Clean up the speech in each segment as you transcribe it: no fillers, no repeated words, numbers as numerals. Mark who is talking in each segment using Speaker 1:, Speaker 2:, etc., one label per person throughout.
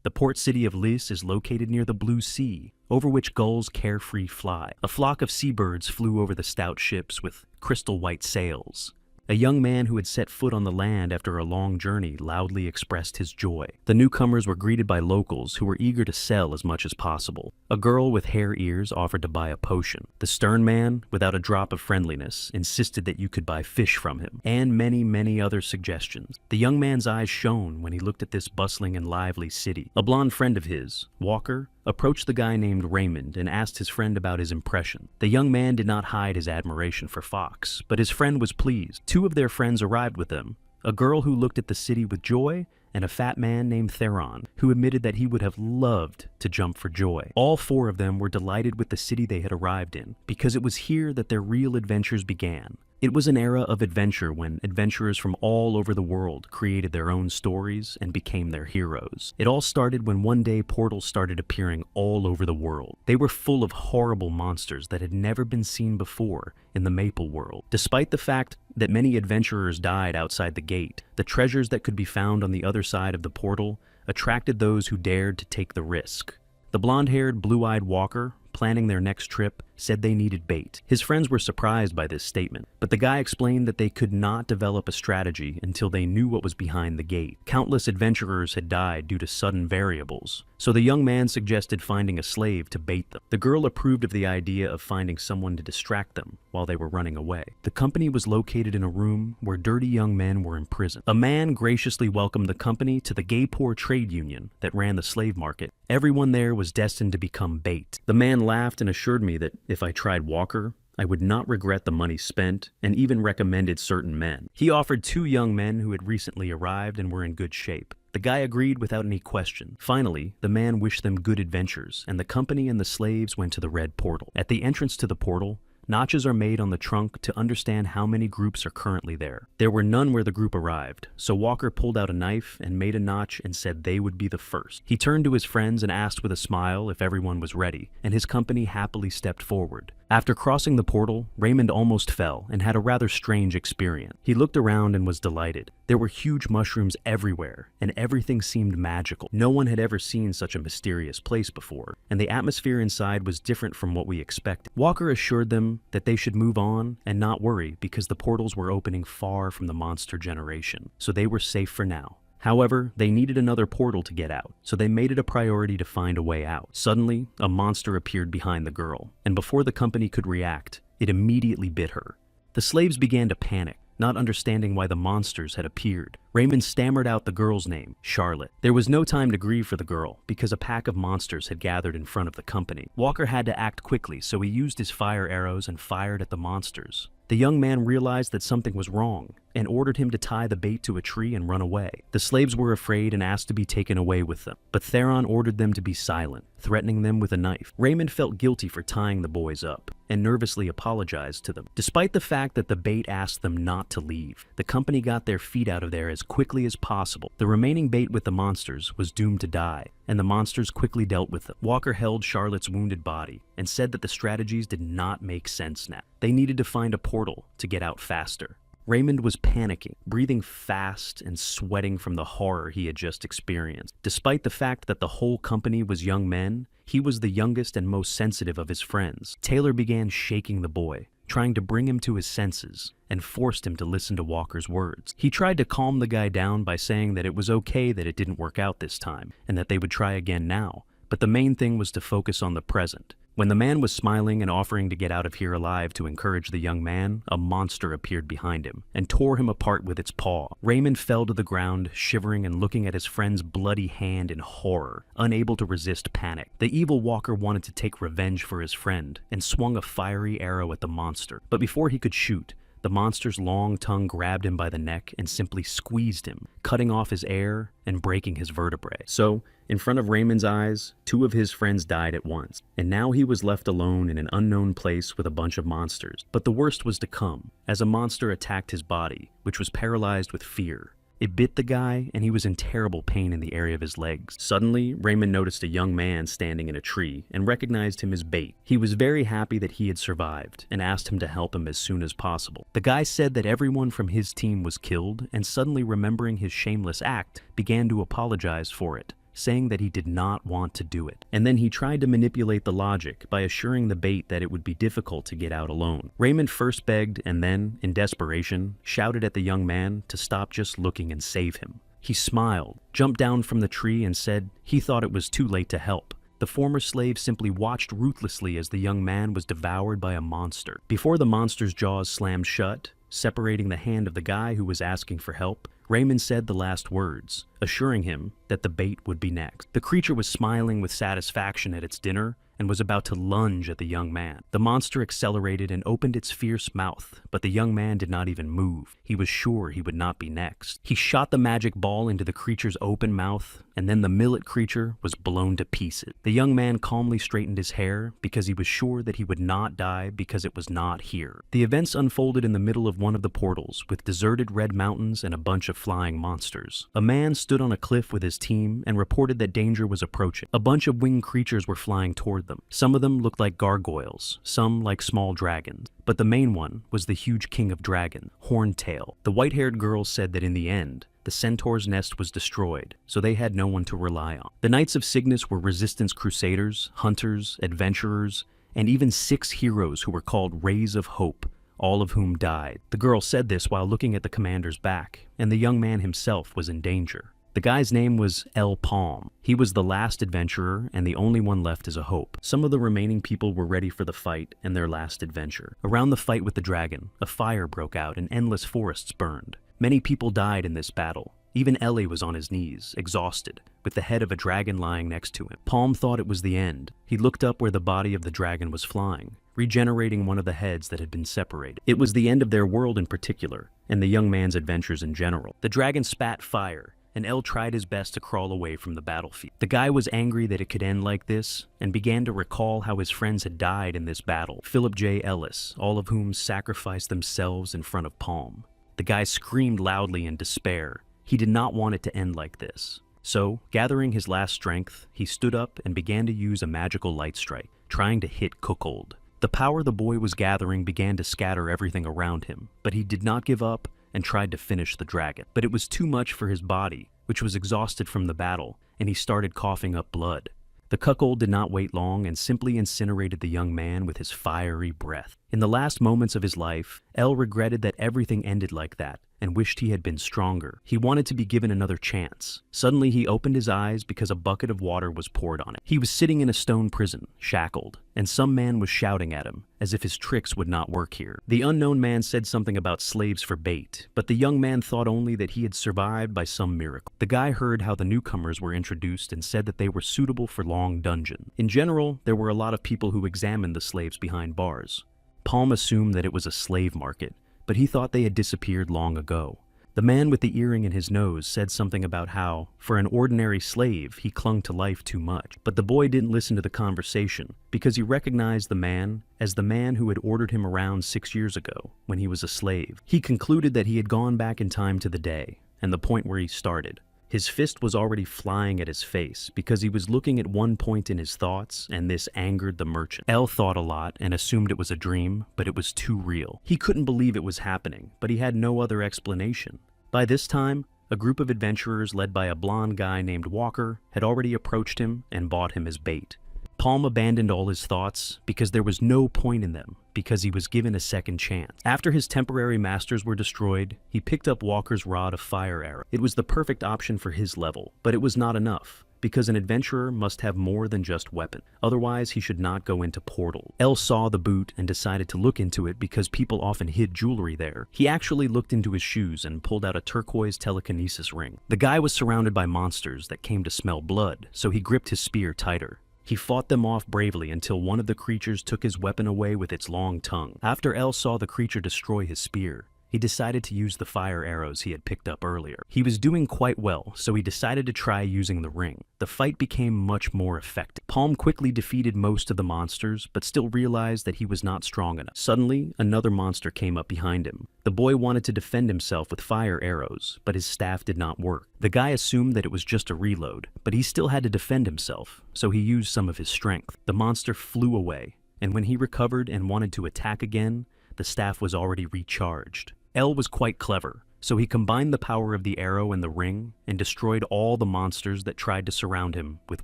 Speaker 1: The port city of Lys is located near the Blue Sea, over which gulls carefree fly. A flock of seabirds flew over the stout ships with crystal white sails. A young man who had set foot on the land after a long journey loudly expressed his joy. The newcomers were greeted by locals who were eager to sell as much as possible. A girl with hair ears offered to buy a potion. The stern man, without a drop of friendliness, insisted that you could buy fish from him, and many other suggestions. The young man's eyes shone when he looked at this bustling and lively city. A blonde friend of his, Walker, approached the guy named Raymond and asked his friend about his impression. The young man did not hide his admiration for Fox, but his friend was pleased. Two of their friends arrived with them, a girl who looked at the city with joy and a fat man named Theron, who admitted that he would have loved to jump for joy. All four of them were delighted with the city they had arrived in, because it was here that their real adventures began. It was an era of adventure when adventurers from all over the world created their own stories and became their heroes. It all started when one day portals started appearing all over the world. They were full of horrible monsters that had never been seen before in the Maple world. Despite the fact that many adventurers died outside the gate, the treasures that could be found on the other side of the portal attracted those who dared to take the risk. The blonde-haired, blue-eyed Walker, planning their next trip, said they needed bait. His friends were surprised by this statement, but the guy explained that they could not develop a strategy until they knew what was behind the gate. Countless adventurers had died due to sudden variables, so the young man suggested finding a slave to bait them. The girl approved of the idea of finding someone to distract them while they were running away. The company was located in a room where dirty young men were imprisoned. A man graciously welcomed the company to the gay poor trade union that ran the slave market. Everyone there was destined to become bait. The man laughed and assured me that if I tried Walker, I would not regret the money spent, and even recommended certain men. He offered two young men who had recently arrived and were in good shape. The guy agreed without any question. Finally, the man wished them good adventures, and the company and the slaves went to the red portal. At the entrance to the portal, notches are made on the trunk to understand how many groups are currently there. There were none where the group arrived, so Walker pulled out a knife and made a notch and said they would be the first. He turned to his friends and asked with a smile if everyone was ready, and his company happily stepped forward. After crossing the portal, Raymond almost fell and had a rather strange experience. He looked around and was delighted. There were huge mushrooms everywhere, and everything seemed magical. No one had ever seen such a mysterious place before, and the atmosphere inside was different from what we expected. Walker assured them that they should move on and not worry because the portals were opening far from the monster generation, so they were safe for now. However, they needed another portal to get out, so they made it a priority to find a way out. Suddenly, a monster appeared behind the girl, and before the company could react, it immediately bit her. The slaves began to panic, not understanding why the monsters had appeared. Raymond stammered out the girl's name, Charlotte. There was no time to grieve for the girl, because a pack of monsters had gathered in front of the company. Walker had to act quickly, so he used his fire arrows and fired at the monsters. The young man realized that something was wrong, and ordered him to tie the bait to a tree and run away. The slaves were afraid and asked to be taken away with them, but Theron ordered them to be silent, threatening them with a knife. Raymond felt guilty for tying the boys up, and nervously apologized to them. Despite the fact that the bait asked them not to leave, the company got their feet out of there as quickly as possible. The remaining bait with the monsters was doomed to die, and the monsters quickly dealt with them. Walker held Charlotte's wounded body and said that the strategies did not make sense now. They needed to find a portal to get out faster. Raymond was panicking, breathing fast and sweating from the horror he had just experienced. Despite the fact that the whole company was young men, he was the youngest and most sensitive of his friends. Taylor began shaking the boy, trying to bring him to his senses, and forced him to listen to Walker's words. He tried to calm the guy down by saying that it was okay that it didn't work out this time, and that they would try again now, but the main thing was to focus on the present. When the man was smiling and offering to get out of here alive to encourage the young man, a monster appeared behind him and tore him apart with its paw. Raymond fell to the ground, shivering and looking at his friend's bloody hand in horror, unable to resist panic. The evil Walker wanted to take revenge for his friend and swung a fiery arrow at the monster, but before he could shoot, the monster's long tongue grabbed him by the neck and simply squeezed him, cutting off his air and breaking his vertebrae. So, in front of Raymond's eyes, two of his friends died at once, and now he was left alone in an unknown place with a bunch of monsters. But the worst was to come, as a monster attacked his body, which was paralyzed with fear. It bit the guy, and he was in terrible pain in the area of his legs. Suddenly, Raymond noticed a young man standing in a tree and recognized him as bait. He was very happy that he had survived and asked him to help him as soon as possible. The guy said that everyone from his team was killed, and suddenly remembering his shameless act, began to apologize for it. saying that he did not want to do it. And then he tried to manipulate the logic by assuring the bait that it would be difficult to get out alone. Raymond first begged and then, in desperation, shouted at the young man to stop just looking and save him. He smiled, jumped down from the tree and said he thought it was too late to help. The former slave simply watched ruthlessly as the young man was devoured by a monster. Before the monster's jaws slammed shut, separating the hand of the guy who was asking for help, Raymond said the last words, assuring him that the bait would be next. The creature was smiling with satisfaction at its dinner and was about to lunge at the young man. The monster accelerated and opened its fierce mouth, but the young man did not even move. He was sure he would not be next. He shot the magic ball into the creature's open mouth, and then the millet creature was blown to pieces. The young man calmly straightened his hair because he was sure that he would not die because it was not here. The events unfolded in the middle of one of the portals, with deserted red mountains and a bunch of flying monsters. A man stood on a cliff with his team and reported that danger was approaching. A bunch of winged creatures were flying toward them. Some of them looked like gargoyles, some like small dragons, but the main one was the huge king of dragon, Horntail. The white-haired girl said that in the end, the centaur's nest was destroyed, so they had no one to rely on. The Knights of Cygnus were resistance crusaders, hunters, adventurers, and even 6 heroes who were called Rays of Hope, all of whom died. The girl said this while looking at the commander's back, and the young man himself was in danger. The guy's name was El Palm. He was the last adventurer and the only one left as a hope. Some of the remaining people were ready for the fight and their last adventure. Around the fight with the dragon, a fire broke out and endless forests burned. Many people died in this battle. Even Ellie was on his knees, exhausted, with the head of a dragon lying next to him. Palm thought it was the end. He looked up where the body of the dragon was flying, regenerating one of the heads that had been separated. It was the end of their world in particular, and the young man's adventures in general. The dragon spat fire, and El tried his best to crawl away from the battlefield. The guy was angry that it could end like this, and began to recall how his friends had died in this battle. Philip J. Ellis, all of whom sacrificed themselves in front of Palm. The guy screamed loudly in despair. He did not want it to end like this. So, gathering his last strength, he stood up and began to use a magical light strike, trying to hit Cuckold. The power the boy was gathering began to scatter everything around him, but he did not give up and tried to finish the dragon. But it was too much for his body, which was exhausted from the battle, and he started coughing up blood. The cuckold did not wait long and simply incinerated the young man with his fiery breath. In the last moments of his life, El regretted that everything ended like that and wished he had been stronger. He wanted to be given another chance. Suddenly he opened his eyes because a bucket of water was poured on it. He was sitting in a stone prison, shackled, and some man was shouting at him, as if his tricks would not work here. The unknown man said something about slaves for bait, but the young man thought only that he had survived by some miracle. The guy heard how the newcomers were introduced and said that they were suitable for long dungeon. In general, there were a lot of people who examined the slaves behind bars. Palm assumed that it was a slave market, but he thought they had disappeared long ago. The man with the earring in his nose said something about how, for an ordinary slave, he clung to life too much. But the boy didn't listen to the conversation because he recognized the man as the man who had ordered him around 6 years ago when he was a slave. He concluded that he had gone back in time to the day and the point where he started. His fist was already flying at his face because he was looking at one point in his thoughts, and this angered the merchant. El thought a lot and assumed it was a dream, but it was too real. He couldn't believe it was happening, but he had no other explanation. By this time, a group of adventurers led by a blonde guy named Walker had already approached him and bought him as bait. Palm abandoned all his thoughts because there was no point in them, because he was given a second chance. After his temporary masters were destroyed, he picked up Walker's rod of fire arrow. It was the perfect option for his level, but it was not enough, because an adventurer must have more than just weapon. Otherwise, he should not go into portal. El saw the boot and decided to look into it because people often hid jewelry there. He actually looked into his shoes and pulled out a turquoise telekinesis ring. The guy was surrounded by monsters that came to smell blood, so he gripped his spear tighter. He fought them off bravely until one of the creatures took his weapon away with its long tongue. After El saw the creature destroy his spear, he decided to use the fire arrows he had picked up earlier. He was doing quite well, so he decided to try using the ring. The fight became much more effective. Palm quickly defeated most of the monsters, but still realized that he was not strong enough. Suddenly, another monster came up behind him. The boy wanted to defend himself with fire arrows, but his staff did not work. The guy assumed that it was just a reload, but he still had to defend himself, so he used some of his strength. The monster flew away, and when he recovered and wanted to attack again, the staff was already recharged. El was quite clever, So he combined the power of the arrow and the ring and destroyed all the monsters that tried to surround him with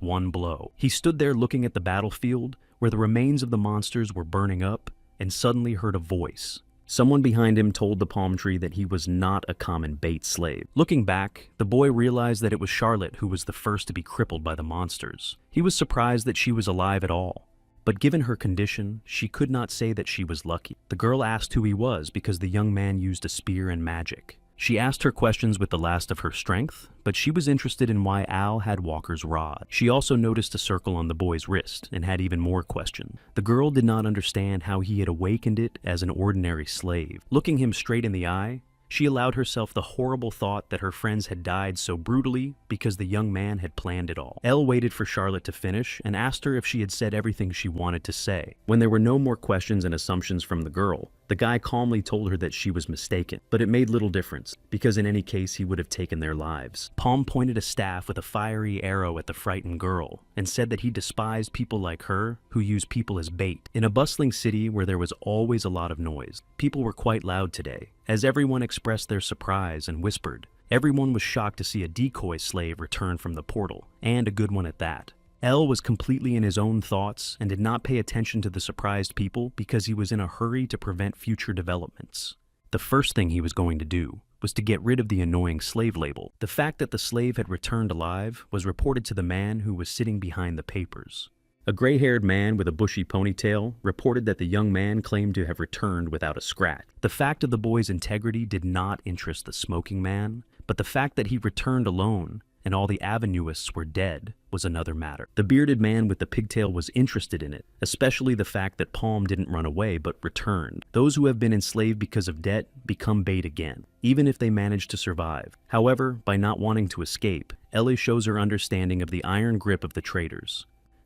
Speaker 1: one blow. He stood there looking at the battlefield where the remains of the monsters were burning up and suddenly heard a voice. Someone behind him told the palm tree that he was not a common bait slave. Looking back, the boy realized that it was Charlotte who was the first to be crippled by the monsters. He was surprised that she was alive at all. But given her condition, she could not say that she was lucky. The girl asked who he was because the young man used a spear and magic. She asked her questions with the last of her strength, but she was interested in why Al had Walker's rod. She also noticed a circle on the boy's wrist and had even more questions. The girl did not understand how he had awakened it as an ordinary slave. Looking him straight in the eye, she allowed herself the horrible thought that her friends had died so brutally because the young man had planned it all. Elle waited for Charlotte to finish and asked her if she had said everything she wanted to say. When there were no more questions and assumptions from the girl, the guy calmly told her that she was mistaken, but it made little difference, because in any case he would have taken their lives. Palm pointed a staff with a fiery arrow at the frightened girl, and said that he despised people like her who use people as bait. In a bustling city where there was always a lot of noise, people were quite loud today, as everyone expressed their surprise and whispered. Everyone was shocked to see a decoy slave return from the portal, and a good one at that. Elle was completely in his own thoughts and did not pay attention to the surprised people because he was in a hurry to prevent future developments. The first thing he was going to do was to get rid of the annoying slave label. The fact that the slave had returned alive was reported to the man who was sitting behind the papers. A gray-haired man with a bushy ponytail reported that the young man claimed to have returned without a scratch. The fact of the boy's integrity did not interest the smoking man, but the fact that he returned alone and all the avenuists were dead was another matter. The bearded man with the pigtail was interested in it, especially the fact that Palm didn't run away but returned. Those who have been enslaved because of debt become bait again, even if they manage to survive. However, by not wanting to escape, Ellie shows her understanding of the iron grip of the traitors.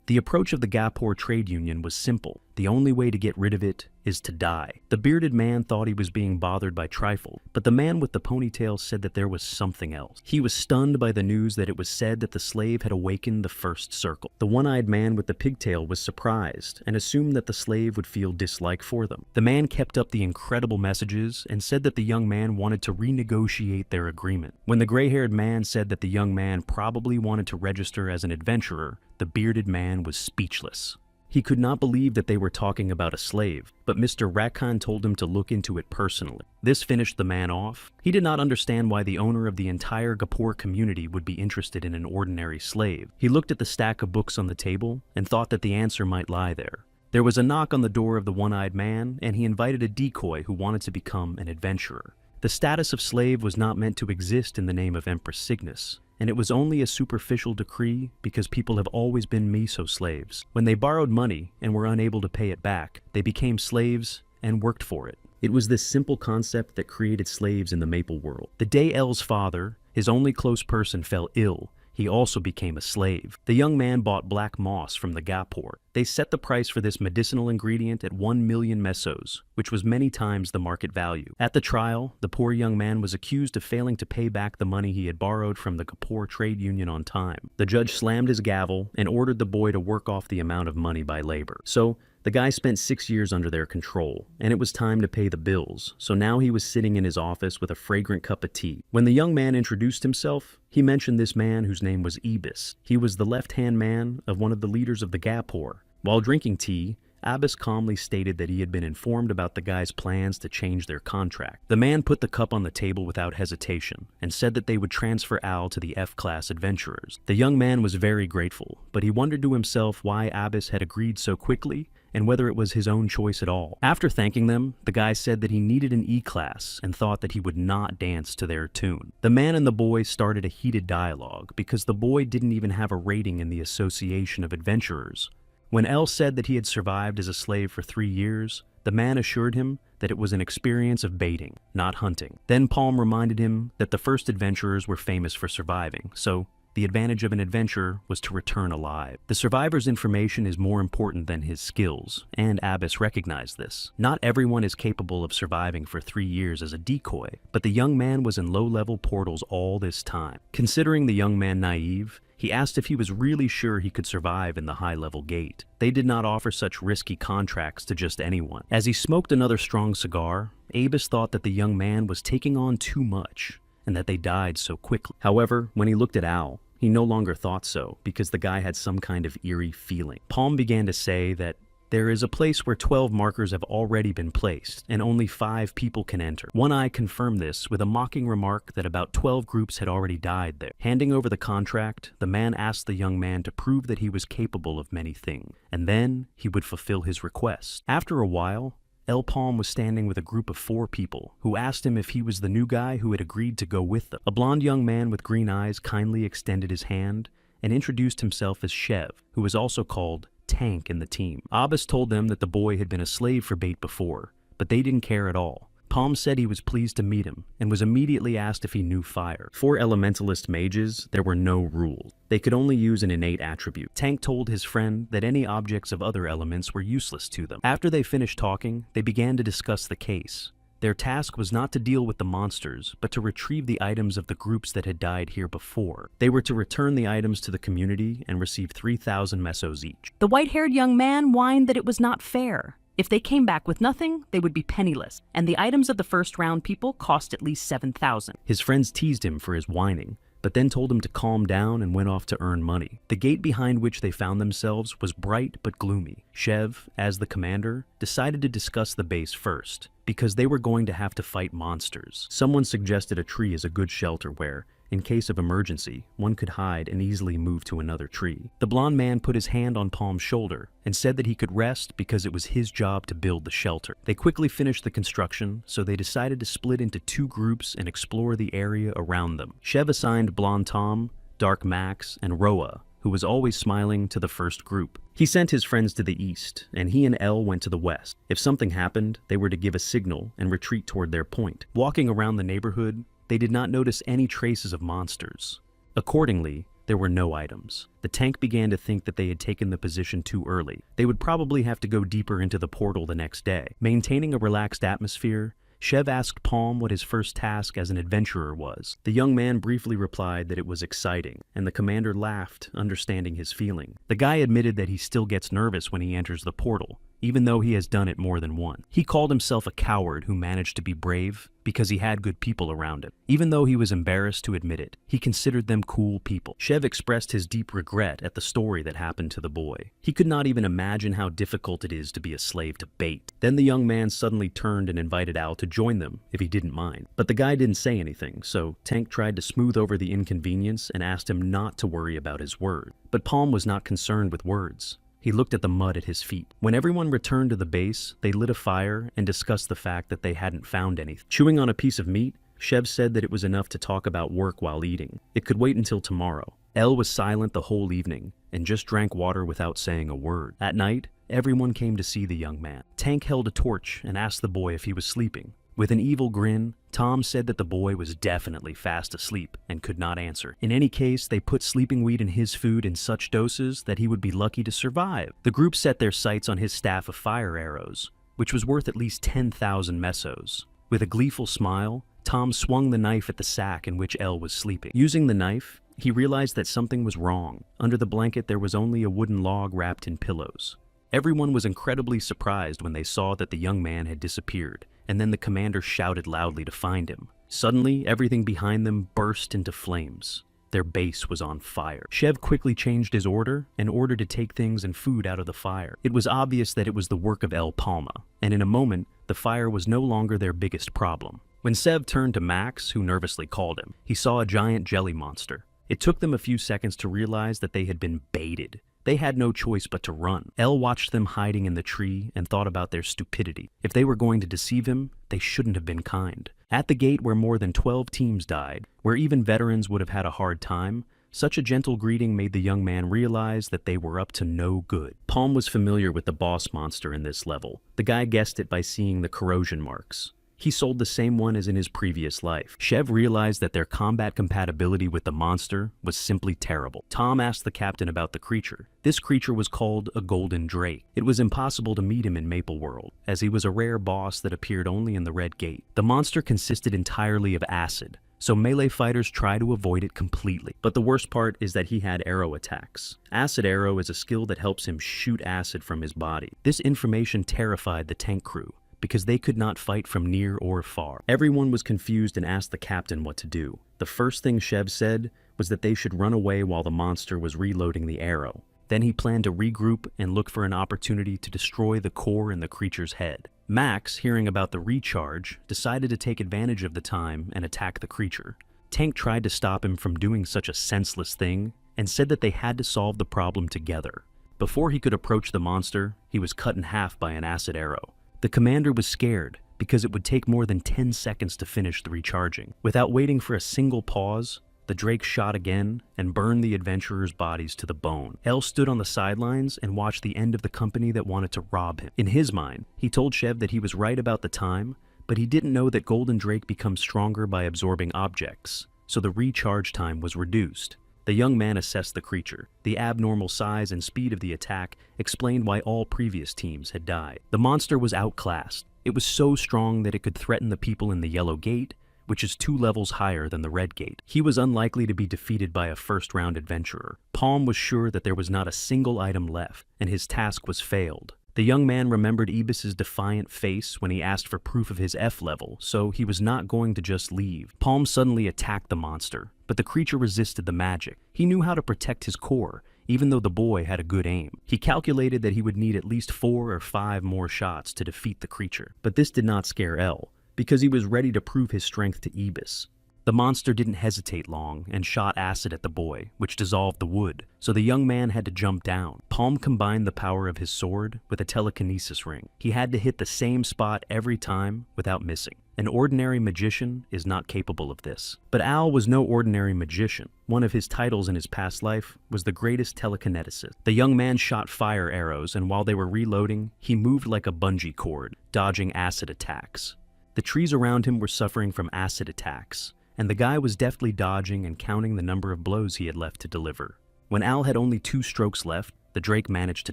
Speaker 1: The approach of the Gapur trade union was simple. The only way to get rid of it is to die. The bearded man thought he was being bothered by trifle, but the man with the ponytail said that there was something else. He was stunned by the news that it was said that the slave had awakened the first circle. The one-eyed man with the pigtail was surprised and assumed that the slave would feel dislike for them. The man kept up the incredible messages and said that the young man wanted to renegotiate their agreement. When the gray-haired man said that the young man probably wanted to register as an adventurer, the bearded man was speechless. He could not believe that they were talking about a slave, but Mr. Rakan told him to look into it personally. This finished the man off. He did not understand why the owner of the entire Gapur community would be interested in an ordinary slave. He looked at the stack of books on the table and thought that the answer might lie there. There was a knock on the door of the one-eyed man, and he invited a decoy who wanted to become an adventurer. The status of slave was not meant to exist in the name of Empress Cygnus, and it was only a superficial decree because people have always been meso slaves. When they borrowed money and were unable to pay it back, they became slaves and worked for it. It was this simple concept that created slaves in the Maple world. The day Elle's father, his only close person, fell ill, he also became a slave. The young man bought black moss from the Gapur. They set the price for this medicinal ingredient at 1 million mesos, which was many times the market value. At the trial, the poor young man was accused of failing to pay back the money he had borrowed from the Gapur trade union on time. The judge slammed his gavel and ordered the boy to work off the amount of money by labor. So, the guy spent 6 years under their control, and it was time to pay the bills, so now he was sitting in his office with a fragrant cup of tea. When the young man introduced himself, he mentioned this man whose name was Ibis. He was the left-hand man of one of the leaders of the Gapur. While drinking tea, Abbas calmly stated that he had been informed about the guy's plans to change their contract. The man put the cup on the table without hesitation and said that they would transfer Al to the F-class adventurers. The young man was very grateful, but he wondered to himself why Abbas had agreed so quickly and whether it was his own choice at all. After thanking them, the guy said that he needed an E-class and thought that he would not dance to their tune. The man and the boy started a heated dialogue because the boy didn't even have a rating in the Association of Adventurers. When Elle said that he had survived as a slave for 3 years, the man assured him that it was an experience of baiting, not hunting. Then Palm reminded him that the first adventurers were famous for surviving, so the advantage of an adventurer was to return alive. The survivor's information is more important than his skills, and Abbas recognized this. Not everyone is capable of surviving for 3 years as a decoy, but the young man was in low-level portals all this time. Considering the young man naive, He asked if he was really sure he could survive in the high-level gate. They did not offer such risky contracts to just anyone. As he smoked another strong cigar, Abus thought that the young man was taking on too much, and that they died so quickly. However, when he looked at Al, he no longer thought so, because the guy had some kind of eerie feeling. Palm began to say that there is a place where 12 markers have already been placed, and only 5 people can enter. One Eye confirmed this with a mocking remark that about 12 groups had already died there. Handing over the contract, the man asked the young man to prove that he was capable of many things, and then he would fulfill his request. After a while, El Palm was standing with a group of 4 people, who asked him if he was the new guy who had agreed to go with them. A blonde young man with green eyes kindly extended his hand and introduced himself as Chev, who was also called Tank in the team. Abbas told them that the boy had been a slave for bait before, but they didn't care at all. Palm said he was pleased to meet him, and was immediately asked if he knew fire. For elementalist mages, there were no rules. They could only use an innate attribute. Tank told his friend that any objects of other elements were useless to them. After they finished talking, they began to discuss the case. Their task was not to deal with the monsters, but to retrieve the items of the groups that had died here before. They were to return the items to the community and receive 3,000 mesos each.
Speaker 2: The white-haired young man whined that it was not fair. If they came back with nothing, they would be penniless, and the items of the first-round people cost at least 7,000.
Speaker 1: His friends teased him for his whining, but then told him to calm down and went off to earn money. The gate behind which they found themselves was bright but gloomy. Chev, as the commander, decided to discuss the base first, because they were going to have to fight monsters. Someone suggested a tree as a good shelter where, in case of emergency, one could hide and easily move to another tree. The blonde man put his hand on Palm's shoulder and said that he could rest because it was his job to build the shelter. They quickly finished the construction, so they decided to split into 2 groups and explore the area around them. Chev assigned Blonde Tom, Dark Max, and Roa, who was always smiling, to the first group. He sent his friends to the east, and he and Elle went to the west. If something happened, they were to give a signal and retreat toward their point. Walking around the neighborhood, they did not notice any traces of monsters. Accordingly, there were no items. The tank began to think that they had taken the position too early. They would probably have to go deeper into the portal the next day. Maintaining a relaxed atmosphere, Chev asked Palm what his first task as an adventurer was. The young man briefly replied that it was exciting, and the commander laughed, understanding his feeling. The guy admitted that he still gets nervous when he enters the portal, even though he has done it more than once. He called himself a coward who managed to be brave because he had good people around him. Even though he was embarrassed to admit it, he considered them cool people. Chev expressed his deep regret at the story that happened to the boy. He could not even imagine how difficult it is to be a slave to bait. Then the young man suddenly turned and invited Al to join them if he didn't mind. But the guy didn't say anything, so Tank tried to smooth over the inconvenience and asked him not to worry about his word. But Palm was not concerned with words. He looked at the mud at his feet. When everyone returned to the base, they lit a fire and discussed the fact that they hadn't found anything. Chewing on a piece of meat, Chev said that it was enough to talk about work while eating. It could wait until tomorrow. Elle was silent the whole evening and just drank water without saying a word. At night, everyone came to see the young man. Tank held a torch and asked the boy if he was sleeping. With an evil grin, Tom said that the boy was definitely fast asleep and could not answer. In any case, they put sleeping weed in his food in such doses that he would be lucky to survive. The group set their sights on his staff of fire arrows, which was worth at least 10,000 mesos. With a gleeful smile, Tom swung the knife at the sack in which Elle was sleeping. Using the knife, he realized that something was wrong. Under the blanket, there was only a wooden log wrapped in pillows. Everyone was incredibly surprised when they saw that the young man had disappeared, and then the commander shouted loudly to find him. Suddenly, everything behind them burst into flames. Their base was on fire. Chev quickly changed his order and ordered to take things and food out of the fire. It was obvious that it was the work of El Palma, and in a moment, the fire was no longer their biggest problem. When Sev turned to Max, who nervously called him, he saw a giant jelly monster. It took them a few seconds to realize that they had been baited. They had no choice but to run. Elle watched them hiding in the tree and thought about their stupidity. If they were going to deceive him, they shouldn't have been kind. At the gate where more than 12 teams died, where even veterans would have had a hard time, such a gentle greeting made the young man realize that they were up to no good. Palm was familiar with the boss monster in this level. The guy guessed it by seeing the corrosion marks. He sold the same one as in his previous life. Chev realized that their combat compatibility with the monster was simply terrible. Tom asked the captain about the creature. This creature was called a golden drake. It was impossible to meet him in Maple World, as he was a rare boss that appeared only in the Red Gate. The monster consisted entirely of acid, so melee fighters try to avoid it completely. But the worst part is that he had arrow attacks. Acid arrow is a skill that helps him shoot acid from his body. This information terrified the tank crew, because they could not fight from near or far. Everyone was confused and asked the captain what to do. The first thing Shev said was that they should run away while the monster was reloading the arrow. Then he planned to regroup and look for an opportunity to destroy the core in the creature's head. Max, hearing about the recharge, decided to take advantage of the time and attack the creature. Tank tried to stop him from doing such a senseless thing and said that they had to solve the problem together. Before he could approach the monster, he was cut in half by an acid arrow. The commander was scared because it would take more than 10 seconds to finish the recharging. Without waiting for a single pause, the Drake shot again and burned the adventurers' bodies to the bone. El stood on the sidelines and watched the end of the company that wanted to rob him. In his mind, he told Shev that he was right about the time, but he didn't know that Golden Drake becomes stronger by absorbing objects, so the recharge time was reduced. The young man assessed the creature. The abnormal size and speed of the attack explained why all previous teams had died. The monster was outclassed. It was so strong that it could threaten the people in the Yellow Gate, which is 2 levels higher than the Red Gate. He was unlikely to be defeated by a first-round adventurer. Palm was sure that there was not a single item left, and his task was failed. The young man remembered Ibis's defiant face when he asked for proof of his F level, so he was not going to just leave. Palm suddenly attacked the monster, but the creature resisted the magic. He knew how to protect his core, even though the boy had a good aim. He calculated that he would need at least 4 or 5 more shots to defeat the creature, but this did not scare El, because he was ready to prove his strength to Ibis. The monster didn't hesitate long and shot acid at the boy, which dissolved the wood, so the young man had to jump down. Palm combined the power of his sword with a telekinesis ring. He had to hit the same spot every time without missing. An ordinary magician is not capable of this. But Al was no ordinary magician. One of his titles in his past life was the greatest telekineticist. The young man shot fire arrows, and while they were reloading, he moved like a bungee cord, dodging acid attacks. The trees around him were suffering from acid attacks, and the guy was deftly dodging and counting the number of blows he had left to deliver. When Al had only 2 strokes left, the Drake managed to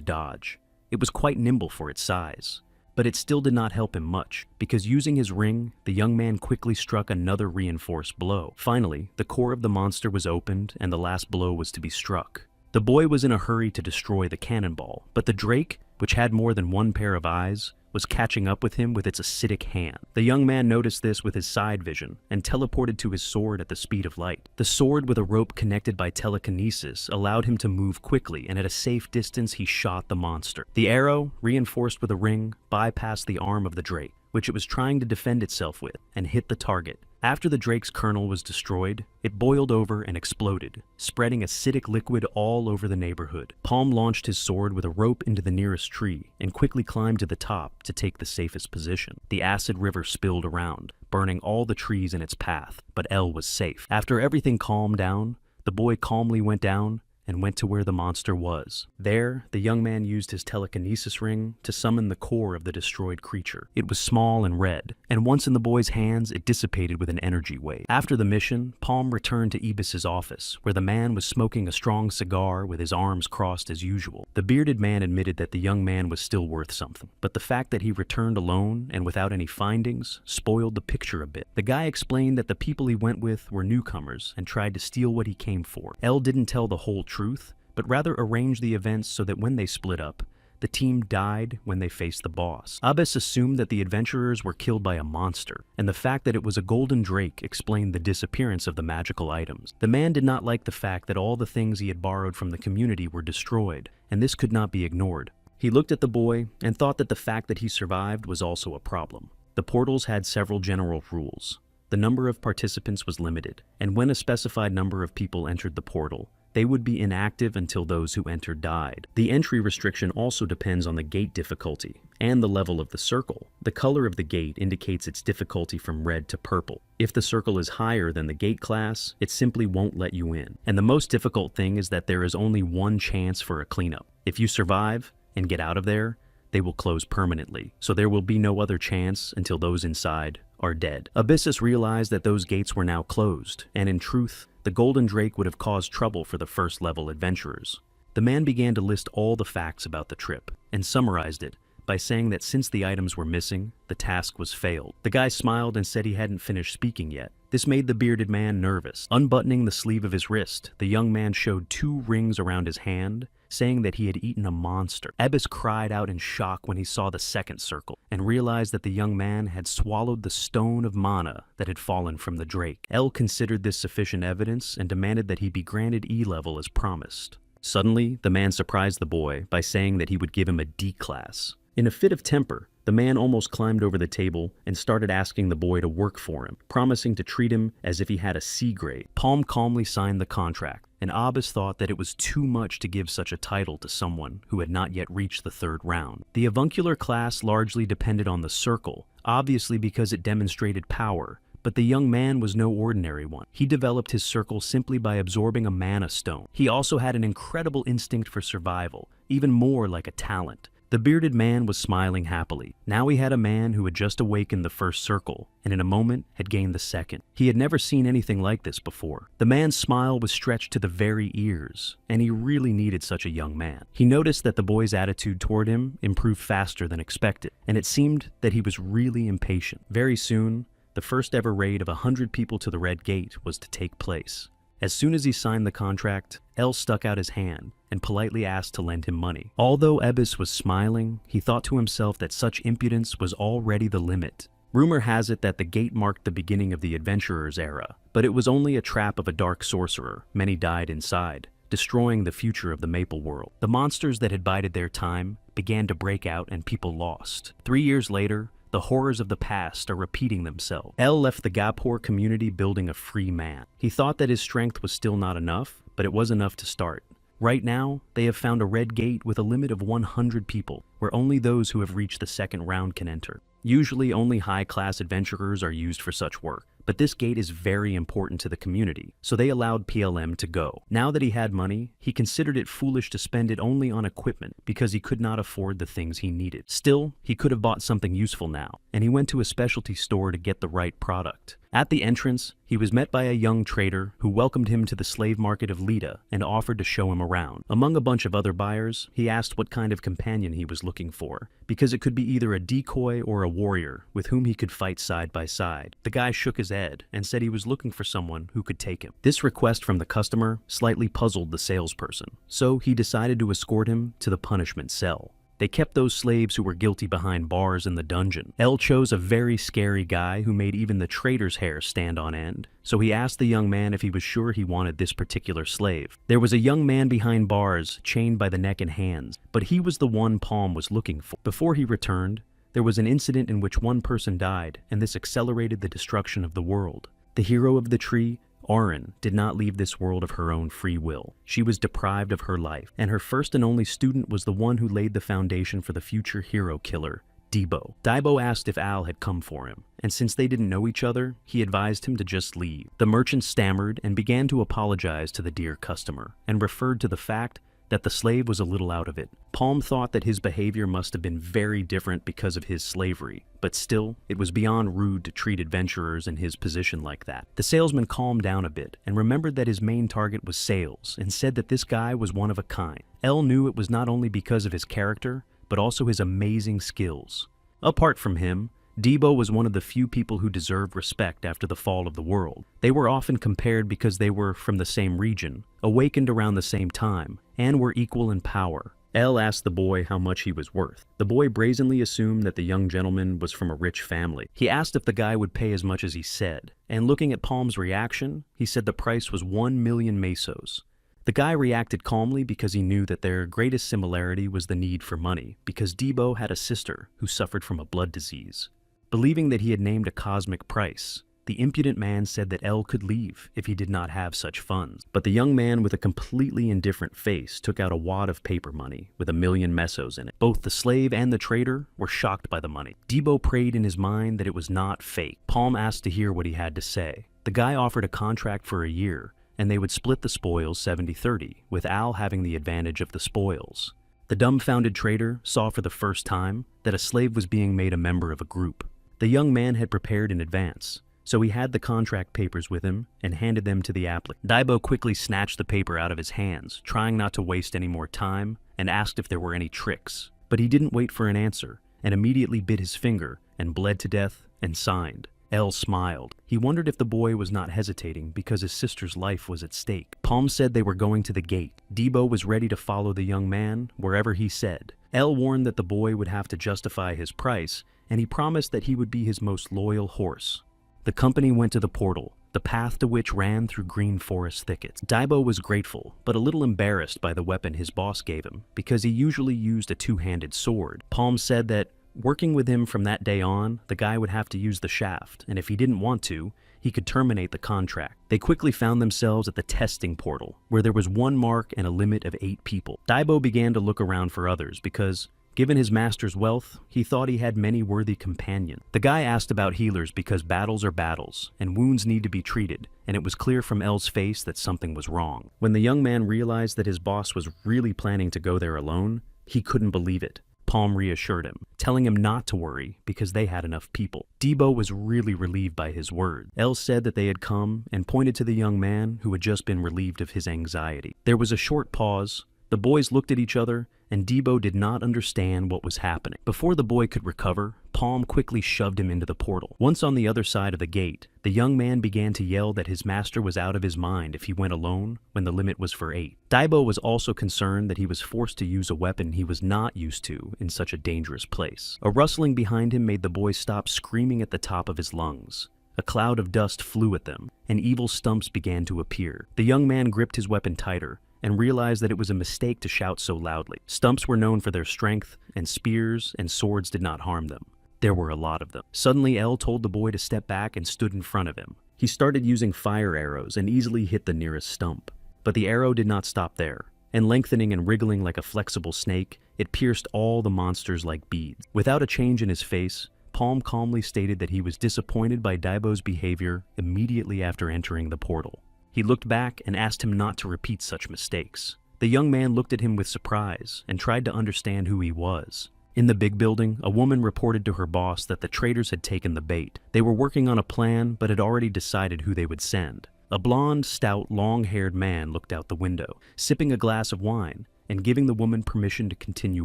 Speaker 1: dodge. It was quite nimble for its size, but it still did not help him much, because using his ring, the young man quickly struck another reinforced blow. Finally, the core of the monster was opened and the last blow was to be struck. The boy was in a hurry to destroy the cannonball, but the Drake, which had more than 1 pair of eyes, was catching up with him with its acidic hand. The young man noticed this with his side vision and teleported to his sword at the speed of light. The sword with a rope connected by telekinesis allowed him to move quickly, and at a safe distance he shot the monster. The arrow, reinforced with a ring, bypassed the arm of the Drake, which it was trying to defend itself with, and hit the target. After the Drake's kernel was destroyed, it boiled over and exploded, spreading acidic liquid all over the neighborhood. Palm launched his sword with a rope into the nearest tree and quickly climbed to the top to take the safest position. The acid river spilled around, burning all the trees in its path, but El was safe. After everything calmed down, the boy calmly went down and went to where the monster was. There, the young man used his telekinesis ring to summon the core of the destroyed creature. It was small and red, and once in the boy's hands, it dissipated with an energy wave. After the mission, Palm returned to Ibis's office, where the man was smoking a strong cigar with his arms crossed as usual. The bearded man admitted that the young man was still worth something, but the fact that he returned alone and without any findings spoiled the picture a bit. The guy explained that the people he went with were newcomers and tried to steal what he came for. El didn't tell the whole truth, but rather arranged the events so that when they split up, the team died when they faced the boss. Abbas assumed that the adventurers were killed by a monster, and the fact that it was a golden drake explained the disappearance of the magical items. The man did not like the fact that all the things he had borrowed from the community were destroyed, and this could not be ignored. He looked at the boy and thought that the fact that he survived was also a problem. The portals had several general rules. The number of participants was limited, and when a specified number of people entered the portal, they would be inactive until those who entered died. The entry restriction also depends on the gate difficulty and the level of the circle. The color of the gate indicates its difficulty from red to purple. If the circle is higher than the gate class, it simply won't let you in. And the most difficult thing is that there is only one chance for a cleanup. If you survive and get out of there, they will close permanently, so there will be no other chance until those inside are dead. Abyssus realized that those gates were now closed, and in truth, the Golden Drake would have caused trouble for the first-level adventurers. The man began to list all the facts about the trip, and summarized it by saying that since the items were missing, the task was failed. The guy smiled and said he hadn't finished speaking yet. This made the bearded man nervous. Unbuttoning the sleeve of his wrist, the young man showed 2 rings around his hand, saying that he had eaten a monster. Ebbis cried out in shock when he saw the second circle, and realized that the young man had swallowed the stone of mana that had fallen from the drake. El considered this sufficient evidence and demanded that he be granted E-level as promised. Suddenly, the man surprised the boy by saying that he would give him a D class. In a fit of temper, the man almost climbed over the table and started asking the boy to work for him, promising to treat him as if he had a C grade. Palm calmly signed the contract, and Abbas thought that it was too much to give such a title to someone who had not yet reached the 3rd round. The avuncular class largely depended on the circle, obviously because it demonstrated power, but the young man was no ordinary one. He developed his circle simply by absorbing a mana stone. He also had an incredible instinct for survival, even more like a talent. The bearded man was smiling happily. Now he had a man who had just awakened the first circle, and in a moment had gained the second. He had never seen anything like this before. The man's smile was stretched to the very ears, and he really needed such a young man. He noticed that the boy's attitude toward him improved faster than expected, and it seemed that he was really impatient. Very soon, the first ever raid of 100 people to the Red Gate was to take place. As soon as he signed the contract, El stuck out his hand and politely asked to lend him money. Although Ebbis was smiling, he thought to himself that such impudence was already the limit. Rumor has it that the gate marked the beginning of the adventurer's era, but it was only a trap of a dark sorcerer. Many died inside, destroying the future of the Maple World. The monsters that had bided their time began to break out and people lost. 3 years later, the horrors of the past are repeating themselves. El left the Gapor community building a free man. He thought that his strength was still not enough, but it was enough to start. Right now, they have found a red gate with a limit of 100 people, where only those who have reached the 2nd round can enter. Usually only high-class adventurers are used for such work, but this gate is very important to the community, so they allowed PLM to go. Now that he had money, he considered it foolish to spend it only on equipment because he could not afford the things he needed. Still, he could have bought something useful now, and he went to a specialty store to get the right product. At the entrance, he was met by a young trader who welcomed him to the slave market of Lida and offered to show him around. Among a bunch of other buyers, he asked what kind of companion he was looking for, because it could be either a decoy or a warrior with whom he could fight side by side. The guy shook his head and said he was looking for someone who could take him. This request from the customer slightly puzzled the salesperson, so he decided to escort him to the punishment cell. They kept those slaves who were guilty behind bars in the dungeon. El chose a very scary guy who made even the trader's hair stand on end, so he asked the young man if he was sure he wanted this particular slave. There was a young man behind bars, chained by the neck and hands, but he was the one Palm was looking for. Before he returned, there was an incident in which one person died, and this accelerated the destruction of the world. The hero of the tree, Auron, did not leave this world of her own free will. She was deprived of her life, and her first and only student was the one who laid the foundation for the future hero killer, Debo. Debo asked if Al had come for him, and since they didn't know each other, he advised him to just leave. The merchant stammered and began to apologize to the dear customer, and referred to the fact that the slave was a little out of it. Palm thought that his behavior must have been very different because of his slavery, but still, it was beyond rude to treat adventurers in his position like that. The salesman calmed down a bit and remembered that his main target was sales and said that this guy was one of a kind. El knew it was not only because of his character, but also his amazing skills. Apart from him, Debo was one of the few people who deserved respect after the fall of the world. They were often compared because they were from the same region, awakened around the same time, and were equal in power. El asked the boy how much he was worth. The boy brazenly assumed that the young gentleman was from a rich family. He asked if the guy would pay as much as he said, and looking at Palm's reaction, he said the price was 1 million mesos. The guy reacted calmly because he knew that their greatest similarity was the need for money, because Debo had a sister who suffered from a blood disease. Believing that he had named a cosmic price, the impudent man said that El could leave if he did not have such funds. But the young man with a completely indifferent face took out a wad of paper money with 1 million mesos in it. Both the slave and the trader were shocked by the money. Debo prayed in his mind that it was not fake. Palm asked to hear what he had to say. The guy offered a contract for a year, and they would split the spoils 70-30, with Al having the advantage of the spoils. The dumbfounded trader saw for the first time that a slave was being made a member of a group. The young man had prepared in advance, so he had the contract papers with him and handed them to the applicant. Debo quickly snatched the paper out of his hands, trying not to waste any more time, and asked if there were any tricks. But he didn't wait for an answer, and immediately bit his finger and bled to death and signed. El smiled. He wondered if the boy was not hesitating because his sister's life was at stake. Palm said they were going to the gate. Debo was ready to follow the young man wherever he said. El warned that the boy would have to justify his price, and he promised that he would be his most loyal horse. The company went to the portal, the path to which ran through green forest thickets. Debo was grateful, but a little embarrassed by the weapon his boss gave him, because he usually used a two-handed sword. Palm said that working with him from that day on, the guy would have to use the shaft, and if he didn't want to, he could terminate the contract. They quickly found themselves at the testing portal, where there was one mark and a limit of 8 people. Debo began to look around for others because, given his master's wealth, he thought he had many worthy companions. The guy asked about healers because battles are battles, and wounds need to be treated, and it was clear from El's face that something was wrong. When the young man realized that his boss was really planning to go there alone, he couldn't believe it. Palm reassured him, telling him not to worry because they had enough people. Debo was really relieved by his word. El said that they had come and pointed to the young man who had just been relieved of his anxiety. There was a short pause. The boys looked at each other, and Debo did not understand what was happening. Before the boy could recover, Palm quickly shoved him into the portal. Once on the other side of the gate, the young man began to yell that his master was out of his mind if he went alone when the limit was for 8. Debo was also concerned that he was forced to use a weapon he was not used to in such a dangerous place. A rustling behind him made the boy stop screaming at the top of his lungs. A cloud of dust flew at them, and evil stumps began to appear. The young man gripped his weapon tighter and realized that it was a mistake to shout so loudly. Stumps were known for their strength, and spears and swords did not harm them. There were a lot of them. Suddenly, El told the boy to step back and stood in front of him. He started using fire arrows and easily hit the nearest stump. But the arrow did not stop there, and lengthening and wriggling like a flexible snake, it pierced all the monsters like beads. Without a change in his face, Palm calmly stated that he was disappointed by Debo's behavior immediately after entering the portal. He looked back and asked him not to repeat such mistakes. The young man looked at him with surprise and tried to understand who he was. In the big building, a woman reported to her boss that the traitors had taken the bait. They were working on a plan but had already decided who they would send. A blond, stout, long-haired man looked out the window, sipping a glass of wine and giving the woman permission to continue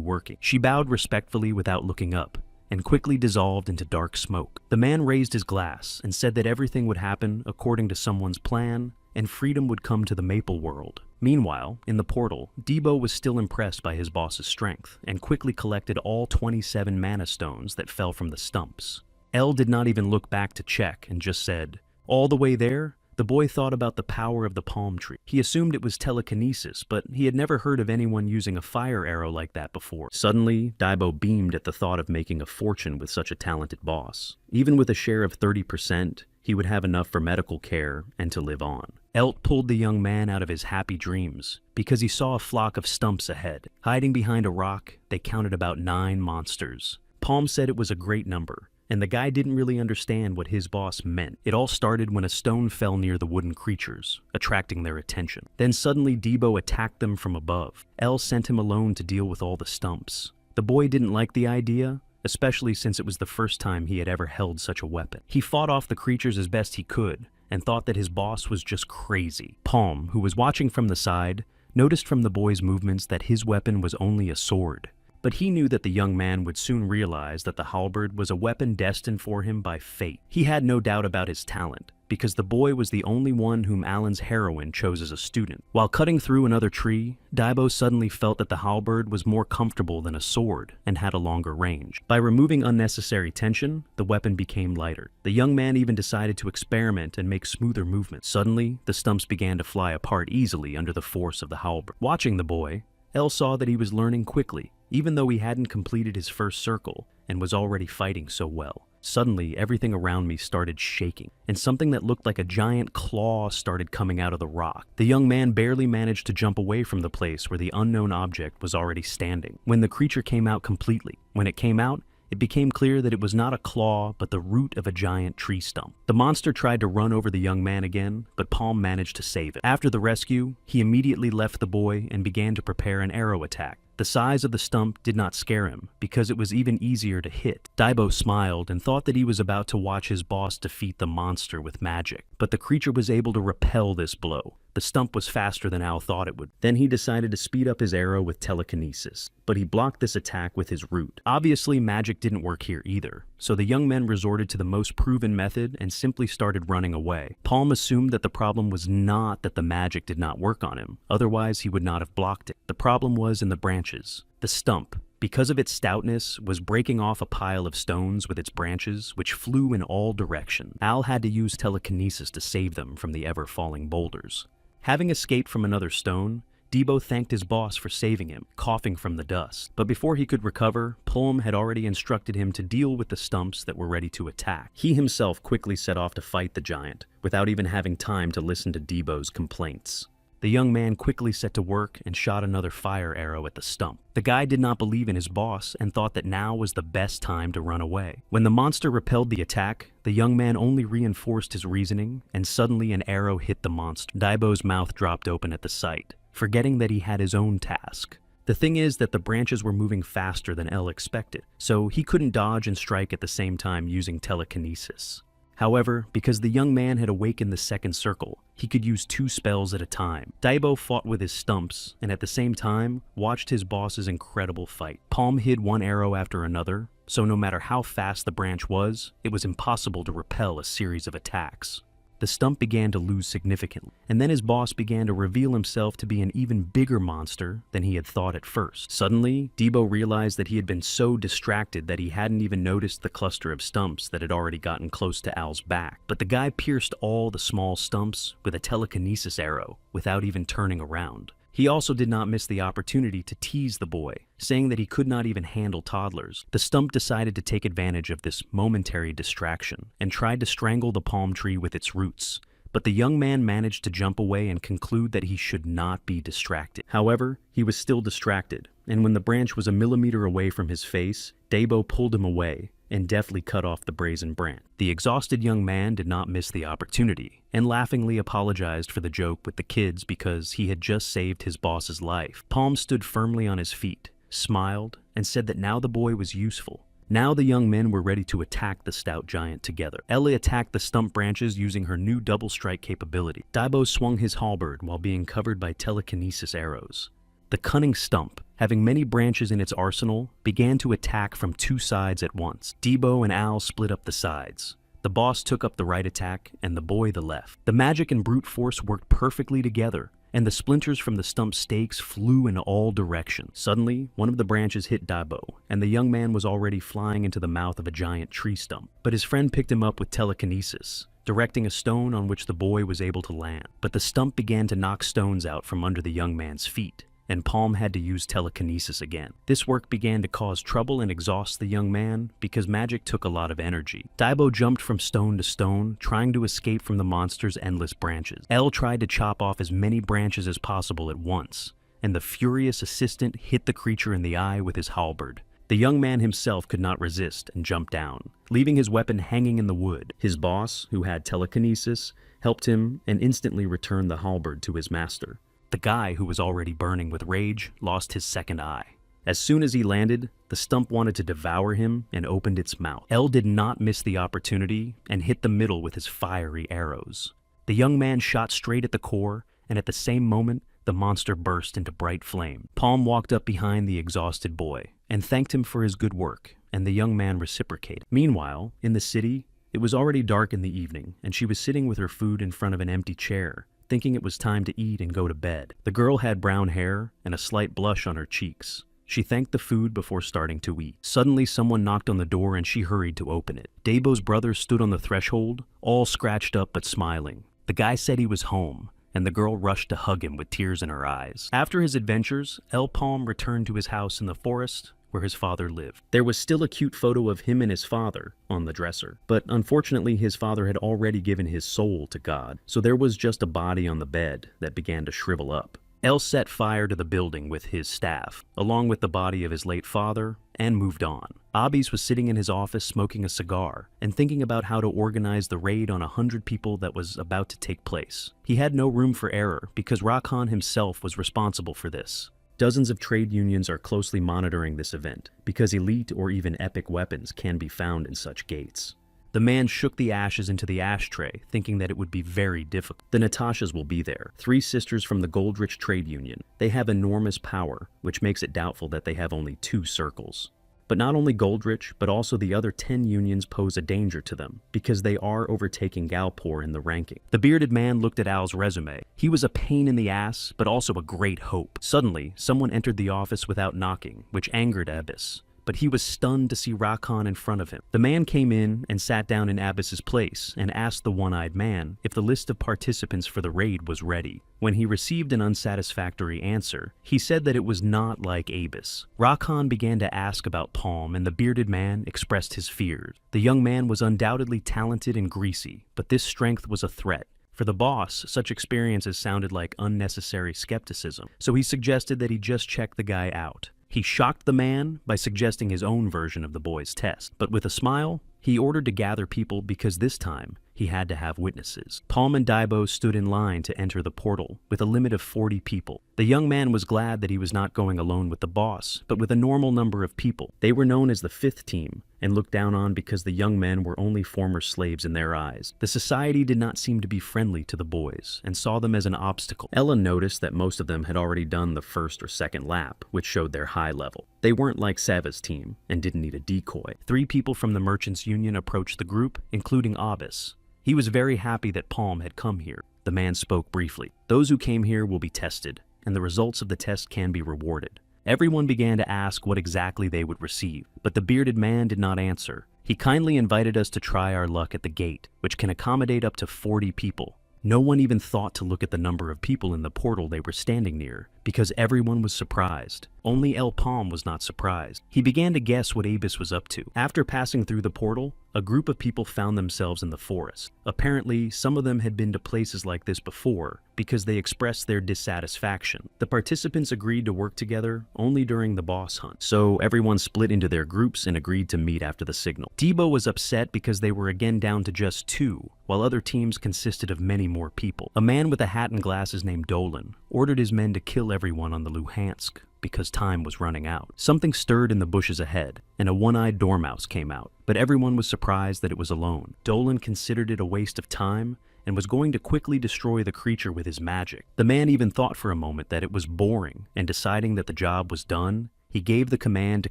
Speaker 1: working. She bowed respectfully without looking up and quickly dissolved into dark smoke. The man raised his glass and said that everything would happen according to someone's plan, and freedom would come to the Maple World. Meanwhile, in the portal, Debo was still impressed by his boss's strength, and quickly collected all 27 mana stones that fell from the stumps. El did not even look back to check, and just said, "All the way there?" The boy thought about the power of the palm tree. He assumed it was telekinesis, but he had never heard of anyone using a fire arrow like that before. Suddenly, Debo beamed at the thought of making a fortune with such a talented boss. Even with a share of 30%, he would have enough for medical care and to live on. Elt pulled the young man out of his happy dreams because he saw a flock of stumps ahead. Hiding behind a rock, they counted about 9 monsters. Palm said it was a great number, and the guy didn't really understand what his boss meant. It all started when a stone fell near the wooden creatures, attracting their attention. Then suddenly Debo attacked them from above. El sent him alone to deal with all the stumps. The boy didn't like the idea, especially since it was the first time he had ever held such a weapon. He fought off the creatures as best he could, and thought that his boss was just crazy. Palm, who was watching from the side, noticed from the boy's movements that his weapon was only a sword. But he knew that the young man would soon realize that the halberd was a weapon destined for him by fate. He had no doubt about his talent, because the boy was the only one whom Alan's heroine chose as a student. While cutting through another tree, Debo suddenly felt that the halberd was more comfortable than a sword and had a longer range. By removing unnecessary tension, the weapon became lighter. The young man even decided to experiment and make smoother movements. Suddenly, the stumps began to fly apart easily under the force of the halberd. Watching the boy, El saw that he was learning quickly, even though he hadn't completed his first circle and was already fighting so well. Suddenly, everything around me started shaking, and something that looked like a giant claw started coming out of the rock. The young man barely managed to jump away from the place where the unknown object was already standing, when the creature came out completely. When it came out, it became clear that it was not a claw, but the root of a giant tree stump. The monster tried to run over the young man again, but Palm managed to save it. After the rescue, he immediately left the boy and began to prepare an arrow attack. The size of the stump did not scare him, because it was even easier to hit. Debo smiled and thought that he was about to watch his boss defeat the monster with magic, but the creature was able to repel this blow. The stump was faster than Al thought it would. Then he decided to speed up his arrow with telekinesis, but he blocked this attack with his root. Obviously, magic didn't work here either, so the young men resorted to the most proven method and simply started running away. Palm assumed that the problem was not that the magic did not work on him, otherwise he would not have blocked it. The problem was in the branches. The stump, because of its stoutness, was breaking off a pile of stones with its branches, which flew in all directions. Al had to use telekinesis to save them from the ever-falling boulders. Having escaped from another stone, Debo thanked his boss for saving him, coughing from the dust. But before he could recover, Plum had already instructed him to deal with the stumps that were ready to attack. He himself quickly set off to fight the giant, without even having time to listen to Debo's complaints. The young man quickly set to work and shot another fire arrow at the stump. The guy did not believe in his boss and thought that now was the best time to run away. When the monster repelled the attack, the young man only reinforced his reasoning, and suddenly an arrow hit the monster. Daibo's mouth dropped open at the sight, forgetting that he had his own task. The thing is that the branches were moving faster than El expected, so he couldn't dodge and strike at the same time using telekinesis. However, because the young man had awakened the second circle, he could use 2 spells at a time. Debo fought with his stumps, and at the same time, watched his boss's incredible fight. Palm hid one arrow after another, so no matter how fast the branch was, it was impossible to repel a series of attacks. The stump began to lose significantly, and then his boss began to reveal himself to be an even bigger monster than he had thought at first. Suddenly, Debo realized that he had been so distracted that he hadn't even noticed the cluster of stumps that had already gotten close to Al's back. But the guy pierced all the small stumps with a telekinesis arrow without even turning around. He also did not miss the opportunity to tease the boy, saying that he could not even handle toddlers. The stump decided to take advantage of this momentary distraction and tried to strangle the palm tree with its roots. But the young man managed to jump away and conclude that he should not be distracted. However, he was still distracted, and when the branch was a millimeter away from his face, Debo pulled him away and deftly cut off the brazen branch. The exhausted young man did not miss the opportunity, and laughingly apologized for the joke with the kids because he had just saved his boss's life. Palm stood firmly on his feet, smiled, and said that now the boy was useful. Now the young men were ready to attack the stout giant together. Ellie attacked the stump branches using her new double strike capability. Daibo swung his halberd while being covered by telekinesis arrows. The cunning stump, having many branches in its arsenal, began to attack from 2 sides at once. Debo and Al split up the sides. The boss took up the right attack, and the boy the left. The magic and brute force worked perfectly together, and the splinters from the stump stakes flew in all directions. Suddenly, one of the branches hit Debo, and the young man was already flying into the mouth of a giant tree stump. But his friend picked him up with telekinesis, directing a stone on which the boy was able to land. But the stump began to knock stones out from under the young man's feet, and Palm had to use telekinesis again. This work began to cause trouble and exhaust the young man because magic took a lot of energy. Daibo jumped from stone to stone, trying to escape from the monster's endless branches. El tried to chop off as many branches as possible at once, and the furious assistant hit the creature in the eye with his halberd. The young man himself could not resist and jumped down, leaving his weapon hanging in the wood. His boss, who had telekinesis, helped him and instantly returned the halberd to his master. The guy, who was already burning with rage, lost his second eye. As soon as he landed, the stump wanted to devour him and opened its mouth. El did not miss the opportunity and hit the middle with his fiery arrows. The young man shot straight at the core, and at the same moment, the monster burst into bright flame. Palm walked up behind the exhausted boy and thanked him for his good work, and the young man reciprocated. Meanwhile, in the city, it was already dark in the evening, and she was sitting with her food in front of an empty chair, thinking it was time to eat and go to bed. The girl had brown hair and a slight blush on her cheeks. She thanked the food before starting to eat. Suddenly, someone knocked on the door and she hurried to open it. Debo's brother stood on the threshold, all scratched up but smiling. The guy said he was home, and the girl rushed to hug him with tears in her eyes. After his adventures, El Palm returned to his house in the forest where his father lived. There was still a cute photo of him and his father on the dresser, but unfortunately his father had already given his soul to God, so there was just a body on the bed that began to shrivel up. El set fire to the building with his staff, along with the body of his late father, and moved on. Abis was sitting in his office smoking a cigar and thinking about how to organize the raid on 100 people that was about to take place. He had no room for error because Rakan himself was responsible for this. Dozens of trade unions are closely monitoring this event because elite or even epic weapons can be found in such gates. The man shook the ashes into the ashtray, thinking that it would be very difficult. The Natashas will be there, 3 sisters from the Goldrich Trade Union. They have enormous power, which makes it doubtful that they have only 2 circles. But not only Goldrich, but also the other 10 unions pose a danger to them, because they are overtaking Galpor in the ranking. The bearded man looked at Al's resume. He was a pain in the ass, but also a great hope. Suddenly, someone entered the office without knocking, which angered Abyss. But he was stunned to see Rakan in front of him. The man came in and sat down in Abyss's place and asked the one-eyed man if the list of participants for the raid was ready. When he received an unsatisfactory answer, he said that it was not like Abyss. Rakan began to ask about Palm, and the bearded man expressed his fears. The young man was undoubtedly talented and greasy, but this strength was a threat. For the boss, such experiences sounded like unnecessary skepticism, so he suggested that he just check the guy out. He shocked the man by suggesting his own version of the boy's test, but with a smile, he ordered to gather people because this time he had to have witnesses. Palm and Debo stood in line to enter the portal with a limit of 40 people. The young man was glad that he was not going alone with the boss, but with a normal number of people. They were known as the 5th team and looked down on because the young men were only former slaves in their eyes. The society did not seem to be friendly to the boys and saw them as an obstacle. Ella noticed that most of them had already done the 1st or 2nd lap, which showed their high level. They weren't like Sava's team and didn't need a decoy. 3 people from the Merchants Union approached the group, including Abyss. He was very happy that Palm had come here. The man spoke briefly. Those who came here will be tested, and the results of the test can be rewarded. Everyone began to ask what exactly they would receive, but the bearded man did not answer. He kindly invited us to try our luck at the gate, which can accommodate up to 40 people. No one even thought to look at the number of people in the portal they were standing near, because everyone was surprised. Only El Palm was not surprised. He began to guess what Abyss was up to. After passing through the portal, a group of people found themselves in the forest. Apparently, some of them had been to places like this before because they expressed their dissatisfaction. The participants agreed to work together only during the boss hunt, so everyone split into their groups and agreed to meet after the signal. Debo was upset because they were again down to just 2, while other teams consisted of many more people. A man with a hat and glasses named Dolan ordered his men to kill everyone on the Luhansk because time was running out. Something stirred in the bushes ahead, and a one-eyed dormouse came out, but everyone was surprised that it was alone. Dolan considered it a waste of time and was going to quickly destroy the creature with his magic. The man even thought for a moment that it was boring, and deciding that the job was done, he gave the command to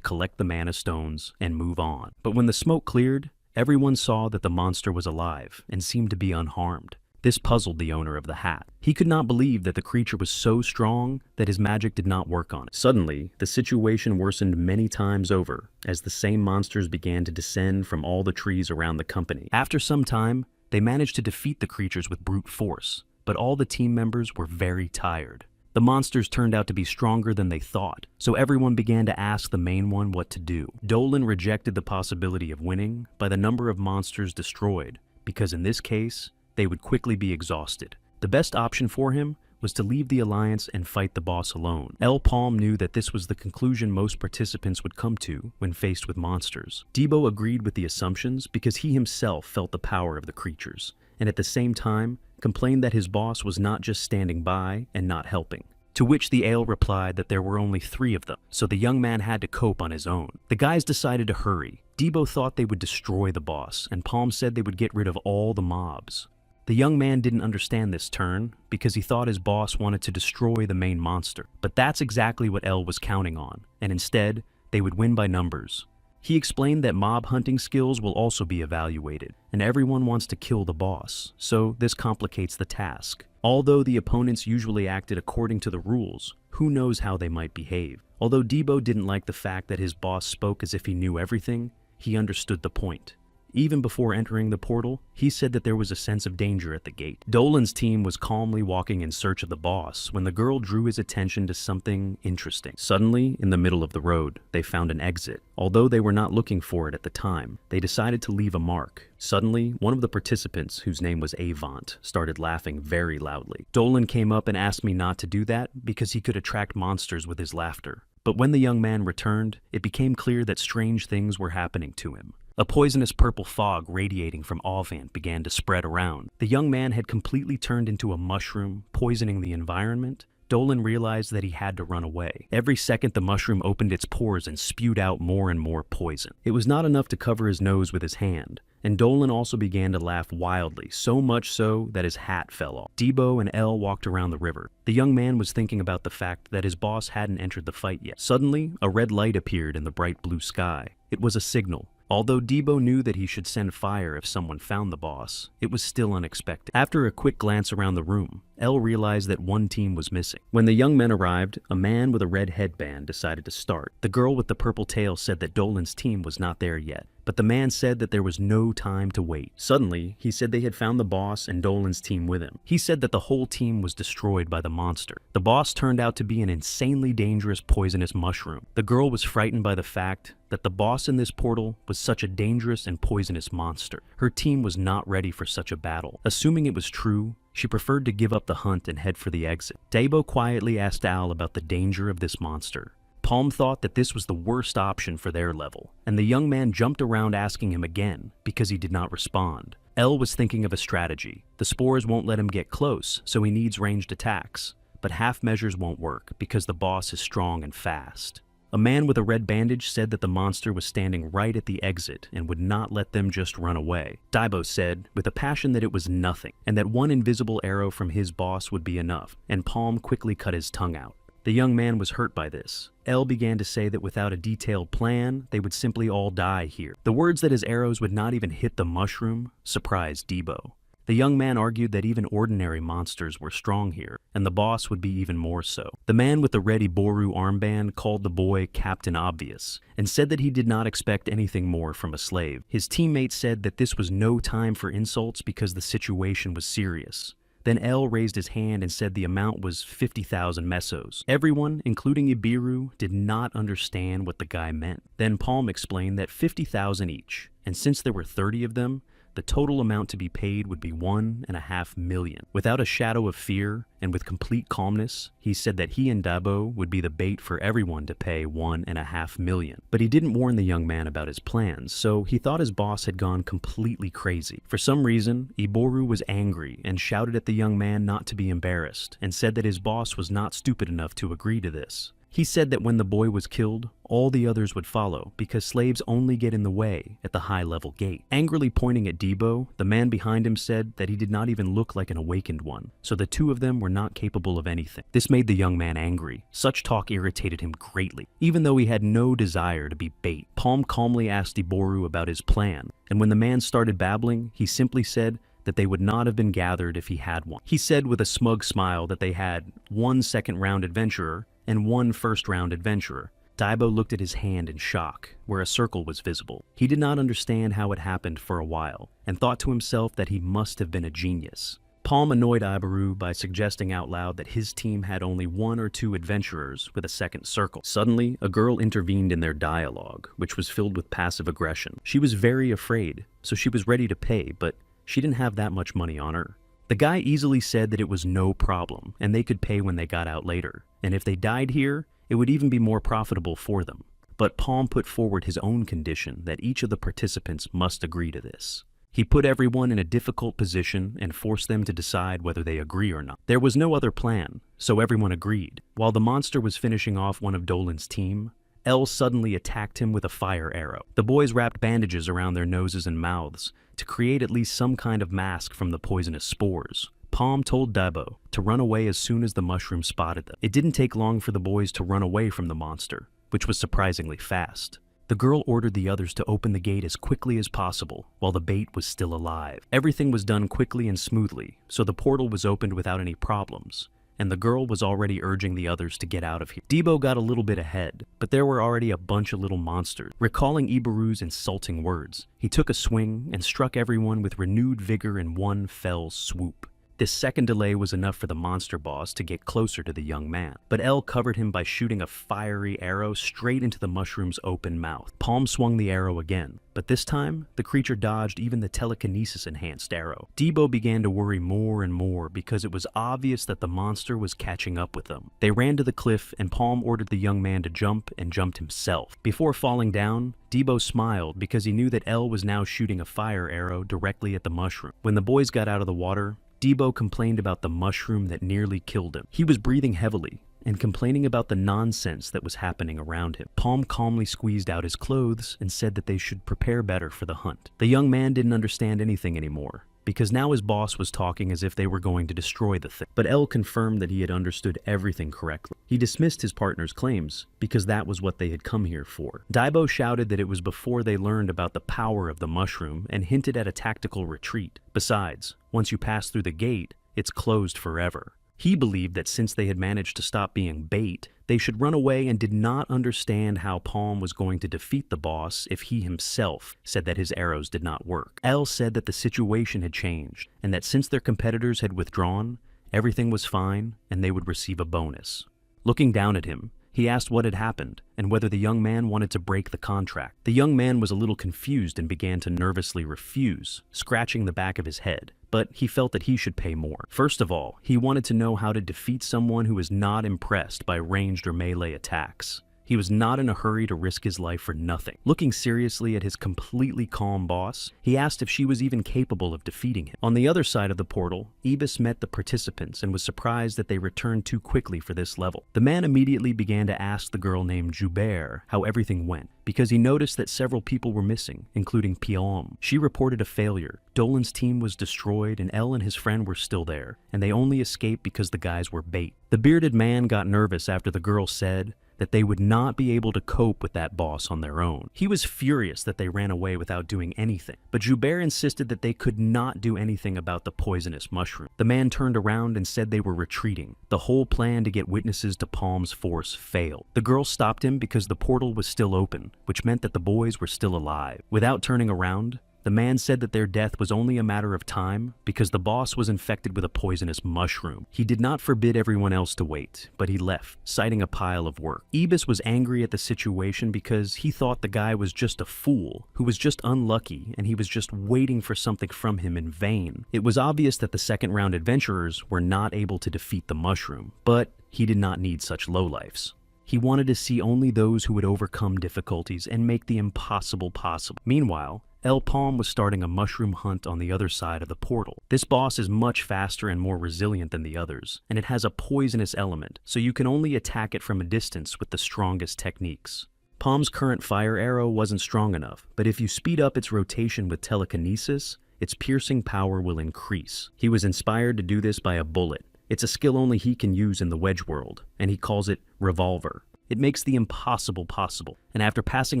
Speaker 1: collect the mana stones and move on. But when the smoke cleared, everyone saw that the monster was alive and seemed to be unharmed. This puzzled the owner of the hat. He could not believe that the creature was so strong that his magic did not work on it. Suddenly, the situation worsened many times over as the same monsters began to descend from all the trees around the company. After some time, they managed to defeat the creatures with brute force, but all the team members were very tired. The monsters turned out to be stronger than they thought, so everyone began to ask the main one what to do. Dolan rejected the possibility of winning by the number of monsters destroyed, because in this case, they would quickly be exhausted. The best option for him was to leave the alliance and fight the boss alone. El Palm knew that this was the conclusion most participants would come to when faced with monsters. Debo agreed with the assumptions because he himself felt the power of the creatures, and at the same time complained that his boss was not just standing by and not helping. To which the ale replied that there were only 3 of them, so the young man had to cope on his own. The guys decided to hurry. Debo thought they would destroy the boss, and Palm said they would get rid of all the mobs. The young man didn't understand this turn because he thought his boss wanted to destroy the main monster. But that's exactly what El was counting on, and instead, they would win by numbers. He explained that mob hunting skills will also be evaluated, and everyone wants to kill the boss, so this complicates the task. Although the opponents usually acted according to the rules, who knows how they might behave. Although Debo didn't like the fact that his boss spoke as if he knew everything, he understood the point. Even before entering the portal, he said that there was a sense of danger at the gate. Dolan's team was calmly walking in search of the boss when the girl drew his attention to something interesting. Suddenly, in the middle of the road, they found an exit. Although they were not looking for it at the time, they decided to leave a mark. Suddenly, one of the participants, whose name was Avant, started laughing very loudly. Dolan came up and asked me not to do that because he could attract monsters with his laughter. But when the young man returned, it became clear that strange things were happening to him. A poisonous purple fog radiating from Avant began to spread around. The young man had completely turned into a mushroom, poisoning the environment, Dolan realized that he had to run away. Every second the mushroom opened its pores and spewed out more and more poison. It was not enough to cover his nose with his hand, and Dolan also began to laugh wildly, so much so that his hat fell off. Debo and Elle walked around the river. The young man was thinking about the fact that his boss hadn't entered the fight yet. Suddenly, a red light appeared in the bright blue sky. It was a signal. Although Debo knew that he should send fire if someone found the boss, it was still unexpected. After a quick glance around the room, Elle realized that one team was missing. When the young men arrived, a man with a red headband decided to start. The girl with the purple tail said that Dolan's team was not there yet, but the man said that there was no time to wait. Suddenly, he said they had found the boss and Dolan's team with him. He said that the whole team was destroyed by the monster. The boss turned out to be an insanely dangerous poisonous mushroom. The girl was frightened by the fact that the boss in this portal was such a dangerous and poisonous monster. Her team was not ready for such a battle. Assuming it was true, she preferred to give up the hunt and head for the exit. Debo quietly asked Al about the danger of this monster. Palm thought that this was the worst option for their level, and the young man jumped around asking him again because he did not respond. Elle was thinking of a strategy. The spores won't let him get close, so he needs ranged attacks. But half measures won't work because the boss is strong and fast. A man with a red bandage said that the monster was standing right at the exit and would not let them just run away. Debo said, with a passion, that it was nothing, and that one invisible arrow from his boss would be enough, and Palm quickly cut his tongue out. The young man was hurt by this. Elle began to say that without a detailed plan, they would simply all die here. The words that his arrows would not even hit the mushroom surprised Debo. The young man argued that even ordinary monsters were strong here, and the boss would be even more so. The man with the red Iboru armband called the boy Captain Obvious, and said that he did not expect anything more from a slave. His teammates said that this was no time for insults because the situation was serious. Then Elle raised his hand and said the amount was 50,000 mesos. Everyone, including Ibiru, did not understand what the guy meant. Then Palm explained that 50,000 each, and since there were 30 of them, the total amount to be paid would be 1.5 million. Without a shadow of fear, and with complete calmness, he said that he and Debo would be the bait for everyone to pay 1.5 million. But he didn't warn the young man about his plans, so he thought his boss had gone completely crazy. For some reason, Iboru was angry and shouted at the young man not to be embarrassed, and said that his boss was not stupid enough to agree to this. He said that when the boy was killed, all the others would follow, because slaves only get in the way at the high-level gate. Angrily pointing at Debo, the man behind him said that he did not even look like an awakened one, so the two of them were not capable of anything. This made the young man angry. Such talk irritated him greatly, even though he had no desire to be bait. Palm calmly asked Iboru about his plan, and when the man started babbling, he simply said that they would not have been gathered if he had one. He said with a smug smile that they had one second-round adventurer and one first-round adventurer. Debo looked at his hand in shock, where a circle was visible. He did not understand how it happened for a while, and thought to himself that he must have been a genius. Palm annoyed Iboru by suggesting out loud that his team had only 1 or 2 adventurers with a second circle. Suddenly, a girl intervened in their dialogue, which was filled with passive aggression. She was very afraid, so she was ready to pay, but she didn't have that much money on her. The guy easily said that it was no problem, and they could pay when they got out later. And if they died here, it would even be more profitable for them. But Palm put forward his own condition that each of the participants must agree to this. He put everyone in a difficult position and forced them to decide whether they agree or not. There was no other plan, so everyone agreed. While the monster was finishing off one of Dolan's team, Elle suddenly attacked him with a fire arrow. The boys wrapped bandages around their noses and mouths to create at least some kind of mask from the poisonous spores. Palm told Debo to run away as soon as the mushroom spotted them. It didn't take long for the boys to run away from the monster, which was surprisingly fast. The girl ordered the others to open the gate as quickly as possible while the bait was still alive. Everything was done quickly and smoothly, so the portal was opened without any problems, and the girl was already urging the others to get out of here. Debo got a little bit ahead, but there were already a bunch of little monsters. Recalling Iboru's insulting words, he took a swing and struck everyone with renewed vigor in one fell swoop. This second delay was enough for the monster boss to get closer to the young man, but Elle covered him by shooting a fiery arrow straight into the mushroom's open mouth. Palm swung the arrow again, but this time, the creature dodged even the telekinesis-enhanced arrow. Debo began to worry more and more because it was obvious that the monster was catching up with them. They ran to the cliff, and Palm ordered the young man to jump and jumped himself. Before falling down, Debo smiled because he knew that Elle was now shooting a fire arrow directly at the mushroom. When the boys got out of the water, Debo complained about the mushroom that nearly killed him. He was breathing heavily and complaining about the nonsense that was happening around him. Palm calmly squeezed out his clothes and said that they should prepare better for the hunt. The young man didn't understand anything anymore, because now his boss was talking as if they were going to destroy the thing. But L confirmed that he had understood everything correctly. He dismissed his partner's claims, because that was what they had come here for. Debo shouted that it was before they learned about the power of the mushroom and hinted at a tactical retreat. Besides, once you pass through the gate, it's closed forever. He believed that since they had managed to stop being bait, they should run away, and did not understand how Palm was going to defeat the boss if he himself said that his arrows did not work. L said that the situation had changed, and that since their competitors had withdrawn, everything was fine and they would receive a bonus. Looking down at him, he asked what had happened and whether the young man wanted to break the contract. The young man was a little confused and began to nervously refuse, scratching the back of his head. But he felt that he should pay more. First of all, he wanted to know how to defeat someone who was not impressed by ranged or melee attacks. He was not in a hurry to risk his life for nothing. Looking seriously at his completely calm boss, he asked if she was even capable of defeating him. On the other side of the portal, Ibis met the participants and was surprised that they returned too quickly for this level. The man immediately began to ask the girl named Joubert how everything went, because he noticed that several people were missing, including Piom. She reported a failure. Dolan's team was destroyed and L and his friend were still there, and they only escaped because the guys were bait. The bearded man got nervous after the girl said that they would not be able to cope with that boss on their own. He was furious that they ran away without doing anything, but Joubert insisted that they could not do anything about the poisonous mushroom. The man turned around and said they were retreating. The whole plan to get witnesses to Palm's force failed. The girl stopped him because the portal was still open, which meant that the boys were still alive. Without turning around, the man said that their death was only a matter of time because the boss was infected with a poisonous mushroom. He did not forbid everyone else to wait, but he left, citing a pile of work. Ibis was angry at the situation because he thought the guy was just a fool, who was just unlucky, and he was just waiting for something from him in vain. It was obvious that the second round adventurers were not able to defeat the mushroom, but he did not need such lowlifes. He wanted to see only those who would overcome difficulties and make the impossible possible. Meanwhile, El Palm was starting a mushroom hunt on the other side of the portal. This boss is much faster and more resilient than the others, and it has a poisonous element, so you can only attack it from a distance with the strongest techniques. Palm's current fire arrow wasn't strong enough, but if you speed up its rotation with telekinesis, its piercing power will increase. He was inspired to do this by a bullet. It's a skill only he can use in the Wedge world, and he calls it Revolver. It makes the impossible possible, and after passing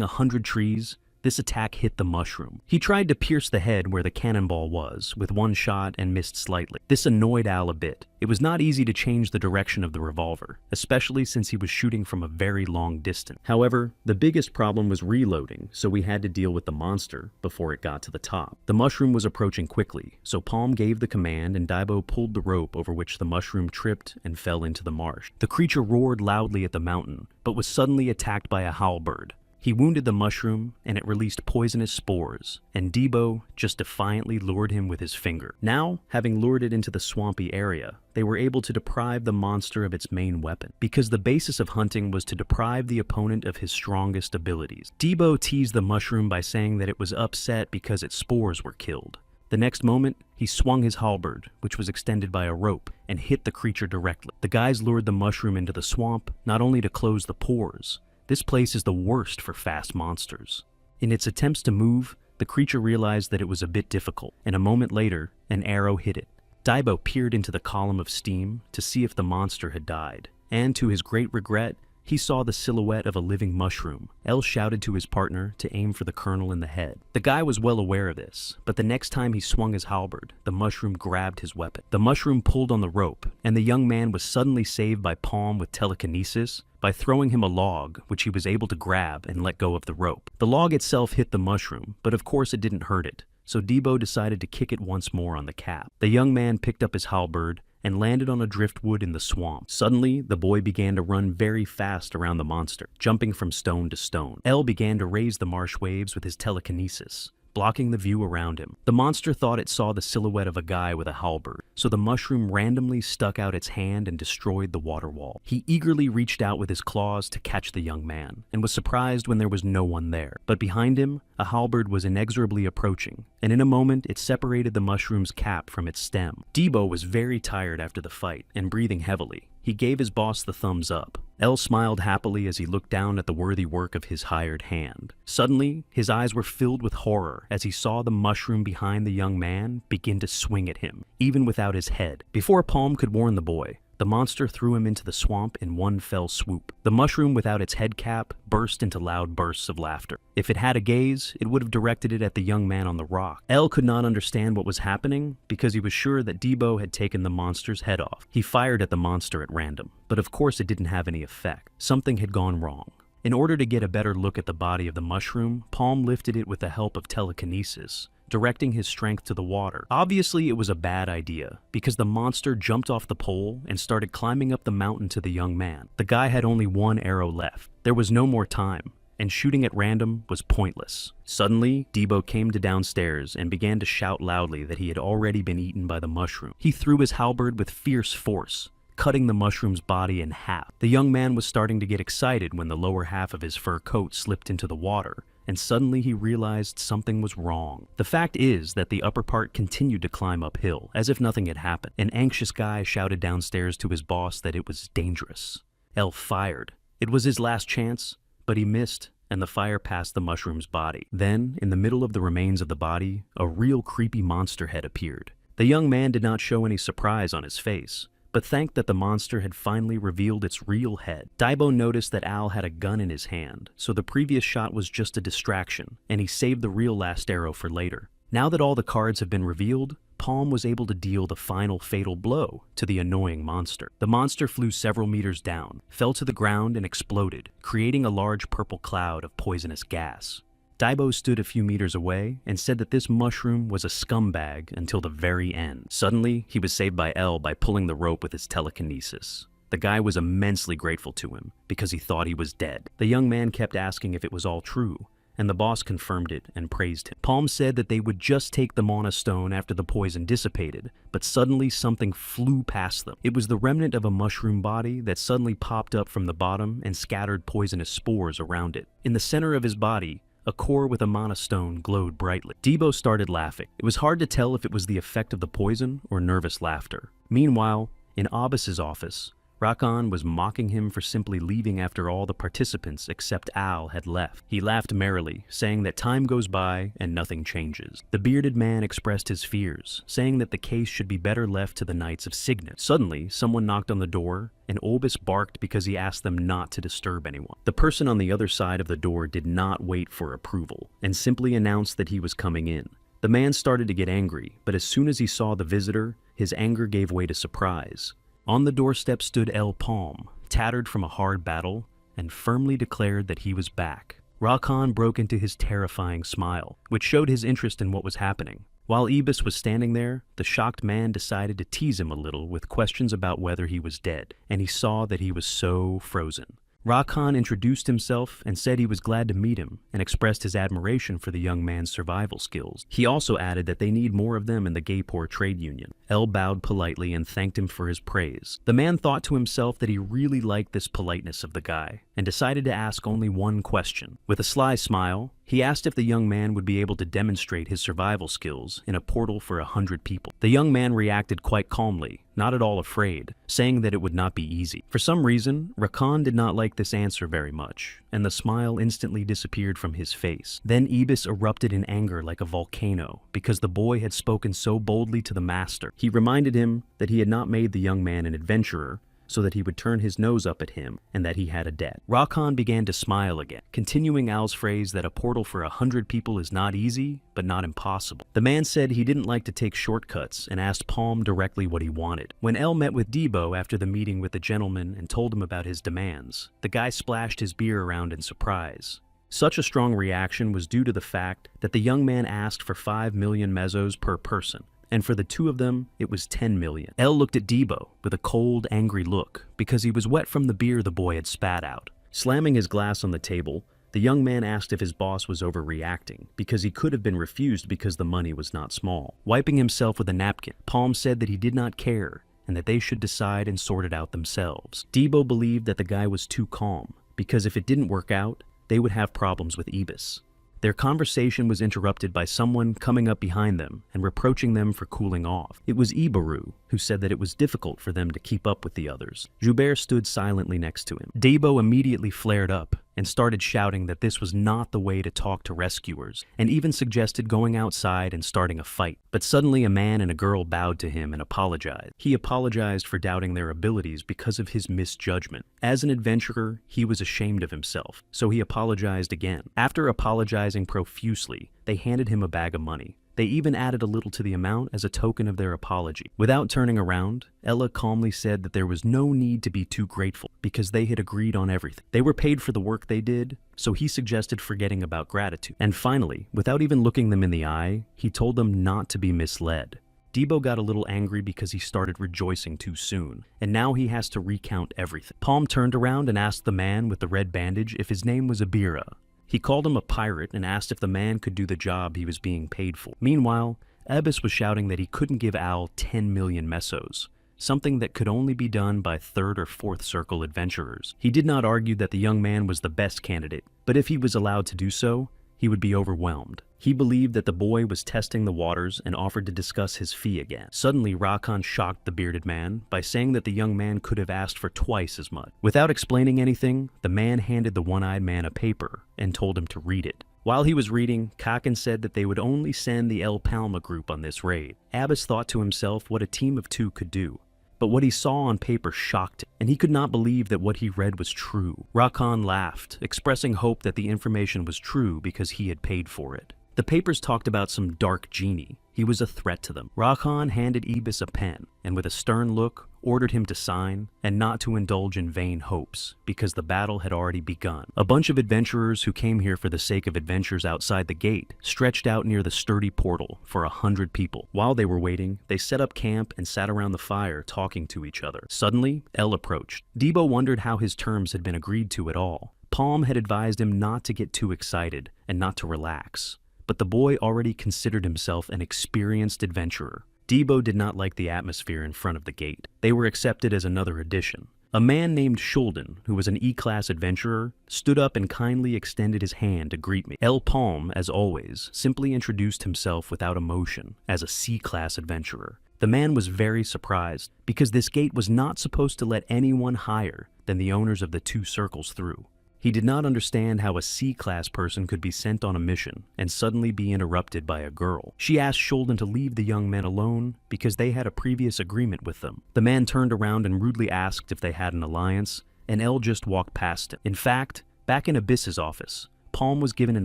Speaker 1: 100 trees, this attack hit the mushroom. He tried to pierce the head where the cannonball was with one shot and missed slightly. This annoyed Al a bit. It was not easy to change the direction of the revolver, especially since he was shooting from a very long distance. However, the biggest problem was reloading, so we had to deal with the monster before it got to the top. The mushroom was approaching quickly, so Palm gave the command and Debo pulled the rope over which the mushroom tripped and fell into the marsh. The creature roared loudly at the mountain, but was suddenly attacked by a howlbird. He wounded the mushroom, and it released poisonous spores, and Debo just defiantly lured him with his finger. Now, having lured it into the swampy area, they were able to deprive the monster of its main weapon, because the basis of hunting was to deprive the opponent of his strongest abilities. Debo teased the mushroom by saying that it was upset because its spores were killed. The next moment, he swung his halberd, which was extended by a rope, and hit the creature directly. The guys lured the mushroom into the swamp, not only to close the pores. This place is the worst for fast monsters. In its attempts to move, the creature realized that it was a bit difficult, and a moment later, an arrow hit it. Debo peered into the column of steam to see if the monster had died, and to his great regret, he saw the silhouette of a living mushroom. El shouted to his partner to aim for the colonel in the head. The guy was well aware of this, but the next time he swung his halberd, the mushroom grabbed his weapon. The mushroom pulled on the rope, and the young man was suddenly saved by Palm with telekinesis by throwing him a log, which he was able to grab and let go of the rope. The log itself hit the mushroom, but of course it didn't hurt it, so Debo decided to kick it once more on the cap. The young man picked up his halberd and landed on a driftwood in the swamp. Suddenly, the boy began to run very fast around the monster, jumping from stone to stone. El began to raise the marsh waves with his telekinesis, blocking the view around him. The monster thought it saw the silhouette of a guy with a halberd, so the mushroom randomly stuck out its hand and destroyed the water wall. He eagerly reached out with his claws to catch the young man, and was surprised when there was no one there. But behind him, a halberd was inexorably approaching, and in a moment it separated the mushroom's cap from its stem. Debo was very tired after the fight, and breathing heavily. He gave his boss the thumbs up. El smiled happily as he looked down at the worthy work of his hired hand. Suddenly, his eyes were filled with horror as he saw the mushroom behind the young man begin to swing at him, even without his head. Before Palm could warn the boy, the monster threw him into the swamp in one fell swoop. The mushroom without its head cap burst into loud bursts of laughter. If it had a gaze, it would have directed it at the young man on the rock. El could not understand what was happening because he was sure that Debo had taken the monster's head off. He fired at the monster at random, but of course it didn't have any effect. Something had gone wrong. In order to get a better look at the body of the mushroom, Palm lifted it with the help of telekinesis, directing his strength to the water. Obviously, it was a bad idea, because the monster jumped off the pole and started climbing up the mountain to the young man. The guy had only one arrow left. There was no more time, and shooting at random was pointless. Suddenly, Debo came to downstairs and began to shout loudly that he had already been eaten by the mushroom. He threw his halberd with fierce force, cutting the mushroom's body in half. The young man was starting to get excited when the lower half of his fur coat slipped into the water, and suddenly he realized something was wrong. The fact is that the upper part continued to climb uphill, as if nothing had happened. An anxious guy shouted downstairs to his boss that it was dangerous. El fired. It was his last chance, but he missed, and the fire passed the mushroom's body. Then, in the middle of the remains of the body, a real creepy monster head appeared. The young man did not show any surprise on his face, but thanked that the monster had finally revealed its real head. Debo noticed that Al had a gun in his hand, so the previous shot was just a distraction, and he saved the real last arrow for later. Now that all the cards have been revealed, Palm was able to deal the final fatal blow to the annoying monster. The monster flew several meters down, fell to the ground, and exploded, creating a large purple cloud of poisonous gas. Debo stood a few meters away and said that this mushroom was a scumbag until the very end. Suddenly, he was saved by El by pulling the rope with his telekinesis. The guy was immensely grateful to him because he thought he was dead. The young man kept asking if it was all true, and the boss confirmed it and praised him. Palm said that they would just take the mana stone after the poison dissipated, but suddenly something flew past them. It was the remnant of a mushroom body that suddenly popped up from the bottom and scattered poisonous spores around it. In the center of his body, a core with a mana stone glowed brightly. Debo started laughing. It was hard to tell if it was the effect of the poison or nervous laughter. Meanwhile, in Abbas's office, Rakan was mocking him for simply leaving after all the participants except Al had left. He laughed merrily, saying that time goes by and nothing changes. The bearded man expressed his fears, saying that the case should be better left to the Knights of Signet. Suddenly, someone knocked on the door, and Olbis barked because he asked them not to disturb anyone. The person on the other side of the door did not wait for approval, and simply announced that he was coming in. The man started to get angry, but as soon as he saw the visitor, his anger gave way to surprise. On the doorstep stood El Palm, tattered from a hard battle, and firmly declared that he was back. Rakan broke into his terrifying smile, which showed his interest in what was happening. While Ibis was standing there, the shocked man decided to tease him a little with questions about whether he was dead, and he saw that he was so frozen. Rakan introduced himself and said he was glad to meet him and expressed his admiration for the young man's survival skills. He also added that they need more of them in the Gaypor trade union. El bowed politely and thanked him for his praise. The man thought to himself that he really liked this politeness of the guy and decided to ask only one question. With a sly smile, he asked if the young man would be able to demonstrate his survival skills in a portal for 100 people. The young man reacted quite calmly, not at all afraid, saying that it would not be easy. For some reason, Rakan did not like this answer very much, and the smile instantly disappeared from his face. Then Ibis erupted in anger like a volcano because the boy had spoken so boldly to the master. He reminded him that he had not made the young man an adventurer, so that he would turn his nose up at him and that he had a debt. Rakan began to smile again, continuing Al's phrase that a portal for 100 people is not easy, but not impossible. The man said he didn't like to take shortcuts and asked Palm directly what he wanted. When El met with Debo after the meeting with the gentleman and told him about his demands, the guy splashed his beer around in surprise. Such a strong reaction was due to the fact that the young man asked for 5 million mesos per person, and for the two of them, it was 10 million. El looked at Debo with a cold, angry look because he was wet from the beer the boy had spat out. Slamming his glass on the table, The young man asked if his boss was overreacting, because he could have been refused because the money was not small. Wiping himself with a napkin, Palm said that he did not care and that they should decide and sort it out themselves. Debo believed that the guy was too calm, because if it didn't work out, they would have problems with Ibis. Their conversation was interrupted by someone coming up behind them and reproaching them for cooling off. It was Ibaru, who said that it was difficult for them to keep up with the others. Joubert stood silently next to him. Debo immediately flared up and started shouting that this was not the way to talk to rescuers, and even suggested going outside and starting a fight. But suddenly a man and a girl bowed to him and apologized. He apologized for doubting their abilities because of his misjudgment. As an adventurer, he was ashamed of himself, so he apologized again. After apologizing profusely, they handed him a bag of money. They even added a little to the amount as a token of their apology. Without turning around, Ella calmly said that there was no need to be too grateful because they had agreed on everything. They were paid for the work they did, so he suggested forgetting about gratitude. And finally, without even looking them in the eye, he told them not to be misled. Debo got a little angry because he started rejoicing too soon, and now he has to recount everything. Palm turned around and asked the man with the red bandage if his name was Abira. He called him a pirate and asked if the man could do the job he was being paid for. Meanwhile, Ebis was shouting that he couldn't give Al 10 million mesos, something that could only be done by third or fourth circle adventurers. He did not argue that the young man was the best candidate, but if he was allowed to do so, he would be overwhelmed. He believed that the boy was testing the waters and offered to discuss his fee again. Suddenly, Rakan shocked the bearded man by saying that the young man could have asked for twice as much. Without explaining anything, the man handed the one-eyed man a paper and told him to read it. While he was reading, Kaken said that they would only send the El Palma group on this raid. Abbas thought to himself what a team of two could do. But what he saw on paper shocked him, and he could not believe that what he read was true. Rakan laughed, expressing hope that the information was true because he had paid for it. The papers talked about some dark genie. He was a threat to them. Rakan handed Ibis a pen, and with a stern look, ordered him to sign and not to indulge in vain hopes, because the battle had already begun. A bunch of adventurers who came here for the sake of adventures outside the gate stretched out near the sturdy portal for 100 people. While they were waiting, they set up camp and sat around the fire talking to each other. Suddenly, El approached. Debo wondered how his terms had been agreed to at all. Palm had advised him not to get too excited and not to relax, but the boy already considered himself an experienced adventurer. Debo did not like the atmosphere in front of the gate. They were accepted as another addition. A man named Shulden, who was an E-class adventurer, stood up and kindly extended his hand to greet me. El Palm, as always, simply introduced himself without emotion as a C-class adventurer. The man was very surprised because this gate was not supposed to let anyone higher than the owners of the two circles through. He did not understand how a C-class person could be sent on a mission and suddenly be interrupted by a girl. She asked Shulden to leave the young men alone because they had a previous agreement with them. The man turned around and rudely asked if they had an alliance, and El just walked past him. In fact, back in Abyss's office, Palm was given an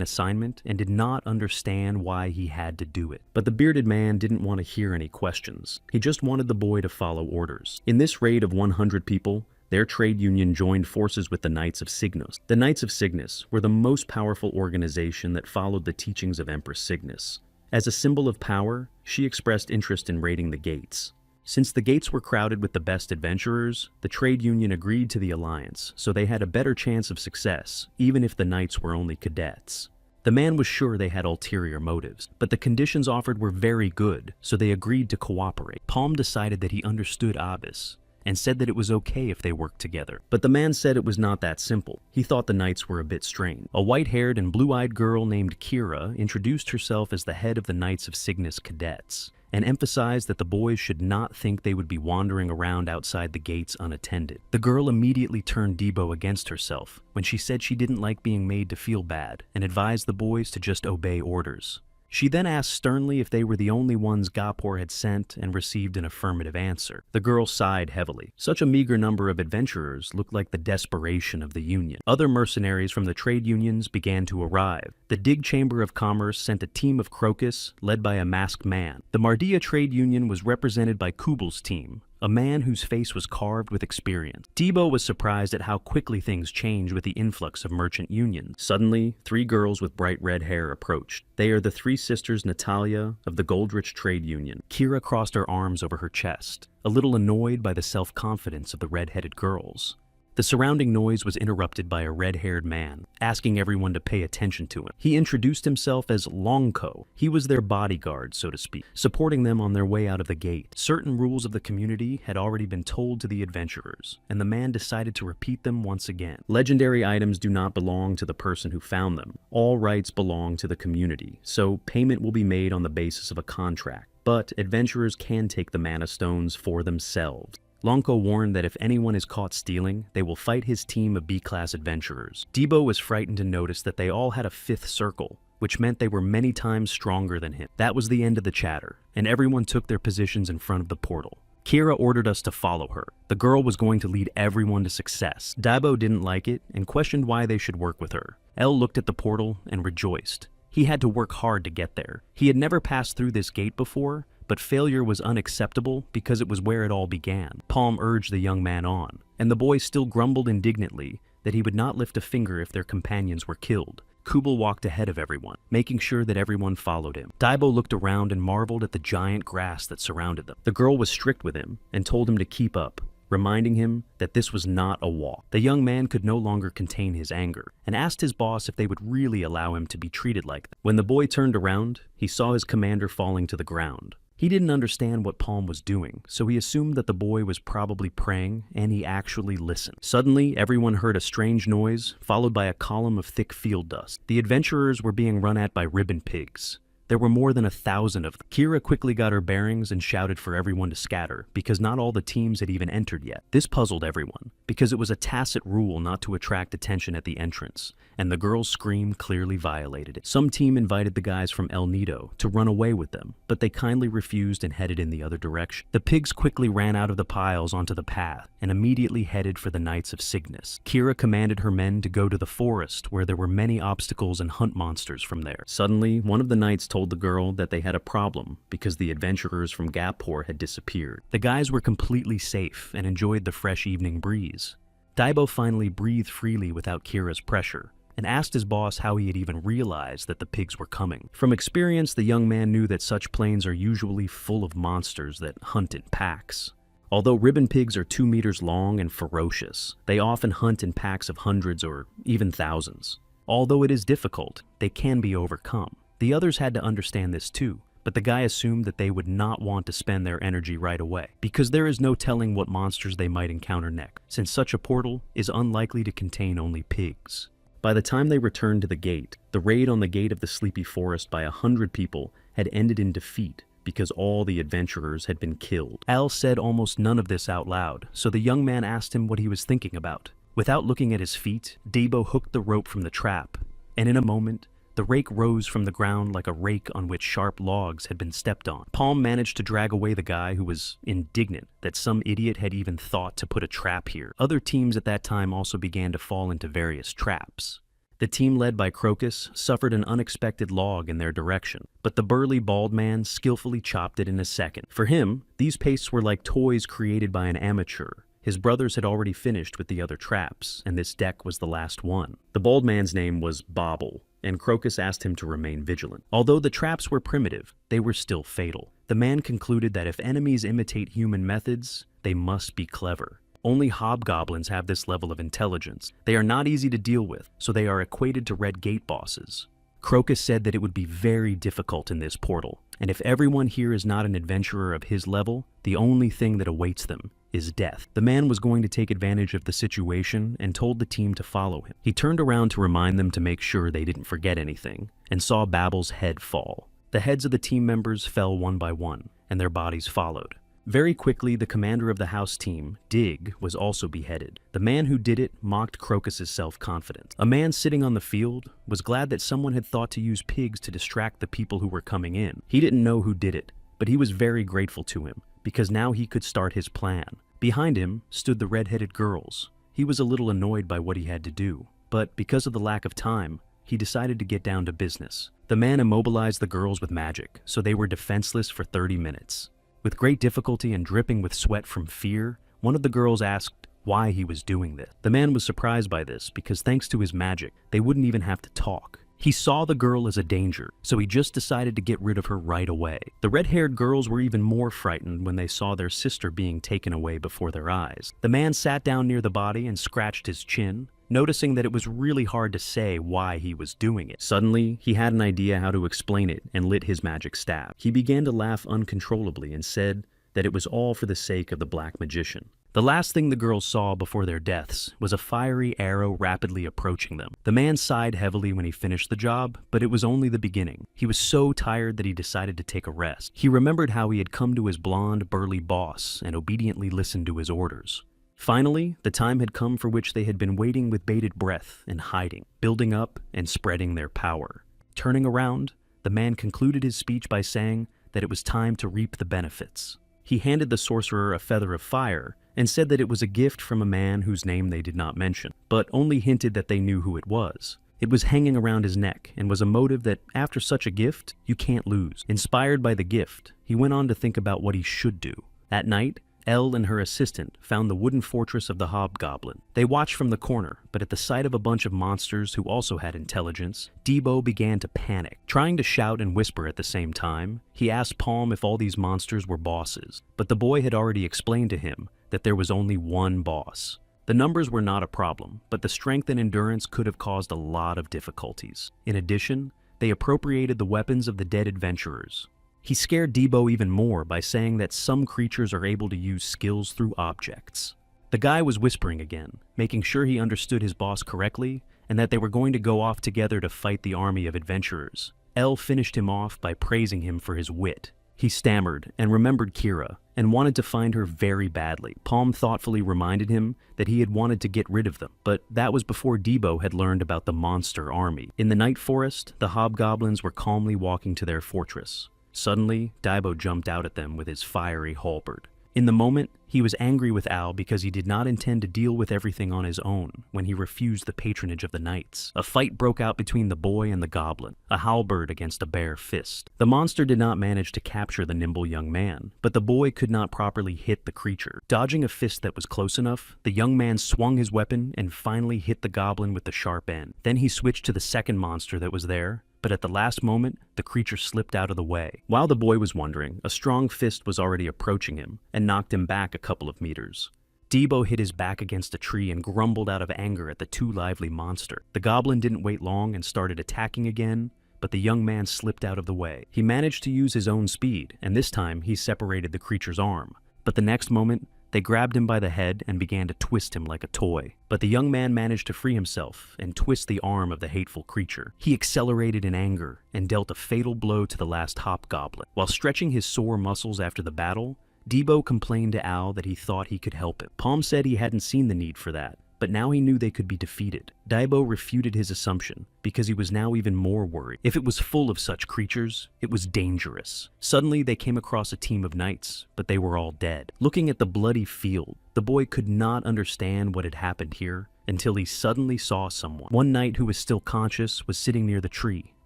Speaker 1: assignment and did not understand why he had to do it. But the bearded man didn't want to hear any questions. He just wanted the boy to follow orders. In this raid of 100 people, their trade union joined forces with the Knights of Cygnus. The Knights of Cygnus were the most powerful organization that followed the teachings of Empress Cygnus. As a symbol of power, she expressed interest in raiding the gates. Since the gates were crowded with the best adventurers, the trade union agreed to the alliance, so they had a better chance of success, even if the knights were only cadets. The man was sure they had ulterior motives, but the conditions offered were very good, so they agreed to cooperate. Palm decided that he understood Abyss, and said that it was okay if they worked together. But the man said it was not that simple. He thought the knights were a bit strange. A white-haired and blue-eyed girl named Kira introduced herself as the head of the Knights of Cygnus cadets, and emphasized that the boys should not think they would be wandering around outside the gates unattended. The girl immediately turned Debo against herself when she said she didn't like being made to feel bad, and advised the boys to just obey orders. She then asked sternly if they were the only ones Gapor had sent and received an affirmative answer. The girl sighed heavily. Such a meager number of adventurers looked like the desperation of the Union. Other mercenaries from the trade unions began to arrive. The Dig Chamber of Commerce sent a team of Crocus, led by a masked man. The Mardia Trade Union was represented by Kubl's team, a man whose face was carved with experience. Debo was surprised at how quickly things changed with the influx of merchant unions. Suddenly, 3 girls with bright red hair approached. They are the 3 sisters Natalia of the Goldrich Trade Union. Kira crossed her arms over her chest, a little annoyed by the self-confidence of the red-headed girls. The surrounding noise was interrupted by a red-haired man, asking everyone to pay attention to him. He introduced himself as Longko. He was their bodyguard, so to speak, supporting them on their way out of the gate. Certain rules of the community had already been told to the adventurers, and the man decided to repeat them once again. Legendary items do not belong to the person who found them. All rights belong to the community, so payment will be made on the basis of a contract. But adventurers can take the mana stones for themselves. Lonko warned that if anyone is caught stealing, they will fight his team of B-class adventurers. Debo was frightened to notice that they all had a fifth circle, which meant they were many times stronger than him. That was the end of the chatter, and everyone took their positions in front of the portal. Kira ordered us to follow her. The girl was going to lead everyone to success. Debo didn't like it and questioned why they should work with her. Elle looked at the portal and rejoiced. He had to work hard to get there. He had never passed through this gate before, but failure was unacceptable because it was where it all began. Palm urged the young man on, and the boy still grumbled indignantly that he would not lift a finger if their companions were killed. Kubel walked ahead of everyone, making sure that everyone followed him. Debo looked around and marveled at the giant grass that surrounded them. The girl was strict with him and told him to keep up, reminding him that this was not a walk. The young man could no longer contain his anger and asked his boss if they would really allow him to be treated like that. When the boy turned around, he saw his commander falling to the ground. He didn't understand what Palm was doing, so he assumed that the boy was probably praying, and he actually listened. Suddenly, everyone heard a strange noise, followed by a column of thick field dust. The adventurers were being run at by ribbon pigs. There were more than 1,000 of them. Kira quickly got her bearings and shouted for everyone to scatter, because not all the teams had even entered yet. This puzzled everyone, because it was a tacit rule not to attract attention at the entrance, and the girl's scream clearly violated it. Some team invited the guys from El Nido to run away with them, but they kindly refused and headed in the other direction. The pigs quickly ran out of the piles onto the path, and immediately headed for the Knights of Cygnus. Kira commanded her men to go to the forest, where there were many obstacles and hunt monsters from there. Suddenly, one of the knights told the girl that they had a problem because the adventurers from Gappor had disappeared. The guys were completely safe and enjoyed the fresh evening breeze. Debo finally breathed freely without Kira's pressure and asked his boss how he had even realized that the pigs were coming. From experience, the young man knew that such plains are usually full of monsters that hunt in packs. Although ribbon pigs are 2 meters long and ferocious, they often hunt in packs of hundreds or even thousands. Although it is difficult, they can be overcome. The others had to understand this too, but the guy assumed that they would not want to spend their energy right away, because there is no telling what monsters they might encounter next, since such a portal is unlikely to contain only pigs. By the time they returned to the gate, the raid on the gate of the Sleepy Forest by 100 people had ended in defeat because all the adventurers had been killed. Al said almost none of this out loud, so the young man asked him what he was thinking about. Without looking at his feet, Debo hooked the rope from the trap, and in a moment, the rake rose from the ground like a rake on which sharp logs had been stepped on. Palm managed to drag away the guy who was indignant that some idiot had even thought to put a trap here. Other teams at that time also began to fall into various traps. The team led by Crocus suffered an unexpected log in their direction, but the burly bald man skillfully chopped it in a second. For him, these pastes were like toys created by an amateur. His brothers had already finished with the other traps, and this deck was the last one. The bald man's name was Bobble, and Crocus asked him to remain vigilant. Although the traps were primitive, they were still fatal. The man concluded that if enemies imitate human methods, they must be clever. Only hobgoblins have this level of intelligence. They are not easy to deal with, so they are equated to Red Gate bosses. Crocus said that it would be very difficult in this portal, and if everyone here is not an adventurer of his level, the only thing that awaits them is death. The man was going to take advantage of the situation and told the team to follow him. He turned around to remind them to make sure they didn't forget anything, and saw Babble's head fall. The heads of the team members fell one by one, and their bodies followed. Very quickly, the commander of the house team, Dig, was also beheaded. The man who did it mocked Crocus's self-confidence. A man sitting on the field was glad that someone had thought to use pigs to distract the people who were coming in. He didn't know who did it, but he was very grateful to him, because now he could start his plan. Behind him stood the red-headed girls. He was a little annoyed by what he had to do, but because of the lack of time, he decided to get down to business. The man immobilized the girls with magic, so they were defenseless for 30 minutes. With great difficulty and dripping with sweat from fear, one of the girls asked why he was doing this. The man was surprised by this because thanks to his magic, they wouldn't even have to talk. He saw the girl as a danger, so he just decided to get rid of her right away. The red-haired girls were even more frightened when they saw their sister being taken away before their eyes. The man sat down near the body and scratched his chin, noticing that it was really hard to say why he was doing it. Suddenly, he had an idea how to explain it and lit his magic staff. He began to laugh uncontrollably and said that it was all for the sake of the black magician. The last thing the girls saw before their deaths was a fiery arrow rapidly approaching them. The man sighed heavily when he finished the job, but it was only the beginning. He was so tired that he decided to take a rest. He remembered how he had come to his blonde, burly boss and obediently listened to his orders. Finally, the time had come for which they had been waiting with bated breath and hiding, building up and spreading their power. Turning around, the man concluded his speech by saying that it was time to reap the benefits. He handed the sorcerer a feather of fire and said that it was a gift from a man whose name they did not mention, but only hinted that they knew who it was. It was hanging around his neck and was a motive that, after such a gift, you can't lose. Inspired by the gift, he went on to think about what he should do. At night, Elle and her assistant found the wooden fortress of the Hobgoblin. They watched from the corner, but at the sight of a bunch of monsters who also had intelligence, Debo began to panic. Trying to shout and whisper at the same time, he asked Palm if all these monsters were bosses, but the boy had already explained to him that there was only one boss. The numbers were not a problem, but the strength and endurance could have caused a lot of difficulties. In addition, they appropriated the weapons of the dead adventurers. He scared Debo even more by saying that some creatures are able to use skills through objects. The guy was whispering again, making sure he understood his boss correctly and that they were going to go off together to fight the army of adventurers. Elle finished him off by praising him for his wit. He stammered and remembered Kira and wanted to find her very badly. Palm thoughtfully reminded him that he had wanted to get rid of them, but that was before Debo had learned about the monster army. In the night forest, the hobgoblins were calmly walking to their fortress. Suddenly, Debo jumped out at them with his fiery halberd. In the moment, he was angry with Al because he did not intend to deal with everything on his own when he refused the patronage of the knights. A fight broke out between the boy and the goblin, a halberd against a bare fist. The monster did not manage to capture the nimble young man, but the boy could not properly hit the creature. Dodging a fist that was close enough, the young man swung his weapon and finally hit the goblin with the sharp end. Then he switched to the second monster that was there, but at the last moment, the creature slipped out of the way. While the boy was wondering, a strong fist was already approaching him and knocked him back a couple of meters. Debo hit his back against a tree and grumbled out of anger at the too lively monster. The goblin didn't wait long and started attacking again, but the young man slipped out of the way. He managed to use his own speed, and this time he separated the creature's arm. But the next moment, they grabbed him by the head and began to twist him like a toy. But the young man managed to free himself and twist the arm of the hateful creature. He accelerated in anger and dealt a fatal blow to the last hobgoblin. While stretching his sore muscles after the battle, Debo complained to Al that he thought he could help him. Palm said he hadn't seen the need for that, but now he knew they could be defeated. Debo refuted his assumption because he was now even more worried. If it was full of such creatures, it was dangerous. Suddenly, they came across a team of knights, but they were all dead. Looking at the bloody field, the boy could not understand what had happened here until he suddenly saw someone. One knight who was still conscious was sitting near the tree,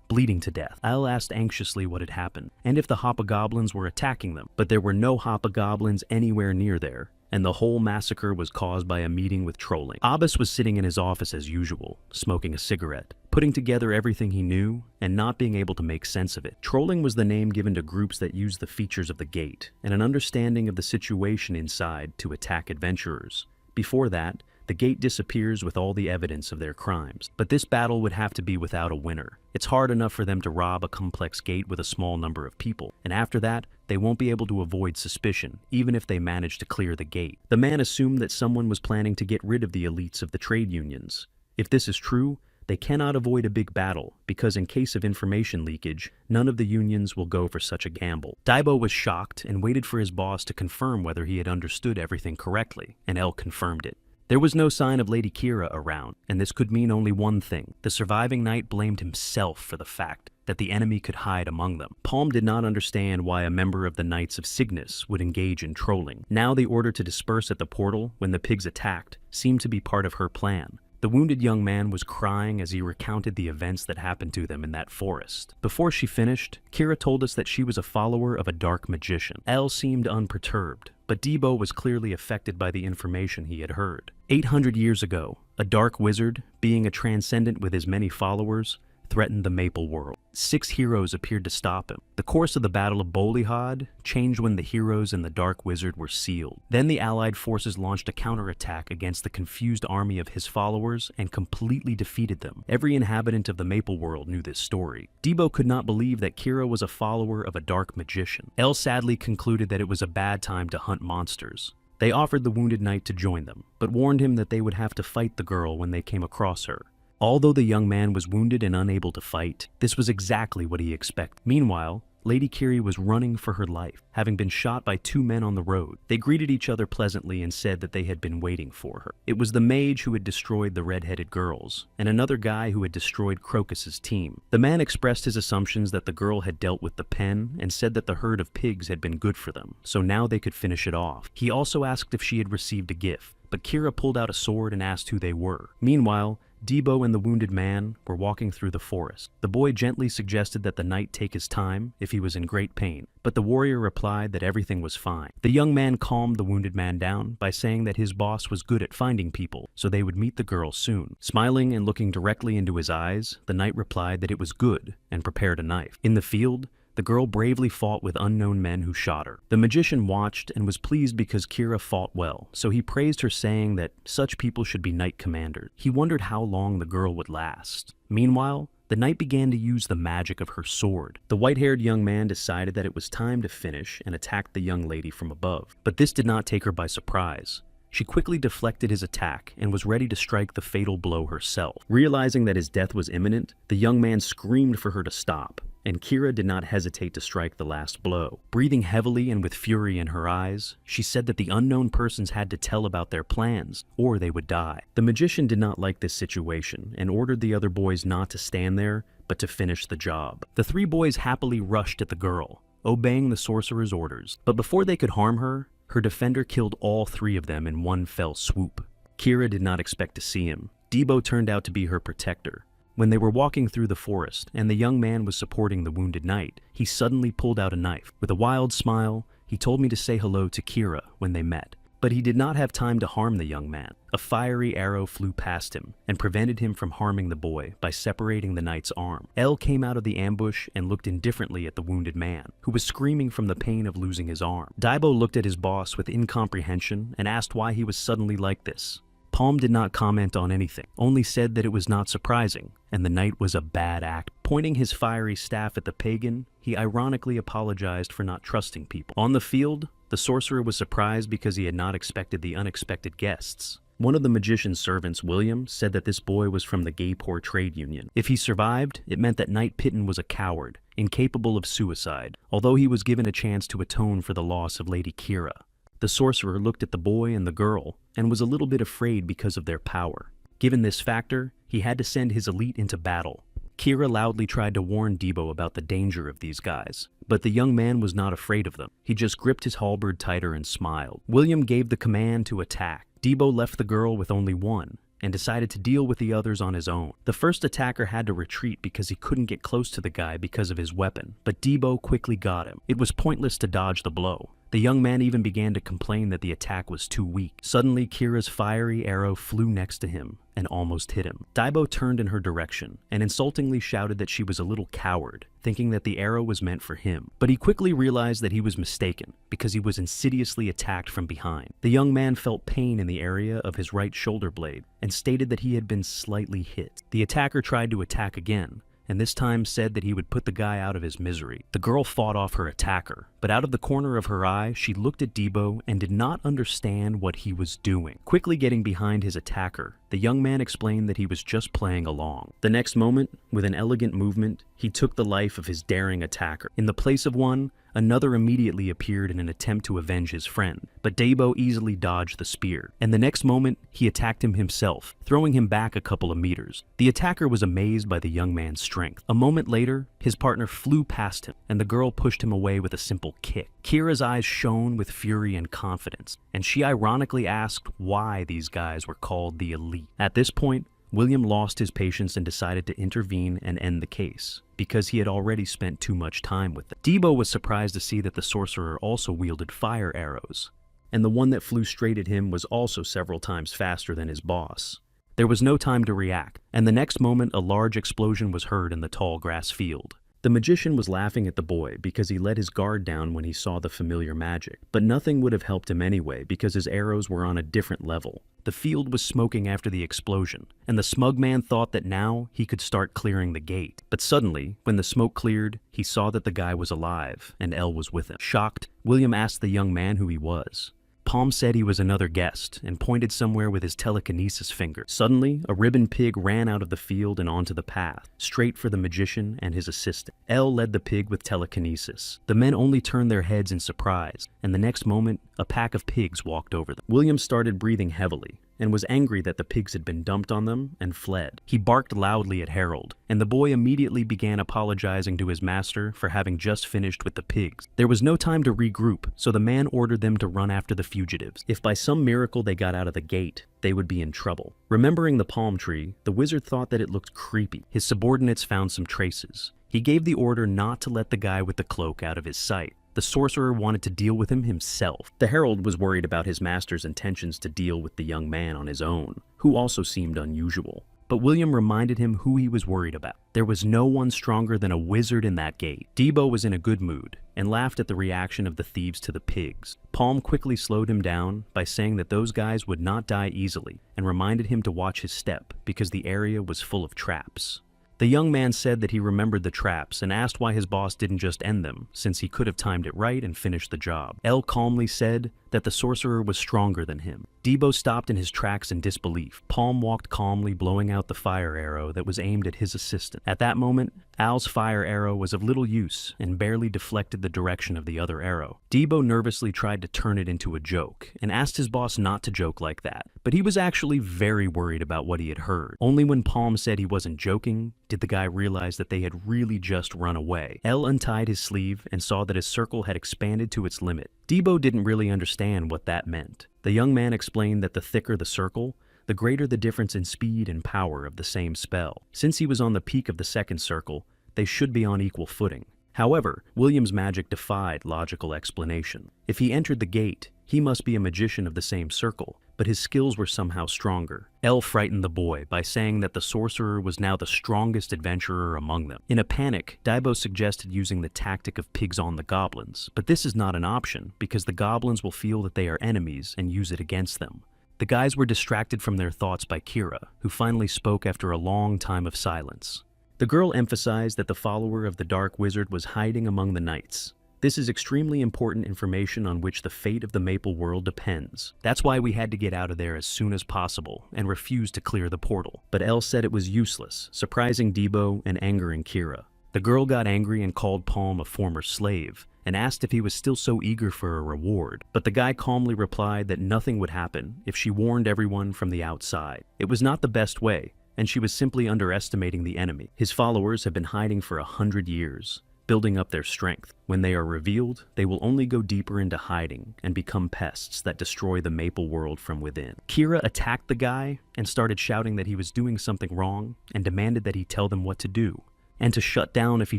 Speaker 1: bleeding to death. Al asked anxiously what had happened, and if the hobgoblins were attacking them, but there were no hobgoblins anywhere near there, and the whole massacre was caused by a meeting with trolling. Abbas was sitting in his office as usual, smoking a cigarette, putting together everything he knew and not being able to make sense of it. Trolling was the name given to groups that use the features of the gate and an understanding of the situation inside to attack adventurers. Before that, the gate disappears with all the evidence of their crimes. But this battle would have to be without a winner. It's hard enough for them to rob a complex gate with a small number of people, and after that, they won't be able to avoid suspicion, even if they manage to clear the gate. The man assumed that someone was planning to get rid of the elites of the trade unions. If this is true, they cannot avoid a big battle, because in case of information leakage, none of the unions will go for such a gamble. Debo was shocked and waited for his boss to confirm whether he had understood everything correctly, and Elle confirmed it. There was no sign of Lady Kira around, and this could mean only one thing. The surviving knight blamed himself for the fact that the enemy could hide among them. Palm did not understand why a member of the Knights of Cygnus would engage in trolling. Now the order to disperse at the portal when the pigs attacked seemed to be part of her plan. The wounded young man was crying as he recounted the events that happened to them in that forest. Before she finished, Kira told us that she was a follower of a dark magician. Elle seemed unperturbed, but Debo was clearly affected by the information he had heard. 800 years ago, a dark wizard, being a transcendent with his many followers, threatened the Maple World. 6 heroes appeared to stop him. The course of the Battle of Bolihad changed when the heroes and the Dark Wizard were sealed. Then the Allied forces launched a counterattack against the confused army of his followers and completely defeated them. Every inhabitant of the Maple World knew this story. Debo could not believe that Kira was a follower of a dark magician. Elle sadly concluded that it was a bad time to hunt monsters. They offered the wounded knight to join them, but warned him that they would have to fight the girl when they came across her. Although the young man was wounded and unable to fight, this was exactly what he expected. Meanwhile, Lady Kiri was running for her life, having been shot by 2 men on the road. They greeted each other pleasantly and said that they had been waiting for her. It was the mage who had destroyed the red-headed girls, and another guy who had destroyed Crocus's team. The man expressed his assumptions that the girl had dealt with the pen and said that the herd of pigs had been good for them, so now they could finish it off. He also asked if she had received a gift, but Kira pulled out a sword and asked who they were. Meanwhile, Debo and the wounded man were walking through the forest. The boy gently suggested that the knight take his time if he was in great pain, but the warrior replied that everything was fine. The young man calmed the wounded man down by saying that his boss was good at finding people, so they would meet the girl soon. Smiling and looking directly into his eyes, the knight replied that it was good and prepared a knife. In the field, the girl bravely fought with unknown men who shot her. The magician watched and was pleased because Kira fought well, so he praised her, saying that such people should be knight commanders. He wondered how long the girl would last. Meanwhile, the knight began to use the magic of her sword. The white-haired young man decided that it was time to finish and attacked the young lady from above. But this did not take her by surprise. She quickly deflected his attack and was ready to strike the fatal blow herself. Realizing that his death was imminent, the young man screamed for her to stop, and Kira did not hesitate to strike the last blow. Breathing heavily and with fury in her eyes, she said that the unknown persons had to tell about their plans, or they would die. The magician did not like this situation and ordered the other boys not to stand there, but to finish the job. The 3 boys happily rushed at the girl, obeying the sorcerer's orders. But before they could harm her, her defender killed all 3 of them in one fell swoop. Kira did not expect to see him. Debo turned out to be her protector. When they were walking through the forest and the young man was supporting the wounded knight, he suddenly pulled out a knife. With a wild smile, he told me to say hello to Kira when they met. But he did not have time to harm the young man. A fiery arrow flew past him and prevented him from harming the boy by separating the knight's arm. Elle came out of the ambush and looked indifferently at the wounded man, who was screaming from the pain of losing his arm. Debo looked at his boss with incomprehension and asked why he was suddenly like this. Palm did not comment on anything, only said that it was not surprising, and the knight was a bad actor. Pointing his fiery staff at the pagan, he ironically apologized for not trusting people. On the field, the sorcerer was surprised because he had not expected the unexpected guests. One of the magician's servants, William, said that this boy was from the Gaypore Trade Union. If he survived, it meant that Knight Pitten was a coward, incapable of suicide, although he was given a chance to atone for the loss of Lady Kira. The sorcerer looked at the boy and the girl and was a little bit afraid because of their power. Given this factor, he had to send his elite into battle. Kira loudly tried to warn Debo about the danger of these guys, but the young man was not afraid of them. He just gripped his halberd tighter and smiled. William gave the command to attack. Debo left the girl with only one and decided to deal with the others on his own. The first attacker had to retreat because he couldn't get close to the guy because of his weapon, but Debo quickly got him. It was pointless to dodge the blow. The young man even began to complain that the attack was too weak. Suddenly, Kira's fiery arrow flew next to him and almost hit him. Debo turned in her direction and insultingly shouted that she was a little coward, thinking that the arrow was meant for him. But he quickly realized that he was mistaken because he was insidiously attacked from behind. The young man felt pain in the area of his right shoulder blade and stated that he had been slightly hit. The attacker tried to attack again, and this time said that he would put the guy out of his misery. The girl fought off her attacker, but out of the corner of her eye, she looked at Debo and did not understand what he was doing. Quickly getting behind his attacker, the young man explained that he was just playing along. The next moment, with an elegant movement, he took the life of his daring attacker. In the place of one, another immediately appeared in an attempt to avenge his friend, but Debo easily dodged the spear, and the next moment, he attacked him himself, throwing him back a couple of meters. The attacker was amazed by the young man's strength. A moment later, his partner flew past him, and the girl pushed him away with a simple kick. Kira's eyes shone with fury and confidence, and she ironically asked why these guys were called the Elite. At this point, William lost his patience and decided to intervene and end the case, because he had already spent too much time with them. Debo was surprised to see that the sorcerer also wielded fire arrows, and the one that flew straight at him was also several times faster than his boss. There was no time to react, and the next moment a large explosion was heard in the tall grass field. The magician was laughing at the boy because he let his guard down when he saw the familiar magic, but nothing would have helped him anyway because his arrows were on a different level. The field was smoking after the explosion, and the smug man thought that now he could start clearing the gate. But suddenly, when the smoke cleared, he saw that the guy was alive, and Elle was with him. Shocked, William asked the young man who he was. Palm said he was another guest and pointed somewhere with his telekinesis finger. Suddenly, a ribbon pig ran out of the field and onto the path, straight for the magician and his assistant. Elle led the pig with telekinesis. The men only turned their heads in surprise, and the next moment, a pack of pigs walked over them. William started breathing heavily and was angry that the pigs had been dumped on them and fled. He barked loudly at Harold, and the boy immediately began apologizing to his master for having just finished with the pigs. There was no time to regroup, so the man ordered them to run after the fugitives. If by some miracle they got out of the gate, they would be in trouble. Remembering the palm tree, the wizard thought that it looked creepy. His subordinates found some traces. He gave the order not to let the guy with the cloak out of his sight. The sorcerer wanted to deal with him himself. The herald was worried about his master's intentions to deal with the young man on his own, who also seemed unusual. But William reminded him who he was worried about. There was no one stronger than a wizard in that gate. Debo was in a good mood and laughed at the reaction of the thieves to the pigs. Palm quickly slowed him down by saying that those guys would not die easily and reminded him to watch his step because the area was full of traps. The young man said that he remembered the traps and asked why his boss didn't just end them, since he could have timed it right and finished the job. Elle calmly said that the sorcerer was stronger than him. Debo stopped in his tracks in disbelief. Palm walked calmly, blowing out the fire arrow that was aimed at his assistant. At that moment, Al's fire arrow was of little use and barely deflected the direction of the other arrow. Debo nervously tried to turn it into a joke and asked his boss not to joke like that, but he was actually very worried about what he had heard. Only when Palm said he wasn't joking did the guy realize that they had really just run away. Elle untied his sleeve and saw that his circle had expanded to its limit. Debo didn't really understand what that meant. The young man explained that the thicker the circle, the greater the difference in speed and power of the same spell. Since he was on the peak of the second circle, they should be on equal footing. However, William's magic defied logical explanation. If he entered the gate, he must be a magician of the same circle, but his skills were somehow stronger. Elle frightened the boy by saying that the sorcerer was now the strongest adventurer among them. In a panic, Debo suggested using the tactic of pigs on the goblins, but this is not an option because the goblins will feel that they are enemies and use it against them. The guys were distracted from their thoughts by Kira, who finally spoke after a long time of silence. The girl emphasized that the follower of the Dark Wizard was hiding among the knights. This is extremely important information on which the fate of the Maple World depends. That's why we had to get out of there as soon as possible and refused to clear the portal. But Elle said it was useless, surprising Debo and angering Kira. The girl got angry and called Palm a former slave and asked if he was still so eager for a reward. But the guy calmly replied that nothing would happen if she warned everyone from the outside. It was not the best way, and she was simply underestimating the enemy. His followers have been hiding for 100 years, building up their strength. When they are revealed, they will only go deeper into hiding and become pests that destroy the Maple World from within. Kira attacked the guy and started shouting that he was doing something wrong and demanded that he tell them what to do, and to shut down if he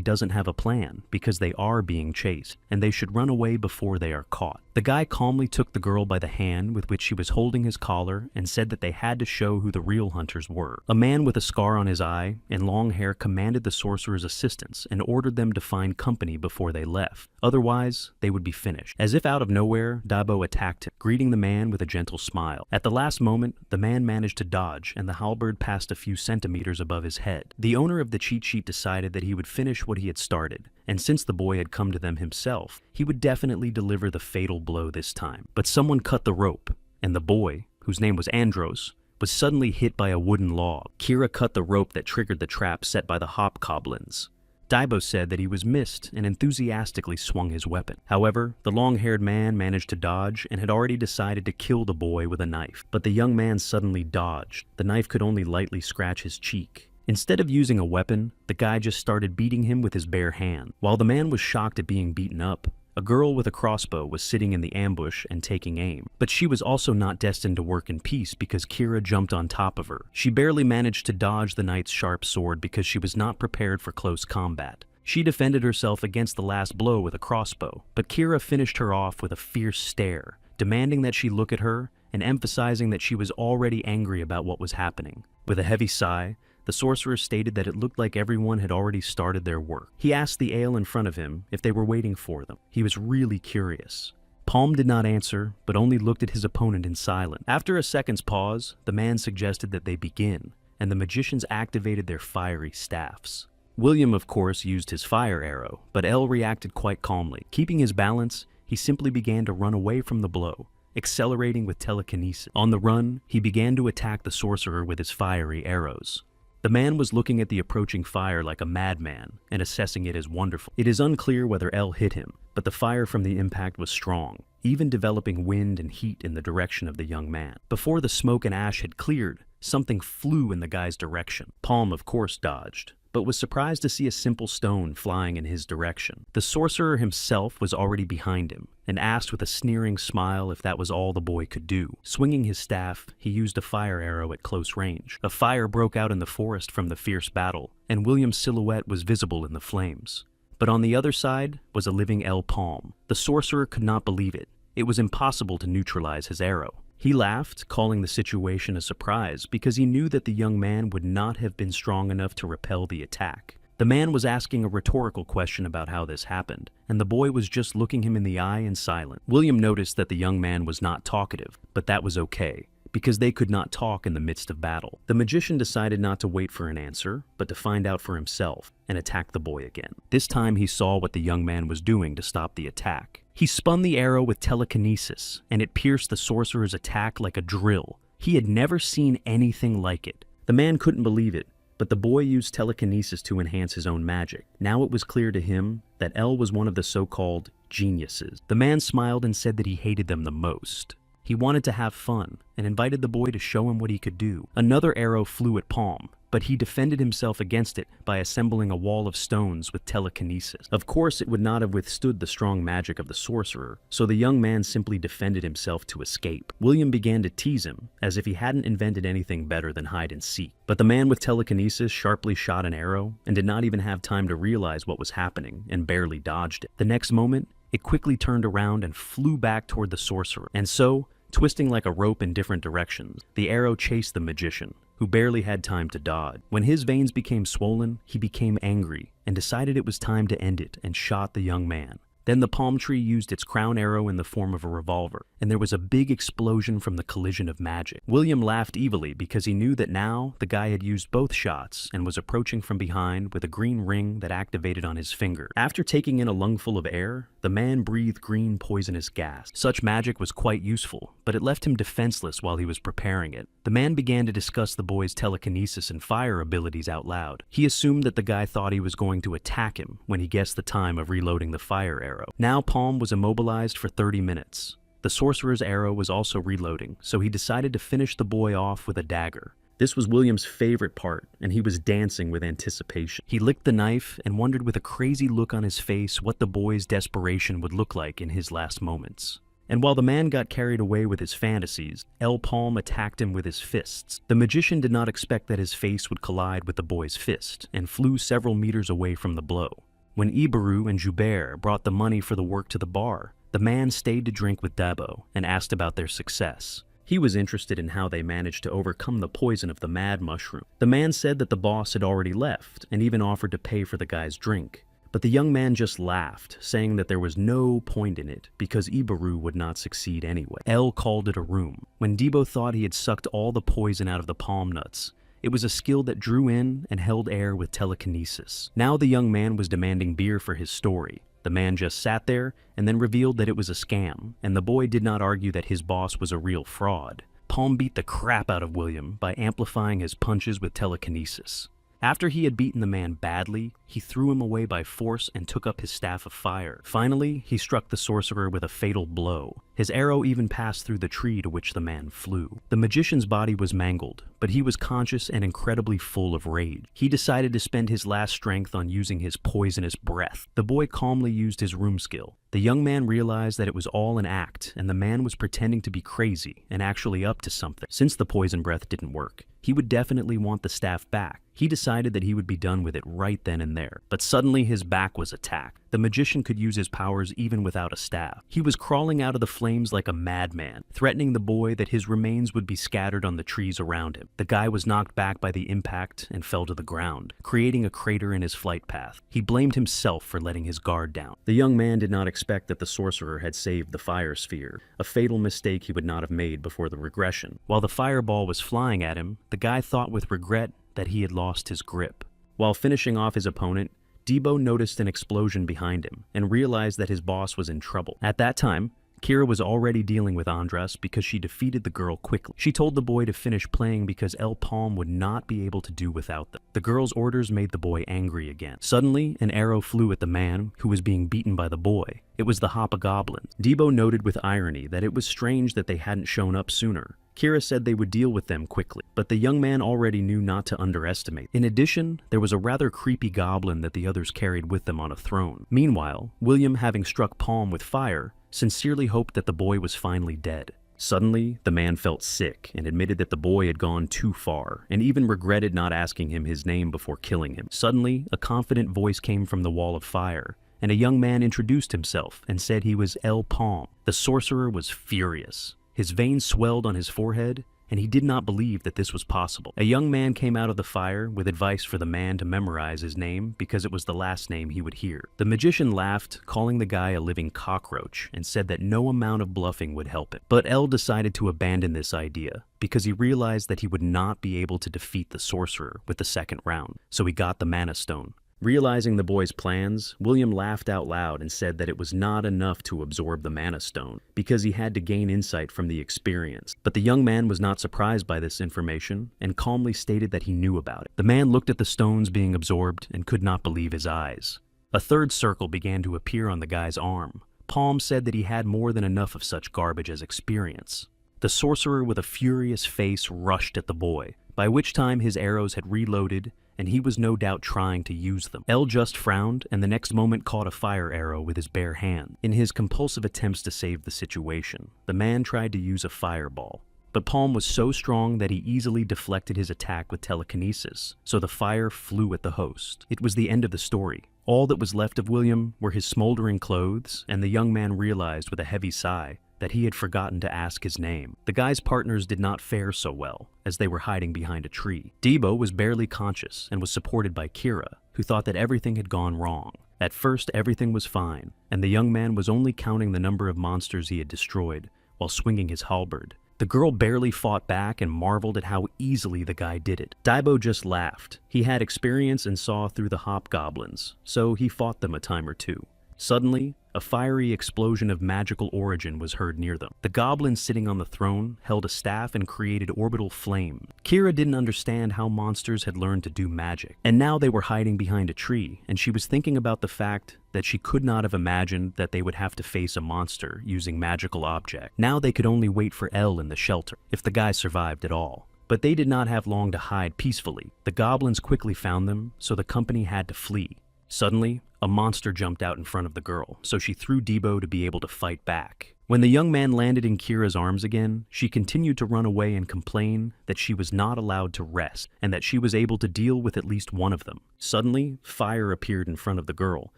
Speaker 1: doesn't have a plan, because they are being chased, and they should run away before they are caught. The guy calmly took the girl by the hand with which she was holding his collar and said that they had to show who the real hunters were. A man with a scar on his eye and long hair commanded the sorcerer's assistants and ordered them to find company before they left. Otherwise, they would be finished. As if out of nowhere, Debo attacked him, greeting the man with a gentle smile. At the last moment, the man managed to dodge, and the halberd passed a few centimeters above his head. The owner of the cheat sheet decided that he would finish what he had started, and since the boy had come to them himself, he would definitely deliver the fatal blow this time. But someone cut the rope, and the boy, whose name was Andros, was suddenly hit by a wooden log. Kira cut the rope that triggered the trap set by the Hobgoblins. Debo said that he was missed and enthusiastically swung his weapon. However, the long-haired man managed to dodge and had already decided to kill the boy with a knife. But the young man suddenly dodged. The knife could only lightly scratch his cheek. Instead of using a weapon, the guy just started beating him with his bare hand. While the man was shocked at being beaten up, a girl with a crossbow was sitting in the ambush and taking aim. But she was also not destined to work in peace because Kira jumped on top of her. She barely managed to dodge the knight's sharp sword because she was not prepared for close combat. She defended herself against the last blow with a crossbow, but Kira finished her off with a fierce stare, demanding that she look at her and emphasizing that she was already angry about what was happening. With a heavy sigh, the sorcerer stated that it looked like everyone had already started their work. He asked the ale in front of him if they were waiting for them. He was really curious. Palm did not answer, but only looked at his opponent in silence. After a second's pause, the man suggested that they begin, and the magicians activated their fiery staffs. William, of course, used his fire arrow, but El reacted quite calmly. Keeping his balance, he simply began to run away from the blow, accelerating with telekinesis. On the run, he began to attack the sorcerer with his fiery arrows. The man was looking at the approaching fire like a madman and assessing it as wonderful. It is unclear whether El hit him, but the fire from the impact was strong, even developing wind and heat in the direction of the young man. Before the smoke and ash had cleared, something flew in the guy's direction. Palm, of course, dodged, but was surprised to see a simple stone flying in his direction. The sorcerer himself was already behind him, and asked with a sneering smile if that was all the boy could do. Swinging his staff, he used a fire arrow at close range. A fire broke out in the forest from the fierce battle, and William's silhouette was visible in the flames. But on the other side was a living El Palm. The sorcerer could not believe it. It was impossible to neutralize his arrow. He laughed, calling the situation a surprise because he knew that the young man would not have been strong enough to repel the attack. The man was asking a rhetorical question about how this happened, and the boy was just looking him in the eye in silence. William noticed that the young man was not talkative, but that was okay, because they could not talk in the midst of battle. The magician decided not to wait for an answer, but to find out for himself, and attack the boy again. This time he saw what the young man was doing to stop the attack. He spun the arrow with telekinesis, and it pierced the sorcerer's attack like a drill. He had never seen anything like it. The man couldn't believe it, but the boy used telekinesis to enhance his own magic. Now it was clear to him that El was one of the so-called geniuses. The man smiled and said that he hated them the most. He wanted to have fun, and invited the boy to show him what he could do. Another arrow flew at Palm, but he defended himself against it by assembling a wall of stones with telekinesis. Of course, it would not have withstood the strong magic of the sorcerer, so the young man simply defended himself to escape. William began to tease him, as if he hadn't invented anything better than hide and seek. But the man with telekinesis sharply shot an arrow, and did not even have time to realize what was happening, and barely dodged it. The next moment, it quickly turned around and flew back toward the sorcerer. And so, twisting like a rope in different directions, the arrow chased the magician, who barely had time to dodge. When his veins became swollen, he became angry and decided it was time to end it and shot the young man. Then the palm tree used its crown arrow in the form of a revolver, and there was a big explosion from the collision of magic. William laughed evilly because he knew that now the guy had used both shots and was approaching from behind with a green ring that activated on his finger. After taking in a lungful of air, the man breathed green poisonous gas. Such magic was quite useful, but it left him defenseless while he was preparing it. The man began to discuss the boy's telekinesis and fire abilities out loud. He assumed that the guy thought he was going to attack him when he guessed the time of reloading the fire arrow. Now Palm was immobilized for 30 minutes. The sorcerer's arrow was also reloading, so he decided to finish the boy off with a dagger. This was William's favorite part, and he was dancing with anticipation. He licked the knife and wondered with a crazy look on his face what the boy's desperation would look like in his last moments. And while the man got carried away with his fantasies, El Palm attacked him with his fists. The magician did not expect that his face would collide with the boy's fist, and flew several meters away from the blow. When Ibaru and Joubert brought the money for the work to the bar, the man stayed to drink with Debo and asked about their success. He was interested in how they managed to overcome the poison of the mad mushroom. The man said that the boss had already left and even offered to pay for the guy's drink. But the young man just laughed, saying that there was no point in it because Ibaru would not succeed anyway. El called it a room. When Debo thought he had sucked all the poison out of the palm nuts, it was a skill that drew in and held air with telekinesis. Now the young man was demanding beer for his story. The man just sat there and then revealed that it was a scam, and the boy did not argue that his boss was a real fraud. Palm beat the crap out of William by amplifying his punches with telekinesis. After he had beaten the man badly, he threw him away by force and took up his staff of fire. Finally, he struck the sorcerer with a fatal blow. His arrow even passed through the tree to which the man flew. The magician's body was mangled, but he was conscious and incredibly full of rage. He decided to spend his last strength on using his poisonous breath. The boy calmly used his room skill. The young man realized that it was all an act, and the man was pretending to be crazy and actually up to something. Since the poison breath didn't work, he would definitely want the staff back. He decided that he would be done with it right then and there. But suddenly his back was attacked. The magician could use his powers even without a staff. He was crawling out of the flames like a madman, threatening the boy that his remains would be scattered on the trees around him. The guy was knocked back by the impact and fell to the ground, creating a crater in his flight path. He blamed himself for letting his guard down. The young man did not expect that the sorcerer had saved the fire sphere, a fatal mistake he would not have made before the regression. While the fireball was flying at him, the guy thought with regret that he had lost his grip. While finishing off his opponent, Debo noticed an explosion behind him and realized that his boss was in trouble. At that time, Kira was already dealing with Andras because she defeated the girl quickly. She told the boy to finish playing because El Palm would not be able to do without them. The girl's orders made the boy angry again. Suddenly, an arrow flew at the man who was being beaten by the boy. It was the Hobgoblin. Debo noted with irony that it was strange that they hadn't shown up sooner. Kira said they would deal with them quickly, but the young man already knew not to underestimate. In addition, there was a rather creepy goblin that the others carried with them on a throne. Meanwhile, William, having struck Palm with fire, sincerely hoped that the boy was finally dead. Suddenly, the man felt sick and admitted that the boy had gone too far, and even regretted not asking him his name before killing him. Suddenly, a confident voice came from the wall of fire, and a young man introduced himself and said he was El Palm. The sorcerer was furious. His veins swelled on his forehead, and he did not believe that this was possible. A young man came out of the fire with advice for the man to memorize his name because it was the last name he would hear. The magician laughed, calling the guy a living cockroach, and said that no amount of bluffing would help him. But El decided to abandon this idea because he realized that he would not be able to defeat the sorcerer with the second round, so he got the mana stone. Realizing the boy's plans, William laughed out loud and said that it was not enough to absorb the mana stone, because he had to gain insight from the experience. But the young man was not surprised by this information, and calmly stated that he knew about it. The man looked at the stones being absorbed and could not believe his eyes. A third circle began to appear on the guy's arm. Palm said that he had more than enough of such garbage as experience. The sorcerer with a furious face rushed at the boy, by which time his arrows had reloaded, and he was no doubt trying to use them. El just frowned, and the next moment caught a fire arrow with his bare hand. In his compulsive attempts to save the situation, the man tried to use a fireball. But Palm was so strong that he easily deflected his attack with telekinesis, so the fire flew at the host. It was the end of the story. All that was left of William were his smoldering clothes, and the young man realized with a heavy sigh that he had forgotten to ask his name. The guy's partners did not fare so well, as they were hiding behind a tree. Debo was barely conscious and was supported by Kira, who thought that everything had gone wrong. At first, everything was fine, and the young man was only counting the number of monsters he had destroyed while swinging his halberd. The girl barely fought back and marveled at how easily the guy did it. Debo just laughed. He had experience and saw through the hobgoblins, so he fought them a time or two. Suddenly, a fiery explosion of magical origin was heard near them. The goblin sitting on the throne held a staff and created orbital flame. Kira didn't understand how monsters had learned to do magic, and now they were hiding behind a tree, and she was thinking about the fact that she could not have imagined that they would have to face a monster using magical object. Now they could only wait for El in the shelter, if the guy survived at all. But they did not have long to hide peacefully. The goblins quickly found them, so the company had to flee. Suddenly, a monster jumped out in front of the girl, so she threw Debo to be able to fight back. When the young man landed in Kira's arms again, she continued to run away and complain that she was not allowed to rest, and that she was able to deal with at least one of them. Suddenly, fire appeared in front of the girl,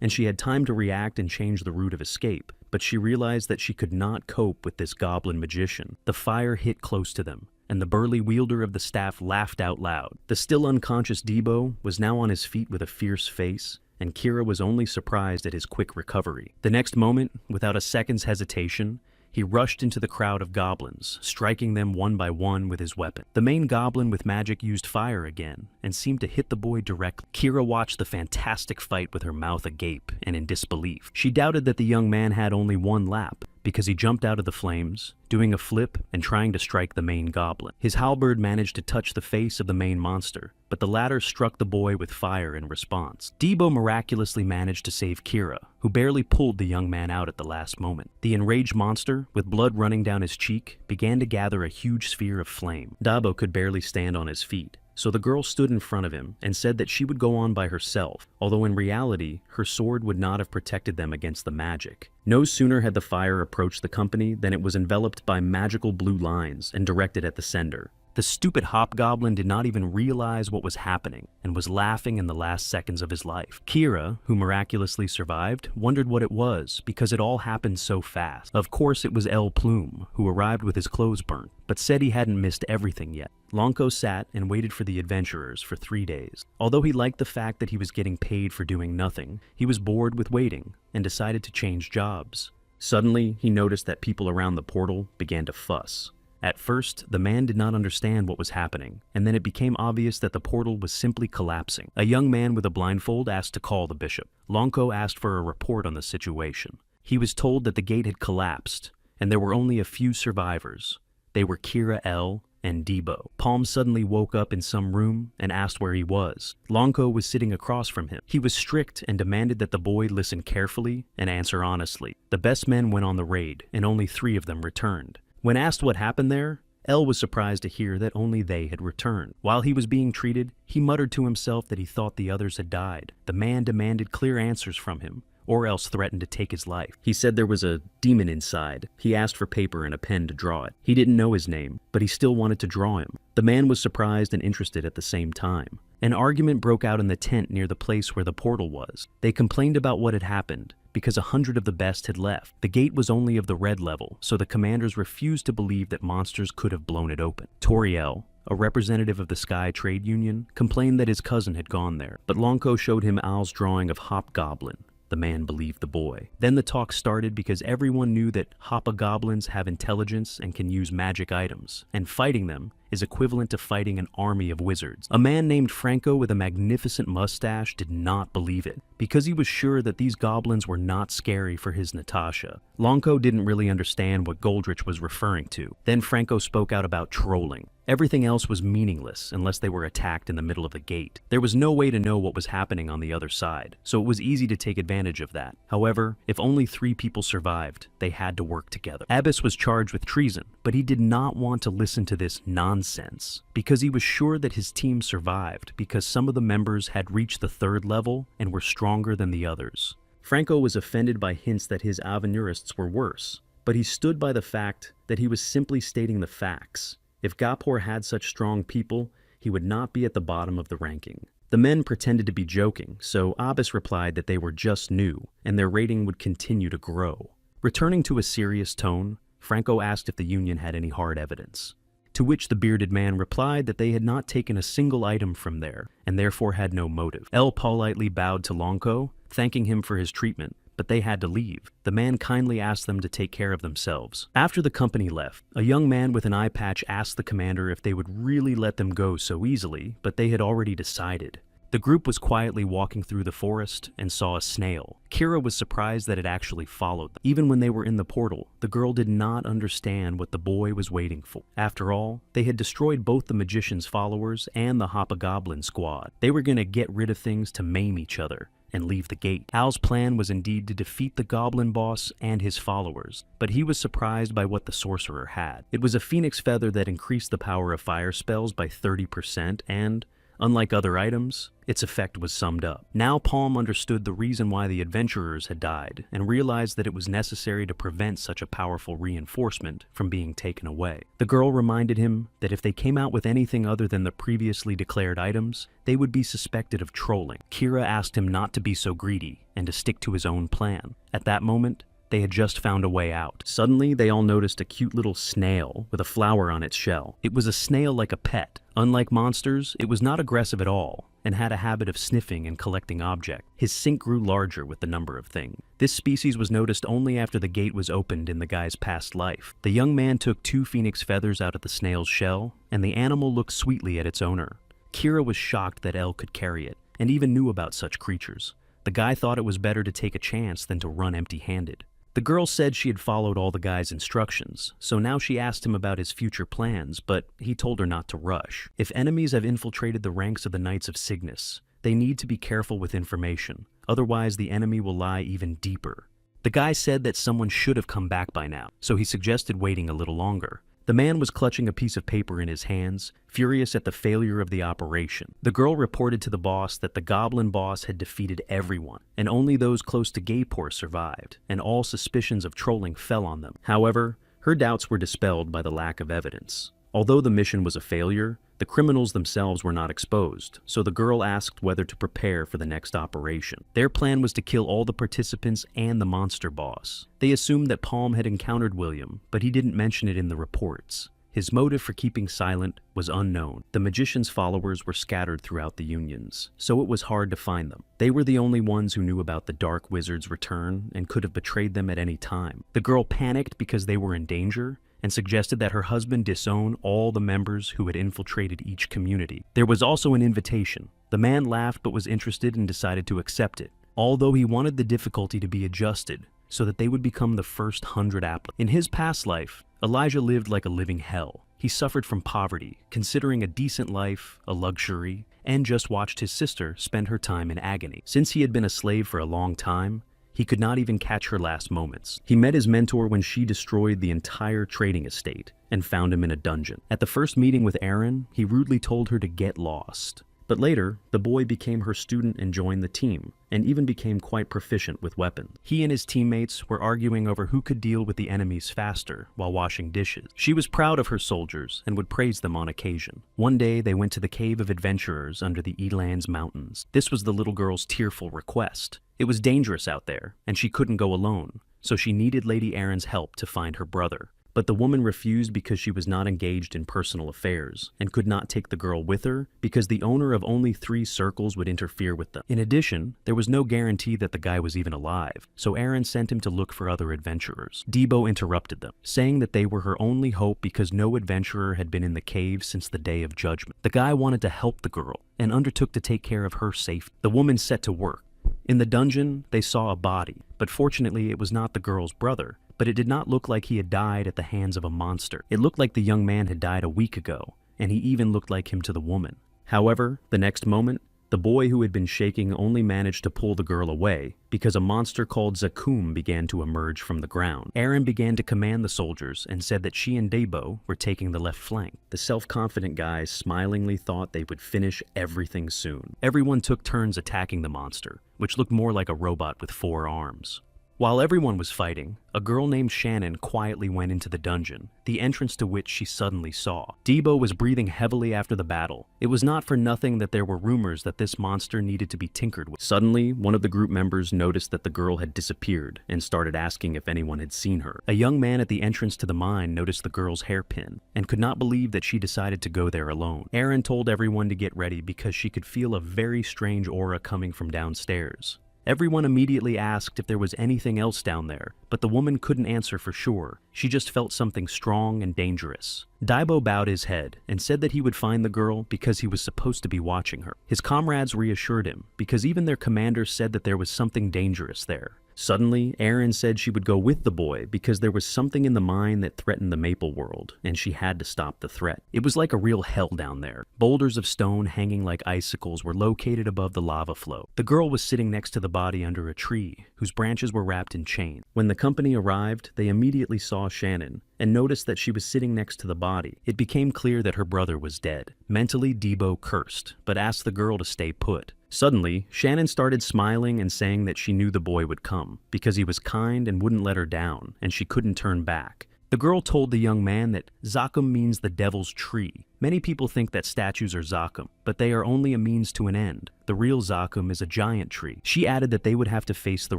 Speaker 1: and she had time to react and change the route of escape, but she realized that she could not cope with this goblin magician. The fire hit close to them, and the burly wielder of the staff laughed out loud. The still unconscious Debo was now on his feet with a fierce face, and Kira was only surprised at his quick recovery. The next moment, without a second's hesitation, he rushed into the crowd of goblins, striking them one by one with his weapon. The main goblin with magic used fire again, and seemed to hit the boy directly. Kira watched the fantastic fight with her mouth agape and in disbelief. She doubted that the young man had only one lap, because he jumped out of the flames, doing a flip and trying to strike the main goblin. His halberd managed to touch the face of the main monster, but the latter struck the boy with fire in response. Debo miraculously managed to save Kira, who barely pulled the young man out at the last moment. The enraged monster, with blood running down his cheek, began to gather a huge sphere of flame. Debo could barely stand on his feet, so the girl stood in front of him and said that she would go on by herself, although in reality, her sword would not have protected them against the magic. No sooner had the fire approached the company than it was enveloped by magical blue lines and directed at the sender. The stupid hobgoblin did not even realize what was happening and was laughing in the last seconds of his life. Kira, who miraculously survived, wondered what it was because it all happened so fast. Of course, it was El Plume, who arrived with his clothes burnt, but said he hadn't missed everything yet. Lonko sat and waited for the adventurers for 3 days. Although he liked the fact that he was getting paid for doing nothing, he was bored with waiting and decided to change jobs. Suddenly, he noticed that people around the portal began to fuss. At first, the man did not understand what was happening, and then it became obvious that the portal was simply collapsing. A young man with a blindfold asked to call the bishop. Lonko asked for a report on the situation. He was told that the gate had collapsed, and there were only a few survivors. They were Kira L. and Debo. Palm suddenly woke up in some room and asked where he was. Lonko was sitting across from him. He was strict and demanded that the boy listen carefully and answer honestly. The best men went on the raid, and only 3 of them returned. When asked what happened there, El was surprised to hear that only they had returned. While he was being treated, he muttered to himself that he thought the others had died. The man demanded clear answers from him, or else threatened to take his life. He said there was a demon inside. He asked for paper and a pen to draw it. He didn't know his name, but he still wanted to draw him. The man was surprised and interested at the same time. An argument broke out in the tent near the place where the portal was. They complained about what had happened, because 100 of the best had left. The gate was only of the red level, so the commanders refused to believe that monsters could have blown it open. Toriel, a representative of the Sky Trade Union, complained that his cousin had gone there, but Lonko showed him Al's drawing of Hobgoblin. The man believed the boy. Then the talk started because everyone knew that hobgoblins have intelligence and can use magic items, and fighting them is equivalent to fighting an army of wizards. A man named Franco with a magnificent mustache did not believe it, because he was sure that these goblins were not scary for his Natasha. Lonko didn't really understand what Goldrich was referring to. Then Franco spoke out about trolling. Everything else was meaningless unless they were attacked in the middle of the gate. There was no way to know what was happening on the other side, so it was easy to take advantage of that. However, if only 3 people survived, they had to work together. Abbas was charged with treason, but he did not want to listen to this nonsense, because he was sure that his team survived because some of the members had reached the 3rd level and were stronger than the others. Franco was offended by hints that his avenurists were worse, but he stood by the fact that he was simply stating the facts. If Gapor had such strong people, he would not be at the bottom of the ranking. The men pretended to be joking, so Abbas replied that they were just new, and their rating would continue to grow. Returning to a serious tone, Franco asked if the Union had any hard evidence, to which the bearded man replied that they had not taken a single item from there, and therefore had no motive. El politely bowed to Lonko, thanking him for his treatment, but they had to leave. The man kindly asked them to take care of themselves. After the company left, a young man with an eye patch asked the commander if they would really let them go so easily, but they had already decided. The group was quietly walking through the forest and saw a snail. Kira was surprised that it actually followed them. Even when they were in the portal, the girl did not understand what the boy was waiting for. After all, they had destroyed both the magician's followers and the Hobgoblin squad. They were going to get rid of things to maim each other and leave the gate. Al's plan was indeed to defeat the Goblin boss and his followers, but he was surprised by what the Sorcerer had. It was a phoenix feather that increased the power of fire spells by 30%, and, unlike other items, its effect was summed up. Now Palm understood the reason why the adventurers had died, and realized that it was necessary to prevent such a powerful reinforcement from being taken away. The girl reminded him that if they came out with anything other than the previously declared items, they would be suspected of trolling. Kira asked him not to be so greedy, and to stick to his own plan. At that moment, they had just found a way out. Suddenly, they all noticed a cute little snail with a flower on its shell. It was a snail like a pet. Unlike monsters, it was not aggressive at all, and had a habit of sniffing and collecting objects. His sink grew larger with the number of things. This species was noticed only after the gate was opened in the guy's past life. The young man took 2 phoenix feathers out of the snail's shell, and the animal looked sweetly at its owner. Kira was shocked that El could carry it, and even knew about such creatures. The guy thought it was better to take a chance than to run empty-handed. The girl said she had followed all the guy's instructions, so now she asked him about his future plans, but he told her not to rush. If enemies have infiltrated the ranks of the Knights of Cygnus, they need to be careful with information, otherwise the enemy will lie even deeper. The guy said that someone should have come back by now, so he suggested waiting a little longer. The man was clutching a piece of paper in his hands, furious at the failure of the operation. The girl reported to the boss that the Goblin boss had defeated everyone, and only those close to Gapor survived, and all suspicions of trolling fell on them. However, her doubts were dispelled by the lack of evidence. Although the mission was a failure, the criminals themselves were not exposed, so the girl asked whether to prepare for the next operation. Their plan was to kill all the participants and the monster boss. They assumed that Palm had encountered William, but he didn't mention it in the reports. His motive for keeping silent was unknown. The magician's followers were scattered throughout the unions, so it was hard to find them. They were the only ones who knew about the Dark Wizard's return and could have betrayed them at any time. The girl panicked because they were in danger and suggested that her husband disown all the members who had infiltrated each community. There was also an invitation. The man laughed but was interested and decided to accept it, although he wanted the difficulty to be adjusted so that they would become the first 100 applicants. In his past life, Elijah lived like a living hell. He suffered from poverty, considering a decent life a luxury, and just watched his sister spend her time in agony. Since he had been a slave for a long time, he could not even catch her last moments. He met his mentor when she destroyed the entire trading estate and found him in a dungeon. At the first meeting with Aaron, he rudely told her to get lost. But later, the boy became her student and joined the team, and even became quite proficient with weapons. He and his teammates were arguing over who could deal with the enemies faster while washing dishes. She was proud of her soldiers and would praise them on occasion. One day, they went to the Cave of Adventurers under the Elands Mountains. This was the little girl's tearful request. It was dangerous out there, and she couldn't go alone, so she needed Lady Aaron's help to find her brother. But the woman refused because she was not engaged in personal affairs and could not take the girl with her because the owner of only 3 circles would interfere with them. In addition, there was no guarantee that the guy was even alive, so Aaron sent him to look for other adventurers. Debo interrupted them, saying that they were her only hope because no adventurer had been in the cave since the Day of Judgment. The guy wanted to help the girl and undertook to take care of her safety. The woman set to work. In the dungeon, they saw a body, but fortunately it was not the girl's brother. But it did not look like he had died at the hands of a monster. It looked like the young man had died a week ago, and he even looked like him to the woman. However, the next moment, the boy who had been shaking only managed to pull the girl away because a monster called Zakum began to emerge from the ground. Aaron began to command the soldiers and said that she and Debo were taking the left flank. The self-confident guys smilingly thought they would finish everything soon. Everyone took turns attacking the monster, which looked more like a robot with 4 arms. While everyone was fighting, a girl named Shannon quietly went into the dungeon, the entrance to which she suddenly saw. Debo was breathing heavily after the battle. It was not for nothing that there were rumors that this monster needed to be tinkered with. Suddenly, one of the group members noticed that the girl had disappeared and started asking if anyone had seen her. A young man at the entrance to the mine noticed the girl's hairpin and could not believe that she decided to go there alone. Aaron told everyone to get ready because she could feel a very strange aura coming from downstairs. Everyone immediately asked if there was anything else down there, but the woman couldn't answer for sure. She just felt something strong and dangerous. Debo bowed his head and said that he would find the girl because he was supposed to be watching her. His comrades reassured him because even their commander said that there was something dangerous there. Suddenly, Aaron said she would go with the boy because there was something in the mine that threatened the Maple World, and she had to stop the threat. It was like a real hell down there. Boulders of stone hanging like icicles were located above the lava flow. The girl was sitting next to the body under a tree, whose branches were wrapped in chains. When the company arrived, they immediately saw Shannon and noticed that she was sitting next to the body. It became clear that her brother was dead. Mentally, Debo cursed, but asked the girl to stay put. Suddenly, Shannon started smiling and saying that she knew the boy would come, because he was kind and wouldn't let her down, and she couldn't turn back. The girl told the young man that Zakum means the devil's tree. Many people think that statues are Zakum, but they are only a means to an end. The real Zakum is a giant tree. She added that they would have to face the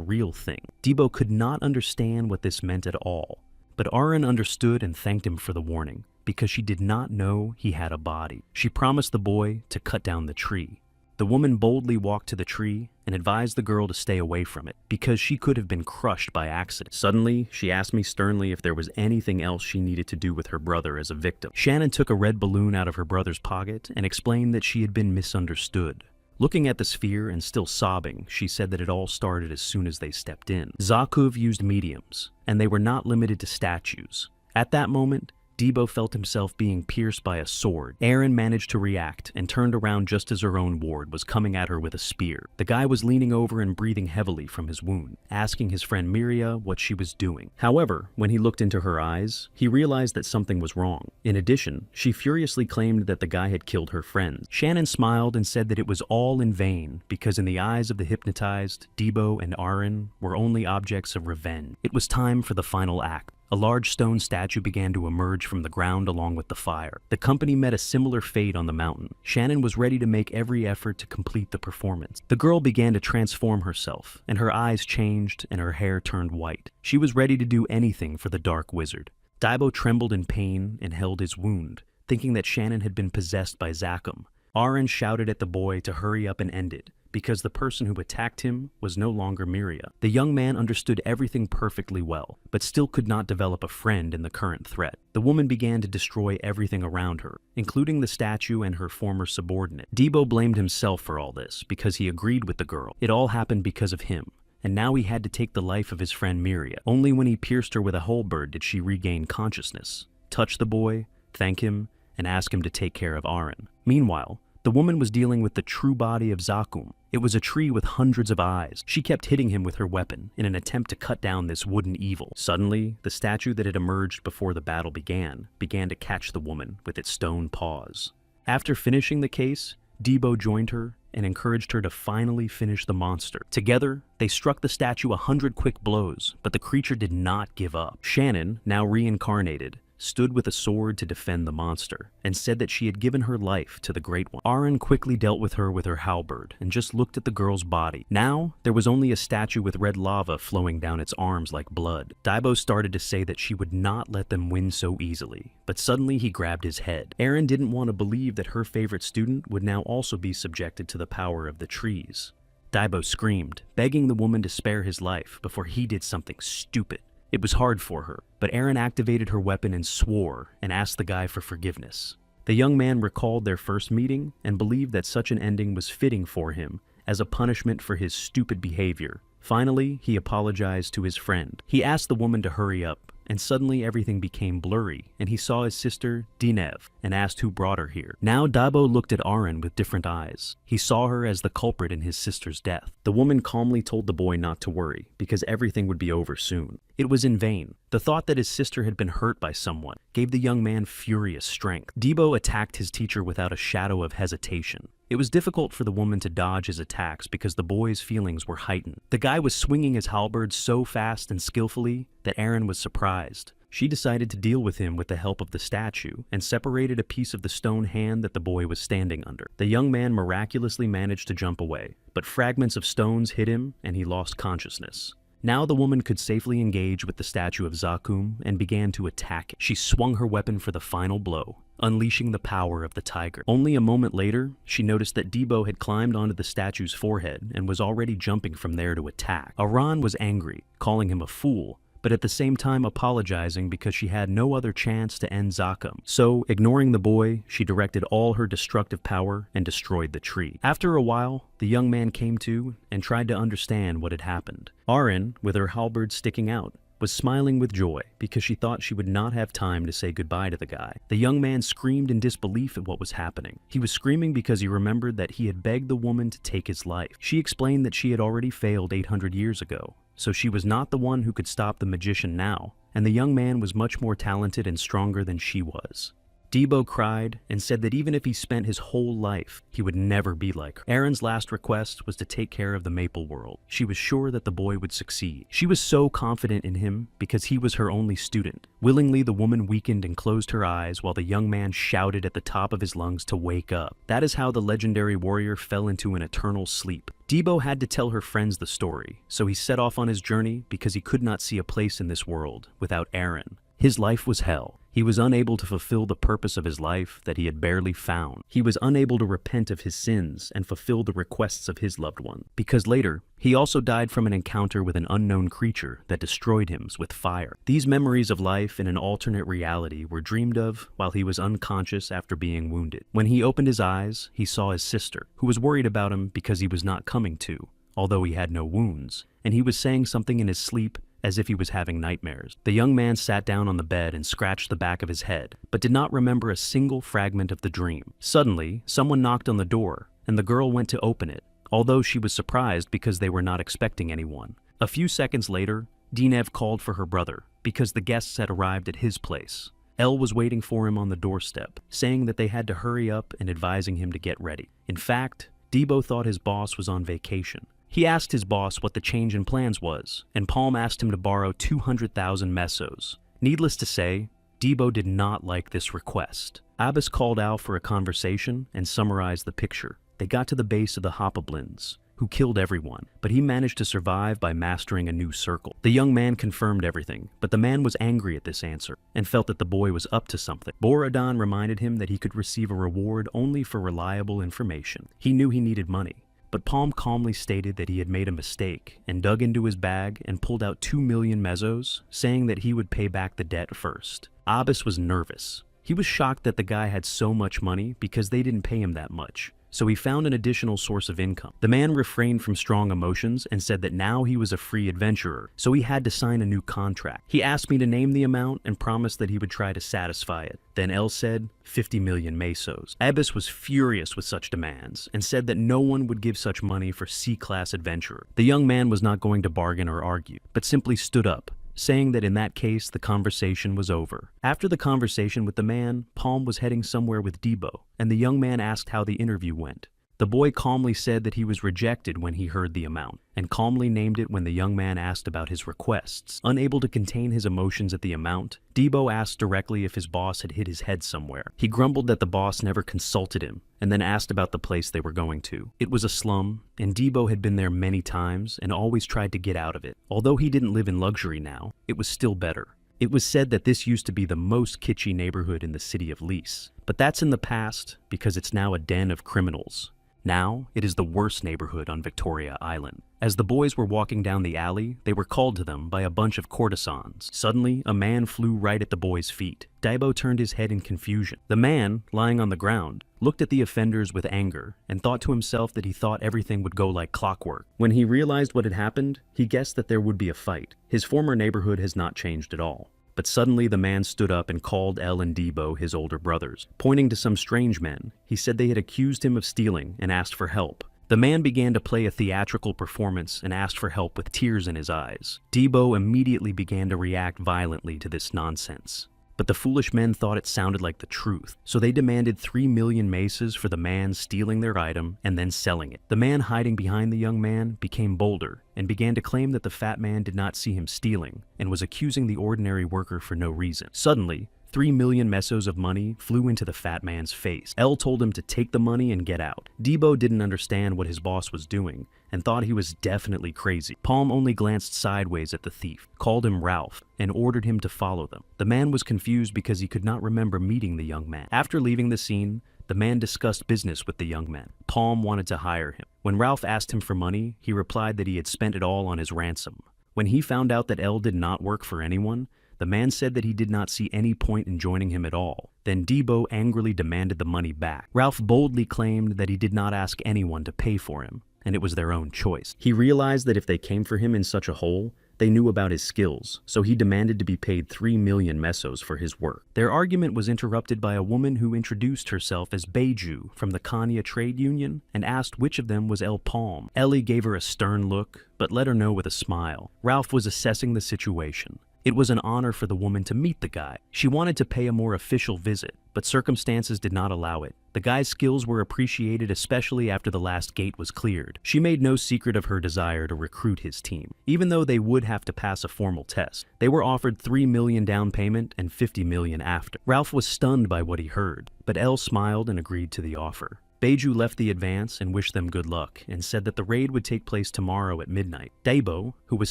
Speaker 1: real thing. Debo could not understand what this meant at all, but Aaron understood and thanked him for the warning, because she did not know he had a body. She promised the boy to cut down the tree. The woman boldly walked to the tree and advised the girl to stay away from it, because she could have been crushed by accident. Suddenly, she asked me sternly if there was anything else she needed to do with her brother as a victim. Shannon took a red balloon out of her brother's pocket and explained that she had been misunderstood. Looking at the sphere and still sobbing, she said that it all started as soon as they stepped in. Zakuv used mediums, and they were not limited to statues. At that moment, Debo felt himself being pierced by a sword. Aaron managed to react and turned around just as her own ward was coming at her with a spear. The guy was leaning over and breathing heavily from his wound, asking his friend Miria what she was doing. However, when he looked into her eyes, he realized that something was wrong. In addition, she furiously claimed that the guy had killed her friend. Shannon smiled and said that it was all in vain because in the eyes of the hypnotized, Debo and Aaron were only objects of revenge. It was time for the final act. A large stone statue began to emerge from the ground along with the fire. The company met a similar fate on the mountain. Shannon was ready to make every effort to complete the performance. The girl began to transform herself, and her eyes changed and her hair turned white. She was ready to do anything for the Dark Wizard. Debo trembled in pain and held his wound, thinking that Shannon had been possessed by Zakum. Aaron shouted at the boy to hurry up and end it, because the person who attacked him was no longer Miria. The young man understood everything perfectly well, but still could not develop a friend in the current threat. The woman began to destroy everything around her, including the statue and her former subordinate. Debo blamed himself for all this, because he agreed with the girl. It all happened because of him, and now he had to take the life of his friend Miria. Only when he pierced her with a halberd did she regain consciousness, touch the boy, thank him, and ask him to take care of Aaron. Meanwhile, the woman was dealing with the true body of Zakum. It was a tree with hundreds of eyes. She kept hitting him with her weapon in an attempt to cut down this wooden evil. Suddenly, the statue that had emerged before the battle began to catch the woman with its stone paws. After finishing the case, Debo joined her and encouraged her to finally finish the monster. Together, they struck the statue 100 quick blows, but the creature did not give up. Shannon, now reincarnated, stood with a sword to defend the monster, and said that she had given her life to the Great One. Aaron quickly dealt with her halberd and just looked at the girl's body. Now, there was only a statue with red lava flowing down its arms like blood. Debo started to say that she would not let them win so easily, but suddenly he grabbed his head. Aaron didn't want to believe that her favorite student would now also be subjected to the power of the trees. Debo screamed, begging the woman to spare his life before he did something stupid. It was hard for her, but Aaron activated her weapon and swore and asked the guy for forgiveness. The young man recalled their first meeting and believed that such an ending was fitting for him as a punishment for his stupid behavior. Finally, he apologized to his friend. He asked the woman to hurry up, and suddenly everything became blurry, and he saw his sister, Dinev, and asked who brought her here. Now Debo looked at Aaron with different eyes. He saw her as the culprit in his sister's death. The woman calmly told the boy not to worry, because everything would be over soon. It was in vain. The thought that his sister had been hurt by someone gave the young man furious strength. Debo attacked his teacher without a shadow of hesitation. It was difficult for the woman to dodge his attacks because the boy's feelings were heightened. The guy was swinging his halberd so fast and skillfully that Aaron was surprised. She decided to deal with him with the help of the statue and separated a piece of the stone hand that the boy was standing under. The young man miraculously managed to jump away, but fragments of stones hit him and he lost consciousness. Now the woman could safely engage with the statue of Zakum and began to attack it. She swung her weapon for the final blow, unleashing the power of the tiger. Only a moment later, she noticed that Debo had climbed onto the statue's forehead and was already jumping from there to attack. Aaron was angry, calling him a fool, but at the same time apologizing because she had no other chance to end Zakum. So, ignoring the boy, she directed all her destructive power and destroyed the tree. After a while, the young man came to and tried to understand what had happened. Aaron, with her halberd sticking out, was smiling with joy because she thought she would not have time to say goodbye to the guy. The young man screamed in disbelief at what was happening. He was screaming because he remembered that he had begged the woman to take his life. She explained that she had already failed 800 years ago, so she was not the one who could stop the magician now, and the young man was much more talented and stronger than she was. Debo cried and said that even if he spent his whole life, he would never be like her. Aaron's last request was to take care of the Maple World. She was sure that the boy would succeed. She was so confident in him because he was her only student. Willingly, the woman weakened and closed her eyes while the young man shouted at the top of his lungs to wake up. That is how the legendary warrior fell into an eternal sleep. Debo had to tell her friends the story, so he set off on his journey because he could not see a place in this world without Aaron. His life was hell. He was unable to fulfill the purpose of his life that he had barely found. He was unable to repent of his sins and fulfill the requests of his loved one, because later, he also died from an encounter with an unknown creature that destroyed him with fire. These memories of life in an alternate reality were dreamed of while he was unconscious after being wounded. When he opened his eyes, he saw his sister, who was worried about him because he was not coming to, although he had no wounds, and he was saying something in his sleep as if he was having nightmares. The young man sat down on the bed and scratched the back of his head, but did not remember a single fragment of the dream. Suddenly, someone knocked on the door, and the girl went to open it, although she was surprised because they were not expecting anyone. A few seconds later, Dinev called for her brother, because the guests had arrived at his place. Elle was waiting for him on the doorstep, saying that they had to hurry up and advising him to get ready. In fact, Debo thought his boss was on vacation. He asked his boss what the change in plans was, and Palm asked him to borrow 200,000 mesos, Needless to say, Debo did not like this request. Abbas called Al for a conversation and summarized the picture. They got to the base of the Hobgoblins, who killed everyone, but he managed to survive by mastering a new circle. The young man confirmed everything, but the man was angry at this answer and felt that the boy was up to something. Borodon reminded him that he could receive a reward only for reliable information. He knew he needed money, but Palm calmly stated that he had made a mistake and dug into his bag and pulled out 2 million mesos, saying that he would pay back the debt first. Abbas was nervous. He was shocked that the guy had so much money because they didn't pay him that much, so he found an additional source of income. The man refrained from strong emotions and said that now he was a free adventurer, so he had to sign a new contract. He asked me to name the amount and promised that he would try to satisfy it. Then El said 50 million mesos. Abbas was furious with such demands and said that no one would give such money for C-class adventurer. The young man was not going to bargain or argue, but simply stood up, saying that in that case the conversation was over. After the conversation with the man, Palm was heading somewhere with Debo, and the young man asked how the interview went. The boy calmly said that he was rejected when he heard the amount, and calmly named it when the young man asked about his requests. Unable to contain his emotions at the amount, Debo asked directly if his boss had hit his head somewhere. He grumbled that the boss never consulted him, and then asked about the place they were going to. It was a slum, and Debo had been there many times and always tried to get out of it. Although he didn't live in luxury now, it was still better. It was said that this used to be the most kitschy neighborhood in the city of Lys, but that's in the past because it's now a den of criminals. Now, it is the worst neighborhood on Victoria Island. As the boys were walking down the alley, they were called to them by a bunch of courtesans. Suddenly, a man flew right at the boys' feet. Debo turned his head in confusion. The man, lying on the ground, looked at the offenders with anger and thought to himself that he thought everything would go like clockwork. When he realized what had happened, he guessed that there would be a fight. His former neighborhood has not changed at all. But suddenly the man stood up and called El and Debo his older brothers. Pointing to some strange men, he said they had accused him of stealing and asked for help. The man began to play a theatrical performance and asked for help with tears in his eyes. Debo immediately began to react violently to this nonsense. But the foolish men thought it sounded like the truth, so they demanded 3 million maces for the man stealing their item and then selling it. The man hiding behind the young man became bolder and began to claim that the fat man did not see him stealing and was accusing the ordinary worker for no reason. Suddenly, 3 million mesos of money flew into the fat man's face. El told him to take the money and get out. Debo didn't understand what his boss was doing and thought he was definitely crazy. Palm only glanced sideways at the thief, called him Ralph, and ordered him to follow them. The man was confused because he could not remember meeting the young man. After leaving the scene, the man discussed business with the young man. Palm wanted to hire him. When Ralph asked him for money, he replied that he had spent it all on his ransom. When he found out that El did not work for anyone, the man said that he did not see any point in joining him at all. Then Debo angrily demanded the money back. Ralph boldly claimed that he did not ask anyone to pay for him, and it was their own choice. He realized that if they came for him in such a hole, they knew about his skills, so he demanded to be paid 3 million mesos for his work. Their argument was interrupted by a woman who introduced herself as Beju from the Kanya Trade Union and asked which of them was El Palm. Ellie gave her a stern look, but let her know with a smile. Ralph was assessing the situation. It was an honor for the woman to meet the guy. She wanted to pay a more official visit, but circumstances did not allow it. The guy's skills were appreciated, especially after the last gate was cleared. She made no secret of her desire to recruit his team. Even though they would have to pass a formal test, they were offered 3 million down payment and 50 million after. Ralph was stunned by what he heard, but El smiled and agreed to the offer. Beju left the advance and wished them good luck and said that the raid would take place tomorrow at midnight. Debo, who was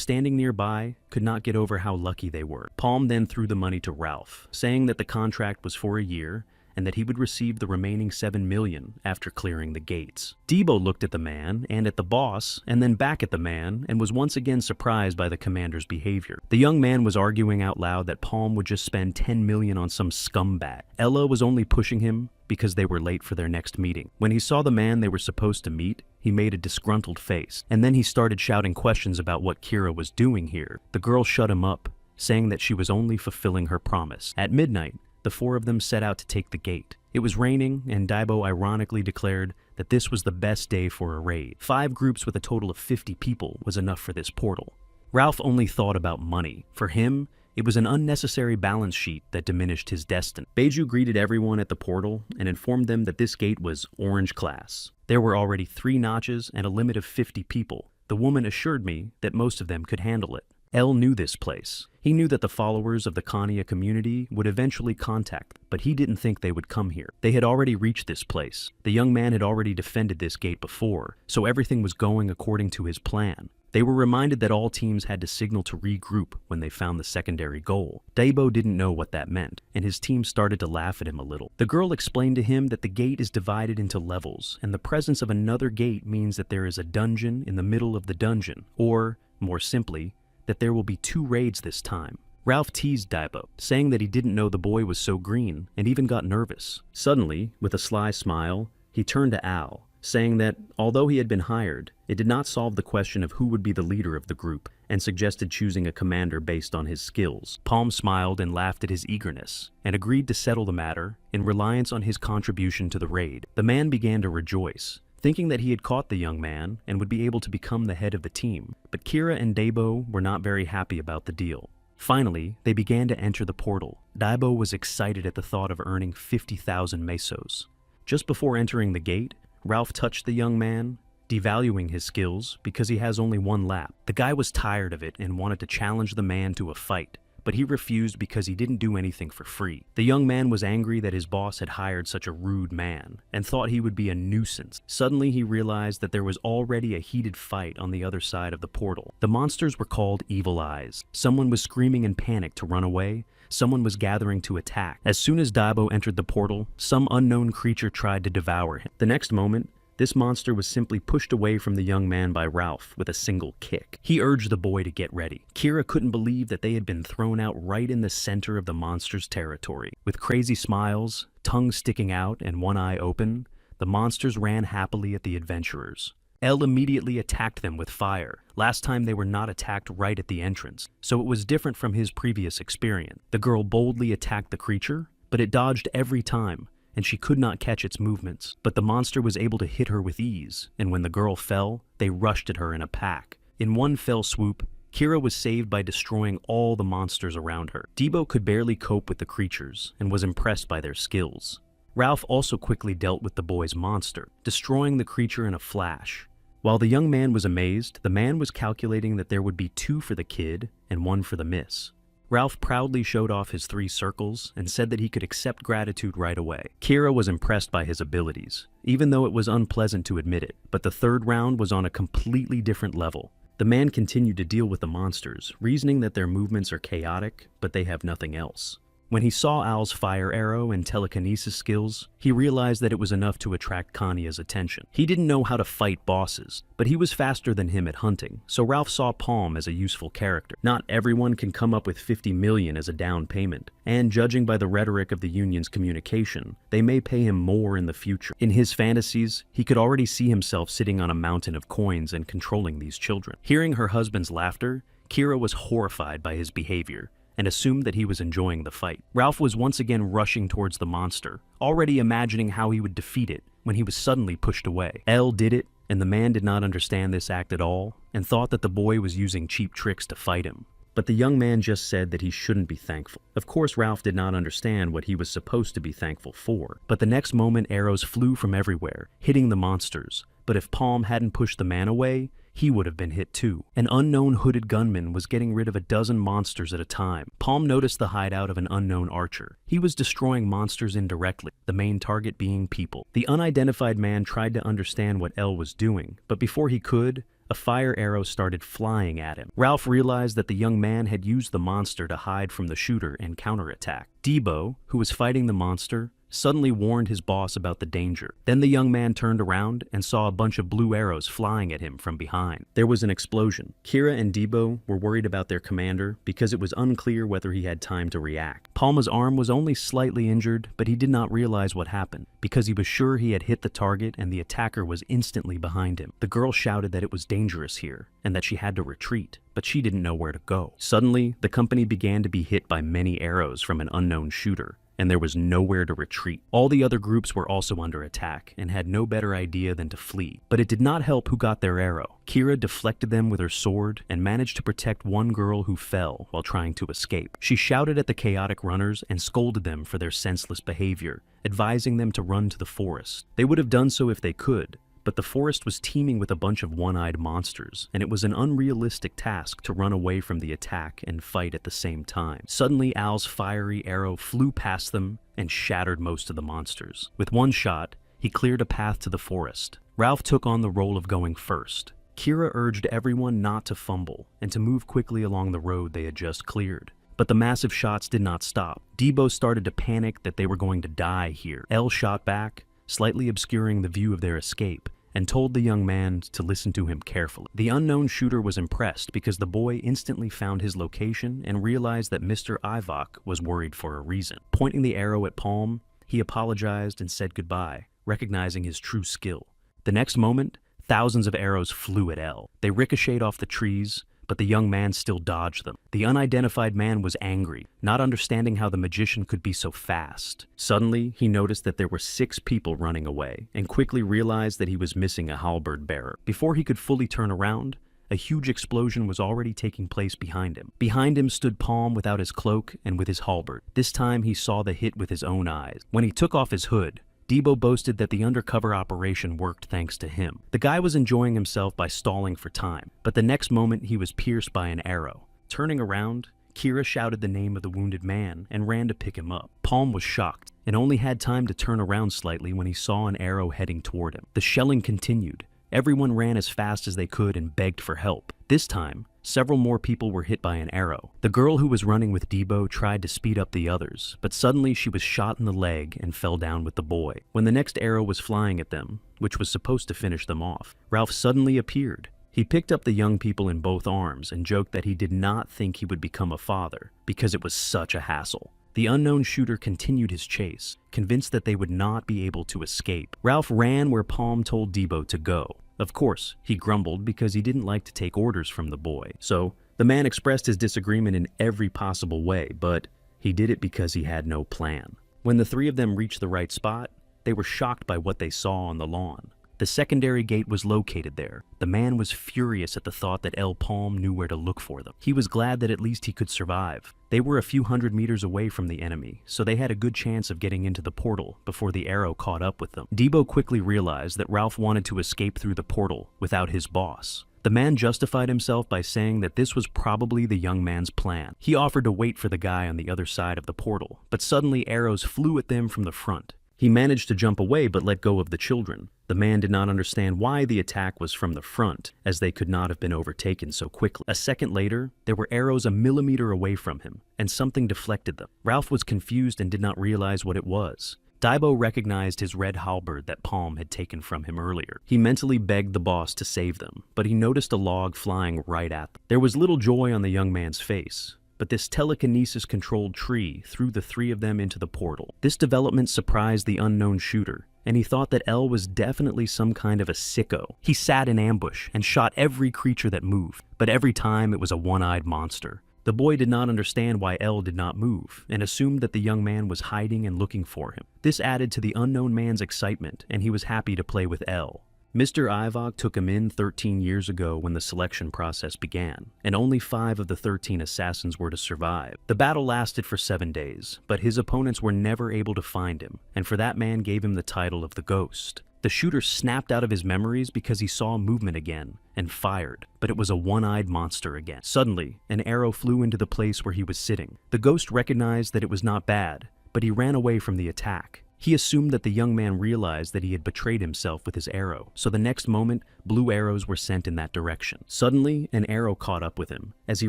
Speaker 1: standing nearby, could not get over how lucky they were. Palm then threw the money to Ralph, saying that the contract was for a year and that he would receive the remaining 7 million after clearing the gates. Debo looked at the man and at the boss and then back at the man and was once again surprised by the commander's behavior. The young man was arguing out loud that Palm would just spend 10 million on some scumbag. Ella was only pushing him because they were late for their next meeting. When he saw the man they were supposed to meet, he made a disgruntled face, and then he started shouting questions about what Kira was doing here. The girl shut him up, saying that she was only fulfilling her promise. At midnight, the 4 of them set out to take the gate. It was raining, and Debo ironically declared that this was the best day for a raid. 5 groups with a total of 50 people was enough for this portal. Ralph only thought about money. For him, it was an unnecessary balance sheet that diminished his destiny. Beju greeted everyone at the portal and informed them that this gate was Orange Class. There were already 3 notches and a limit of 50 people. The woman assured me that most of them could handle it. Elle knew this place. He knew that the followers of the Kanya community would eventually contact them, but he didn't think they would come here. They had already reached this place. The young man had already defended this gate before, so everything was going according to his plan. They were reminded that all teams had to signal to regroup when they found the secondary goal. Debo didn't know what that meant, and his team started to laugh at him a little. The girl explained to him that the gate is divided into levels, and the presence of another gate means that there is a dungeon in the middle of the dungeon, or, more simply, that there will be 2 raids this time. Ralph teased Debo, saying that he didn't know the boy was so green, and even got nervous. Suddenly, with a sly smile, he turned to Al, saying that, although he had been hired, it did not solve the question of who would be the leader of the group, and suggested choosing a commander based on his skills. Palm smiled and laughed at his eagerness, and agreed to settle the matter in reliance on his contribution to the raid. The man began to rejoice, thinking that he had caught the young man and would be able to become the head of the team. But Kira and Debo were not very happy about the deal. Finally, they began to enter the portal. Debo was excited at the thought of earning 50,000 mesos. Just before entering the gate, Ralph touched the young man, devaluing his skills because he has only 1 lap. The guy was tired of it and wanted to challenge the man to a fight, but he refused because he didn't do anything for free. The young man was angry that his boss had hired such a rude man, and thought he would be a nuisance. Suddenly he realized that there was already a heated fight on the other side of the portal. The monsters were called Evil Eyes. Someone was screaming in panic to run away. Someone was gathering to attack. As soon as Debo entered the portal, some unknown creature tried to devour him. The next moment, this monster was simply pushed away from the young man by Ralph with a single kick. He urged the boy to get ready. Kira couldn't believe that they had been thrown out right in the center of the monster's territory. With crazy smiles, tongue sticking out, and one eye open, the monsters ran happily at the adventurers. Elle immediately attacked them with fire. Last time they were not attacked right at the entrance, so it was different from his previous experience. The girl boldly attacked the creature, but it dodged every time, and she could not catch its movements. But the monster was able to hit her with ease, and when the girl fell, they rushed at her in a pack. In one fell swoop, Kira was saved by destroying all the monsters around her. Debo could barely cope with the creatures, and was impressed by their skills. Ralph also quickly dealt with the boy's monster, destroying the creature in a flash. While the young man was amazed, the man was calculating that there would be 2 for the kid and 1 for the miss. Ralph proudly showed off his 3 circles and said that he could accept gratitude right away. Kira was impressed by his abilities, even though it was unpleasant to admit it, but the 3rd round was on a completely different level. The man continued to deal with the monsters, reasoning that their movements are chaotic, but they have nothing else. When he saw Al's fire arrow and telekinesis skills, he realized that it was enough to attract Kanya's attention. He didn't know how to fight bosses, but he was faster than him at hunting, so Ralph saw Palm as a useful character. Not everyone can come up with 50 million as a down payment, and judging by the rhetoric of the Union's communication, they may pay him more in the future. In his fantasies, he could already see himself sitting on a mountain of coins and controlling these children. Hearing her husband's laughter, Kira was horrified by his behavior, and assumed that he was enjoying the fight. Ralph was once again rushing towards the monster, already imagining how he would defeat it, when he was suddenly pushed away. Elle did it, and the man did not understand this act at all, and thought that the boy was using cheap tricks to fight him. But the young man just said that he shouldn't be thankful. Of course, Ralph did not understand what he was supposed to be thankful for, but the next moment arrows flew from everywhere, hitting the monsters. But if Palm hadn't pushed the man away, he would have been hit too. An unknown hooded gunman was getting rid of a dozen monsters at a time. Palm noticed the hideout of an unknown archer. He was destroying monsters indirectly, the main target being people. The unidentified man tried to understand what Elle was doing, but before he could, a fire arrow started flying at him. Ralph realized that the young man had used the monster to hide from the shooter and counterattack. Debo, who was fighting the monster, suddenly warned his boss about the danger. Then the young man turned around and saw a bunch of blue arrows flying at him from behind. There was an explosion. Kira and Debo were worried about their commander because it was unclear whether he had time to react. Palma's arm was only slightly injured, but he did not realize what happened because he was sure he had hit the target and the attacker was instantly behind him. The girl shouted that it was dangerous here and that she had to retreat, but she didn't know where to go. Suddenly, the company began to be hit by many arrows from an unknown shooter, and there was nowhere to retreat. All the other groups were also under attack and had no better idea than to flee. But it did not help who got their arrow. Kira deflected them with her sword and managed to protect one girl who fell while trying to escape. She shouted at the chaotic runners and scolded them for their senseless behavior, advising them to run to the forest. They would have done so if they could, but the forest was teeming with a bunch of one-eyed monsters, and it was an unrealistic task to run away from the attack and fight at the same time. Suddenly, Al's fiery arrow flew past them and shattered most of the monsters. With one shot, he cleared a path to the forest. Ralph took on the role of going first. Kira urged everyone not to fumble and to move quickly along the road they had just cleared. But the massive shots did not stop. Debo started to panic that they were going to die here. El shot back, slightly obscuring the view of their escape, and told the young man to listen to him carefully. The unknown shooter was impressed because the boy instantly found his location and realized that Mr. Ivok was worried for a reason. Pointing the arrow at Palm, he apologized and said goodbye, recognizing his true skill. The next moment, thousands of arrows flew at El. They ricocheted off the trees, but the young man still dodged them. The unidentified man was angry, not understanding how the magician could be so fast. Suddenly, he noticed that there were 6 people running away, and quickly realized that he was missing a halberd bearer. Before he could fully turn around, a huge explosion was already taking place behind him. Behind him stood Palm without his cloak and with his halberd. This time he saw the hit with his own eyes. When he took off his hood, Debo boasted that the undercover operation worked thanks to him. The guy was enjoying himself by stalling for time, but the next moment he was pierced by an arrow. Turning around, Kira shouted the name of the wounded man and ran to pick him up. Palm was shocked and only had time to turn around slightly when he saw an arrow heading toward him. The shelling continued. Everyone ran as fast as they could and begged for help. This time, several more people were hit by an arrow. The girl who was running with Debo tried to speed up the others, but suddenly she was shot in the leg and fell down with the boy. When the next arrow was flying at them, which was supposed to finish them off, Ralph suddenly appeared. He picked up the young people in both arms and joked that he did not think he would become a father because it was such a hassle. The unknown shooter continued his chase, convinced that they would not be able to escape. Ralph ran where Palm told Debo to go. Of course, he grumbled because he didn't like to take orders from the boy. So, the man expressed his disagreement in every possible way, but he did it because he had no plan. When the 3 of them reached the right spot, they were shocked by what they saw on the lawn. The secondary gate was located there. The man was furious at the thought that El Palm knew where to look for them. He was glad that at least he could survive. They were a few hundred meters away from the enemy, so they had a good chance of getting into the portal before the arrow caught up with them. Debo quickly realized that Ralph wanted to escape through the portal without his boss. The man justified himself by saying that this was probably the young man's plan. He offered to wait for the guy on the other side of the portal, but suddenly arrows flew at them from the front. He managed to jump away but let go of the children. The man did not understand why the attack was from the front, as they could not have been overtaken so quickly. A second later, there were arrows a millimeter away from him, and something deflected them. Ralph was confused and did not realize what it was. Debo recognized his red halberd that Palm had taken from him earlier. He mentally begged the boss to save them, but he noticed a log flying right at them. There was little joy on the young man's face, but this telekinesis-controlled tree threw the 3 of them into the portal. This development surprised the unknown shooter, and he thought that El was definitely some kind of a sicko. He sat in ambush and shot every creature that moved, but every time it was a one-eyed monster. The boy did not understand why El did not move, and assumed that the young man was hiding and looking for him. This added to the unknown man's excitement, and he was happy to play with El. Mr. Ivok took him in 13 years ago when the selection process began, and only 5 of the 13 assassins were to survive. The battle lasted for 7 days, but his opponents were never able to find him, and for that man gave him the title of the Ghost. The shooter snapped out of his memories because he saw movement again, and fired, but it was a one-eyed monster again. Suddenly, an arrow flew into the place where he was sitting. The Ghost recognized that it was not bad, but he ran away from the attack. He assumed that the young man realized that he had betrayed himself with his arrow, so the next moment, blue arrows were sent in that direction. Suddenly, an arrow caught up with him, as he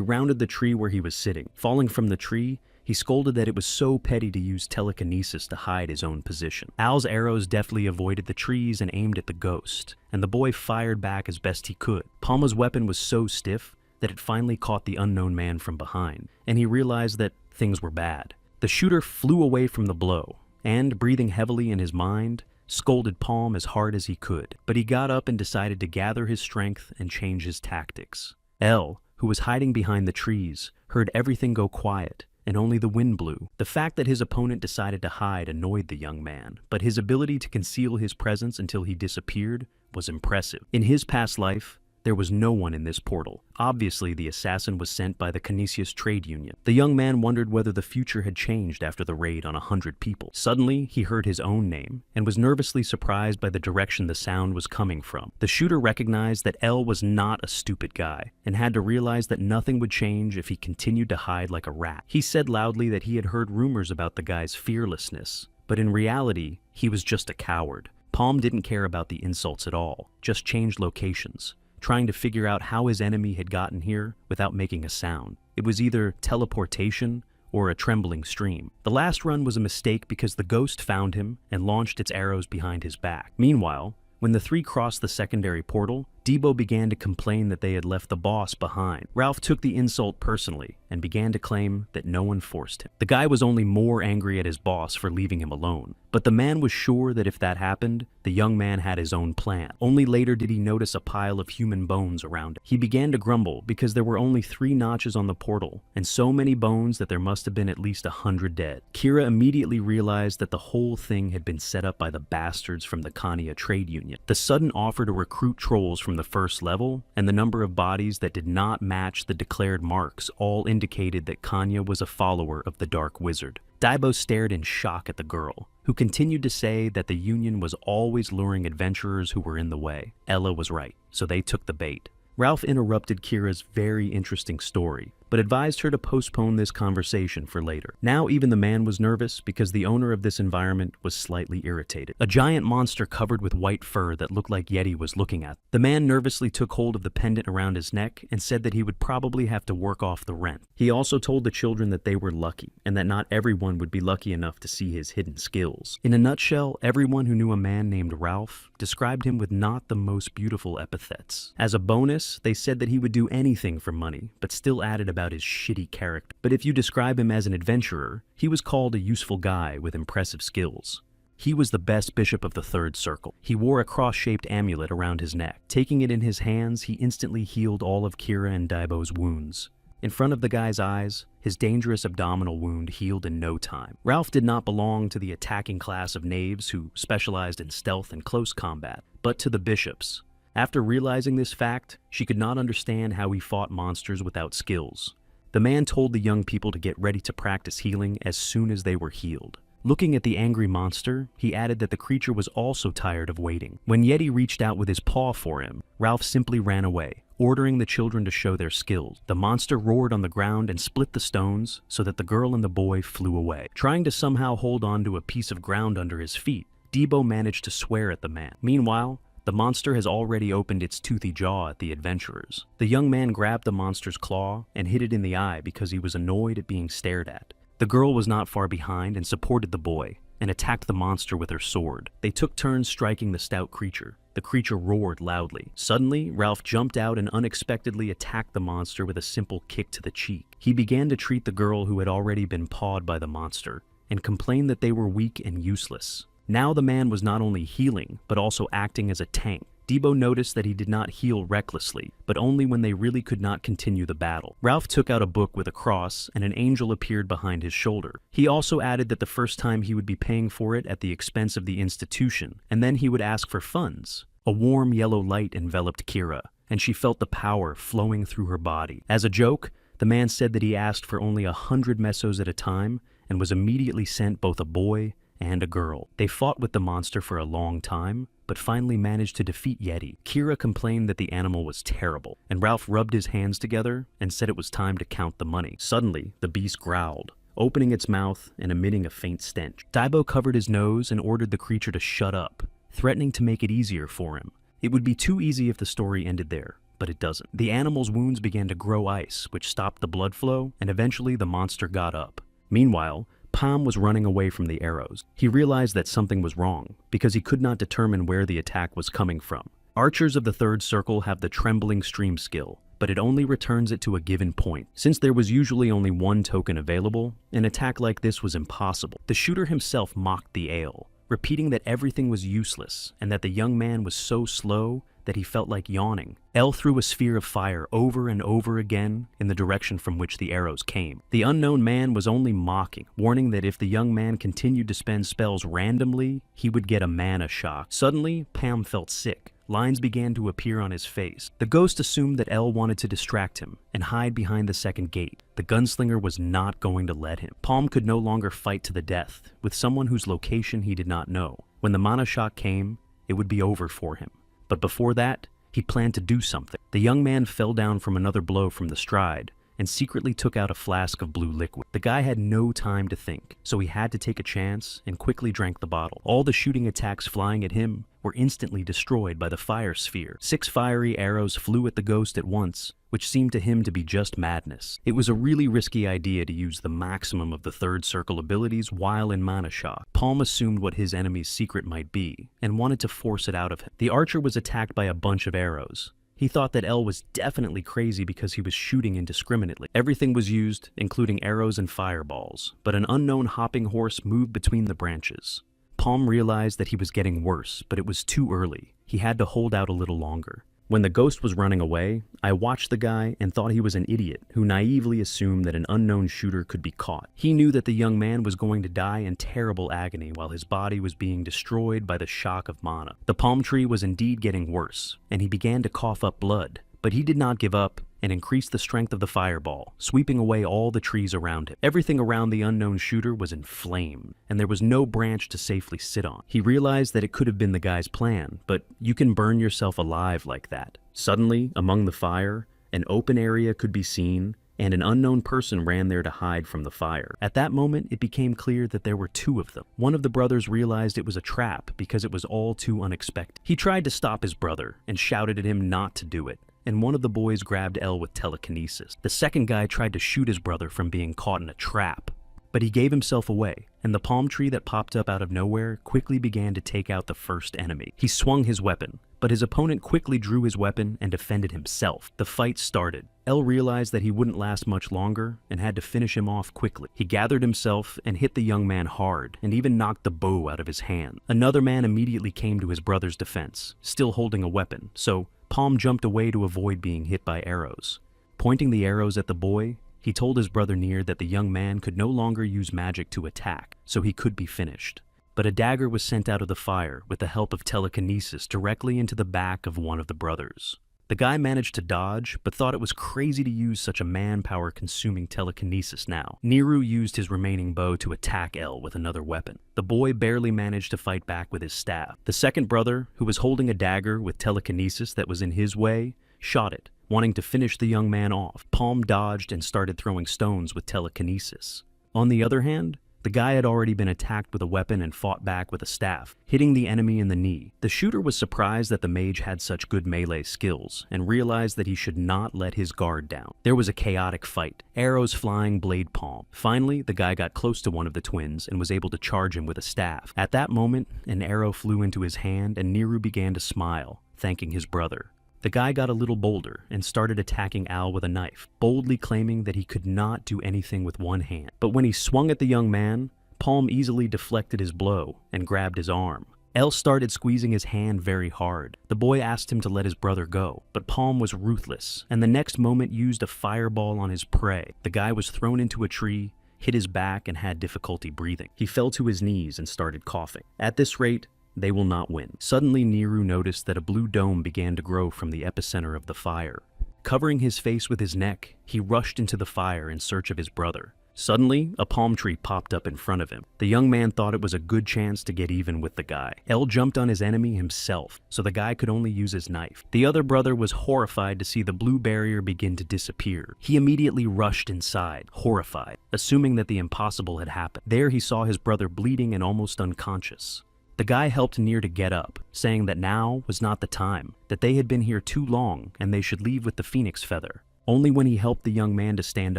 Speaker 1: rounded the tree where he was sitting. Falling from the tree, he scolded that it was so petty to use telekinesis to hide his own position. Al's arrows deftly avoided the trees and aimed at the Ghost, and the boy fired back as best he could. Palma's weapon was so stiff that it finally caught the unknown man from behind, and he realized that things were bad. The shooter flew away from the blow, and, breathing heavily in his mind, scolded Palm as hard as he could. But he got up and decided to gather his strength and change his tactics. El, who was hiding behind the trees, heard everything go quiet, and only the wind blew. The fact that his opponent decided to hide annoyed the young man, but his ability to conceal his presence until he disappeared was impressive. In his past life, There was no one in this portal. Obviously, the assassin was sent by the Canisius Trade Union. The young man wondered whether the future had changed after the raid on 100 people. Suddenly, he heard his own name and was nervously surprised by the direction the sound was coming from. The shooter recognized that L was not a stupid guy and had to realize that nothing would change if he continued to hide like a rat. He said loudly that he had heard rumors about the guy's fearlessness, but in reality, he was just a coward. Palm didn't care about the insults at all, just changed locations, trying to figure out how his enemy had gotten here without making a sound. It was either teleportation or a trembling stream. The last run was a mistake because the ghost found him and launched its arrows behind his back. Meanwhile, when the three crossed the secondary portal, Debo began to complain that they had left the boss behind. Ralph took the insult personally and began to claim that no one forced him. The guy was only more angry at his boss for leaving him alone, but the man was sure that if that happened, the young man had his own plan. Only later did he notice a pile of human bones around it. He began to grumble because there were only 3 notches on the portal and so many bones that there must have been at least 100 dead. Kira immediately realized that the whole thing had been set up by the bastards from the Kania Trade Union. The sudden offer to recruit trolls from the first level and the number of bodies that did not match the declared marks all indicated that Kanya was a follower of the Dark Wizard. Debo stared in shock at the girl, who continued to say that the Union was always luring adventurers who were in the way. Ella was right, so they took the bait. Ralph interrupted Kira's very interesting story, but advised her to postpone this conversation for later. Now even the man was nervous because the owner of this environment was slightly irritated. A giant monster covered with white fur that looked like Yeti was looking at. The man nervously took hold of the pendant around his neck and said that he would probably have to work off the rent. He also told the children that they were lucky, and that not everyone would be lucky enough to see his hidden skills. In a nutshell, everyone who knew a man named Ralph described him with not the most beautiful epithets. As a bonus, they said that he would do anything for money, but still added about his shitty character. But if you describe him as an adventurer, he was called a useful guy with impressive skills. He was the best bishop of the third circle. He wore a cross-shaped amulet around his neck. Taking it in his hands, he instantly healed all of Kira and Daibo's wounds. In front of the guy's eyes, his dangerous abdominal wound healed in no time. Ralph did not belong to the attacking class of knaves who specialized in stealth and close combat, but to the bishops. After realizing this fact, she could not understand how he fought monsters without skills. The man told the young people to get ready to practice healing as soon as they were healed. Looking at the angry monster, he added that the creature was also tired of waiting. When Yeti reached out with his paw for him, Ralph simply ran away, ordering the children to show their skills. The monster roared on the ground and split the stones so that the girl and the boy flew away. Trying to somehow hold on to a piece of ground under his feet, Debo managed to swear at the man. Meanwhile, the monster has already opened its toothy jaw at the adventurers. The young man grabbed the monster's claw and hit it in the eye because he was annoyed at being stared at. The girl was not far behind and supported the boy, and attacked the monster with her sword. They took turns striking the stout creature. The creature roared loudly. Suddenly, Ralph jumped out and unexpectedly attacked the monster with a simple kick to the cheek. He began to treat the girl who had already been pawed by the monster, and complained that they were weak and useless. Now the man was not only healing, but also acting as a tank. Debo noticed that he did not heal recklessly, but only when they really could not continue the battle. Ralph took out a book with a cross, and an angel appeared behind his shoulder. He also added that the first time he would be paying for it at the expense of the institution, and then he would ask for funds. A warm yellow light enveloped Kira, and she felt the power flowing through her body. As a joke, the man said that he asked for only 100 mesos at a time, and was immediately sent both a boy and a girl. They fought with the monster for a long time, but finally managed to defeat Yeti. Kira complained that the animal was terrible, and Ralph rubbed his hands together and said it was time to count the money. Suddenly, the beast growled, opening its mouth and emitting a faint stench. Debo covered his nose and ordered the creature to shut up, threatening to make it easier for him. It would be too easy if the story ended there, but it doesn't. The animal's wounds began to grow ice, which stopped the blood flow, and eventually the monster got up. Meanwhile, Palm was running away from the arrows. He realized that something was wrong, because he could not determine where the attack was coming from. Archers of the third circle have the trembling stream skill, but it only returns it to a given point. Since there was usually only one token available, an attack like this was impossible. The shooter himself mocked the ale, repeating that everything was useless, and that the young man was so slow that he felt like yawning. L threw a sphere of fire over and over again in the direction from which the arrows came. The unknown man was only mocking, warning that if the young man continued to spend spells randomly, he would get a mana shock. Suddenly, Pam felt sick, Lines began to appear on his face. The ghost assumed that El wanted to distract him and hide behind the second gate. The gunslinger was not going to let him. Palm could no longer fight to the death with someone whose location he did not know. When the mana shock came, it would be over for him. But before that, he planned to do something. The young man fell down from another blow from the stride and secretly took out a flask of blue liquid. The guy had no time to think, so he had to take a chance and quickly drank the bottle. All the shooting attacks flying at him were instantly destroyed by the fire sphere. 6 fiery arrows flew at the ghost at once, which seemed to him to be just madness. It was a really risky idea to use the maximum of the third circle abilities while in mana shock. Palm assumed what his enemy's secret might be and wanted to force it out of him. The archer was attacked by a bunch of arrows. He thought that El was definitely crazy because he was shooting indiscriminately. Everything was used, including arrows and fireballs, but an unknown hopping horse moved between the branches. Palm realized that he was getting worse, but it was too early. He had to hold out a little longer. When the ghost was running away, I watched the guy and thought he was an idiot who naively assumed that an unknown shooter could be caught. He knew that the young man was going to die in terrible agony while his body was being destroyed by the shock of mana. The palm tree was indeed getting worse, and he began to cough up blood. But he did not give up and increased the strength of the fireball, sweeping away all the trees around him. Everything around the unknown shooter was in flame, and there was no branch to safely sit on. He realized that it could have been the guy's plan, but you can burn yourself alive like that. Suddenly, among the fire, an open area could be seen, and an unknown person ran there to hide from the fire. At that moment, it became clear that there were 2 of them. One of the brothers realized it was a trap because it was all too unexpected. He tried to stop his brother and shouted at him not to do it, and one of the boys grabbed El with telekinesis. The second guy tried to shoot his brother from being caught in a trap, but he gave himself away, and the palm tree that popped up out of nowhere quickly began to take out the first enemy. He swung his weapon, but his opponent quickly drew his weapon and defended himself. The fight started. El realized that he wouldn't last much longer and had to finish him off quickly. He gathered himself and hit the young man hard and even knocked the bow out of his hand. Another man immediately came to his brother's defense, still holding a weapon, so Palm jumped away to avoid being hit by arrows. Pointing the arrows at the boy, he told his brother Near that the young man could no longer use magic to attack, so he could be finished. But a dagger was sent out of the fire with the help of telekinesis directly into the back of one of the brothers. The guy managed to dodge, but thought it was crazy to use such a manpower-consuming telekinesis now. Neru used his remaining bow to attack El with another weapon. The boy barely managed to fight back with his staff. The second brother, who was holding a dagger with telekinesis that was in his way, shot it, wanting to finish the young man off. Palm dodged and started throwing stones with telekinesis. On the other hand, the guy had already been attacked with a weapon and fought back with a staff, hitting the enemy in the knee. The shooter was surprised that the mage had such good melee skills, and realized that he should not let his guard down. There was a chaotic fight, arrows flying blade palm. Finally, the guy got close to one of the twins and was able to charge him with a staff. At that moment, an arrow flew into his hand and Neru began to smile, thanking his brother. The guy got a little bolder and started attacking Al with a knife, boldly claiming that he could not do anything with one hand. But when he swung at the young man, Palm easily deflected his blow and grabbed his arm. El started squeezing his hand very hard. The boy asked him to let his brother go, but Palm was ruthless, and the next moment used a fireball on his prey. The guy was thrown into a tree, hit his back, and had difficulty breathing. He fell to his knees and started coughing. At this rate, they will not win. Suddenly, Neru noticed that a blue dome began to grow from the epicenter of the fire. Covering his face with his neck, he rushed into the fire in search of his brother. Suddenly, a palm tree popped up in front of him. The young man thought it was a good chance to get even with the guy. El jumped on his enemy himself, so the guy could only use his knife. The other brother was horrified to see the blue barrier begin to disappear. He immediately rushed inside, horrified, assuming that the impossible had happened. There he saw his brother bleeding and almost unconscious. The guy helped Near to get up, saying that now was not the time, that they had been here too long and they should leave with the phoenix feather. Only when he helped the young man to stand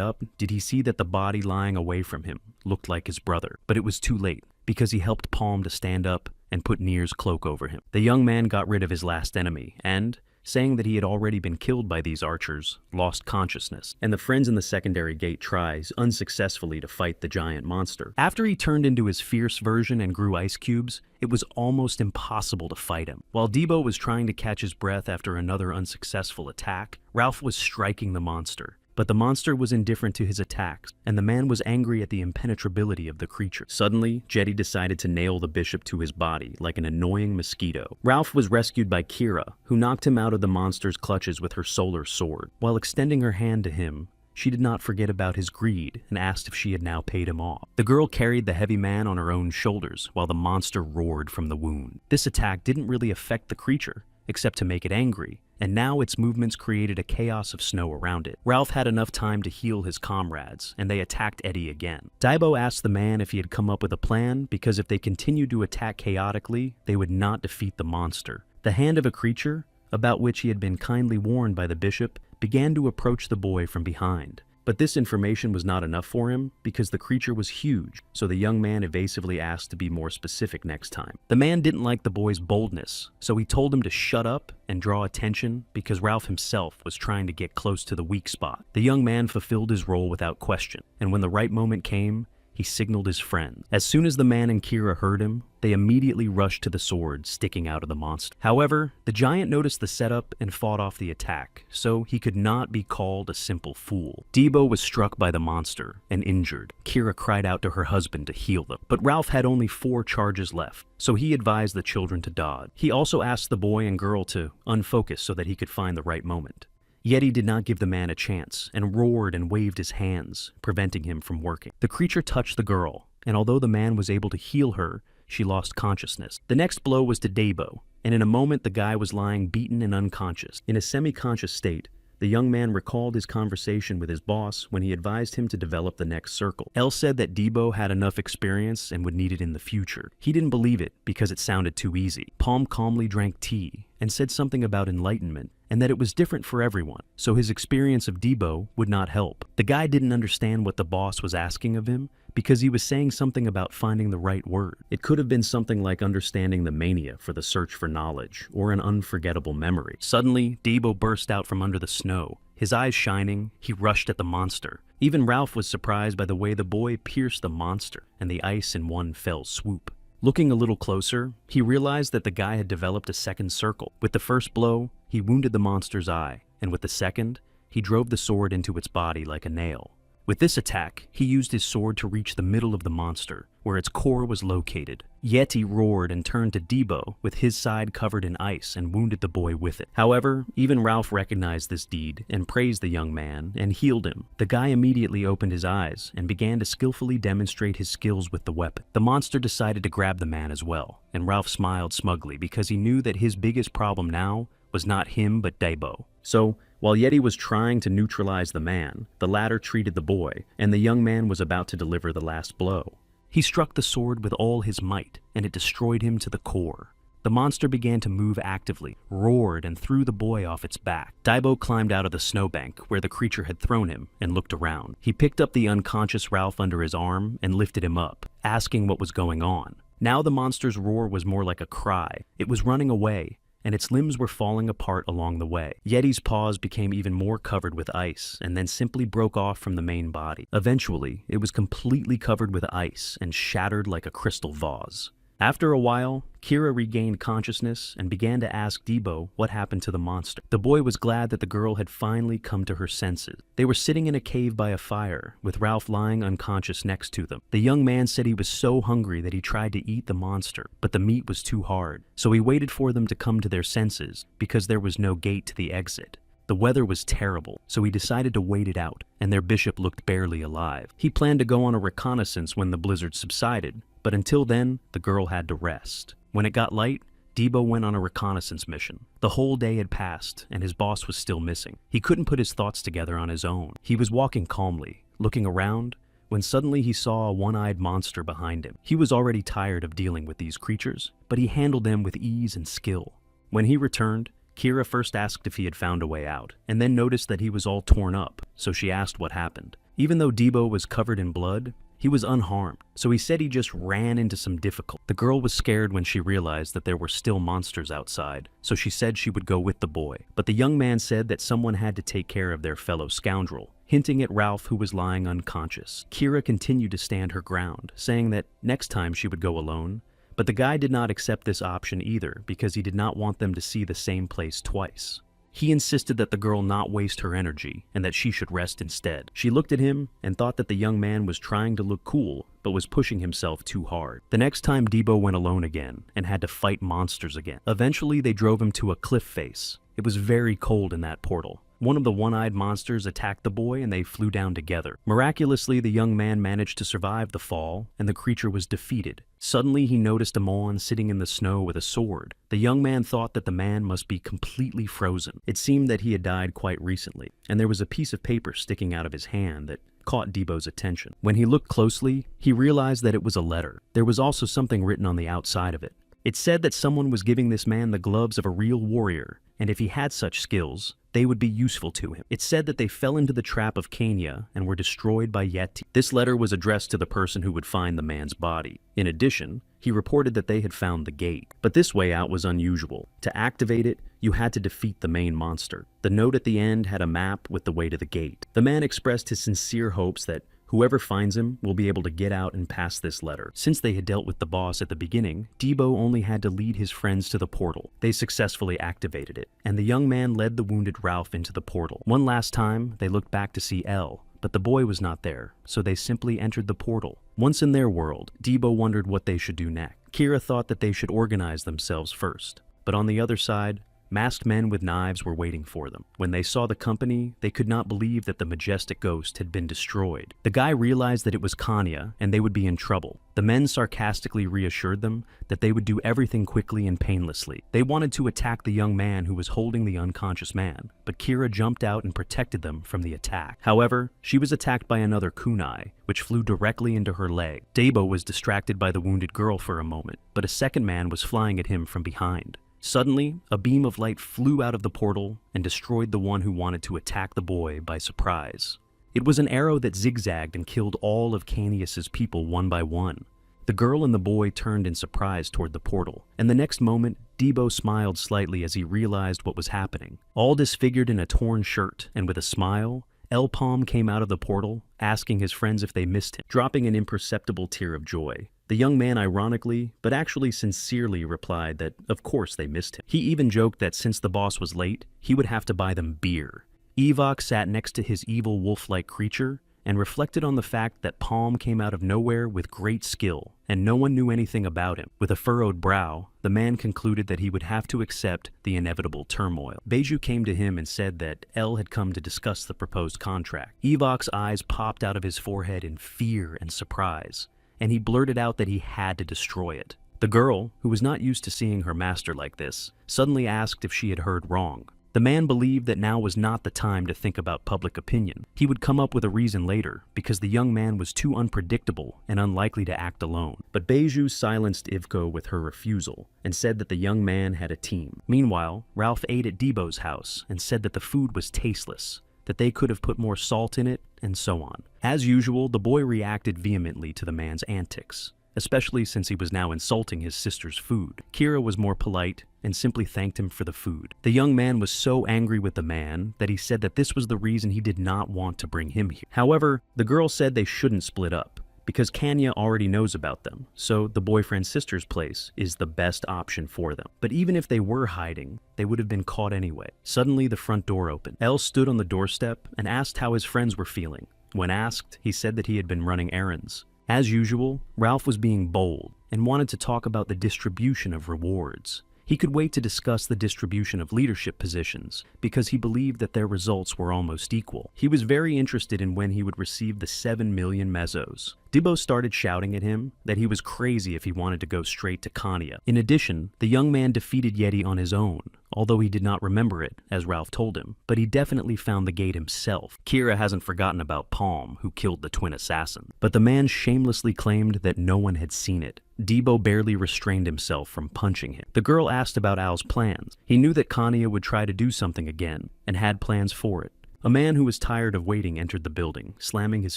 Speaker 1: up did he see that the body lying away from him looked like his brother. But it was too late, because he helped Palm to stand up and put Near's cloak over him. The young man got rid of his last enemy and, saying that he had already been killed by these archers, lost consciousness, and the friends in the secondary gate tries unsuccessfully to fight the giant monster. After he turned into his fierce version and grew ice cubes, it was almost impossible to fight him. While Debo was trying to catch his breath after another unsuccessful attack, Ralph was striking the monster. But the monster was indifferent to his attacks, and the man was angry at the impenetrability of the creature. Suddenly, Yeti decided to nail the bishop to his body like an annoying mosquito. Ralph was rescued by Kira, who knocked him out of the monster's clutches with her solar sword. While extending her hand to him, she did not forget about his greed and asked if she had now paid him off. The girl carried the heavy man on her own shoulders while the monster roared from the wound. This attack didn't really affect the creature, except to make it angry, and now its movements created a chaos of snow around it. Ralph had enough time to heal his comrades, and they attacked Eddie again. Debo asked the man if he had come up with a plan, because if they continued to attack chaotically, they would not defeat the monster. The hand of a creature, about which he had been kindly warned by the bishop, began to approach the boy from behind. But this information was not enough for him because the creature was huge, so the young man evasively asked to be more specific next time. The man didn't like the boy's boldness, so he told him to shut up and draw attention because Ralph himself was trying to get close to the weak spot. The young man fulfilled his role without question, and when the right moment came, he signaled his friend. As soon as the man and Kira heard him, they immediately rushed to the sword sticking out of the monster. However, the giant noticed the setup and fought off the attack, so he could not be called a simple fool. Debo was struck by the monster and injured. Kira cried out to her husband to heal them, but Ralph had only 4 charges left, so he advised the children to dodge. He also asked the boy and girl to unfocus so that he could find the right moment. Yeti did not give the man a chance and roared and waved his hands, preventing him from working. The creature touched the girl, and although the man was able to heal her, she lost consciousness. The next blow was to Debo, and in a moment the guy was lying beaten and unconscious. In a semi-conscious state, the young man recalled his conversation with his boss when he advised him to develop the next circle. El said that Debo had enough experience and would need it in the future. He didn't believe it because it sounded too easy. Palm calmly drank tea and said something about enlightenment and that it was different for everyone, so his experience of Debo would not help. The guy didn't understand what the boss was asking of him because he was saying something about finding the right word. It could have been something like understanding the mania for the search for knowledge or an unforgettable memory. Suddenly, Debo burst out from under the snow. His eyes shining, he rushed at the monster. Even Ralph was surprised by the way the boy pierced the monster and the ice in one fell swoop. Looking a little closer, he realized that the guy had developed a second circle. With the first blow, he wounded the monster's eye, and with the second, he drove the sword into its body like a nail. With this attack, he used his sword to reach the middle of the monster, where its core was located. Yeti roared and turned to Debo, with his side covered in ice, and wounded the boy with it. However, even Ralph recognized this deed and praised the young man and healed him. The guy immediately opened his eyes and began to skillfully demonstrate his skills with the weapon. The monster decided to grab the man as well, and Ralph smiled smugly because he knew that his biggest problem now was not him but Debo. So, while Yeti was trying to neutralize the man, the latter treated the boy, and the young man was about to deliver the last blow. He struck the sword with all his might, and it destroyed him to the core. The monster began to move actively, roared, and threw the boy off its back. Debo climbed out of the snowbank where the creature had thrown him and looked around. He picked up the unconscious Ralph under his arm and lifted him up, asking what was going on. Now the monster's roar was more like a cry. It was running away, and its limbs were falling apart along the way. Yeti's paws became even more covered with ice and then simply broke off from the main body. Eventually, it was completely covered with ice and shattered like a crystal vase. After a while, Kira regained consciousness and began to ask Debo what happened to the monster. The boy was glad that the girl had finally come to her senses. They were sitting in a cave by a fire, with Ralph lying unconscious next to them. The young man said he was so hungry that he tried to eat the monster, but the meat was too hard, so he waited for them to come to their senses because there was no gate to the exit. The weather was terrible, so he decided to wait it out, and their bishop looked barely alive. He planned to go on a reconnaissance when the blizzard subsided, but until then, the girl had to rest. When it got light, Debo went on a reconnaissance mission. The whole day had passed, and his boss was still missing. He couldn't put his thoughts together on his own. He was walking calmly, looking around, when suddenly he saw a one-eyed monster behind him. He was already tired of dealing with these creatures, but he handled them with ease and skill. When he returned, Kira first asked if he had found a way out, and then noticed that he was all torn up, so she asked what happened. Even though Debo was covered in blood, he was unharmed, so he said he just ran into some difficulty. The girl was scared when she realized that there were still monsters outside, so she said she would go with the boy. But the young man said that someone had to take care of their fellow scoundrel, hinting at Ralph, who was lying unconscious. Kira continued to stand her ground, saying that next time she would go alone, but the guy did not accept this option either because he did not want them to see the same place twice. He insisted that the girl not waste her energy and that she should rest instead. She looked at him and thought that the young man was trying to look cool, but was pushing himself too hard. The next time Debo went alone again and had to fight monsters again. Eventually they drove him to a cliff face. It was very cold in that portal. One of the one-eyed monsters attacked the boy and they flew down together. Miraculously, the young man managed to survive the fall and the creature was defeated. Suddenly, he noticed a Mon sitting in the snow with a sword. The young man thought that the man must be completely frozen. It seemed that he had died quite recently, and there was a piece of paper sticking out of his hand that caught Debo's attention. When he looked closely, he realized that it was a letter. There was also something written on the outside of it. It said that someone was giving this man the gloves of a real warrior, and if he had such skills, they would be useful to him. It said that they fell into the trap of Kenya and were destroyed by Yeti. This letter was addressed to the person who would find the man's body. In addition, he reported that they had found the gate. But this way out was unusual. To activate it, you had to defeat the main monster. The note at the end had a map with the way to the gate. The man expressed his sincere hopes that whoever finds him will be able to get out and pass this letter. Since they had dealt with the boss at the beginning, Debo only had to lead his friends to the portal. They successfully activated it, and the young man led the wounded Ralph into the portal. One last time, they looked back to see Elle, but the boy was not there, so they simply entered the portal. Once in their world, Debo wondered what they should do next. Kira thought that they should organize themselves first, but on the other side, masked men with knives were waiting for them. When they saw the company, they could not believe that the majestic ghost had been destroyed. The guy realized that it was Kanya and they would be in trouble. The men sarcastically reassured them that they would do everything quickly and painlessly. They wanted to attack the young man who was holding the unconscious man, but Kira jumped out and protected them from the attack. However, she was attacked by another kunai, which flew directly into her leg. Debo was distracted by the wounded girl for a moment, but a second man was flying at him from behind. Suddenly, a beam of light flew out of the portal and destroyed the one who wanted to attack the boy by surprise. It was an arrow that zigzagged and killed all of Canius's people one by one. The girl and the boy turned in surprise toward the portal, and the next moment, Debo smiled slightly as he realized what was happening. All disfigured in a torn shirt and with a smile, El Palm came out of the portal, asking his friends if they missed him, dropping an imperceptible tear of joy. The young man ironically, but actually sincerely replied that of course they missed him. He even joked that since the boss was late, he would have to buy them beer. Evok sat next to his evil wolf-like creature and reflected on the fact that Palm came out of nowhere with great skill, and no one knew anything about him. With a furrowed brow, the man concluded that he would have to accept the inevitable turmoil. Beiju came to him and said that El had come to discuss the proposed contract. Evok's eyes popped out of his forehead in fear and surprise, and he blurted out that he had to destroy it. The girl, who was not used to seeing her master like this, suddenly asked if she had heard wrong. The man believed that now was not the time to think about public opinion. He would come up with a reason later, because the young man was too unpredictable and unlikely to act alone. But Beiju silenced Ivko with her refusal, and said that the young man had a team. Meanwhile, Ralph ate at Debo's house and said that the food was tasteless, that they could have put more salt in it, and so on. As usual, the boy reacted vehemently to the man's antics, especially since he was now insulting his sister's food. Kira was more polite and simply thanked him for the food. The young man was so angry with the man that he said that this was the reason he did not want to bring him here. However, the girl said they shouldn't split up, because Kanya already knows about them, so the boyfriend's sister's place is the best option for them. But even if they were hiding, they would have been caught anyway. Suddenly, the front door opened. El stood on the doorstep and asked how his friends were feeling. When asked, he said that he had been running errands. As usual, Ralph was being bold and wanted to talk about the distribution of rewards. He could wait to discuss the distribution of leadership positions because he believed that their results were almost equal. He was very interested in when he would receive the 7 million mesos. Debo started shouting at him that he was crazy if he wanted to go straight to Kanya. In addition, the young man defeated Yeti on his own, although he did not remember it, as Ralph told him, but he definitely found the gate himself. Kira hasn't forgotten about Palm, who killed the twin assassin, but the man shamelessly claimed that no one had seen it. Debo barely restrained himself from punching him. The girl asked about Al's plans. He knew that Kanya would try to do something again, and had plans for it. A man who was tired of waiting entered the building, slamming his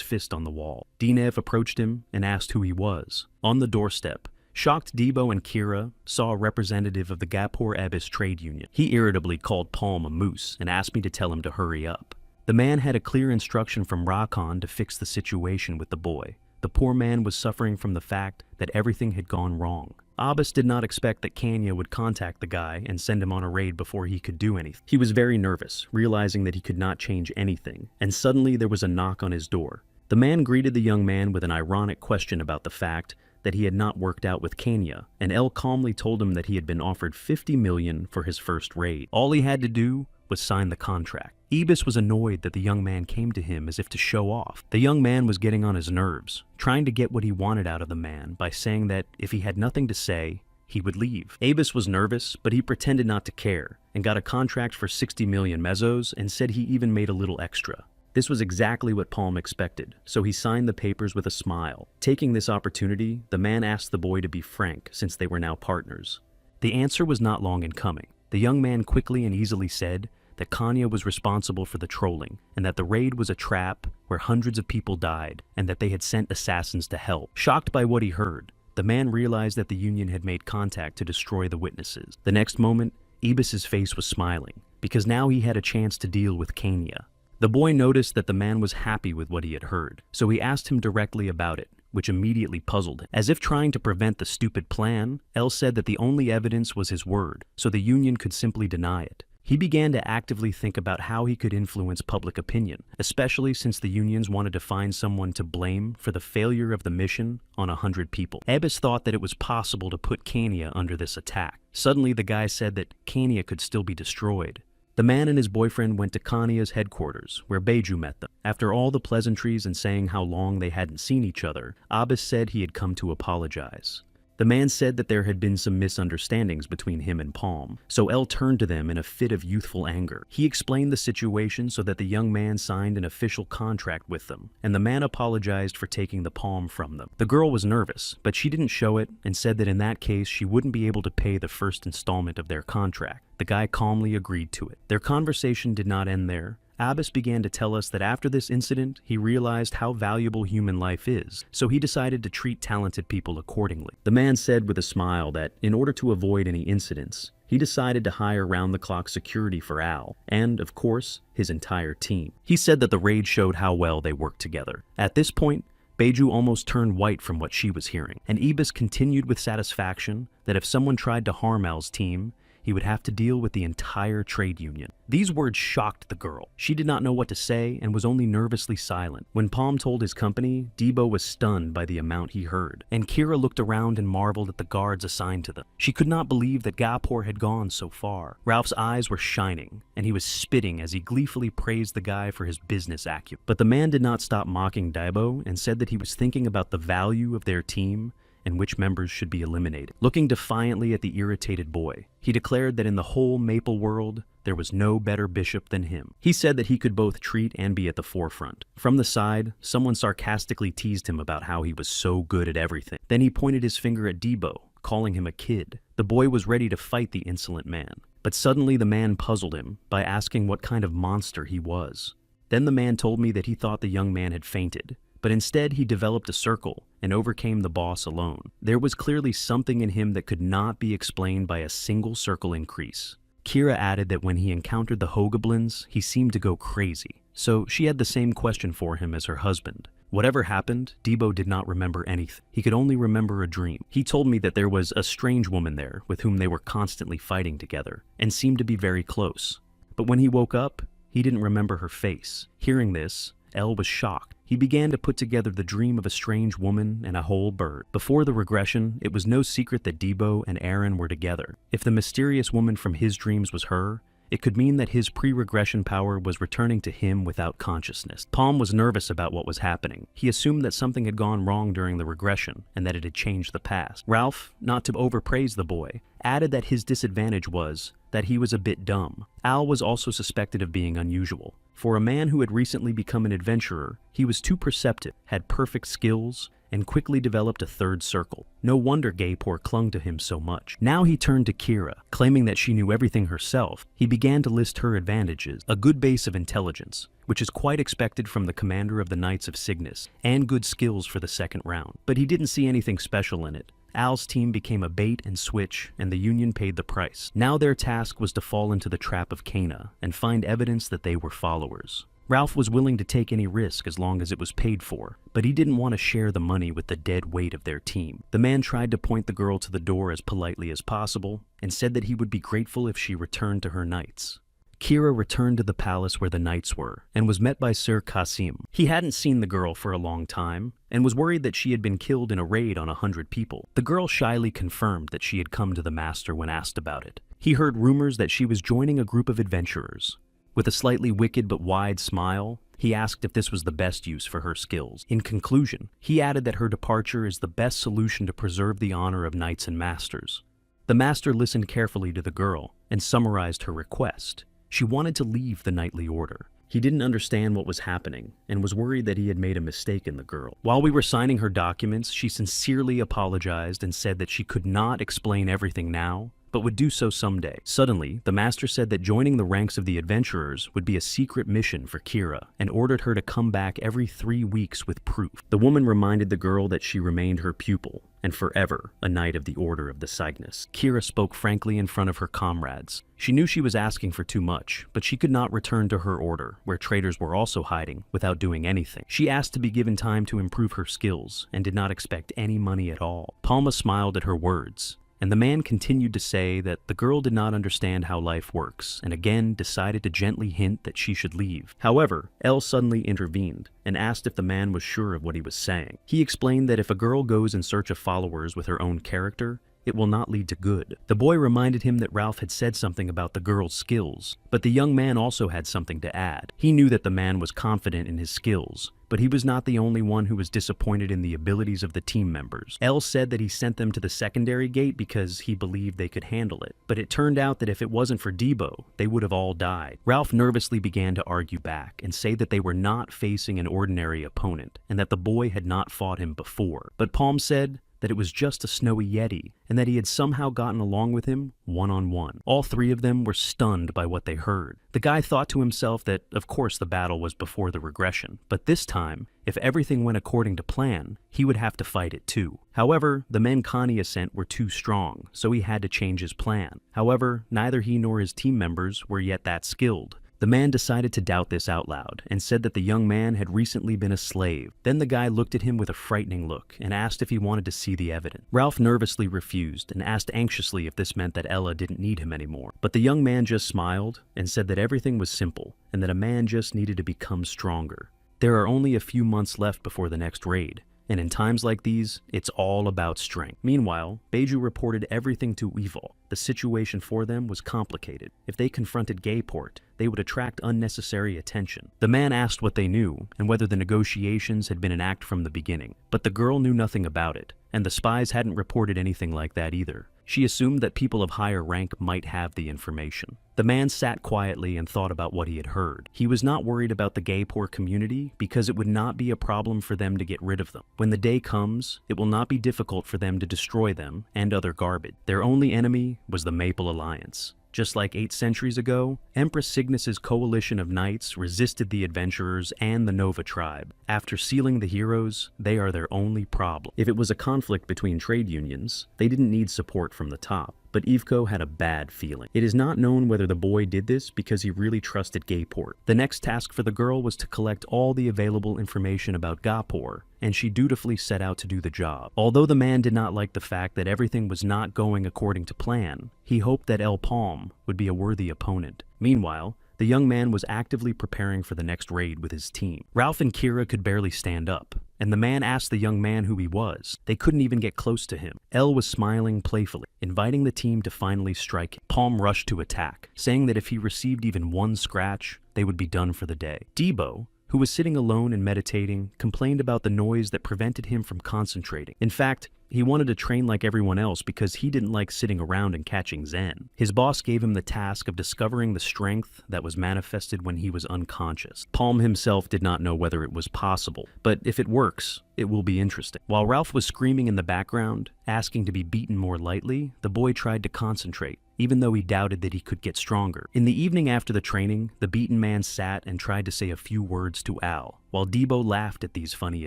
Speaker 1: fist on the wall. Dinev approached him and asked who he was. On the doorstep, shocked Debo and Kira saw a representative of the Gapur Abyss Trade Union. He irritably called Palm a moose and asked me to tell him to hurry up. The man had a clear instruction from Rakan to fix the situation with the boy. The poor man was suffering from the fact that everything had gone wrong. Abbas did not expect that Kanya would contact the guy and send him on a raid before he could do anything. He was very nervous, realizing that he could not change anything, and suddenly there was a knock on his door. The man greeted the young man with an ironic question about the fact that he had not worked out with Kanya, and El calmly told him that he had been offered 50 million for his first raid. All he had to do was sign the contract. Ibis was annoyed that the young man came to him as if to show off. The young man was getting on his nerves, trying to get what he wanted out of the man by saying that if he had nothing to say, he would leave. Ibis was nervous, but he pretended not to care, and got a contract for 60 million mesos and said he even made a little extra. This was exactly what Palm expected, so he signed the papers with a smile. Taking this opportunity, the man asked the boy to be frank since they were now partners. The answer was not long in coming. The young man quickly and easily said that Kanya was responsible for the trolling, and that the raid was a trap where hundreds of people died, and that they had sent assassins to help. Shocked by what he heard, the man realized that the Union had made contact to destroy the witnesses. The next moment, Ibis's face was smiling, because now he had a chance to deal with Kanya. The boy noticed that the man was happy with what he had heard, so he asked him directly about it, which immediately puzzled him. As if trying to prevent the stupid plan, El said that the only evidence was his word, so the Union could simply deny it. He began to actively think about how he could influence public opinion, especially since the Unions wanted to find someone to blame for the failure of the mission on 100 people. Ibis thought that it was possible to put Kanya under this attack. Suddenly, the guy said that Kanya could still be destroyed. The man and his boyfriend went to Kanya's headquarters, where Beju met them. After all the pleasantries and saying how long they hadn't seen each other, Abbas said he had come to apologize. The man said that there had been some misunderstandings between him and Palm, so El turned to them in a fit of youthful anger. He explained the situation so that the young man signed an official contract with them, and the man apologized for taking the palm from them. The girl was nervous, but she didn't show it and said that in that case she wouldn't be able to pay the first installment of their contract. The guy calmly agreed to it. Their conversation did not end there. Abbas began to tell us that after this incident, he realized how valuable human life is, so he decided to treat talented people accordingly. The man said with a smile that, in order to avoid any incidents, he decided to hire round-the-clock security for Al, and, of course, his entire team. He said that the raid showed how well they worked together. At this point, Beju almost turned white from what she was hearing, and Ibis continued with satisfaction that if someone tried to harm Al's team, he would have to deal with the entire trade union. These words shocked the girl. She did not know what to say and was only nervously silent. When Palm told his company, Debo was stunned by the amount he heard, and Kira looked around and marveled at the guards assigned to them. She could not believe that Gapor had gone so far. Ralph's eyes were shining, and he was spitting as he gleefully praised the guy for his business acumen. But the man did not stop mocking Debo and said that he was thinking about the value of their team and which members should be eliminated. Looking defiantly at the irritated boy, he declared that in the whole Maple world, there was no better bishop than him. He said that he could both treat and be at the forefront. From the side, someone sarcastically teased him about how he was so good at everything. Then he pointed his finger at Debo, calling him a kid. The boy was ready to fight the insolent man, but suddenly the man puzzled him by asking what kind of monster he was. Then the man told me that he thought the young man had fainted, but instead he developed a circle and overcame the boss alone. There was clearly something in him that could not be explained by a single circle increase. Kira added that when he encountered the Hobgoblins, he seemed to go crazy, so she had the same question for him as her husband. Whatever happened, Debo did not remember anything. He could only remember a dream. He told me that there was a strange woman there with whom they were constantly fighting together, and seemed to be very close. But when he woke up, he didn't remember her face. Hearing this, El was shocked. He began to put together the dream of a strange woman and a whole bird. Before the regression, it was no secret that Debo and Aaron were together. If the mysterious woman from his dreams was her, it could mean that his pre-regression power was returning to him without consciousness. Palm was nervous about what was happening. He assumed that something had gone wrong during the regression, and that it had changed the past. Ralph, not to overpraise the boy, added that his disadvantage was that he was a bit dumb. Al was also suspected of being unusual. For a man who had recently become an adventurer, he was too perceptive, had perfect skills, and quickly developed a third circle. No wonder Gaypor clung to him so much. Now he turned to Kira, claiming that she knew everything herself. He began to list her advantages: a good base of intelligence, which is quite expected from the commander of the Knights of Cygnus, and good skills for the second round. But he didn't see anything special in it. Al's team became a bait and switch, and the Union paid the price. Now their task was to fall into the trap of Cana and find evidence that they were followers. Ralph was willing to take any risk as long as it was paid for, but he didn't want to share the money with the dead weight of their team. The man tried to point the girl to the door as politely as possible and said that he would be grateful if she returned to her knights. Kira returned to the palace where the knights were and was met by Sir Kasim. He hadn't seen the girl for a long time and was worried that she had been killed in a raid on 100 people. The girl shyly confirmed that she had come to the master when asked about it. He heard rumors that she was joining a group of adventurers. With a slightly wicked but wide smile, he asked if this was the best use for her skills. In conclusion, he added that her departure is the best solution to preserve the honor of knights and masters. The master listened carefully to the girl and summarized her request. She wanted to leave the knightly order. He didn't understand what was happening and was worried that he had made a mistake in the girl. While we were signing her documents, she sincerely apologized and said that she could not explain everything now, but would do so someday. Suddenly, the master said that joining the ranks of the adventurers would be a secret mission for Kira and ordered her to come back every 3 weeks with proof. The woman reminded the girl that she remained her pupil and forever a knight of the Order of the Cygnus. Kira spoke frankly in front of her comrades. She knew she was asking for too much, but she could not return to her order, where traitors were also hiding, without doing anything. She asked to be given time to improve her skills and did not expect any money at all. Palma smiled at her words, and the man continued to say that the girl did not understand how life works, and again decided to gently hint that she should leave. However, Elle suddenly intervened and asked if the man was sure of what he was saying. He explained that if a girl goes in search of followers with her own character, it will not lead to good. The boy reminded him that Ralph had said something about the girl's skills, but the young man also had something to add. He knew that the man was confident in his skills, but he was not the only one who was disappointed in the abilities of the team members. Elle said that he sent them to the secondary gate because he believed they could handle it, but it turned out that if it wasn't for Debo, they would have all died. Ralph nervously began to argue back and say that they were not facing an ordinary opponent and that the boy had not fought him before. But Palm said that it was just a snowy Yeti, and that he had somehow gotten along with him one-on-one. All 3 of them were stunned by what they heard. The guy thought to himself that, of course, the battle was before the regression, but this time, if everything went according to plan, he would have to fight it too. However, the men Connie sent were too strong, so he had to change his plan. However, neither he nor his team members were yet that skilled. The man decided to doubt this out loud and said that the young man had recently been a slave. Then the guy looked at him with a frightening look and asked if he wanted to see the evidence. Ralph nervously refused and asked anxiously if this meant that Ella didn't need him anymore. But the young man just smiled and said that everything was simple and that a man just needed to become stronger. There are only a few months left before the next raid, and in times like these, it's all about strength. Meanwhile, Beiju reported everything to Evil. The situation for them was complicated. If they confronted Gayport, they would attract unnecessary attention. The man asked what they knew and whether the negotiations had been an act from the beginning, but the girl knew nothing about it, and the spies hadn't reported anything like that either. She assumed that people of higher rank might have the information. The man sat quietly and thought about what he had heard. He was not worried about the Gayport community because it would not be a problem for them to get rid of them. When the day comes, it will not be difficult for them to destroy them and other garbage. Their only enemy was the Maple Alliance. Just like 8 centuries ago, Empress Cygnus's coalition of knights resisted the adventurers and the Nova tribe. After sealing the heroes, they are their only problem. If it was a conflict between trade unions, they didn't need support from the top. But Ivko had a bad feeling. It is not known whether the boy did this because he really trusted Gayport. The next task for the girl was to collect all the available information about Gapor, and she dutifully set out to do the job. Although the man did not like the fact that everything was not going according to plan, he hoped that El Palm would be a worthy opponent. Meanwhile, the young man was actively preparing for the next raid with his team. Ralph and Kira could barely stand up, and the man asked the young man who he was. They couldn't even get close to him. Elle was smiling playfully, inviting the team to finally strike him. Palm rushed to attack, saying that if he received even one scratch, they would be done for the day. Debo, who was sitting alone and meditating, complained about the noise that prevented him from concentrating. In fact, he wanted to train like everyone else because he didn't like sitting around and catching Zen. His boss gave him the task of discovering the strength that was manifested when he was unconscious. Palm himself did not know whether it was possible, but if it works, it will be interesting. While Ralph was screaming in the background, asking to be beaten more lightly, the boy tried to concentrate, even though he doubted that he could get stronger. In the evening after the training, the beaten man sat and tried to say a few words to Al, while Debo laughed at these funny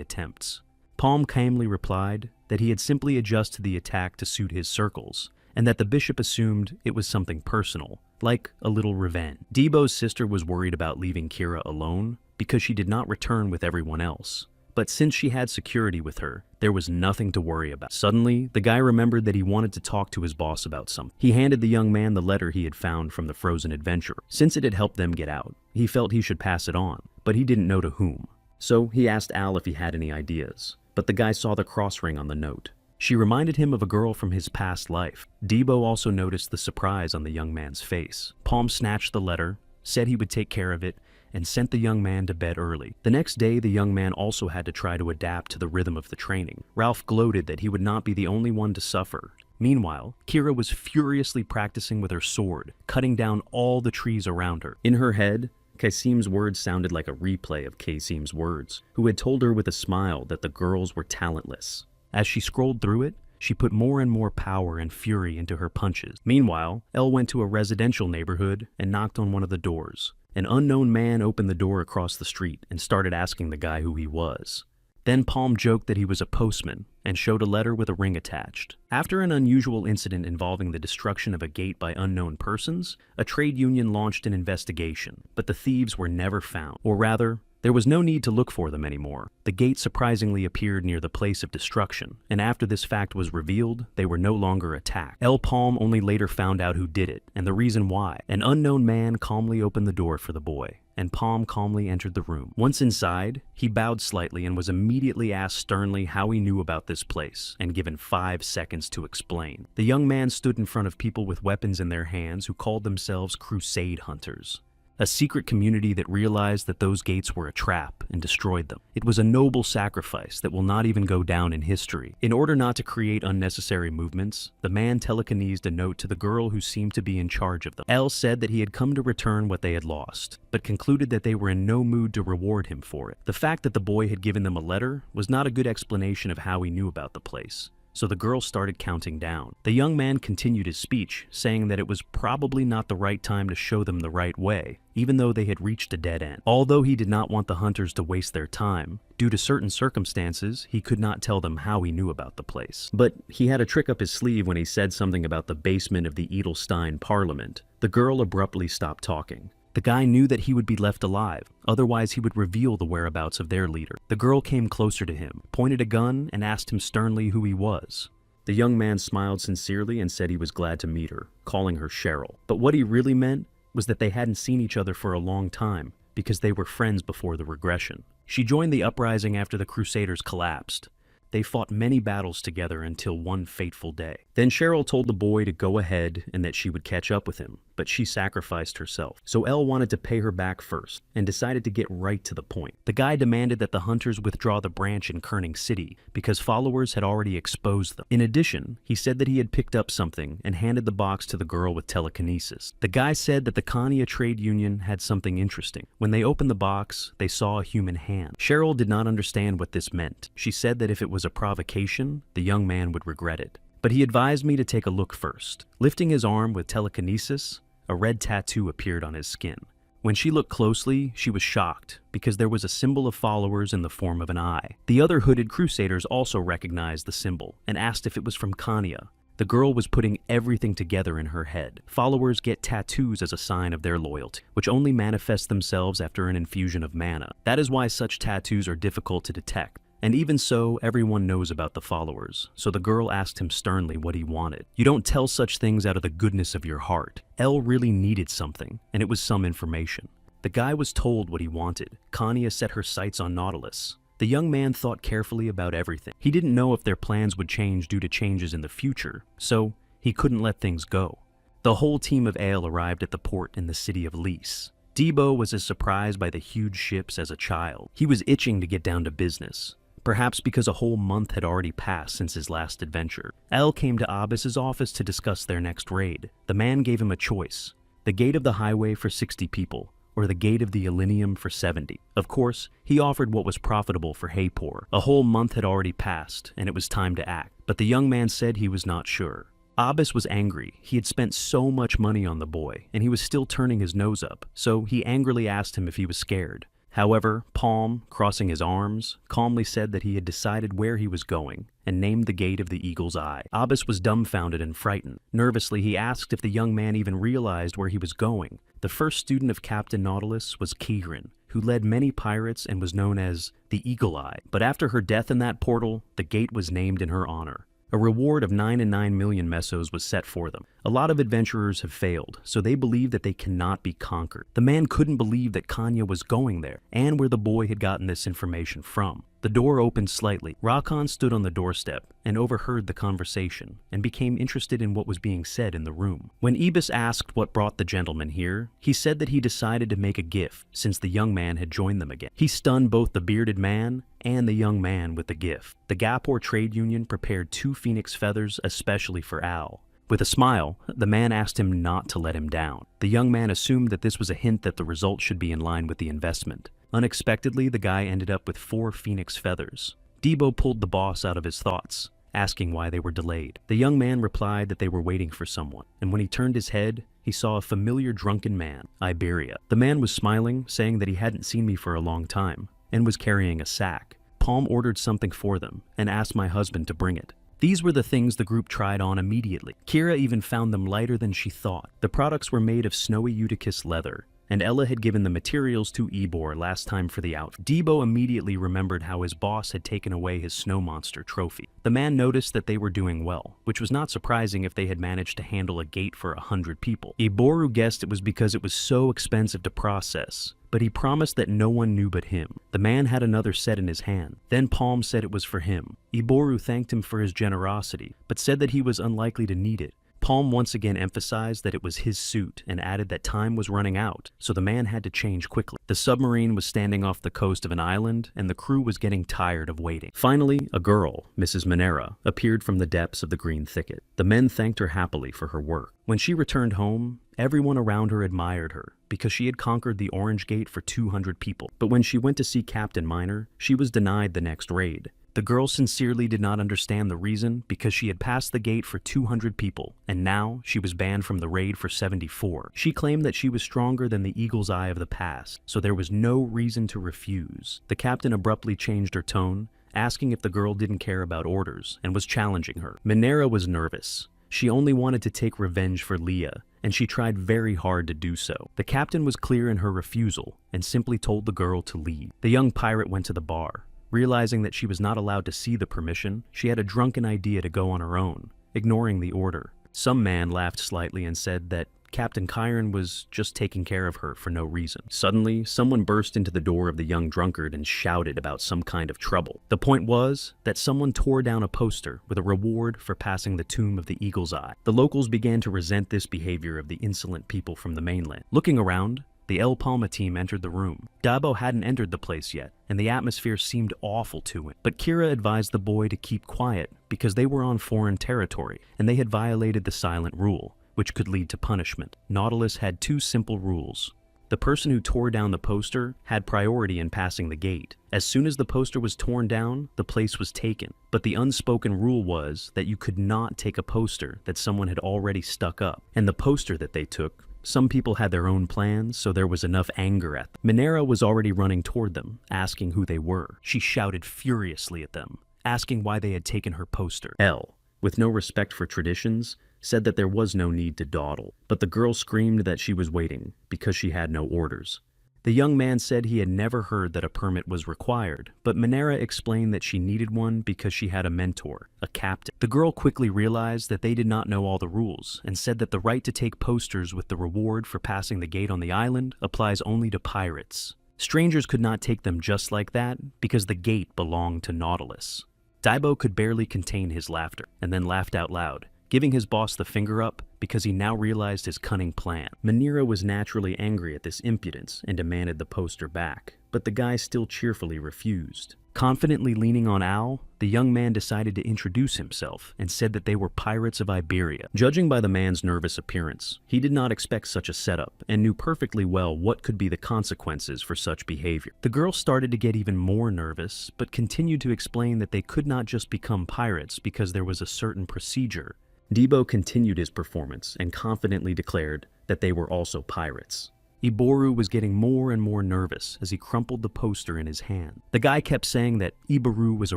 Speaker 1: attempts. Palm calmly replied that he had simply adjusted the attack to suit his circles, and that the bishop assumed it was something personal, like a little revenge. Debo's sister was worried about leaving Kira alone, because she did not return with everyone else. But since she had security with her, there was nothing to worry about. Suddenly, the guy remembered that he wanted to talk to his boss about something. He handed the young man the letter he had found from the frozen adventurer. Since it had helped them get out, he felt he should pass it on, but he didn't know to whom. So he asked Al if he had any ideas, but the guy saw the cross ring on the note. She reminded him of a girl from his past life. Debo also noticed the surprise on the young man's face. Palm snatched the letter, said he would take care of it, and sent the young man to bed early. The next day, the young man also had to try to adapt to the rhythm of the training. Ralph gloated that he would not be the only one to suffer. Meanwhile, Kira was furiously practicing with her sword, cutting down all the trees around her. In her head, Kaisim's words sounded like a replay of Kaisim's words, who had told her with a smile that the girls were talentless. As she scrolled through it, she put more and more power and fury into her punches. Meanwhile, Elle went to a residential neighborhood and knocked on one of the doors. An unknown man opened the door across the street and started asking the guy who he was. Then Palm joked that he was a postman and showed a letter with a ring attached. After an unusual incident involving the destruction of a gate by unknown persons, a trade union launched an investigation, but the thieves were never found. Or rather, there was no need to look for them anymore. The gate surprisingly appeared near the place of destruction, and after this fact was revealed, they were no longer attacked. El Palm only later found out who did it, and the reason why. An unknown man calmly opened the door for the boy, and Palm calmly entered the room. Once inside, he bowed slightly and was immediately asked sternly how he knew about this place, and given 5 seconds to explain. The young man stood in front of people with weapons in their hands who called themselves Crusade Hunters. A secret community that realized that those gates were a trap and destroyed them. It was a noble sacrifice that will not even go down in history. In order not to create unnecessary movements, the man telekinesed a note to the girl who seemed to be in charge of them. Elle said that he had come to return what they had lost, but concluded that they were in no mood to reward him for it. The fact that the boy had given them a letter was not a good explanation of how he knew about the place. So the girl started counting down. The young man continued his speech, saying that it was probably not the right time to show them the right way, even though they had reached a dead end. Although he did not want the hunters to waste their time, due to certain circumstances, he could not tell them how he knew about the place. But he had a trick up his sleeve when he said something about the basement of the Edelstein Parliament. The girl abruptly stopped talking. The guy knew that he would be left alive, otherwise he would reveal the whereabouts of their leader. The girl came closer to him, pointed a gun, and asked him sternly who he was. The young man smiled sincerely and said he was glad to meet her, calling her Cheryl. But what he really meant was that they hadn't seen each other for a long time, because they were friends before the regression. She joined the uprising after the Crusaders collapsed. They fought many battles together until one fateful day. Then Cheryl told the boy to go ahead and that she would catch up with him, but she sacrificed herself. So Elle wanted to pay her back first, and decided to get right to the point. The guy demanded that the hunters withdraw the branch in Kerning City, because followers had already exposed them. In addition, he said that he had picked up something and handed the box to the girl with telekinesis. The guy said that the Khania trade union had something interesting. When they opened the box, they saw a human hand. Cheryl did not understand what this meant. She said that if it was a provocation, the young man would regret it. But he advised me to take a look first. Lifting his arm with telekinesis, a red tattoo appeared on his skin. When she looked closely, she was shocked, because there was a symbol of followers in the form of an eye. The other hooded crusaders also recognized the symbol, and asked if it was from Khania. The girl was putting everything together in her head. Followers get tattoos as a sign of their loyalty, which only manifest themselves after an infusion of mana. That is why such tattoos are difficult to detect. And even so, everyone knows about the followers, so the girl asked him sternly what he wanted. You don't tell such things out of the goodness of your heart. Elle really needed something, and it was some information. The guy was told what he wanted. Khania set her sights on Nautilus. The young man thought carefully about everything. He didn't know if their plans would change due to changes in the future, so he couldn't let things go. The whole team of Ale arrived at the port in the city of Lys. Debo was as surprised by the huge ships as a child. He was itching to get down to business. Perhaps because a whole month had already passed since his last adventure. Elle came to Abbas's office to discuss their next raid. The man gave him a choice: the gate of the highway for 60 people, or the gate of the Elenium for 70. Of course, he offered what was profitable for Haypor. A whole month had already passed, and it was time to act. But the young man said he was not sure. Abbas was angry. He had spent so much money on the boy, and he was still turning his nose up, so he angrily asked him if he was scared. However, Palm, crossing his arms, calmly said that he had decided where he was going, and named the gate of the Eagle's Eye. Abbas was dumbfounded and frightened. Nervously, he asked if the young man even realized where he was going. The first student of Captain Nautilus was Kihrin, who who led many pirates and was known as the Eagle Eye. But after her death in that portal, the gate was named in her honor. A reward of 9 million mesos was set for them. A lot of adventurers have failed, so they believe that they cannot be conquered. The man couldn't believe that Kanya was going there, and where the boy had gotten this information from. The door opened slightly. Rakan stood on the doorstep and overheard the conversation, and became interested in what was being said in the room. When Ibis asked what brought the gentleman here, he said that he decided to make a gift since the young man had joined them again. He stunned both the bearded man and the young man with the gift. The Gapor trade union prepared 2 phoenix feathers especially for Al. With a smile, the man asked him not to let him down. The young man assumed that this was a hint that the result should be in line with the investment. Unexpectedly, the guy ended up with 4 phoenix feathers. Debo pulled the boss out of his thoughts, asking why they were delayed. The young man replied that they were waiting for someone, and when he turned his head, he saw a familiar drunken man, Iberia. The man was smiling, saying that he hadn't seen me for a long time, and was carrying a sack. Palm ordered something for them, and asked my husband to bring it. These were the things the group tried on immediately. Kira even found them lighter than she thought. The products were made of snowy Eutychus leather, and Ella had given the materials to Ebor last time for the outfit. Debo immediately remembered how his boss had taken away his snow monster trophy. The man noticed that they were doing well, which was not surprising if they had managed to handle a gate for 100 people. Eboru guessed it was because it was so expensive to process, but he promised that no one knew but him. The man had another set in his hand. Then Palm said it was for him. Eboru thanked him for his generosity, but said that he was unlikely to need it. Palm once again emphasized that it was his suit and added that time was running out, so the man had to change quickly. The submarine was standing off the coast of an island, and the crew was getting tired of waiting. Finally, a girl, Mrs. Monera, appeared from the depths of the green thicket. The men thanked her happily for her work. When she returned home, everyone around her admired her because she had conquered the Orange Gate for 200 people. But when she went to see Captain Minor, she was denied the next raid. The girl sincerely did not understand the reason because she had passed the gate for 200 people, and now she was banned from the raid for 74. She claimed that she was stronger than the Eagle's Eye of the past, so there was no reason to refuse. The captain abruptly changed her tone, asking if the girl didn't care about orders, and was challenging her. Monera was nervous. She only wanted to take revenge for Leah, and she tried very hard to do so. The captain was clear in her refusal, and simply told the girl to leave. The young pirate went to the bar. Realizing that she was not allowed to see the permission, she had a drunken idea to go on her own, ignoring the order. Some man laughed slightly and said that Captain Chiron was just taking care of her for no reason. Suddenly, someone burst into the door of the young drunkard and shouted about some kind of trouble. The point was that someone tore down a poster with a reward for passing the tomb of the Eagle's Eye. The locals began to resent this behavior of the insolent people from the mainland. Looking around, the El Palma team entered the room. Dabo hadn't entered the place yet, and the atmosphere seemed awful to him. But Kira advised the boy to keep quiet because they were on foreign territory, and they had violated the silent rule, which could lead to punishment. Nautilus had 2 simple rules. The person who tore down the poster had priority in passing the gate. As soon as the poster was torn down, the place was taken. But the unspoken rule was that you could not take a poster that someone had already stuck up, and the poster that they took, some people had their own plans, so there was enough anger at them. Monera was already running toward them, asking who they were. She shouted furiously at them, asking why they had taken her poster. L, with no respect for traditions, said that there was no need to dawdle, but the girl screamed that she was waiting because she had no orders. The young man said he had never heard that a permit was required, but Monera explained that she needed one because she had a mentor, a captain. The girl quickly realized that they did not know all the rules, and said that the right to take posters with the reward for passing the gate on the island applies only to pirates. Strangers could not take them just like that because the gate belonged to Nautilus. Daibo could barely contain his laughter, and then laughed out loud, giving his boss the finger up because he now realized his cunning plan. Monera was naturally angry at this impudence and demanded the poster back, but the guy still cheerfully refused. Confidently leaning on Al, the young man decided to introduce himself and said that they were pirates of Iberia. Judging by the man's nervous appearance, he did not expect such a setup and knew perfectly well what could be the consequences for such behavior. The girl started to get even more nervous, but continued to explain that they could not just become pirates because there was a certain procedure. Debo continued his performance and confidently declared that they were also pirates. Eboru was getting more and more nervous as he crumpled the poster in his hand. The guy kept saying that Eboru was a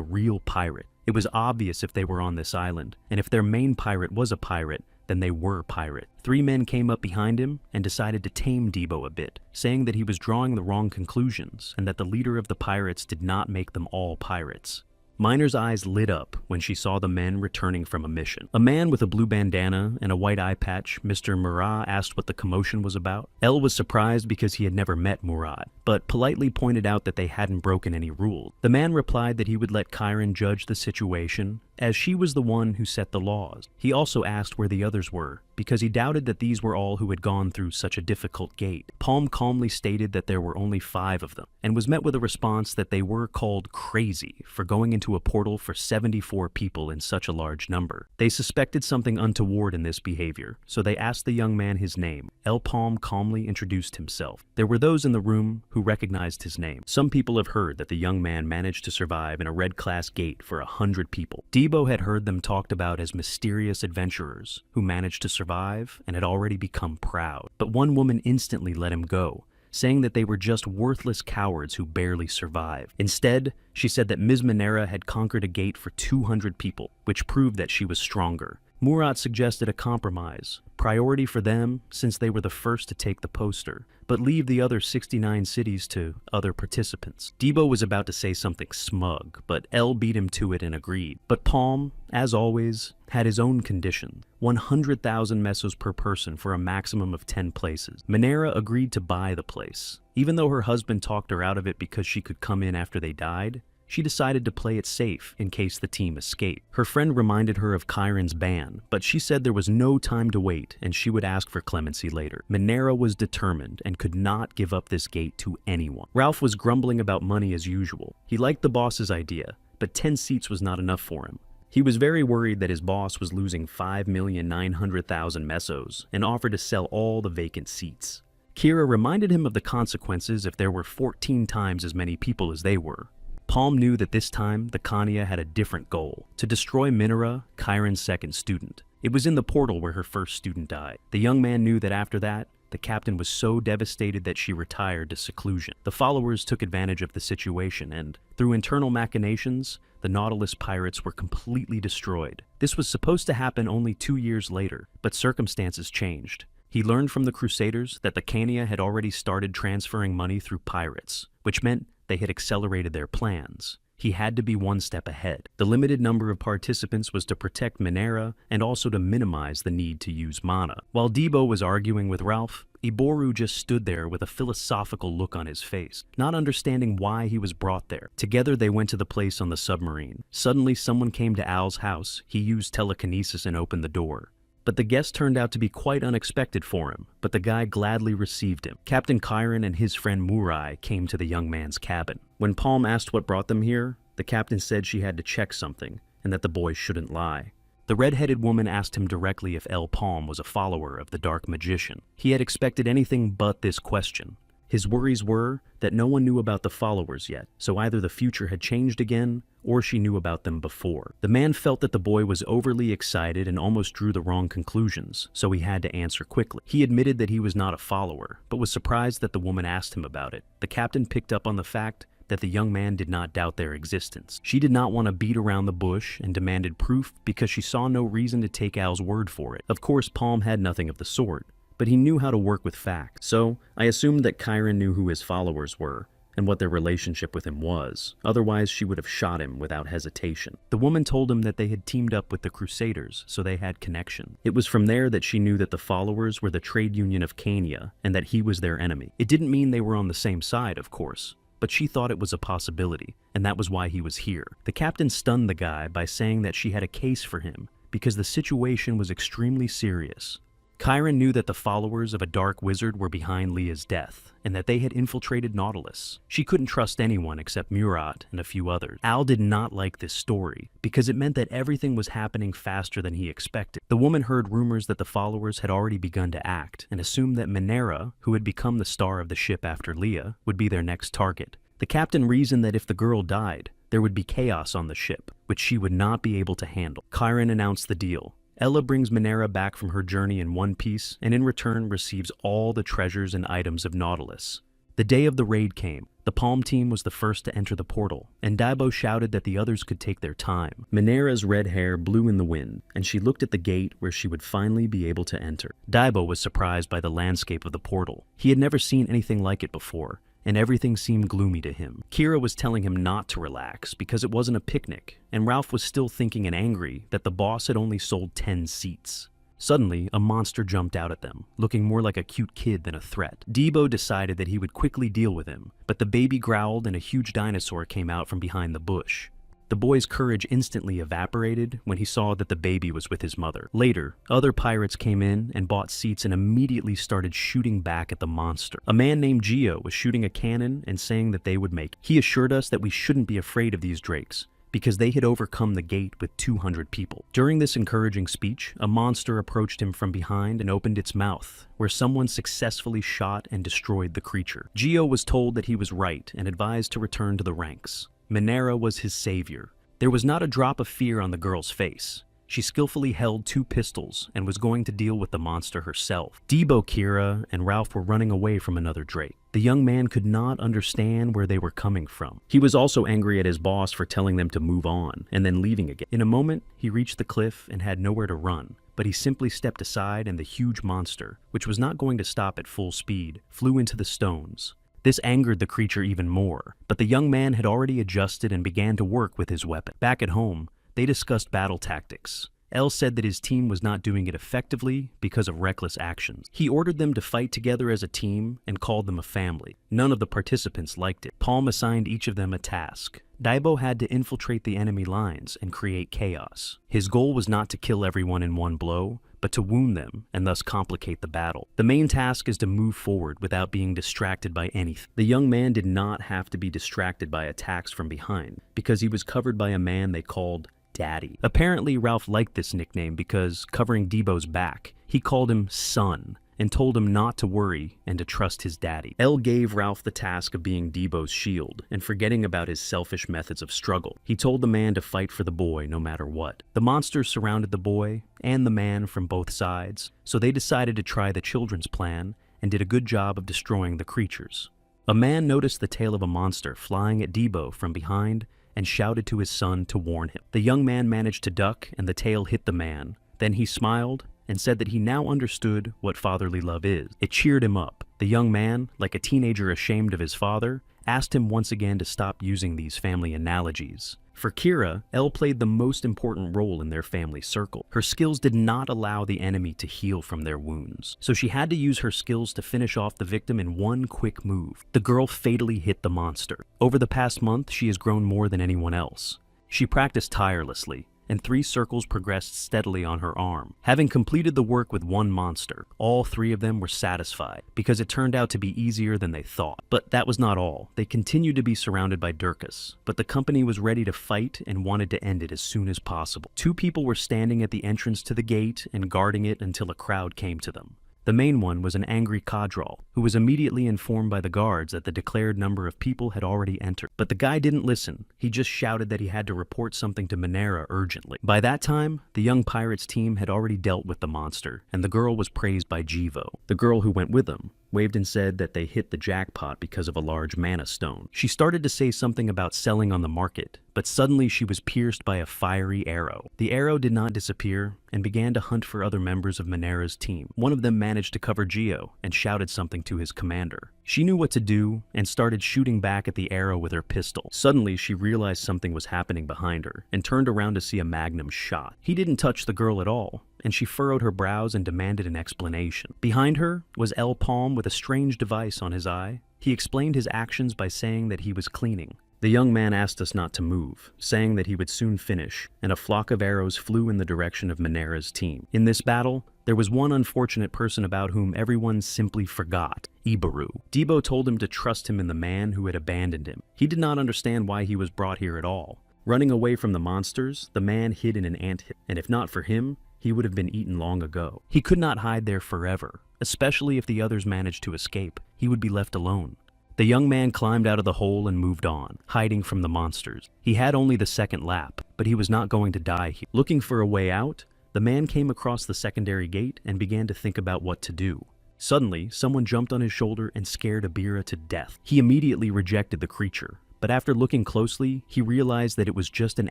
Speaker 1: real pirate. It was obvious if they were on this island, and if their main pirate was a pirate, then they were pirate. 3 men came up behind him and decided to tame Debo a bit, saying that he was drawing the wrong conclusions and that the leader of the pirates did not make them all pirates. Miner's eyes lit up when she saw the men returning from a mission. A man with a blue bandana and a white eye patch, Mr. Murat, asked what the commotion was about. Elle was surprised because he had never met Murat, but politely pointed out that they hadn't broken any rules. The man replied that he would let Chiron judge the situation, as she was the one who set the laws. He also asked where the others were, because he doubted that these were all who had gone through such a difficult gate. Palm calmly stated that there were only 5 of them, and was met with a response that they were called crazy for going into a portal for 74 people in such a large number. They suspected something untoward in this behavior, so they asked the young man his name. El Palm calmly introduced himself. There were those in the room who recognized his name. Some people have heard that the young man managed to survive in a red class gate for 100 people. Debo had heard them talked about as mysterious adventurers who managed to survive and had already become proud. But one woman instantly let him go, saying that they were just worthless cowards who barely survived. Instead, she said that Ms. Manera had conquered a gate for 200 people, which proved that she was stronger. Murat suggested a compromise, priority for them since they were the first to take the poster, but leave the other 69 cities to other participants. Debo was about to say something smug, but Elle beat him to it and agreed. But Palm, as always, had his own condition: 100,000 mesos per person for a maximum of 10 places. Manera agreed to buy the place. Even though her husband talked her out of it because she could come in after they died, she decided to play it safe in case the team escaped. Her friend reminded her of Chiron's ban, but she said there was no time to wait and she would ask for clemency later. Manera was determined and could not give up this gate to anyone. Ralph was grumbling about money as usual. He liked the boss's idea, but 10 seats was not enough for him. He was very worried that his boss was losing 5,900,000 mesos and offered to sell all the vacant seats. Kira reminded him of the consequences if there were 14 times as many people as they were. Palm knew that this time the Khania had a different goal: to destroy Minera, Chiron's second student. It was in the portal where her first student died. The young man knew that after that, the captain was so devastated that she retired to seclusion. The followers took advantage of the situation and, through internal machinations, the Nautilus pirates were completely destroyed. This was supposed to happen only 2 years later, but circumstances changed. He learned from the Crusaders that the Khania had already started transferring money through pirates, which meant they had accelerated their plans. He had to be one step ahead. The limited number of participants was to protect Minera and also to minimize the need to use mana. While Debo was arguing with Ralph, Iboru just stood there with a philosophical look on his face, not understanding why he was brought there. Together they went to the place on the submarine. Suddenly someone came to Al's house. He used telekinesis and opened the door. But the guest turned out to be quite unexpected for him, but the guy gladly received him. Captain Chiron and his friend Murai came to the young man's cabin. When Palm asked what brought them here, the captain said she had to check something, and that the boy shouldn't lie. The red-headed woman asked him directly if El Palm was a follower of the Dark Magician. He had expected anything but this question. His worries were that no one knew about the followers yet, so either the future had changed again, or she knew about them before. The man felt that the boy was overly excited and almost drew the wrong conclusions, so he had to answer quickly. He admitted that he was not a follower, but was surprised that the woman asked him about it. The captain picked up on the fact that the young man did not doubt their existence. She did not want to beat around the bush and demanded proof because she saw no reason to take Al's word for it. Of course, Palm had nothing of the sort, but he knew how to work with facts, so I assumed that Chiron knew who his followers were and what their relationship with him was. Otherwise, she would have shot him without hesitation. The woman told him that they had teamed up with the Crusaders, so they had connection. It was from there that she knew that the followers were the trade union of Khania and that he was their enemy. It didn't mean they were on the same side, of course, but she thought it was a possibility, and that was why he was here. The captain stunned the guy by saying that she had a case for him because the situation was extremely serious. Chiron knew that the followers of a dark wizard were behind Leah's death, and that they had infiltrated Nautilus. She couldn't trust anyone except Murat and a few others. Al did not like this story, because it meant that everything was happening faster than he expected. The woman heard rumors that the followers had already begun to act, and assumed that Minera, who had become the star of the ship after Leah, would be their next target. The captain reasoned that if the girl died, there would be chaos on the ship, which she would not be able to handle. Chiron announced the deal. Ella brings Minera back from her journey in one piece, and in return receives all the treasures and items of Nautilus. The day of the raid came. The The Palm team was the first to enter the portal, and Debo shouted that the others could take their time. Minera's red hair blew in the wind, and she looked at the gate where she would finally be able to enter. Debo was surprised by the landscape of the portal. He had never seen anything like it before, and everything seemed gloomy to him. Kira was telling him not to relax because it wasn't a picnic, and Ralph was still thinking and angry that the boss had only sold 10 seats. Suddenly, a monster jumped out at them, looking more like a cute kid than a threat. Debo decided that he would quickly deal with him, but the baby growled and a huge dinosaur came out from behind the bush. The boy's courage instantly evaporated when he saw that the baby was with his mother. Later, other pirates came in and bought seats and immediately started shooting back at the monster. A man named Gio was shooting a cannon and saying that they would make it. He assured us that we shouldn't be afraid of these drakes, because they had overcome the gate with 200 people. During this encouraging speech, a monster approached him from behind and opened its mouth, where someone successfully shot and destroyed the creature. Gio was told that he was right and advised to return to the ranks. Minera was his savior. There was not a drop of fear on the girl's face. She skillfully held 2 pistols and was going to deal with the monster herself. Debo, Kira, and Ralph were running away from another drake. The young man could not understand where they were coming from. He was also angry at his boss for telling them to move on and then leaving again. In a moment, he reached the cliff and had nowhere to run, but he simply stepped aside and the huge monster, which was not going to stop at full speed, flew into the stones. This angered the creature even more, but the young man had already adjusted and began to work with his weapon. Back at home, they discussed battle tactics. El said that his team was not doing it effectively because of reckless actions. He ordered them to fight together as a team and called them a family. None of the participants liked it. Palm assigned each of them a task. Debo had to infiltrate the enemy lines and create chaos. His goal was not to kill everyone in one blow, but to wound them and thus complicate the battle. The main task is to move forward without being distracted by anything. The young man did not have to be distracted by attacks from behind because he was covered by a man they called Daddy. Apparently, Ralph liked this nickname because, covering Debo's back, he called him Son and told him not to worry and to trust his daddy. El gave Ralph the task of being Debo's shield and forgetting about his selfish methods of struggle. He told the man to fight for the boy no matter what. The monsters surrounded the boy and the man from both sides, so they decided to try the children's plan and did a good job of destroying the creatures. A man noticed the tail of a monster flying at Debo from behind and shouted to his son to warn him. The young man managed to duck and the tail hit the man. Then he smiled and said that he now understood what fatherly love is. It cheered him up. The young man, like a teenager ashamed of his father, asked him once again to stop using these family analogies. For Kira, El played the most important role in their family circle. Her skills did not allow the enemy to heal from their wounds, so she had to use her skills to finish off the victim in one quick move. The girl fatally hit the monster. Over the past month, she has grown more than anyone else. She practiced tirelessly, and 3 circles progressed steadily on her arm. Having completed the work with 1 monster, all 3 of them were satisfied, because it turned out to be easier than they thought. But that was not all. They continued to be surrounded by Durkas, but the company was ready to fight and wanted to end it as soon as possible. 2 people were standing at the entrance to the gate and guarding it until a crowd came to them. The main one was an angry Kadral, who was immediately informed by the guards that the declared number of people had already entered. But the guy didn't listen. He just shouted that he had to report something to Minera urgently. By that time, the young pirates team had already dealt with the monster, and the girl was praised by Jivo. The girl who went with them waved and said that they hit the jackpot because of a large mana stone. She started to say something about selling on the market, but suddenly she was pierced by a fiery arrow. The arrow did not disappear and began to hunt for other members of Minera's team. One of them managed to cover Gio and shouted something to his commander. She knew what to do and started shooting back at the arrow with her pistol. Suddenly, she realized something was happening behind her and turned around to see a magnum shot. He didn't touch the girl at all, and she furrowed her brows and demanded an explanation. Behind her was El Palm with a strange device on his eye. He explained his actions by saying that he was cleaning. The young man asked us not to move, saying that he would soon finish, and a flock of arrows flew in the direction of Minera's team. In this battle, there was one unfortunate person about whom everyone simply forgot, Ibaru. Debo told him to trust him in the man who had abandoned him. He did not understand why he was brought here at all. Running away from the monsters, the man hid in an anthill, and if not for him, he would have been eaten long ago. He could not hide there forever, especially if the others managed to escape. He would be left alone. The young man climbed out of the hole and moved on, hiding from the monsters. He had only the second lap, but he was not going to die here. Looking for a way out, the man came across the secondary gate and began to think about what to do. Suddenly, someone jumped on his shoulder and scared Abira to death. He immediately rejected the creature, but after looking closely, he realized that it was just an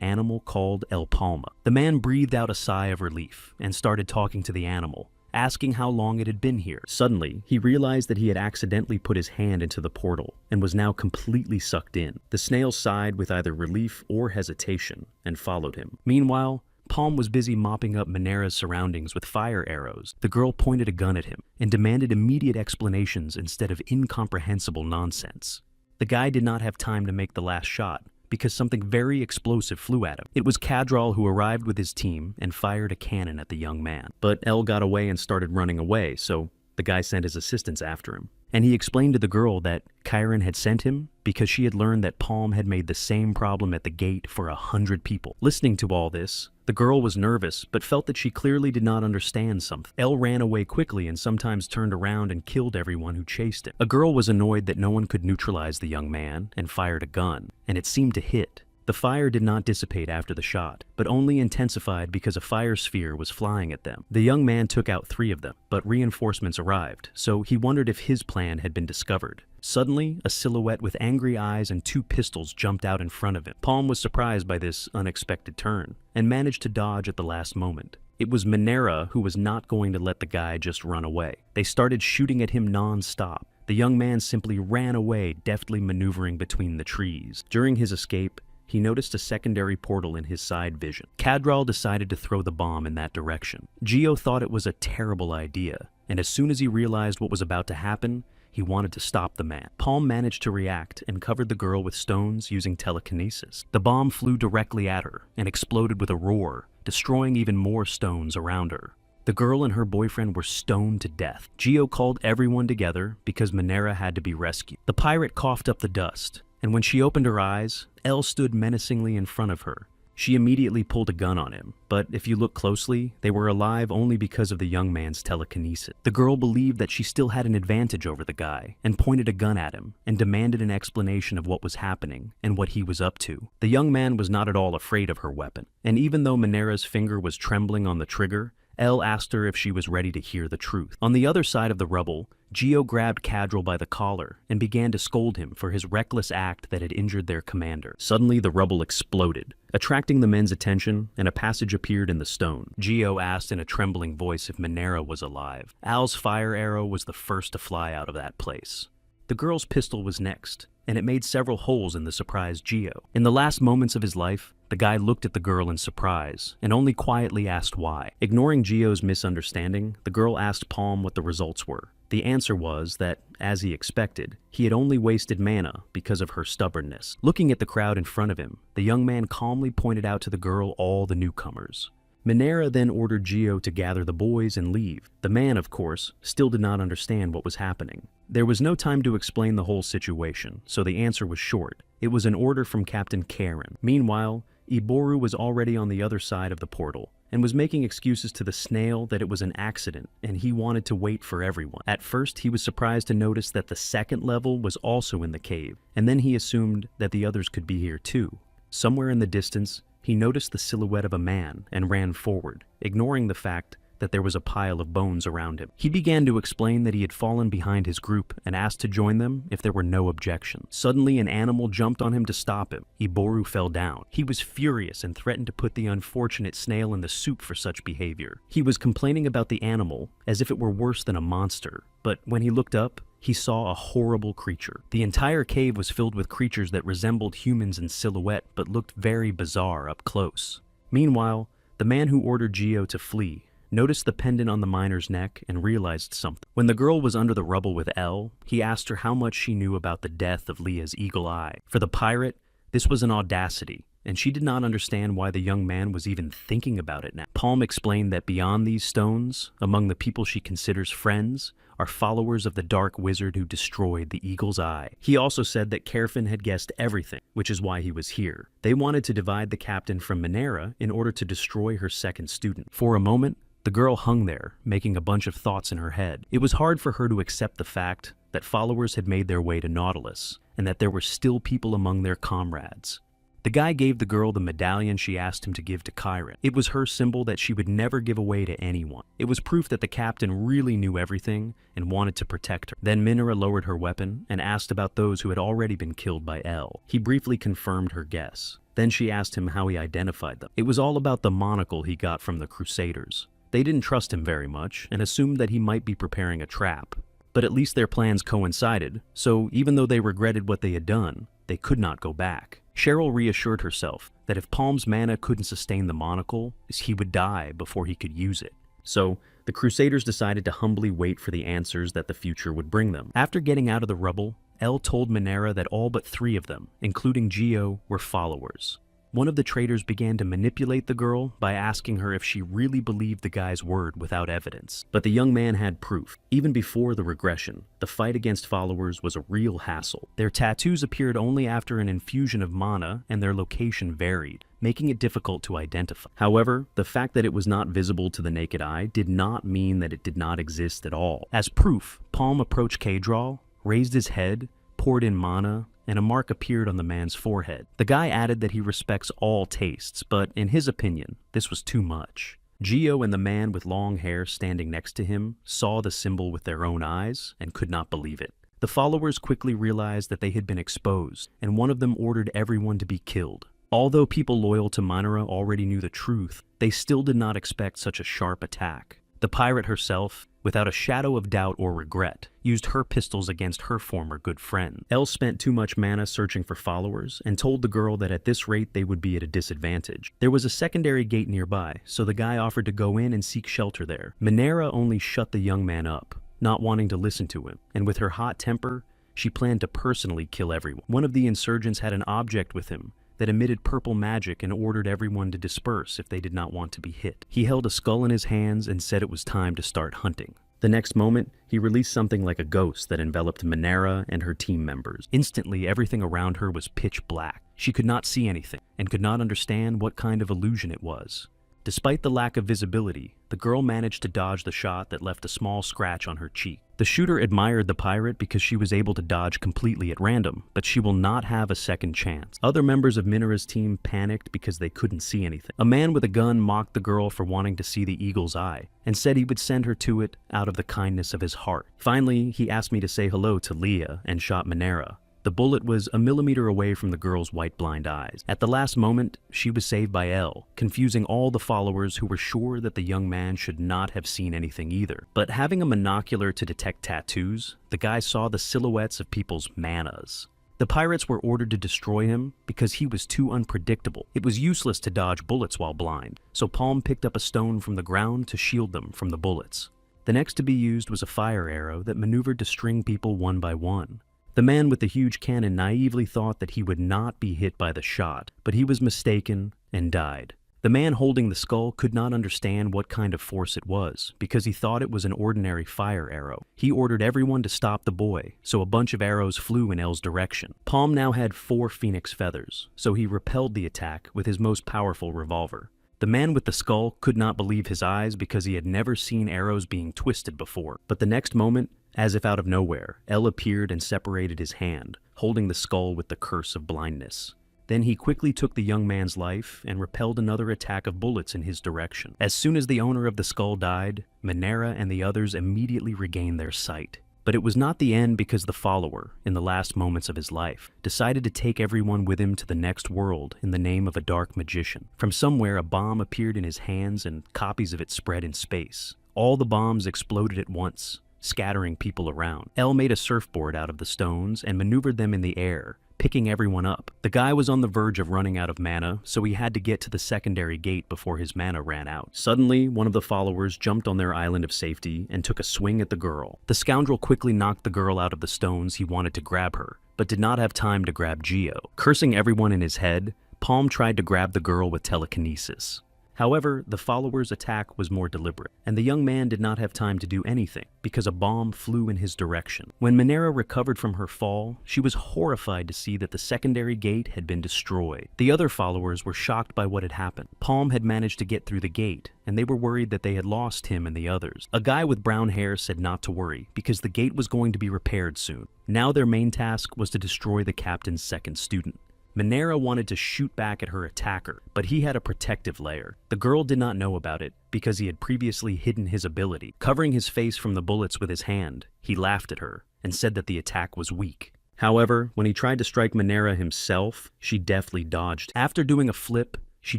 Speaker 1: animal called El Palma. The man breathed out a sigh of relief and started talking to the animal, asking how long it had been here. Suddenly, he realized that he had accidentally put his hand into the portal and was now completely sucked in. The snail sighed with either relief or hesitation and followed him. Meanwhile, Palm was busy mopping up Manera's surroundings with fire arrows. The girl pointed a gun at him and demanded immediate explanations instead of incomprehensible nonsense. The guy did not have time to make the last shot because something very explosive flew at him. It was Cadral who arrived with his team and fired a cannon at the young man. But El got away and started running away, so the guy sent his assistants after him. And he explained to the girl that Chiron had sent him because she had learned that Palm had made the same problem at the gate for 100 people. Listening to all this, the girl was nervous, but felt that she clearly did not understand something. El ran away quickly and sometimes turned around and killed everyone who chased him. A girl was annoyed that no one could neutralize the young man and fired a gun, and it seemed to hit. The fire did not dissipate after the shot, but only intensified because a fire sphere was flying at them. The young man took out 3 of them, but reinforcements arrived, so he wondered if his plan had been discovered. Suddenly, a silhouette with angry eyes and 2 pistols jumped out in front of him. Palm was surprised by this unexpected turn, and managed to dodge at the last moment. It was Manera who was not going to let the guy just run away. They started shooting at him non-stop. The young man simply ran away, deftly maneuvering between the trees. During his escape, he noticed a secondary portal in his side vision. Cadral decided to throw the bomb in that direction. Gio thought it was a terrible idea, and as soon as he realized what was about to happen, he wanted to stop the man. Palm managed to react and covered the girl with stones using telekinesis. The bomb flew directly at her and exploded with a roar, destroying even more stones around her. The girl and her boyfriend were stoned to death. Gio called everyone together because Manera had to be rescued. The pirate coughed up the dust, and when she opened her eyes, El stood menacingly in front of her. She immediately pulled a gun on him, but if you look closely, they were alive only because of the young man's telekinesis. The girl believed that she still had an advantage over the guy, and pointed a gun at him, and demanded an explanation of what was happening and what he was up to. The young man was not at all afraid of her weapon, and even though Manera's finger was trembling on the trigger, El asked her if she was ready to hear the truth. On the other side of the rubble, Gio grabbed Cadral by the collar and began to scold him for his reckless act that had injured their commander. Suddenly, the rubble exploded, attracting the men's attention, and a passage appeared in the stone. Gio asked in a trembling voice if Manera was alive. Al's fire arrow was the first to fly out of that place. The girl's pistol was next, and it made several holes in the surprised Gio. In the last moments of his life, the guy looked at the girl in surprise and only quietly asked why. Ignoring Gio's misunderstanding, the girl asked Palm what the results were. The answer was that, as he expected, he had only wasted mana because of her stubbornness. Looking at the crowd in front of him, the young man calmly pointed out to the girl all the newcomers. Manera then ordered Gio to gather the boys and leave. The man, of course, still did not understand what was happening. There was no time to explain the whole situation, so the answer was short. It was an order from Captain Karen. Meanwhile, Iboru was already on the other side of the portal, and was making excuses to the snail that it was an accident and he wanted to wait for everyone. At first, he was surprised to notice that the second level was also in the cave, and then he assumed that the others could be here too. Somewhere in the distance, he noticed the silhouette of a man and ran forward, ignoring the fact that there was a pile of bones around him. He began to explain that he had fallen behind his group and asked to join them if there were no objections. Suddenly, an animal jumped on him to stop him. Iboru fell down. He was furious and threatened to put the unfortunate snail in the soup for such behavior. He was complaining about the animal as if it were worse than a monster, but when he looked up, he saw a horrible creature. The entire cave was filled with creatures that resembled humans in silhouette but looked very bizarre up close. Meanwhile, the man who ordered Gio to flee noticed the pendant on the miner's neck and realized something. When the girl was under the rubble with El, he asked her how much she knew about the death of Leah's eagle eye. For the pirate, this was an audacity, and she did not understand why the young man was even thinking about it now. Palm explained that beyond these stones, among the people she considers friends, are followers of the dark wizard who destroyed the eagle's eye. He also said that Kerfin had guessed everything, which is why he was here. They wanted to divide the captain from Manera in order to destroy her second student. For a moment, the girl hung there, making a bunch of thoughts in her head. It was hard for her to accept the fact that followers had made their way to Nautilus, and that there were still people among their comrades. The guy gave the girl the medallion she asked him to give to Kyron. It was her symbol that she would never give away to anyone. It was proof that the captain really knew everything and wanted to protect her. Then Minera lowered her weapon and asked about those who had already been killed by L. He briefly confirmed her guess. Then she asked him how he identified them. It was all about the monocle he got from the Crusaders. They didn't trust him very much and assumed that he might be preparing a trap. But at least their plans coincided, so even though they regretted what they had done, they could not go back. Cheryl reassured herself that if Palm's mana couldn't sustain the monocle, he would die before he could use it. So, the Crusaders decided to humbly wait for the answers that the future would bring them. After getting out of the rubble, El told Minera that all but 3 of them, including Gio, were followers. One of the traitors began to manipulate the girl by asking her if she really believed the guy's word without evidence. But the young man had proof. Even before the regression, the fight against followers was a real hassle. Their tattoos appeared only after an infusion of mana, and their location varied, making it difficult to identify. However, the fact that it was not visible to the naked eye did not mean that it did not exist at all. As proof, Palm approached K-Draw, raised his head, poured in mana, and a mark appeared on the man's forehead. The guy added that he respects all tastes, but in his opinion, this was too much. Gio and the man with long hair standing next to him saw the symbol with their own eyes and could not believe it. The followers quickly realized that they had been exposed, and one of them ordered everyone to be killed. Although people loyal to Minera already knew the truth, they still did not expect such a sharp attack. The pirate herself, without a shadow of doubt or regret, used her pistols against her former good friend. Elle spent too much mana searching for followers and told the girl that at this rate they would be at a disadvantage. There was a secondary gate nearby, so the guy offered to go in and seek shelter there. Minera only shut the young man up, not wanting to listen to him, and with her hot temper, she planned to personally kill everyone. One of the insurgents had an object with him that emitted purple magic and ordered everyone to disperse if they did not want to be hit. He held a skull in his hands and said it was time to start hunting. The next moment, he released something like a ghost that enveloped Minera and her team members. Instantly, everything around her was pitch black. She could not see anything and could not understand what kind of illusion it was. Despite the lack of visibility, the girl managed to dodge the shot that left a small scratch on her cheek. The shooter admired the pirate because she was able to dodge completely at random, but she will not have a second chance. Other members of Minera's team panicked because they couldn't see anything. A man with a gun mocked the girl for wanting to see the eagle's eye and said he would send her to it out of the kindness of his heart. Finally, he asked me to say hello to Leah and shot Minera. The bullet was a millimeter away from the girl's white blind eyes. At the last moment, she was saved by Elle, confusing all the followers who were sure that the young man should not have seen anything either. But having a monocular to detect tattoos, the guy saw the silhouettes of people's manas. The pirates were ordered to destroy him because he was too unpredictable. It was useless to dodge bullets while blind, so Palm picked up a stone from the ground to shield them from the bullets. The next to be used was a fire arrow that maneuvered to string people one by one. The man with the huge cannon naively thought that he would not be hit by the shot, but he was mistaken and died. The man holding the skull could not understand what kind of force it was, because he thought it was an ordinary fire arrow. He ordered everyone to stop the boy, so a bunch of arrows flew in Elle's direction. Palm now had 4 phoenix feathers, so he repelled the attack with his most powerful revolver. The man with the skull could not believe his eyes because he had never seen arrows being twisted before. But the next moment, as if out of nowhere, Elle appeared and separated his hand, holding the skull with the curse of blindness. Then he quickly took the young man's life and repelled another attack of bullets in his direction. As soon as the owner of the skull died, Minera and the others immediately regained their sight. But it was not the end because the follower, in the last moments of his life, decided to take everyone with him to the next world in the name of a dark magician. From somewhere, a bomb appeared in his hands and copies of it spread in space. All the bombs exploded at once, scattering people around. Elle made a surfboard out of the stones and maneuvered them in the air, picking everyone up. The guy was on the verge of running out of mana, so he had to get to the secondary gate before his mana ran out. Suddenly, one of the followers jumped on their island of safety and took a swing at the girl. The scoundrel quickly knocked the girl out of the stones he wanted to grab her, but did not have time to grab Gio. Cursing everyone in his head, Palm tried to grab the girl with telekinesis. However, the followers' attack was more deliberate, and the young man did not have time to do anything because a bomb flew in his direction. When Minera recovered from her fall, she was horrified to see that the secondary gate had been destroyed. The other followers were shocked by what had happened. Palm had managed to get through the gate, and they were worried that they had lost him and the others. A guy with brown hair said not to worry because the gate was going to be repaired soon. Now their main task was to destroy the captain's second student. Manhwa wanted to shoot back at her attacker, but he had a protective layer. The girl did not know about it because he had previously hidden his ability. Covering his face from the bullets with his hand, he laughed at her and said that the attack was weak. However, when he tried to strike Manhwa himself, she deftly dodged. After doing a flip, she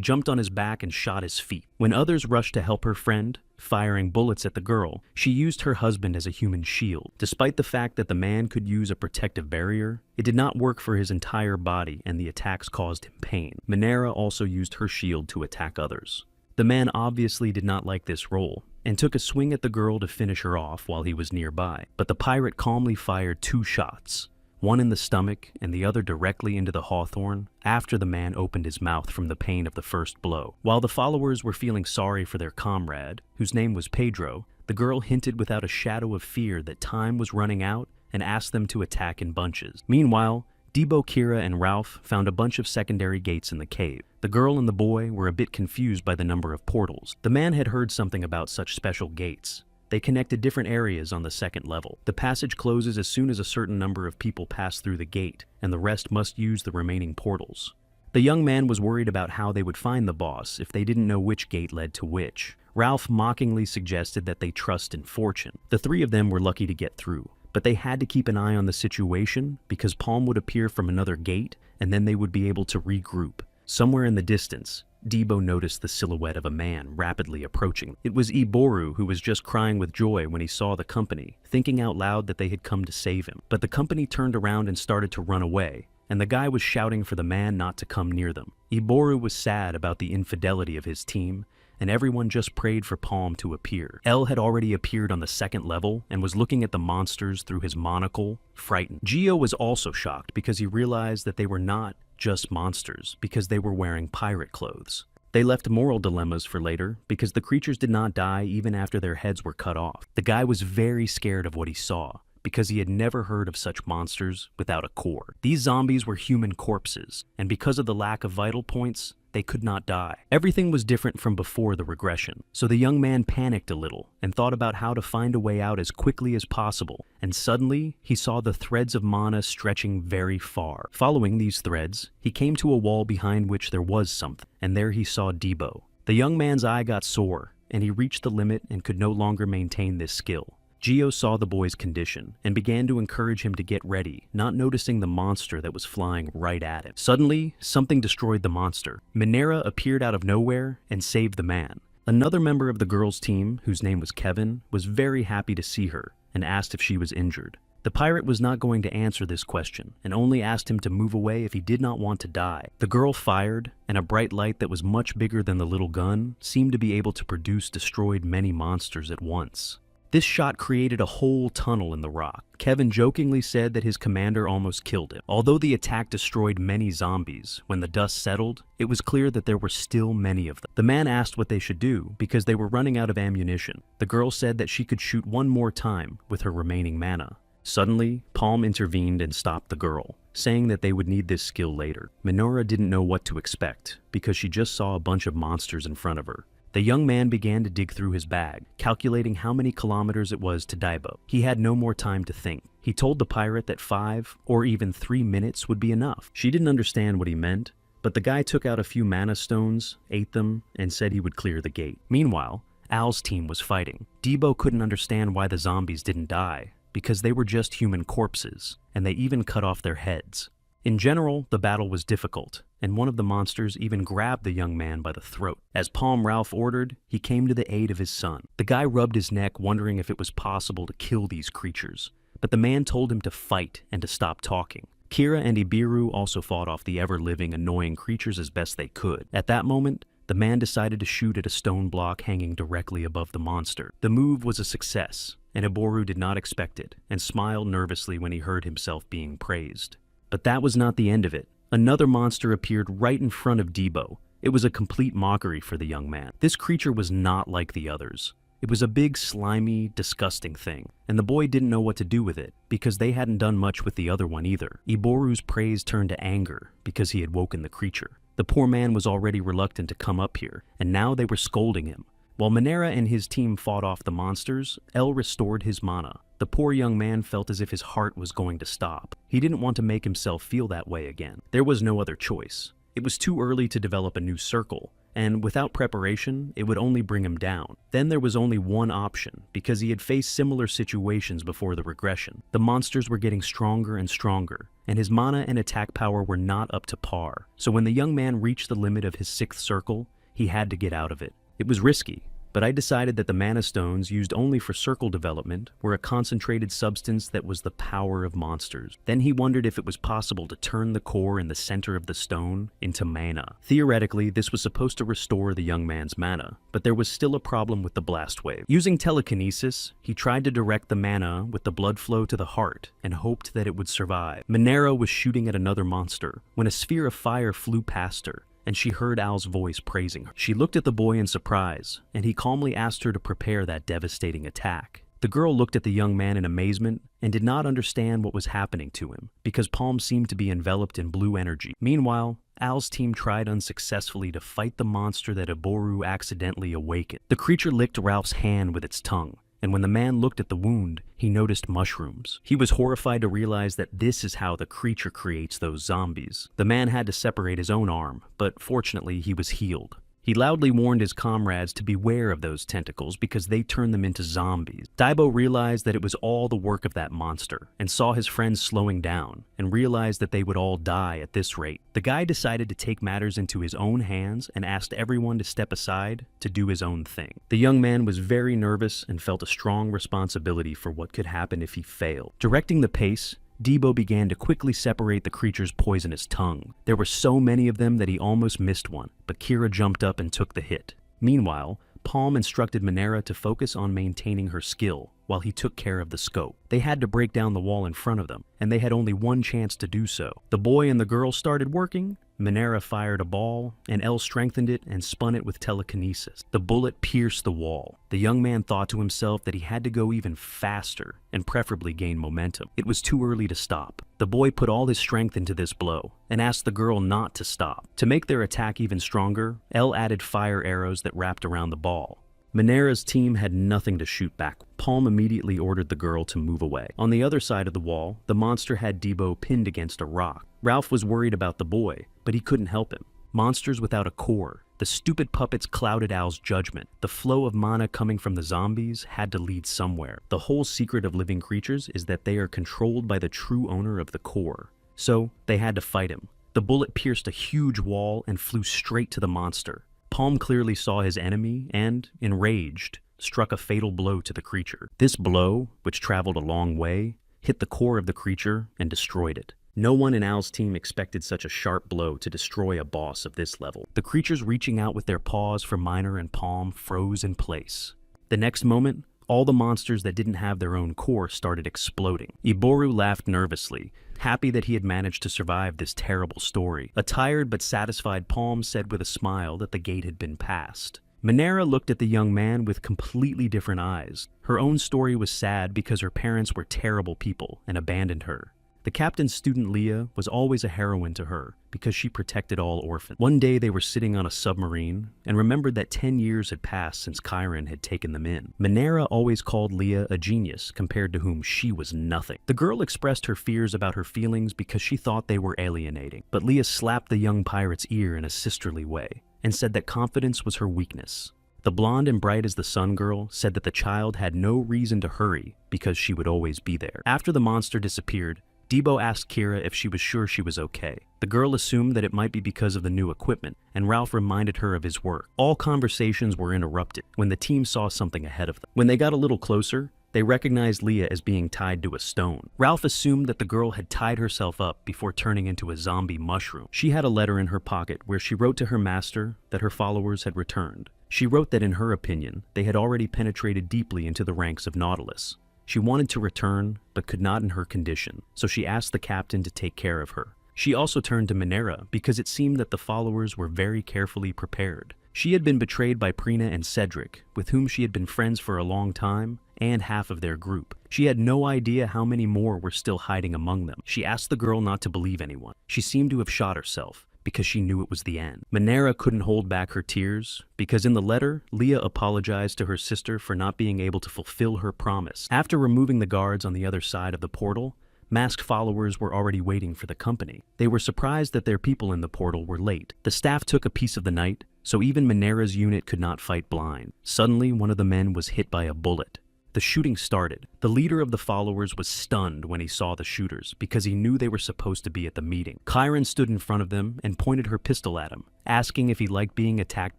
Speaker 1: jumped on his back and shot his feet. When others rushed to help her friend, firing bullets at the girl, she used her husband as a human shield. Despite the fact that the man could use a protective barrier, it did not work for his entire body and the attacks caused him pain. Manhwa also used her shield to attack others. The man obviously did not like this role and took a swing at the girl to finish her off while he was nearby, but the pirate calmly fired 2 shots, one in the stomach and the other directly into the hawthorn after the man opened his mouth from the pain of the first blow. While the followers were feeling sorry for their comrade, whose name was Pedro, the girl hinted without a shadow of fear that time was running out and asked them to attack in bunches. Meanwhile, Debo, Kira, and Ralph found a bunch of secondary gates in the cave. The girl and the boy were a bit confused by the number of portals. The man had heard something about such special gates. They connected different areas on the 2nd level. The passage closes as soon as a certain number of people pass through the gate, and the rest must use the remaining portals. The young man was worried about how they would find the boss if they didn't know which gate led to which. Ralph mockingly suggested that they trust in fortune. The 3 of them were lucky to get through, but they had to keep an eye on the situation because Palm would appear from another gate, and then they would be able to regroup. Somewhere in the distance, Debo noticed the silhouette of a man rapidly approaching. It was Iboru, who was just crying with joy when he saw the company, thinking out loud that they had come to save him. But the company turned around and started to run away, and the guy was shouting for the man not to come near them. Iboru was sad about the infidelity of his team, and everyone just prayed for Palm to appear. El had already appeared on the 2nd level and was looking at the monsters through his monocle, frightened. Gio was also shocked because he realized that they were not just monsters because they were wearing pirate clothes. They left moral dilemmas for later because the creatures did not die even after their heads were cut off. The guy was very scared of what he saw because he had never heard of such monsters without a core. These zombies were human corpses, and because of the lack of vital points, they could not die. Everything was different from before the regression, so the young man panicked a little and thought about how to find a way out as quickly as possible, and suddenly he saw the threads of mana stretching very far. Following these threads, he came to a wall behind which there was something, and there he saw Debo. The young man's eye got sore, and he reached the limit and could no longer maintain this skill. Gio saw the boy's condition and began to encourage him to get ready, not noticing the monster that was flying right at him. Suddenly, something destroyed the monster. Manhwa appeared out of nowhere and saved the man. Another member of the girls' team, whose name was Kevin, was very happy to see her and asked if she was injured. The pirate was not going to answer this question and only asked him to move away if he did not want to die. The girl fired, and a bright light that was much bigger than the little gun seemed to be able to destroyed many monsters at once. This shot created a whole tunnel in the rock. Kevin jokingly said that his commander almost killed him. Although the attack destroyed many zombies, when the dust settled, it was clear that there were still many of them. The man asked what they should do because they were running out of ammunition. The girl said that she could shoot one more time with her remaining mana. Suddenly, Palm intervened and stopped the girl, saying that they would need this skill later. Manhwa didn't know what to expect because she just saw a bunch of monsters in front of her. The young man began to dig through his bag, calculating how many kilometers it was to Debo. He had no more time to think. He told the pirate that 5 or even 3 minutes would be enough. She didn't understand what he meant, but the guy took out a few mana stones, ate them, and said he would clear the gate. Meanwhile, Al's team was fighting. Debo couldn't understand why the zombies didn't die, because they were just human corpses, and they even cut off their heads. In general, the battle was difficult, and one of the monsters even grabbed the young man by the throat. As Palm Ralph ordered, he came to the aid of his son. The guy rubbed his neck, wondering if it was possible to kill these creatures, but the man told him to fight and to stop talking. Kira and Ibiru also fought off the ever-living, annoying creatures as best they could. At that moment, the man decided to shoot at a stone block hanging directly above the monster. The move was a success, and Iboru did not expect it, and smiled nervously when he heard himself being praised. But that was not the end of it. Another monster appeared right in front of Debo. It was a complete mockery for the young man. This creature was not like the others. It was a big, slimy, disgusting thing, and the boy didn't know what to do with it, because they hadn't done much with the other one either. Iboru's praise turned to anger, because he had woken the creature. The poor man was already reluctant to come up here, and now they were scolding him. While Manhwa and his team fought off the monsters, El restored his mana. The poor young man felt as if his heart was going to stop. He didn't want to make himself feel that way again. There was no other choice. It was too early to develop a new circle, and without preparation, it would only bring him down. Then there was only one option, because he had faced similar situations before the regression. The monsters were getting stronger and stronger, and his mana and attack power were not up to par. So when the young man reached the limit of his 6th circle, he had to get out of it. It was risky, but I decided that the mana stones used only for circle development were a concentrated substance that was the power of monsters. Then he wondered if it was possible to turn the core in the center of the stone into mana. Theoretically, this was supposed to restore the young man's mana, but there was still a problem with the blast wave. Using telekinesis, he tried to direct the mana with the blood flow to the heart and hoped that it would survive. Manhwa was shooting at another monster when a sphere of fire flew past her, and she heard Al's voice praising her. She looked at the boy in surprise, and he calmly asked her to prepare that devastating attack. The girl looked at the young man in amazement and did not understand what was happening to him, because Palm seemed to be enveloped in blue energy. Meanwhile, Al's team tried unsuccessfully to fight the monster that Eboru accidentally awakened. The creature licked Ralph's hand with its tongue, and when the man looked at the wound, he noticed mushrooms. He was horrified to realize that this is how the creature creates those zombies. The man had to separate his own arm, but fortunately he was healed. He loudly warned his comrades to beware of those tentacles because they turned them into zombies. Debo realized that it was all the work of that monster and saw his friends slowing down and realized that they would all die at this rate. The guy decided to take matters into his own hands and asked everyone to step aside to do his own thing. The young man was very nervous and felt a strong responsibility for what could happen if he failed. Directing the pace, Debo began to quickly separate the creature's poisonous tongue. There were so many of them that he almost missed one, but Kira jumped up and took the hit. Meanwhile, Palm instructed Manhwa to focus on maintaining her skill while he took care of the scope. They had to break down the wall in front of them, and they had only one chance to do so. The boy and the girl started working. Manhwa fired a ball, and El strengthened it and spun it with telekinesis. The bullet pierced the wall. The young man thought to himself that he had to go even faster and preferably gain momentum. It was too early to stop. The boy put all his strength into this blow and asked the girl not to stop. To make their attack even stronger, El added fire arrows that wrapped around the ball. Manhwa's team had nothing to shoot back. Palm immediately ordered the girl to move away. On the other side of the wall, the monster had Debo pinned against a rock. Ralph was worried about the boy, but he couldn't help him. Monsters without a core. The stupid puppets clouded Al's judgment. The flow of mana coming from the zombies had to lead somewhere. The whole secret of living creatures is that they are controlled by the true owner of the core. So, they had to fight him. The bullet pierced a huge wall and flew straight to the monster. Palm clearly saw his enemy and, enraged, struck a fatal blow to the creature. This blow, which traveled a long way, hit the core of the creature and destroyed it. No one in Al's team expected such a sharp blow to destroy a boss of this level. The creatures reaching out with their paws for Miner and Palm froze in place. The next moment, all the monsters that didn't have their own core started exploding. Eboru laughed nervously, happy that he had managed to survive this terrible story. A tired but satisfied Palm said with a smile that the gate had been passed. Manhwa looked at the young man with completely different eyes. Her own story was sad because her parents were terrible people and abandoned her. The captain's student Leah was always a heroine to her because she protected all orphans. One day they were sitting on a submarine and remembered that 10 years had passed since Chiron had taken them in. Manhwa always called Leah a genius compared to whom she was nothing. The girl expressed her fears about her feelings because she thought they were alienating, but Leah slapped the young pirate's ear in a sisterly way and said that confidence was her weakness. The blonde and bright as the sun girl said that the child had no reason to hurry because she would always be there. After the monster disappeared, Debo asked Kira if she was sure she was okay. The girl assumed that it might be because of the new equipment, and Ralph reminded her of his work. All conversations were interrupted when the team saw something ahead of them. When they got a little closer, they recognized Leah as being tied to a stone. Ralph assumed that the girl had tied herself up before turning into a zombie mushroom. She had a letter in her pocket where she wrote to her master that her followers had returned. She wrote that in her opinion, they had already penetrated deeply into the ranks of Nautilus. She wanted to return, but could not in her condition, so she asked the captain to take care of her. She also turned to Manhwa because it seemed that the followers were very carefully prepared. She had been betrayed by Prina and Cedric, with whom she had been friends for a long time, and half of their group. She had no idea how many more were still hiding among them. She asked the girl not to believe anyone. She seemed to have shot herself, because she knew it was the end. Manhwa couldn't hold back her tears because in the letter, Leah apologized to her sister for not being able to fulfill her promise. After removing the guards on the other side of the portal, masked followers were already waiting for the company. They were surprised that their people in the portal were late. The staff took a piece of the night, so even Manhwa's unit could not fight blind. Suddenly, one of the men was hit by a bullet. The shooting started. The leader of the followers was stunned when he saw the shooters because he knew they were supposed to be at the meeting. Chiron stood in front of them and pointed her pistol at him, asking if he liked being attacked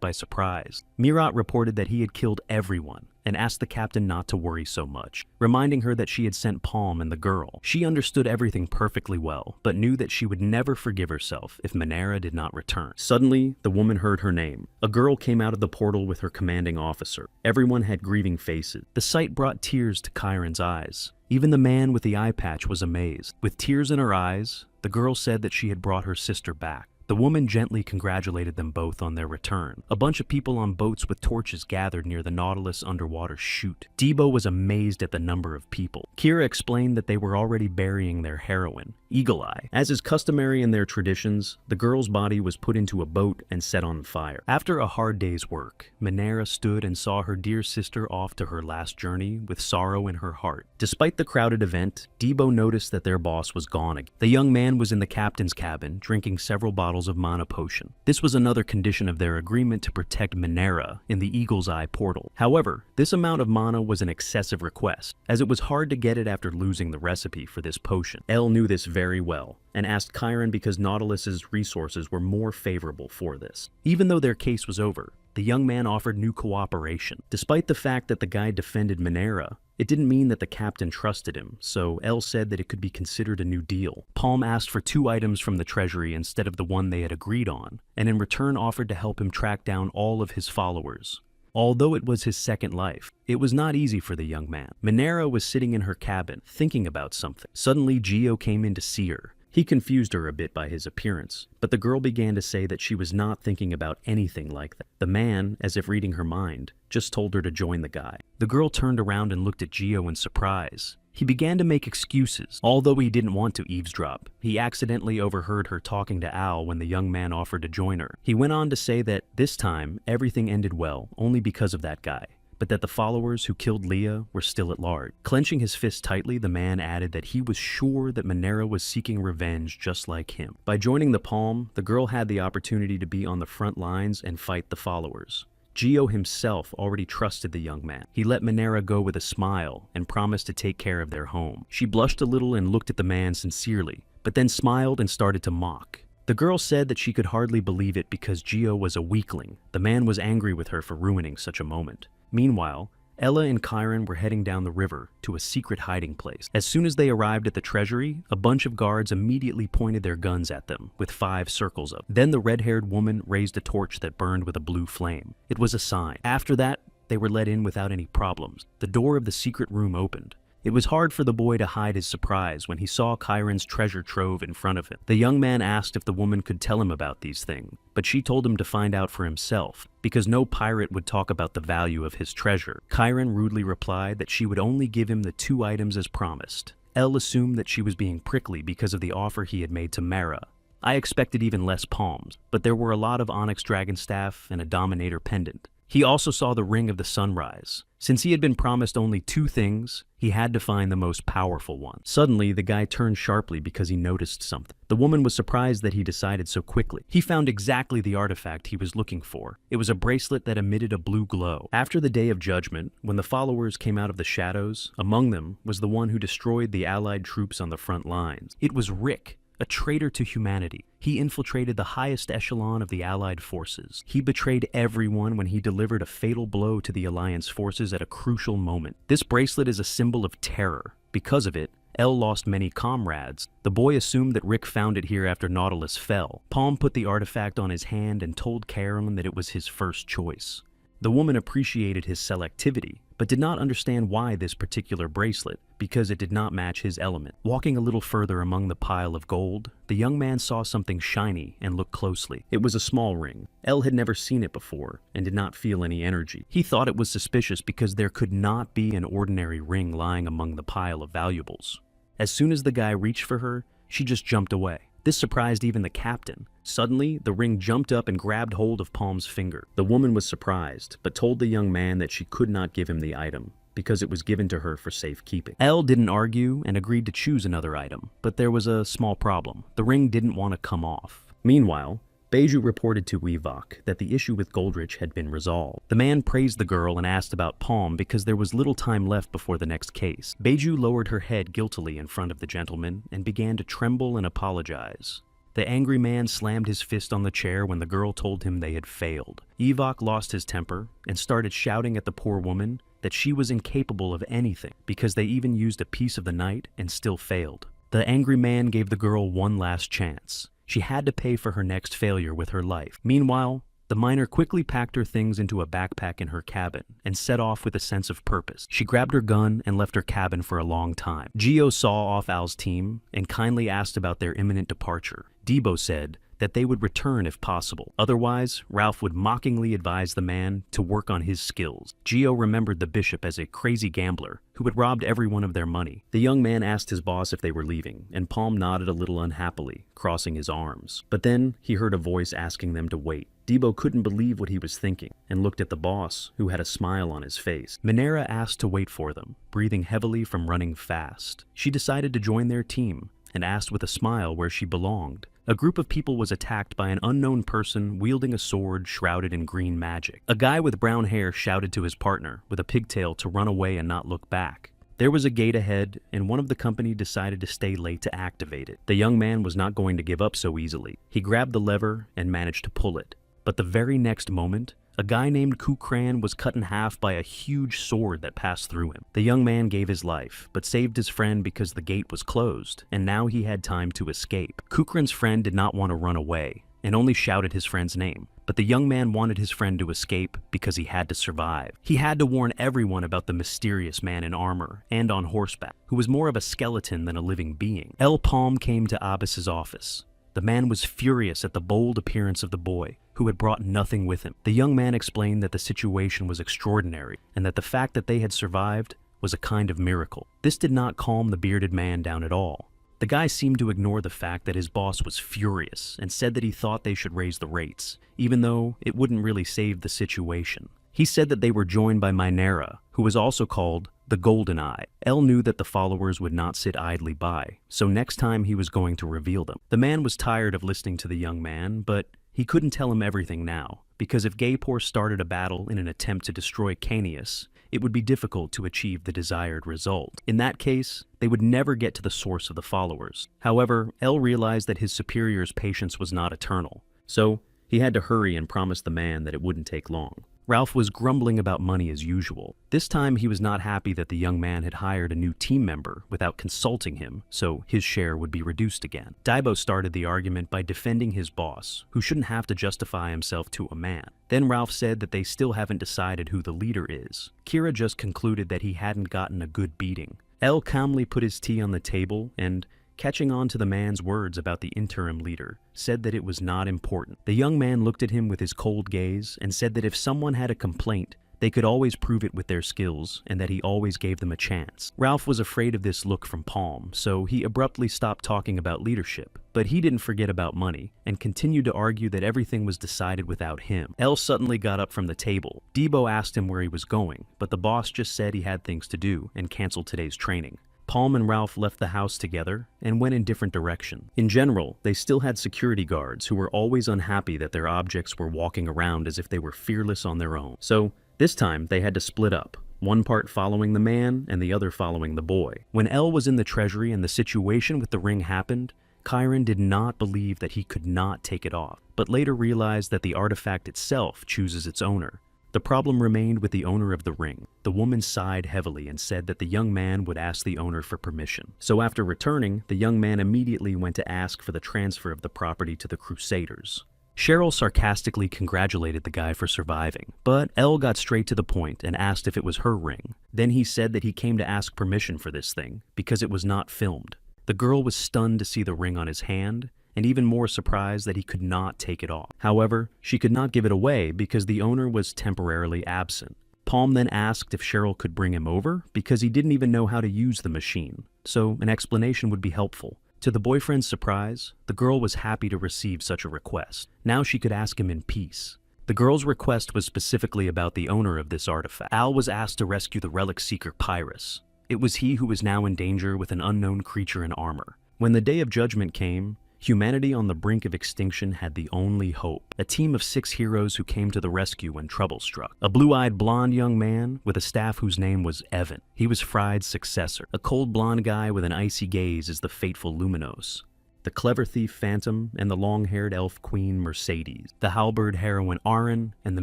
Speaker 1: by surprise. Mirat reported that he had killed everyone and asked the captain not to worry so much, reminding her that she had sent Palm and the girl. She understood everything perfectly well, but knew that she would never forgive herself if Manhwa did not return. Suddenly, the woman heard her name. A girl came out of the portal with her commanding officer. Everyone had grieving faces. The sight brought tears to Chiron's eyes. Even the man with the eye patch was amazed. With tears in her eyes, the girl said that she had brought her sister back. The woman gently congratulated them both on their return. A bunch of people on boats with torches gathered near the Nautilus underwater chute. Debo was amazed at the number of people. Kira explained that they were already burying their heroine, Eagle Eye. As is customary in their traditions, the girl's body was put into a boat and set on fire. After a hard day's work, Manhwa stood and saw her dear sister off to her last journey with sorrow in her heart. Despite the crowded event, Debo noticed that their boss was gone again. The young man was in the captain's cabin, drinking several bottles of mana potion. This was another condition of their agreement to protect Manhwa in the Eagle's Eye portal. However, this amount of mana was an excessive request, as it was hard to get it after losing the recipe for this potion. Elle knew this very well, and asked Chiron because Nautilus's resources were more favorable for this. Even though their case was over, the young man offered new cooperation. Despite the fact that the guy defended Manhwa, it didn't mean that the captain trusted him, so Elle said that it could be considered a new deal. Palm asked for 2 items from the treasury instead of the one they had agreed on, and in return offered to help him track down all of his followers. Although it was his second life, it was not easy for the young man. Manhwa was sitting in her cabin, thinking about something. Suddenly, Geo came in to see her. He confused her a bit by his appearance, but the girl began to say that she was not thinking about anything like that. The man, as if reading her mind, just told her to join the guy. The girl turned around and looked at Geo in surprise. He began to make excuses. Although he didn't want to eavesdrop, he accidentally overheard her talking to Al when the young man offered to join her. He went on to say that this time, everything ended well, only because of that guy, but that the followers who killed Leah were still at large. Clenching his fist tightly, the man added that he was sure that Manhwa was seeking revenge just like him. By joining the Palm, the girl had the opportunity to be on the front lines and fight the followers. Geo himself already trusted the young man. He let Manhwa go with a smile and promised to take care of their home. She blushed a little and looked at the man sincerely, but then smiled and started to mock. The girl said that she could hardly believe it because Geo was a weakling. The man was angry with her for ruining such a moment. Meanwhile, Ella and Chiron were heading down the river to a secret hiding place. As soon as they arrived at the treasury, a bunch of guards immediately pointed their guns at them, with 5 circles up. Then the red-haired woman raised a torch that burned with a blue flame. It was a sign. After that, they were let in without any problems. The door of the secret room opened. It was hard for the boy to hide his surprise when he saw Chiron's treasure trove in front of him. The young man asked if the woman could tell him about these things, but she told him to find out for himself, because no pirate would talk about the value of his treasure. Chiron rudely replied that she would only give him the 2 items as promised. Elle assumed that she was being prickly because of the offer he had made to Mara. I expected even less palms, but there were a lot of onyx dragon staff and a dominator pendant. He also saw the Ring of the Sunrise. Since he had been promised only 2 things, he had to find the most powerful one. Suddenly, the guy turned sharply because he noticed something. The woman was surprised that he decided so quickly. He found exactly the artifact he was looking for. It was a bracelet that emitted a blue glow. After the Day of Judgment, when the followers came out of the shadows, among them was the one who destroyed the Allied troops on the front lines. It was Rick, a traitor to humanity. He infiltrated the highest echelon of the Allied forces. He betrayed everyone when he delivered a fatal blow to the Alliance forces at a crucial moment. This bracelet is a symbol of terror. Because of it, Elle lost many comrades. The boy assumed that Rick found it here after Nautilus fell. Palm put the artifact on his hand and told Karen that it was his first choice. The woman appreciated his selectivity, but did not understand why this particular bracelet, because it did not match his element. Walking a little further among the pile of gold, the young man saw something shiny and looked closely. It was a small ring. Elle had never seen it before and did not feel any energy. He thought it was suspicious because there could not be an ordinary ring lying among the pile of valuables. As soon as the guy reached for her, she just jumped away. This surprised even the captain. Suddenly, the ring jumped up and grabbed hold of Palm's finger. The woman was surprised, but told the young man that she could not give him the item, because it was given to her for safekeeping. Elle didn't argue and agreed to choose another item, but there was a small problem. The ring didn't want to come off. Meanwhile, Beiju reported to Weavok that the issue with Goldrich had been resolved. The man praised the girl and asked about Palm because there was little time left before the next case. Beiju lowered her head guiltily in front of the gentleman and began to tremble and apologize. The angry man slammed his fist on the chair when the girl told him they had failed. Evok lost his temper and started shouting at the poor woman that she was incapable of anything because they even used a piece of the night and still failed. The angry man gave the girl one last chance. She had to pay for her next failure with her life. Meanwhile, the miner quickly packed her things into a backpack in her cabin and set off with a sense of purpose. She grabbed her gun and left her cabin for a long time. Gio saw off Al's team and kindly asked about their imminent departure. Debo said that they would return if possible. Otherwise, Ralph would mockingly advise the man to work on his skills. Gio remembered the bishop as a crazy gambler who had robbed everyone of their money. The young man asked his boss if they were leaving, and Palm nodded a little unhappily, crossing his arms. But then he heard a voice asking them to wait. Debo couldn't believe what he was thinking and looked at the boss, who had a smile on his face. Minera asked to wait for them, breathing heavily from running fast. She decided to join their team and asked with a smile where she belonged. A group of people was attacked by an unknown person wielding a sword shrouded in green magic. A guy with brown hair shouted to his partner with a pigtail to run away and not look back. There was a gate ahead, and one of the company decided to stay late to activate it. The young man was not going to give up so easily. He grabbed the lever and managed to pull it. But the very next moment, a guy named Kukran was cut in half by a huge sword that passed through him. The young man gave his life, but saved his friend because the gate was closed, and now he had time to escape. Kukran's friend did not want to run away, and only shouted his friend's name. But the young man wanted his friend to escape because he had to survive. He had to warn everyone about the mysterious man in armor and on horseback, who was more of a skeleton than a living being. El Palm came to Abbas's office. The man was furious at the bold appearance of the boy, who had brought nothing with him. The young man explained that the situation was extraordinary, and that the fact that they had survived was a kind of miracle. This did not calm the bearded man down at all. The guy seemed to ignore the fact that his boss was furious and said that he thought they should raise the rates, even though it wouldn't really save the situation. He said that they were joined by Minera, who was also called the Golden Eye. El knew that the followers would not sit idly by, so next time he was going to reveal them. The man was tired of listening to the young man, but he couldn't tell him everything now, because if Gaypor started a battle in an attempt to destroy Canius, it would be difficult to achieve the desired result. In that case, they would never get to the source of the followers. However, El realized that his superior's patience was not eternal, so he had to hurry and promise the man that it wouldn't take long. Ralph was grumbling about money as usual. This time he was not happy that the young man had hired a new team member without consulting him, so his share would be reduced again. Debo started the argument by defending his boss, who shouldn't have to justify himself to a man. Then Ralph said that they still haven't decided who the leader is. Kira just concluded that he hadn't gotten a good beating. El calmly put his tea on the table and, catching on to the man's words about the interim leader, said that it was not important. The young man looked at him with his cold gaze and said that if someone had a complaint, they could always prove it with their skills and that he always gave them a chance. Ralph was afraid of this look from Palm, so he abruptly stopped talking about leadership. But he didn't forget about money and continued to argue that everything was decided without him. El suddenly got up from the table. Debo asked him where he was going, but the boss just said he had things to do and canceled today's training. Palm and Ralph left the house together and went in different directions. In general, they still had security guards who were always unhappy that their objects were walking around as if they were fearless on their own. So, this time they had to split up, one part following the man and the other following the boy. When El was in the treasury and the situation with the ring happened, Chiron did not believe that he could not take it off, but later realized that the artifact itself chooses its owner. The problem remained with the owner of the ring. The woman sighed heavily and said that the young man would ask the owner for permission. So after returning, the young man immediately went to ask for the transfer of the property to the Crusaders. Cheryl sarcastically congratulated the guy for surviving, but Elle got straight to the point and asked if it was her ring. Then he said that he came to ask permission for this thing, because it was not filmed. The girl was stunned to see the ring on his hand, and even more surprised that he could not take it off. However, she could not give it away because the owner was temporarily absent. Palm then asked if Cheryl could bring him over because he didn't even know how to use the machine, so an explanation would be helpful. To the boyfriend's surprise, the girl was happy to receive such a request. Now she could ask him in peace. The girl's request was specifically about the owner of this artifact. Al was asked to rescue the relic seeker Pyrrhus. It was he who was now in danger with an unknown creature in armor. When the Day of Judgment came, humanity on the brink of extinction had the only hope. A team of 6 heroes who came to the rescue when trouble struck. A blue-eyed blonde young man with a staff whose name was Evan. He was Fried's successor. A cold blonde guy with an icy gaze is the fateful Luminos. The clever thief Phantom and the long-haired elf queen Mercedes. The halberd heroine Aaron and the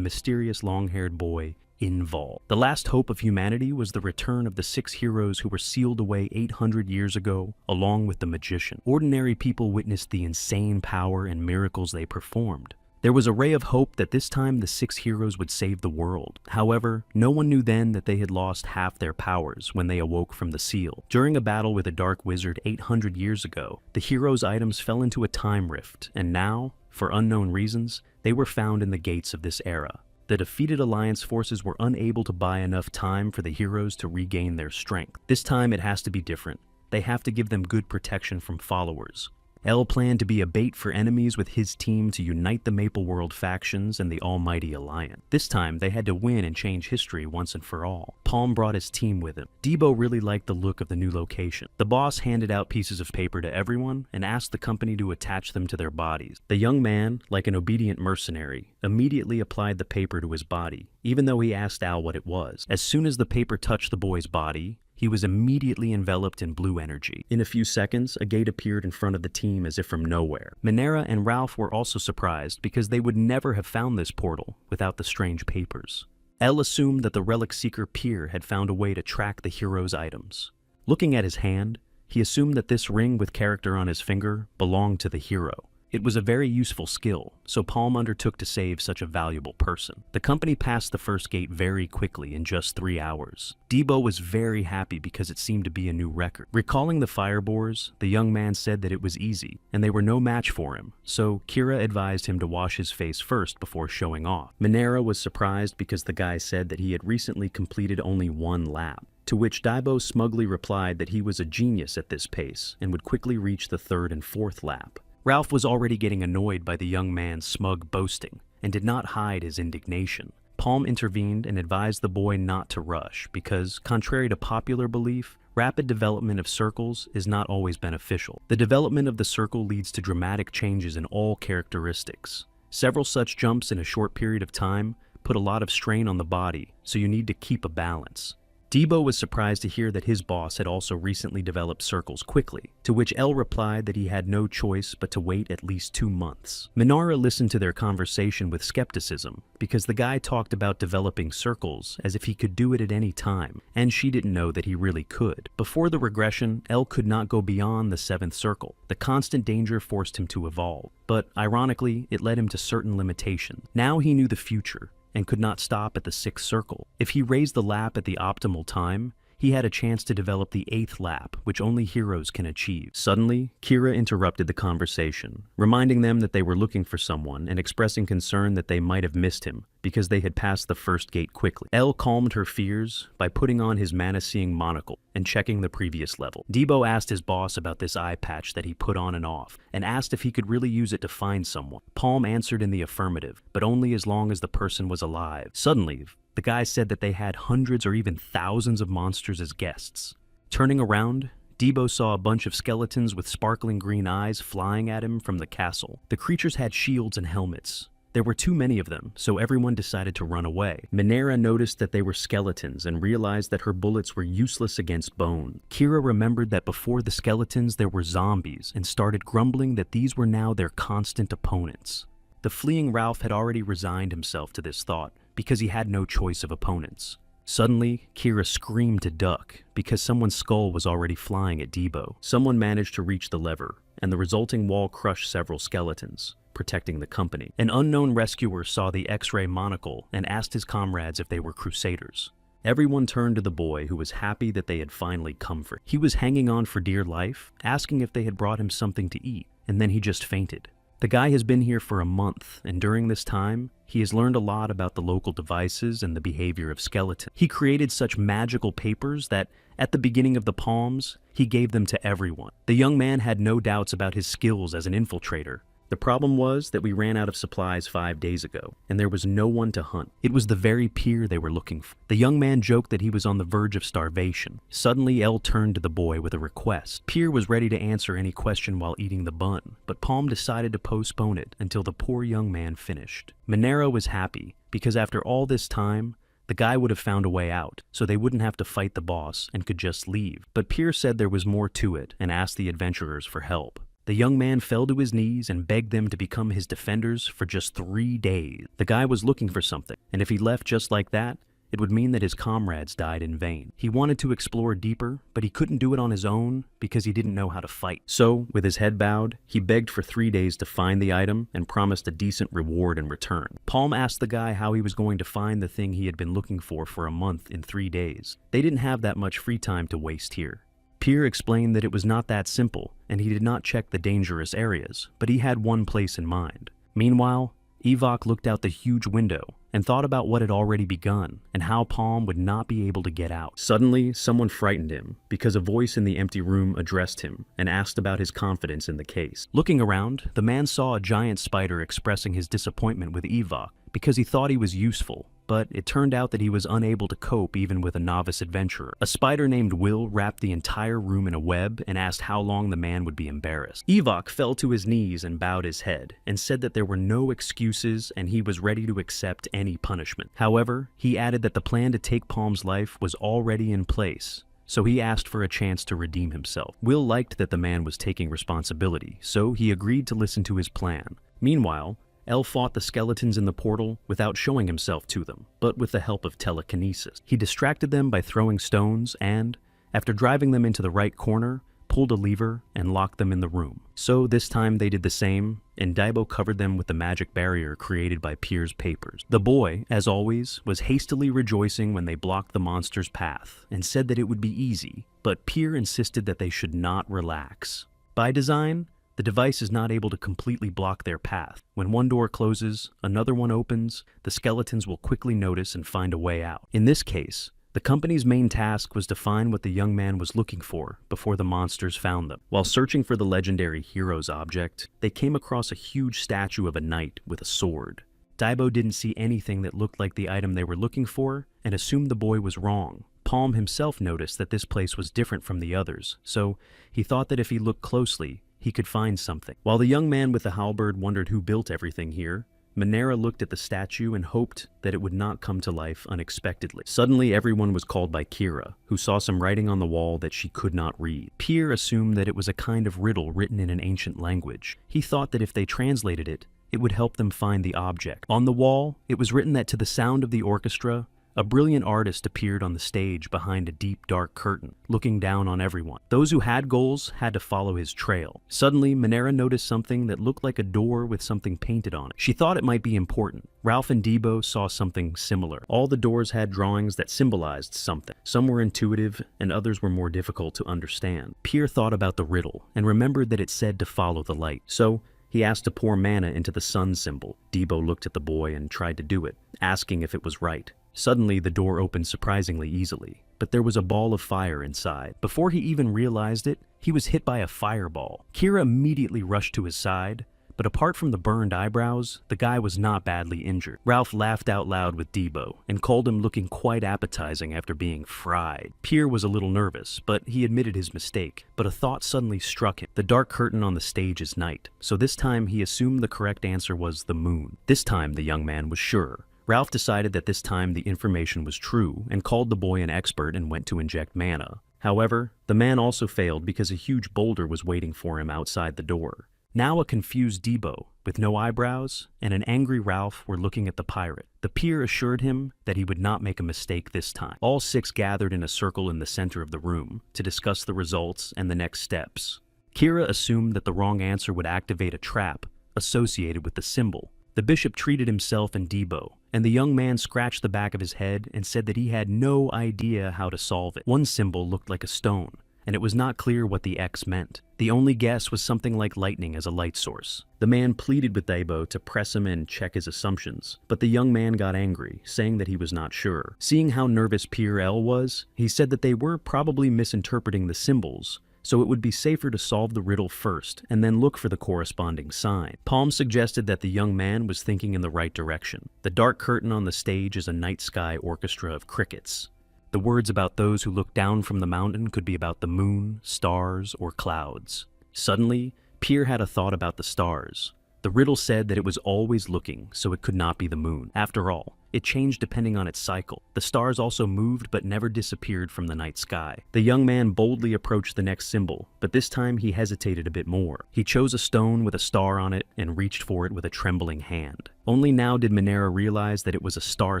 Speaker 1: mysterious long-haired boy Invol. The last hope of humanity was the return of the 6 heroes who were sealed away 800 years ago, along with the magician. Ordinary people witnessed the insane power and miracles they performed. There was a ray of hope that this time the 6 heroes would save the world. However, no one knew then that they had lost half their powers when they awoke from the seal. During a battle with a dark wizard 800 years ago, the heroes' items fell into a time rift, and now, for unknown reasons, they were found in the gates of this era. The defeated Alliance forces were unable to buy enough time for the heroes to regain their strength. This time it has to be different. They have to give them good protection from followers. El planned to be a bait for enemies with his team to unite the Maple World factions and the Almighty Alliance. This time, they had to win and change history once and for all. Palm brought his team with him. Debo really liked the look of the new location. The boss handed out pieces of paper to everyone and asked the company to attach them to their bodies. The young man, like an obedient mercenary, immediately applied the paper to his body, even though he asked Al what it was. As soon as the paper touched the boy's body, he was immediately enveloped in blue energy. In a few seconds, a gate appeared in front of the team as if from nowhere. Minera and Ralph were also surprised because they would never have found this portal without the strange papers. El assumed that the relic seeker Pier had found a way to track the hero's items. Looking at his hand, he assumed that this ring with character on his finger belonged to the hero. It was a very useful skill, so Palm undertook to save such a valuable person. The company passed the first gate very quickly in just 3 hours. Debo was very happy because it seemed to be a new record. Recalling the firebores, the young man said that it was easy, and they were no match for him, so Kira advised him to wash his face first before showing off. Minera was surprised because the guy said that he had recently completed only 1 lap, to which Debo smugly replied that he was a genius at this pace and would quickly reach the 3rd and 4th lap. Ralph was already getting annoyed by the young man's smug boasting and did not hide his indignation. Palm intervened and advised the boy not to rush because, contrary to popular belief, rapid development of circles is not always beneficial. The development of the circle leads to dramatic changes in all characteristics. Several such jumps in a short period of time put a lot of strain on the body, so you need to keep a balance. Debo was surprised to hear that his boss had also recently developed circles quickly, to which El replied that he had no choice but to wait at least 2 months. Minara listened to their conversation with skepticism, because the guy talked about developing circles as if he could do it at any time, and she didn't know that he really could. Before the regression, El could not go beyond the 7th circle. The constant danger forced him to evolve, but ironically, it led him to certain limitations. Now he knew the future, and could not stop at the 6th circle. If he raised the lap at the optimal time, he had a chance to develop the 8th lap, which only heroes can achieve. Suddenly, Kira interrupted the conversation, reminding them that they were looking for someone and expressing concern that they might have missed him because they had passed the first gate quickly. El calmed her fears by putting on his mana-seeing monocle and checking the previous level. Debo asked his boss about this eye patch that he put on and off, and asked if he could really use it to find someone. Palm answered in the affirmative, but only as long as the person was alive. Suddenly, the guy said that they had hundreds or even thousands of monsters as guests. Turning around, Debo saw a bunch of skeletons with sparkling green eyes flying at him from the castle. The creatures had shields and helmets. There were too many of them, so everyone decided to run away. Minera noticed that they were skeletons and realized that her bullets were useless against bone. Kira remembered that before the skeletons there were zombies and started grumbling that these were now their constant opponents. The fleeing Ralph had already resigned himself to this thought because he had no choice of opponents. Suddenly, Kira screamed to duck because someone's skull was already flying at Debo. Someone managed to reach the lever, and the resulting wall crushed several skeletons, protecting the company. An unknown rescuer saw the X-ray monocle and asked his comrades if they were crusaders. Everyone turned to the boy, who was happy that they had finally come for him. He was hanging on for dear life, asking if they had brought him something to eat, and then he just fainted. The guy has been here for a month, and during this time, he has learned a lot about the local devices and the behavior of skeletons. He created such magical papers that, at the beginning of the palms, he gave them to everyone. The young man had no doubts about his skills as an infiltrator. The problem was that we ran out of supplies 5 days ago, and there was no one to hunt. It was the very peer they were looking for. The young man joked that he was on the verge of starvation. Suddenly, Elle turned to the boy with a request. Peer was ready to answer any question while eating the bun, but Palm decided to postpone it until the poor young man finished. Monero was happy, because after all this time, the guy would have found a way out, so they wouldn't have to fight the boss and could just leave. But Peer said there was more to it and asked the adventurers for help. The young man fell to his knees and begged them to become his defenders for just 3 days. The guy was looking for something, and if he left just like that, it would mean that his comrades died in vain. He wanted to explore deeper, but he couldn't do it on his own because he didn't know how to fight. So, with his head bowed, he begged for 3 days to find the item and promised a decent reward in return. Palm asked the guy how he was going to find the thing he had been looking for a month in 3 days. They didn't have that much free time to waste here. Peer explained that it was not that simple, and he did not check the dangerous areas, but he had one place in mind. Meanwhile, Evok looked out the huge window and thought about what had already begun and how Palm would not be able to get out. Suddenly, someone frightened him because a voice in the empty room addressed him and asked about his confidence in the case. Looking around, the man saw a giant spider expressing his disappointment with Evok because he thought he was useful, but it turned out that he was unable to cope even with a novice adventurer. A spider named Will wrapped the entire room in a web and asked how long the man would be embarrassed. Evok fell to his knees and bowed his head and said that there were no excuses and he was ready to accept any punishment. However, he added that the plan to take Palm's life was already in place, so he asked for a chance to redeem himself. Will liked that the man was taking responsibility, so he agreed to listen to his plan. Meanwhile, Elle fought the skeletons in the portal without showing himself to them, but with the help of telekinesis. He distracted them by throwing stones and, after driving them into the right corner, pulled a lever and locked them in the room. So this time they did the same, and Debo covered them with the magic barrier created by Peer's papers. The boy, as always, was hastily rejoicing when they blocked the monster's path and said that it would be easy, but Peer insisted that they should not relax. By design, the device is not able to completely block their path. When one door closes, another one opens, the skeletons will quickly notice and find a way out. In this case, the company's main task was to find what the young man was looking for before the monsters found them. While searching for the legendary hero's object, they came across a huge statue of a knight with a sword. Debo didn't see anything that looked like the item they were looking for and assumed the boy was wrong. Palm himself noticed that this place was different from the others, so he thought that if he looked closely, he could find something. While the young man with the halberd wondered who built everything here, Monera looked at the statue and hoped that it would not come to life unexpectedly. Suddenly, everyone was called by Kira, who saw some writing on the wall that she could not read. Peer assumed that it was a kind of riddle written in an ancient language. He thought that if they translated it, it would help them find the object. On the wall, it was written that to the sound of the orchestra, a brilliant artist appeared on the stage behind a deep, dark curtain, looking down on everyone. Those who had goals had to follow his trail. Suddenly, Monera noticed something that looked like a door with something painted on it. She thought it might be important. Ralph and Debo saw something similar. All the doors had drawings that symbolized something. Some were intuitive, and others were more difficult to understand. Peer thought about the riddle, and remembered that it said to follow the light. So, he asked to pour mana into the sun symbol. Debo looked at the boy and tried to do it, asking if it was right. Suddenly, the door opened surprisingly easily, but there was a ball of fire inside. Before he even realized it, he was hit by a fireball. Kira immediately rushed to his side, but apart from the burned eyebrows, the guy was not badly injured. Ralph laughed out loud with Debo and called him looking quite appetizing after being fried. Peer was a little nervous, but he admitted his mistake. But a thought suddenly struck him. The dark curtain on the stage is night, so this time he assumed the correct answer was the moon. This time the young man was sure. Ralph decided that this time the information was true and called the boy an expert and went to inject mana. However, the man also failed because a huge boulder was waiting for him outside the door. Now a confused Debo, with no eyebrows, and an angry Ralph were looking at the pirate. The peer assured him that he would not make a mistake this time. All 6 gathered in a circle in the center of the room to discuss the results and the next steps. Kira assumed that the wrong answer would activate a trap associated with the symbol. The bishop treated himself and Debo, and the young man scratched the back of his head and said that he had no idea how to solve it. One symbol looked like a stone, and it was not clear what the X meant. The only guess was something like lightning as a light source. The man pleaded with Debo to press him and check his assumptions, but the young man got angry, saying that he was not sure. Seeing how nervous Pierre L was, he said that they were probably misinterpreting the symbols, so it would be safer to solve the riddle first and then look for the corresponding sign. Palm suggested that the young man was thinking in the right direction. The dark curtain on the stage is a night sky orchestra of crickets. The words about those who look down from the mountain could be about the moon, stars, or clouds. Suddenly, Pierre had a thought about the stars. The riddle said that it was always looking, so it could not be the moon. After all, it changed depending on its cycle. The stars also moved but never disappeared from the night sky. The young man boldly approached the next symbol, but this time he hesitated a bit more. He chose a stone with a star on it and reached for it with a trembling hand. Only now did Manhwa realize that it was a star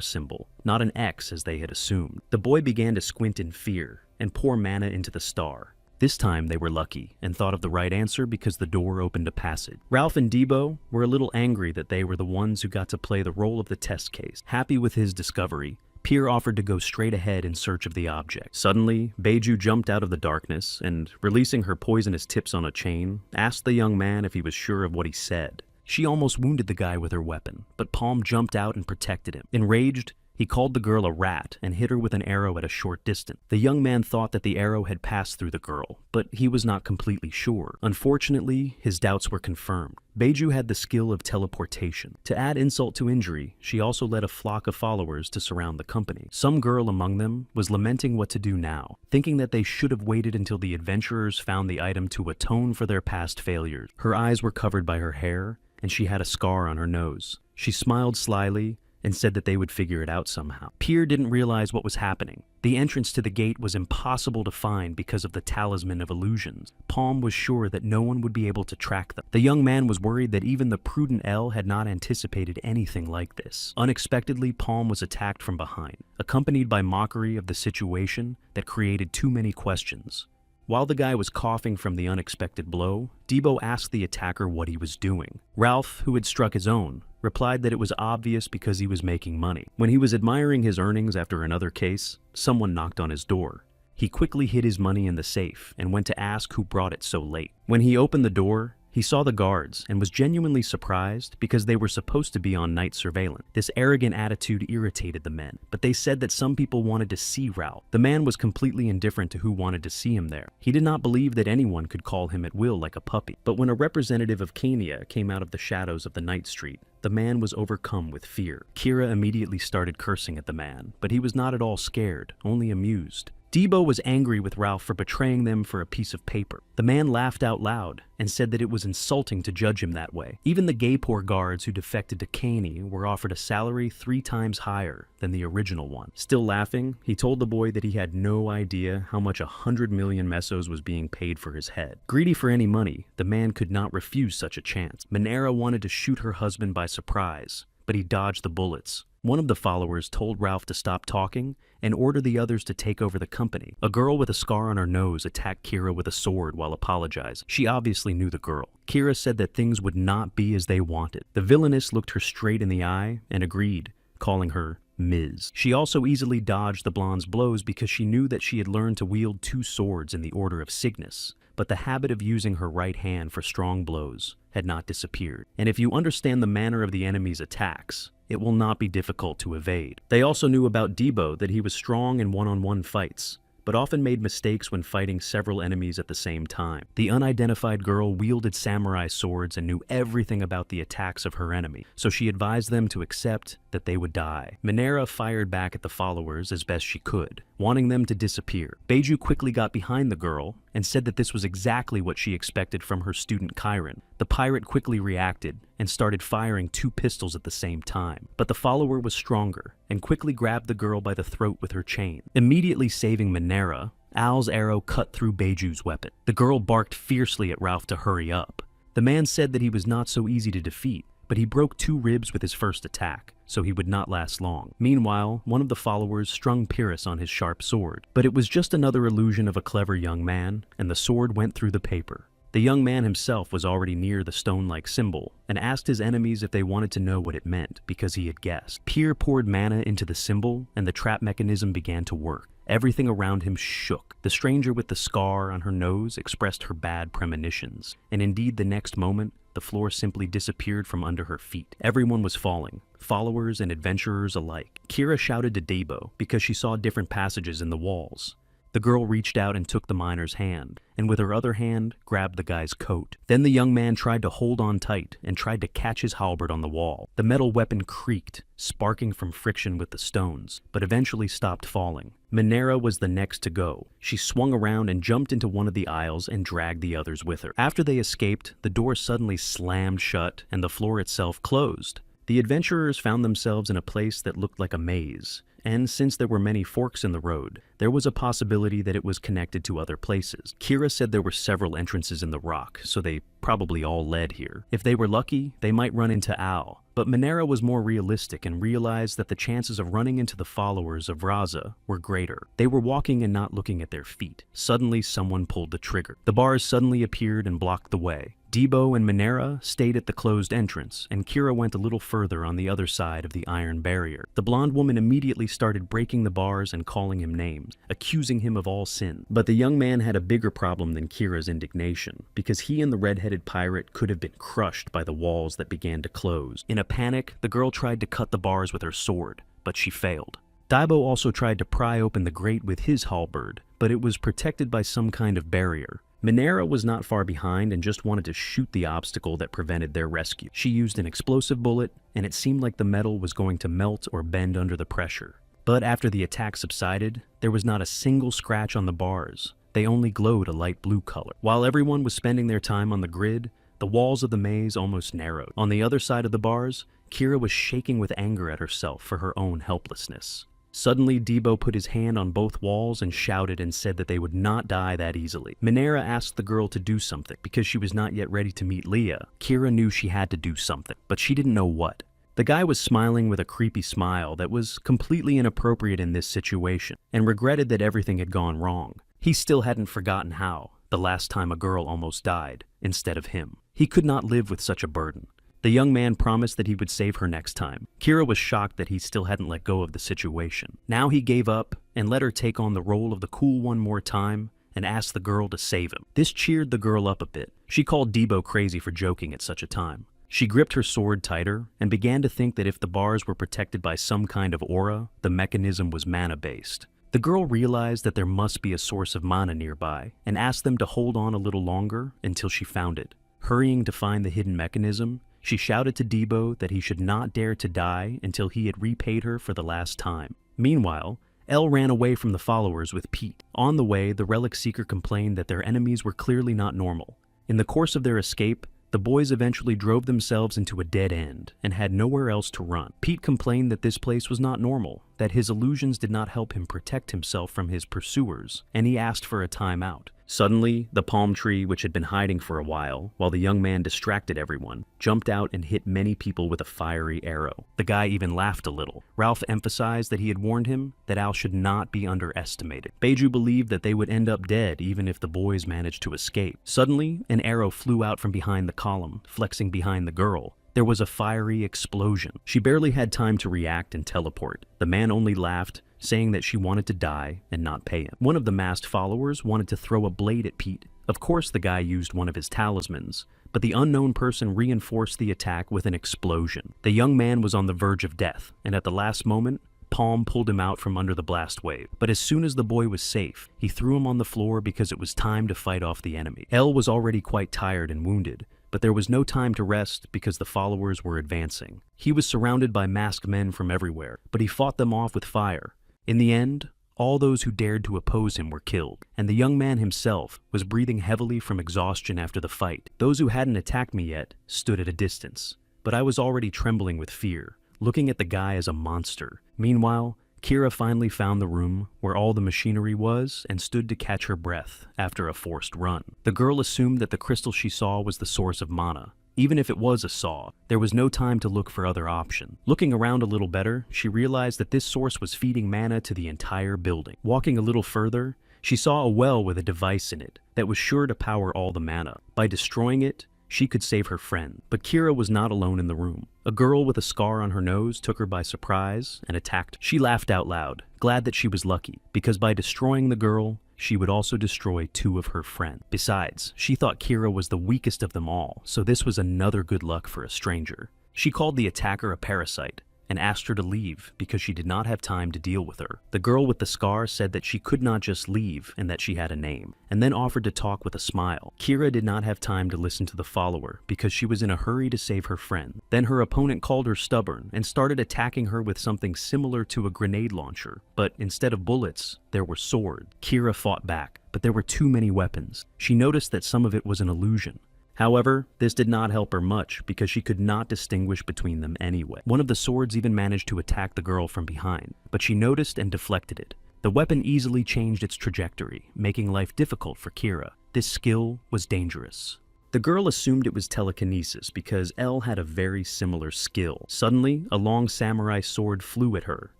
Speaker 1: symbol, not an X as they had assumed. The boy began to squint in fear and pour mana into the star. This time they were lucky and thought of the right answer because the door opened a passage. Ralph and Debo were a little angry that they were the ones who got to play the role of the test case. Happy with his discovery, Pierre offered to go straight ahead in search of the object. Suddenly, Beiju jumped out of the darkness and, releasing her poisonous tips on a chain, asked the young man if he was sure of what he said. She almost wounded the guy with her weapon, but Palm jumped out and protected him. Enraged, he called the girl a rat and hit her with an arrow at a short distance. The young man thought that the arrow had passed through the girl, but he was not completely sure. Unfortunately, his doubts were confirmed. Beiju had the skill of teleportation. To add insult to injury, she also led a flock of followers to surround the company. Some girl among them was lamenting what to do now, thinking that they should have waited until the adventurers found the item to atone for their past failures. Her eyes were covered by her hair, and she had a scar on her nose. She smiled slyly and said that they would figure it out somehow. Pierre didn't realize what was happening. The entrance to the gate was impossible to find because of the talisman of illusions. Palm was sure that no one would be able to track them. The young man was worried that even the prudent L had not anticipated anything like this. Unexpectedly, Palm was attacked from behind, accompanied by mockery of the situation that created too many questions. While the guy was coughing from the unexpected blow, Debo asked the attacker what he was doing. Ralph, who had struck his own, replied that it was obvious because he was making money. When he was admiring his earnings after another case, someone knocked on his door. He quickly hid his money in the safe and went to ask who brought it so late. When he opened the door, he saw the guards and was genuinely surprised because they were supposed to be on night surveillance. This arrogant attitude irritated the men, but they said that some people wanted to see Ralph. The man was completely indifferent to who wanted to see him there. He did not believe that anyone could call him at will like a puppy. But when a representative of Kenya came out of the shadows of the night street, the man was overcome with fear. Kira immediately started cursing at the man, but he was not at all scared, only amused. Debo was angry with Ralph for betraying them for a piece of paper. The man laughed out loud and said that it was insulting to judge him that way. Even the Gaypor guards who defected to Caney were offered a salary 3 times higher than the original one. Still laughing, he told the boy that he had no idea how much 100 million mesos was being paid for his head. Greedy for any money, the man could not refuse such a chance. Manhwa wanted to shoot her husband by surprise, but he dodged the bullets. One of the followers told Ralph to stop talking and order the others to take over the company. A girl with a scar on her nose attacked Kira with a sword while apologizing. She obviously knew the girl. Kira said that things would not be as they wanted. The villainess looked her straight in the eye and agreed, calling her Ms. She also easily dodged the blonde's blows because she knew that she had learned to wield 2 swords in the order of Cygnus, but the habit of using her right hand for strong blows had not disappeared. And if you understand the manner of the enemy's attacks, it will not be difficult to evade. They also knew about Debo that he was strong in one-on-one fights, but often made mistakes when fighting several enemies at the same time. The unidentified girl wielded samurai swords and knew everything about the attacks of her enemy, so she advised them to accept that they would die. Manhwa fired back at the followers as best she could, wanting them to disappear. Beiju quickly got behind the girl and said that this was exactly what she expected from her student Chiron. The pirate quickly reacted and started firing 2 pistols at the same time, but the follower was stronger and quickly grabbed the girl by the throat with her chain. Immediately saving Manhwa, Al's arrow cut through Beiju's weapon. The girl barked fiercely at Ralph to hurry up. The man said that he was not so easy to defeat, but he broke 2 ribs with his first attack, so he would not last long. Meanwhile, one of the followers strung Pyrrhus on his sharp sword, but it was just another illusion of a clever young man, and the sword went through the paper. The young man himself was already near the stone-like symbol and asked his enemies if they wanted to know what it meant because he had guessed. Pyr poured mana into the symbol and the trap mechanism began to work. Everything around him shook. The stranger with the scar on her nose expressed her bad premonitions, and indeed the next moment, the floor simply disappeared from under her feet. Everyone was falling, followers and adventurers alike. Kira shouted to Debo because she saw different passages in the walls. The girl reached out and took the miner's hand, and with her other hand, grabbed the guy's coat. Then the young man tried to hold on tight and tried to catch his halberd on the wall. The metal weapon creaked, sparking from friction with the stones, but eventually stopped falling. Manhwa was the next to go. She swung around and jumped into one of the aisles and dragged the others with her. After they escaped, the door suddenly slammed shut and the floor itself closed. The adventurers found themselves in a place that looked like a maze. And since there were many forks in the road, there was a possibility that it was connected to other places. Kira said there were several entrances in the rock, so they probably all led here. If they were lucky, they might run into Al. But Manhwa was more realistic and realized that the chances of running into the followers of Raza were greater. They were walking and not looking at their feet. Suddenly, someone pulled the trigger. The bars suddenly appeared and blocked the way. Debo and Manhwa stayed at the closed entrance, and Kira went a little further on the other side of the iron barrier. The blonde woman immediately started breaking the bars and calling him names, accusing him of all sin. But the young man had a bigger problem than Kira's indignation, because he and the red-headed pirate could have been crushed by the walls that began to close. In a panic, the girl tried to cut the bars with her sword, but she failed. Debo also tried to pry open the grate with his halberd, but it was protected by some kind of barrier. Manhwa was not far behind and just wanted to shoot the obstacle that prevented their rescue. She used an explosive bullet, and it seemed like the metal was going to melt or bend under the pressure. But after the attack subsided, there was not a single scratch on the bars. They only glowed a light blue color. While everyone was spending their time on the grid, the walls of the maze almost narrowed. On the other side of the bars, Kira was shaking with anger at herself for her own helplessness. Suddenly, Debo put his hand on both walls and shouted and said that they would not die that easily. Manhwa asked the girl to do something because she was not yet ready to meet Leah. Kira knew she had to do something, but she didn't know what. The guy was smiling with a creepy smile that was completely inappropriate in this situation and regretted that everything had gone wrong. He still hadn't forgotten how, the last time a girl almost died, instead of him. He could not live with such a burden. The young man promised that he would save her next time. Kira was shocked that he still hadn't let go of the situation. Now he gave up and let her take on the role of the cool one more time and asked the girl to save him. This cheered the girl up a bit. She called Debo crazy for joking at such a time. She gripped her sword tighter and began to think that if the bars were protected by some kind of aura, the mechanism was mana-based. The girl realized that there must be a source of mana nearby and asked them to hold on a little longer until she found it. Hurrying to find the hidden mechanism, she shouted to Debo that he should not dare to die until he had repaid her for the last time. Meanwhile, Elle ran away from the followers with Pete. On the way, the Relic Seeker complained that their enemies were clearly not normal. In the course of their escape, the boys eventually drove themselves into a dead end and had nowhere else to run. Pete complained that this place was not normal, that his illusions did not help him protect himself from his pursuers, and he asked for a timeout. Suddenly, the palm tree, which had been hiding for a while the young man distracted everyone, jumped out and hit many people with a fiery arrow. The guy even laughed a little. Ralph emphasized that he had warned him that Al should not be underestimated. Beiju believed that they would end up dead even if the boys managed to escape. Suddenly, an arrow flew out from behind the column, flexing behind the girl. There was a fiery explosion. She barely had time to react and teleport. The man only laughed, saying that she wanted to die and not pay him. One of the masked followers wanted to throw a blade at Pete. Of course the guy used one of his talismans, but the unknown person reinforced the attack with an explosion. The young man was on the verge of death, and at the last moment, Palm pulled him out from under the blast wave. But as soon as the boy was safe, he threw him on the floor because it was time to fight off the enemy. Elle was already quite tired and wounded, but there was no time to rest because the followers were advancing. He was surrounded by masked men from everywhere, but he fought them off with fire. In the end, all those who dared to oppose him were killed, and the young man himself was breathing heavily from exhaustion after the fight. Those who hadn't attacked me yet stood at a distance, but I was already trembling with fear, looking at the guy as a monster. Meanwhile, Kira finally found the room where all the machinery was and stood to catch her breath after a forced run. The girl assumed that the crystal she saw was the source of mana. Even if it was a saw, there was no time to look for other options. Looking around a little better, she realized that this source was feeding mana to the entire building. Walking a little further, She saw a well with a device in it that was sure to power all the mana. By destroying it, she could save her friend. But Kira was not alone in the room. A girl with a scar on her nose took her by surprise and attacked. She laughed out loud, glad that she was lucky, because by destroying the girl, she would also destroy 2 of her friends. Besides, she thought Kira was the weakest of them all, so this was another good luck for a stranger. She called the attacker a parasite and asked her to leave because she did not have time to deal with her. The girl with the scar said that she could not just leave and that she had a name, and then offered to talk with a smile. Kira did not have time to listen to the follower because she was in a hurry to save her friend. Then her opponent called her stubborn and started attacking her with something similar to a grenade launcher, but instead of bullets, there were swords. Kira fought back, but there were too many weapons. She noticed that some of it was an illusion. However, this did not help her much because she could not distinguish between them anyway. One of the swords even managed to attack the girl from behind, but she noticed and deflected it. The weapon easily changed its trajectory, making life difficult for Kira. This skill was dangerous. The girl assumed it was telekinesis because Elle had a very similar skill. Suddenly, a long samurai sword flew at her,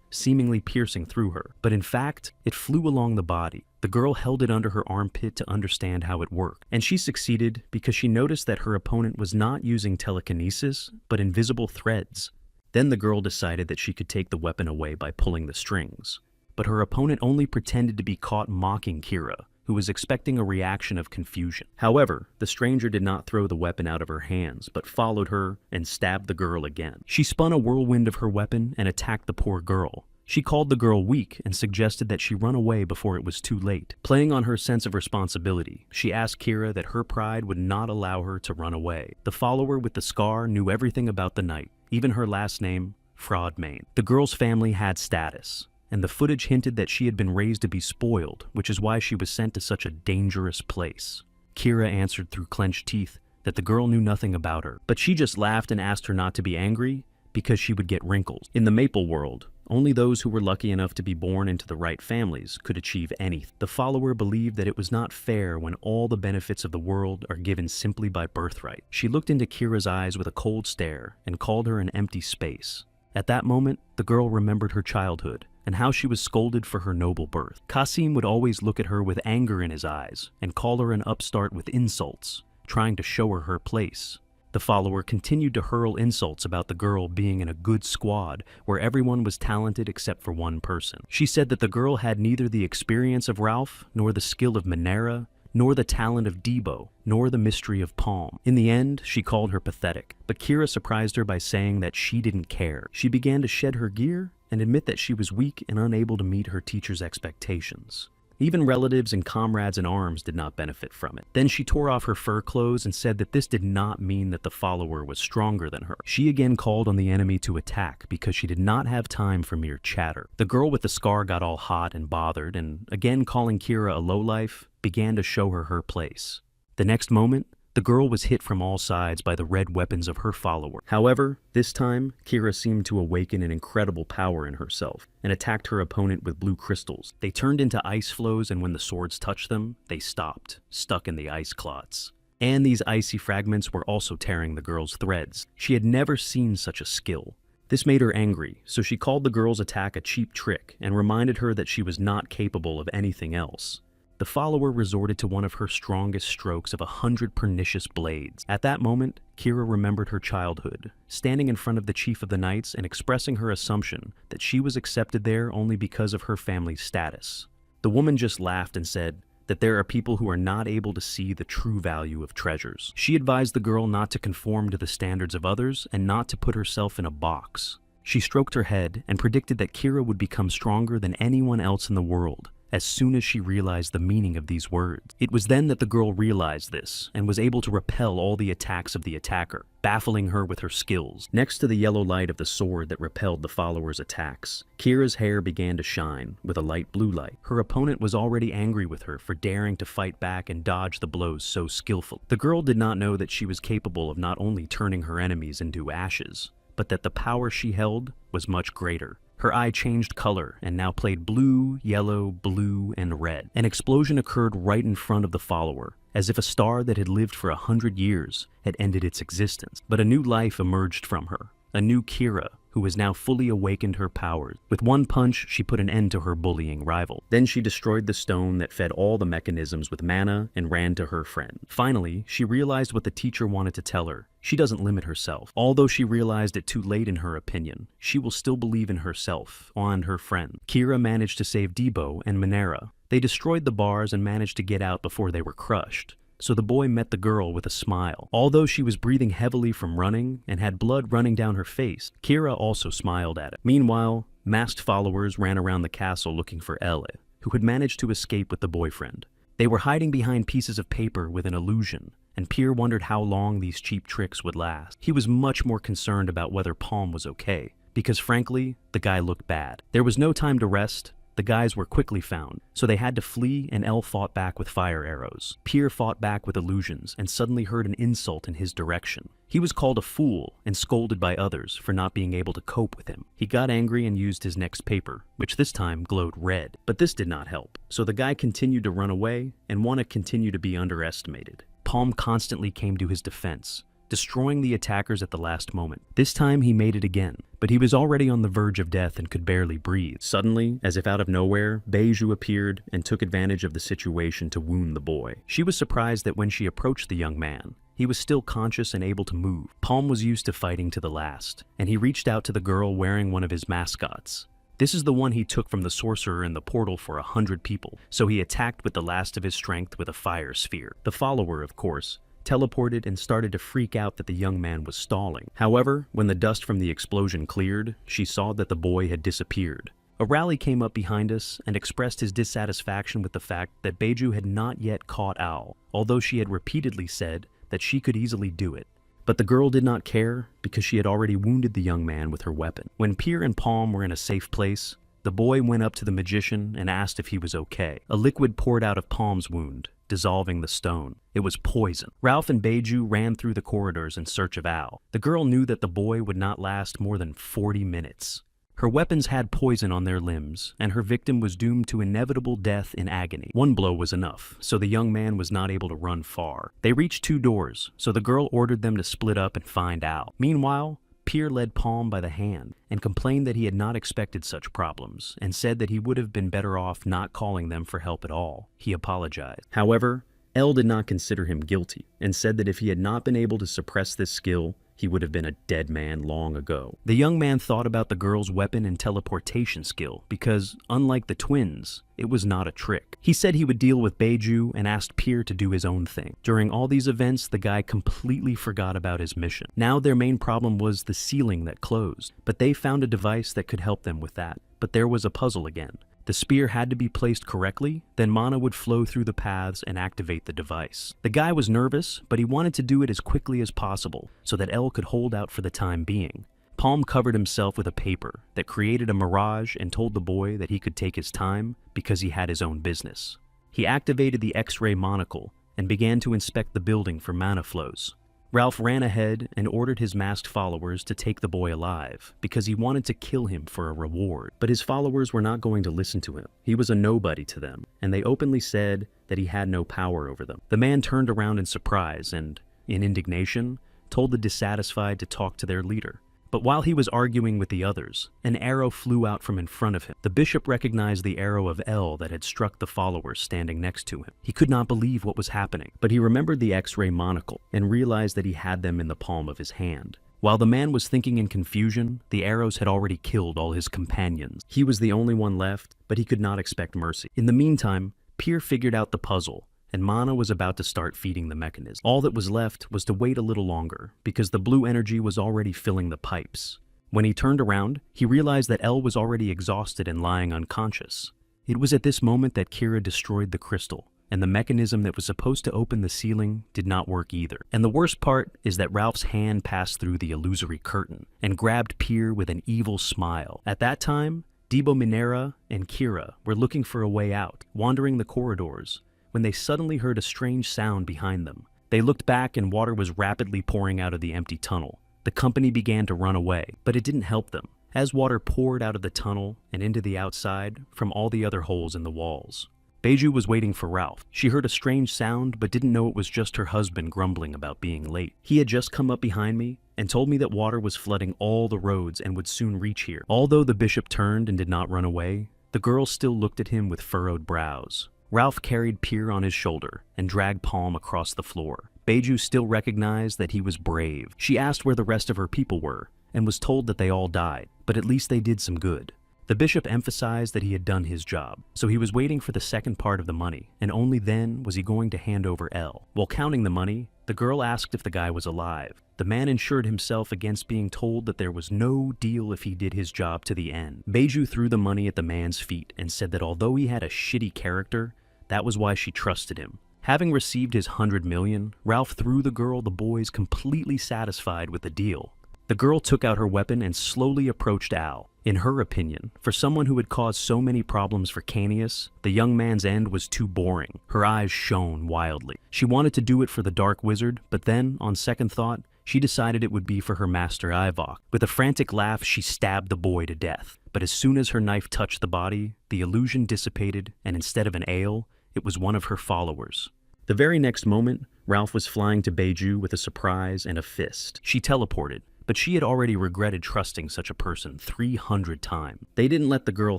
Speaker 1: seemingly piercing through her, but in fact, it flew along the body. The girl held it under her armpit to understand how it worked, and she succeeded because she noticed that her opponent was not using telekinesis, but invisible threads. Then the girl decided that she could take the weapon away by pulling the strings. But her opponent only pretended to be caught mocking Kira, who was expecting a reaction of confusion. However, the stranger did not throw the weapon out of her hands, but followed her and stabbed the girl again. She spun a whirlwind of her weapon and attacked the poor girl. She called the girl weak and suggested that she run away before it was too late. Playing on her sense of responsibility, she asked Kira that her pride would not allow her to run away. The follower with the scar knew everything about the knight, even her last name, Fraudmain. The girl's family had status, and the footage hinted that she had been raised to be spoiled, which is why she was sent to such a dangerous place. Kira answered through clenched teeth that the girl knew nothing about her, but she just laughed and asked her not to be angry because she would get wrinkles. In the Maple world, only those who were lucky enough to be born into the right families could achieve anything. The follower believed that it was not fair when all the benefits of the world are given simply by birthright. She looked into Kira's eyes with a cold stare and called her an empty space. At that moment, the girl remembered her childhood and how she was scolded for her noble birth. Kasim would always look at her with anger in his eyes and call her an upstart with insults, trying to show her her place. The follower continued to hurl insults about the girl being in a good squad where everyone was talented except for one person. She said that the girl had neither the experience of Ralph, nor the skill of Minera, nor the talent of Debo, nor the mystery of Palm. In the end, she called her pathetic, but Kira surprised her by saying that she didn't care. She began to shed her gear and admit that she was weak and unable to meet her teacher's expectations. Even relatives and comrades in arms did not benefit from it. Then she tore off her fur clothes and said that this did not mean that the follower was stronger than her. She again called on the enemy to attack because she did not have time for mere chatter. The girl with the scar got all hot and bothered, and again calling Kira a lowlife, began to show her her place. The next moment, the girl was hit from all sides by the red weapons of her follower. However, this time, Kira seemed to awaken an incredible power in herself and attacked her opponent with blue crystals. They turned into ice flows, and when the swords touched them, they stopped, stuck in the ice clots. And these icy fragments were also tearing the girl's threads. She had never seen such a skill. This made her angry, so she called the girl's attack a cheap trick and reminded her that she was not capable of anything else. The follower resorted to one of her strongest strokes of 100 pernicious blades. At that moment, Kira remembered her childhood, standing in front of the chief of the knights and expressing her assumption that she was accepted there only because of her family's status. The woman just laughed and said that there are people who are not able to see the true value of treasures. She advised the girl not to conform to the standards of others and not to put herself in a box. She stroked her head and predicted that Kira would become stronger than anyone else in the world as soon as she realized the meaning of these words. It was then that the girl realized this and was able to repel all the attacks of the attacker, baffling her with her skills. Next to the yellow light of the sword that repelled the follower's attacks, Kira's hair began to shine with a light blue light. Her opponent was already angry with her for daring to fight back and dodge the blows so skillfully. The girl did not know that she was capable of not only turning her enemies into ashes, but that the power she held was much greater. Her eye changed color and now played blue, yellow, blue, and red. An explosion occurred right in front of the follower, as if a star that had lived for 100 years had ended its existence. But a new life emerged from her, a new Kira, who has now fully awakened her powers. With one punch, she put an end to her bullying rival. Then she destroyed the stone that fed all the mechanisms with mana and ran to her friend. Finally, she realized what the teacher wanted to tell her. She doesn't limit herself. Although she realized it too late in her opinion, she will still believe in herself and her friend. Kira managed to save Debo and Minera. They destroyed the bars and managed to get out before they were crushed. So the boy met the girl with a smile. Although she was breathing heavily from running and had blood running down her face, Kira also smiled at it. Meanwhile, masked followers ran around the castle looking for Elle, who had managed to escape with the boyfriend. They were hiding behind pieces of paper with an illusion, and Pierre wondered how long these cheap tricks would last. He was much more concerned about whether Palm was okay, because frankly, the guy looked bad. There was no time to rest. The guys were quickly found, so they had to flee, and Elle fought back with fire arrows. Pierre fought back with illusions and suddenly heard an insult in his direction. He was called a fool and scolded by others for not being able to cope with him. He got angry and used his next paper, which this time glowed red. But this did not help, so the guy continued to run away and want to continue to be underestimated. Palm constantly came to his defense, destroying the attackers at the last moment. This time he made it again, but he was already on the verge of death and could barely breathe. Suddenly, as if out of nowhere, Beiju appeared and took advantage of the situation to wound the boy. She was surprised that when she approached the young man, he was still conscious and able to move. Palm was used to fighting to the last, and he reached out to the girl wearing one of his mascots. This is the one he took from the sorcerer in the portal for 100 people, so he attacked with the last of his strength with a fire sphere. The follower, of course, teleported and started to freak out that the young man was stalling. However, when the dust from the explosion cleared, she saw that the boy had disappeared. A rally came up behind us and expressed his dissatisfaction with the fact that Beiju had not yet caught Owl, although she had repeatedly said that she could easily do it. But the girl did not care because she had already wounded the young man with her weapon. When Pierre and Palm were in a safe place, the boy went up to the magician and asked if he was okay. A liquid poured out of Palm's wound, dissolving the stone. It was poison. Ralph and Beiju ran through the corridors in search of Al. The girl knew that the boy would not last more than 40 minutes. Her weapons had poison on their limbs, and her victim was doomed to inevitable death in agony. One blow was enough, so the young man was not able to run far. They reached 2 doors, so the girl ordered them to split up and find Al. Meanwhile, Pierre led Palm by the hand and complained that he had not expected such problems and said that he would have been better off not calling them for help at all. He apologized. However, Elle did not consider him guilty and said that if he had not been able to suppress this skill, he would have been a dead man long ago. The young man thought about the girl's weapon and teleportation skill because, unlike the twins, it was not a trick. He said he would deal with Beiju and asked Pierre to do his own thing. During all these events, the guy completely forgot about his mission. Now their main problem was the ceiling that closed, but they found a device that could help them with that. But there was a puzzle again. The spear had to be placed correctly, then mana would flow through the paths and activate the device. The guy was nervous, but he wanted to do it as quickly as possible so that Elle could hold out for the time being. Palm covered himself with a paper that created a mirage and told the boy that he could take his time because he had his own business. He activated the X-ray monocle and began to inspect the building for mana flows. Ralph ran ahead and ordered his masked followers to take the boy alive because he wanted to kill him for a reward. But his followers were not going to listen to him. He was a nobody to them, and they openly said that he had no power over them. The man turned around in surprise and, in indignation, told the dissatisfied to talk to their leader. But while he was arguing with the others, an arrow flew out from in front of him. The bishop recognized the arrow of Elle that had struck the followers standing next to him. He could not believe what was happening, but he remembered the X-ray monocle and realized that he had them in the palm of his hand. While the man was thinking in confusion, the arrows had already killed all his companions. He was the only one left, but he could not expect mercy. In the meantime, Pierre figured out the puzzle, and mana was about to start feeding the mechanism. All that was left was to wait a little longer, because the blue energy was already filling the pipes. When he turned around, he realized that Elle was already exhausted and lying unconscious. It was at this moment that Kira destroyed the crystal, and the mechanism that was supposed to open the ceiling did not work either. And the worst part is that Ralph's hand passed through the illusory curtain and grabbed Pierre with an evil smile. At that time, Debo, Minera, and Kira were looking for a way out, wandering the corridors, when they suddenly heard a strange sound behind them. They looked back and water was rapidly pouring out of the empty tunnel. The company began to run away, but it didn't help them, as water poured out of the tunnel and into the outside from all the other holes in the walls. Beiju was waiting for Ralph. She heard a strange sound but didn't know it was just her husband grumbling about being late. He had just come up behind me and told me that water was flooding all the roads and would soon reach here. Although the bishop turned and did not run away, the girl still looked at him with furrowed brows. Ralph carried Pier on his shoulder and dragged Palm across the floor. Beiju still recognized that he was brave. She asked where the rest of her people were and was told that they all died, but at least they did some good. The bishop emphasized that he had done his job, so he was waiting for the second part of the money, and only then was he going to hand over L. While counting the money, the girl asked if the guy was alive. The man insured himself against being told that there was no deal if he did his job to the end. Beiju threw the money at the man's feet and said that although he had a shitty character, that was why she trusted him. Having received his 100 million, Ralph threw the girl the boys completely satisfied with the deal. The girl took out her weapon and slowly approached Al. In her opinion, for someone who had caused so many problems for Canius, the young man's end was too boring. Her eyes shone wildly. She wanted to do it for the Dark Wizard, but then, on second thought, she decided it would be for her master Ivok. With a frantic laugh, she stabbed the boy to death. But as soon as her knife touched the body, the illusion dissipated, and instead of an ale, it was one of her followers. The very next moment, Ralph was flying to Beiju with a surprise and a fist. She teleported, but she had already regretted trusting such a person 300 times. They didn't let the girl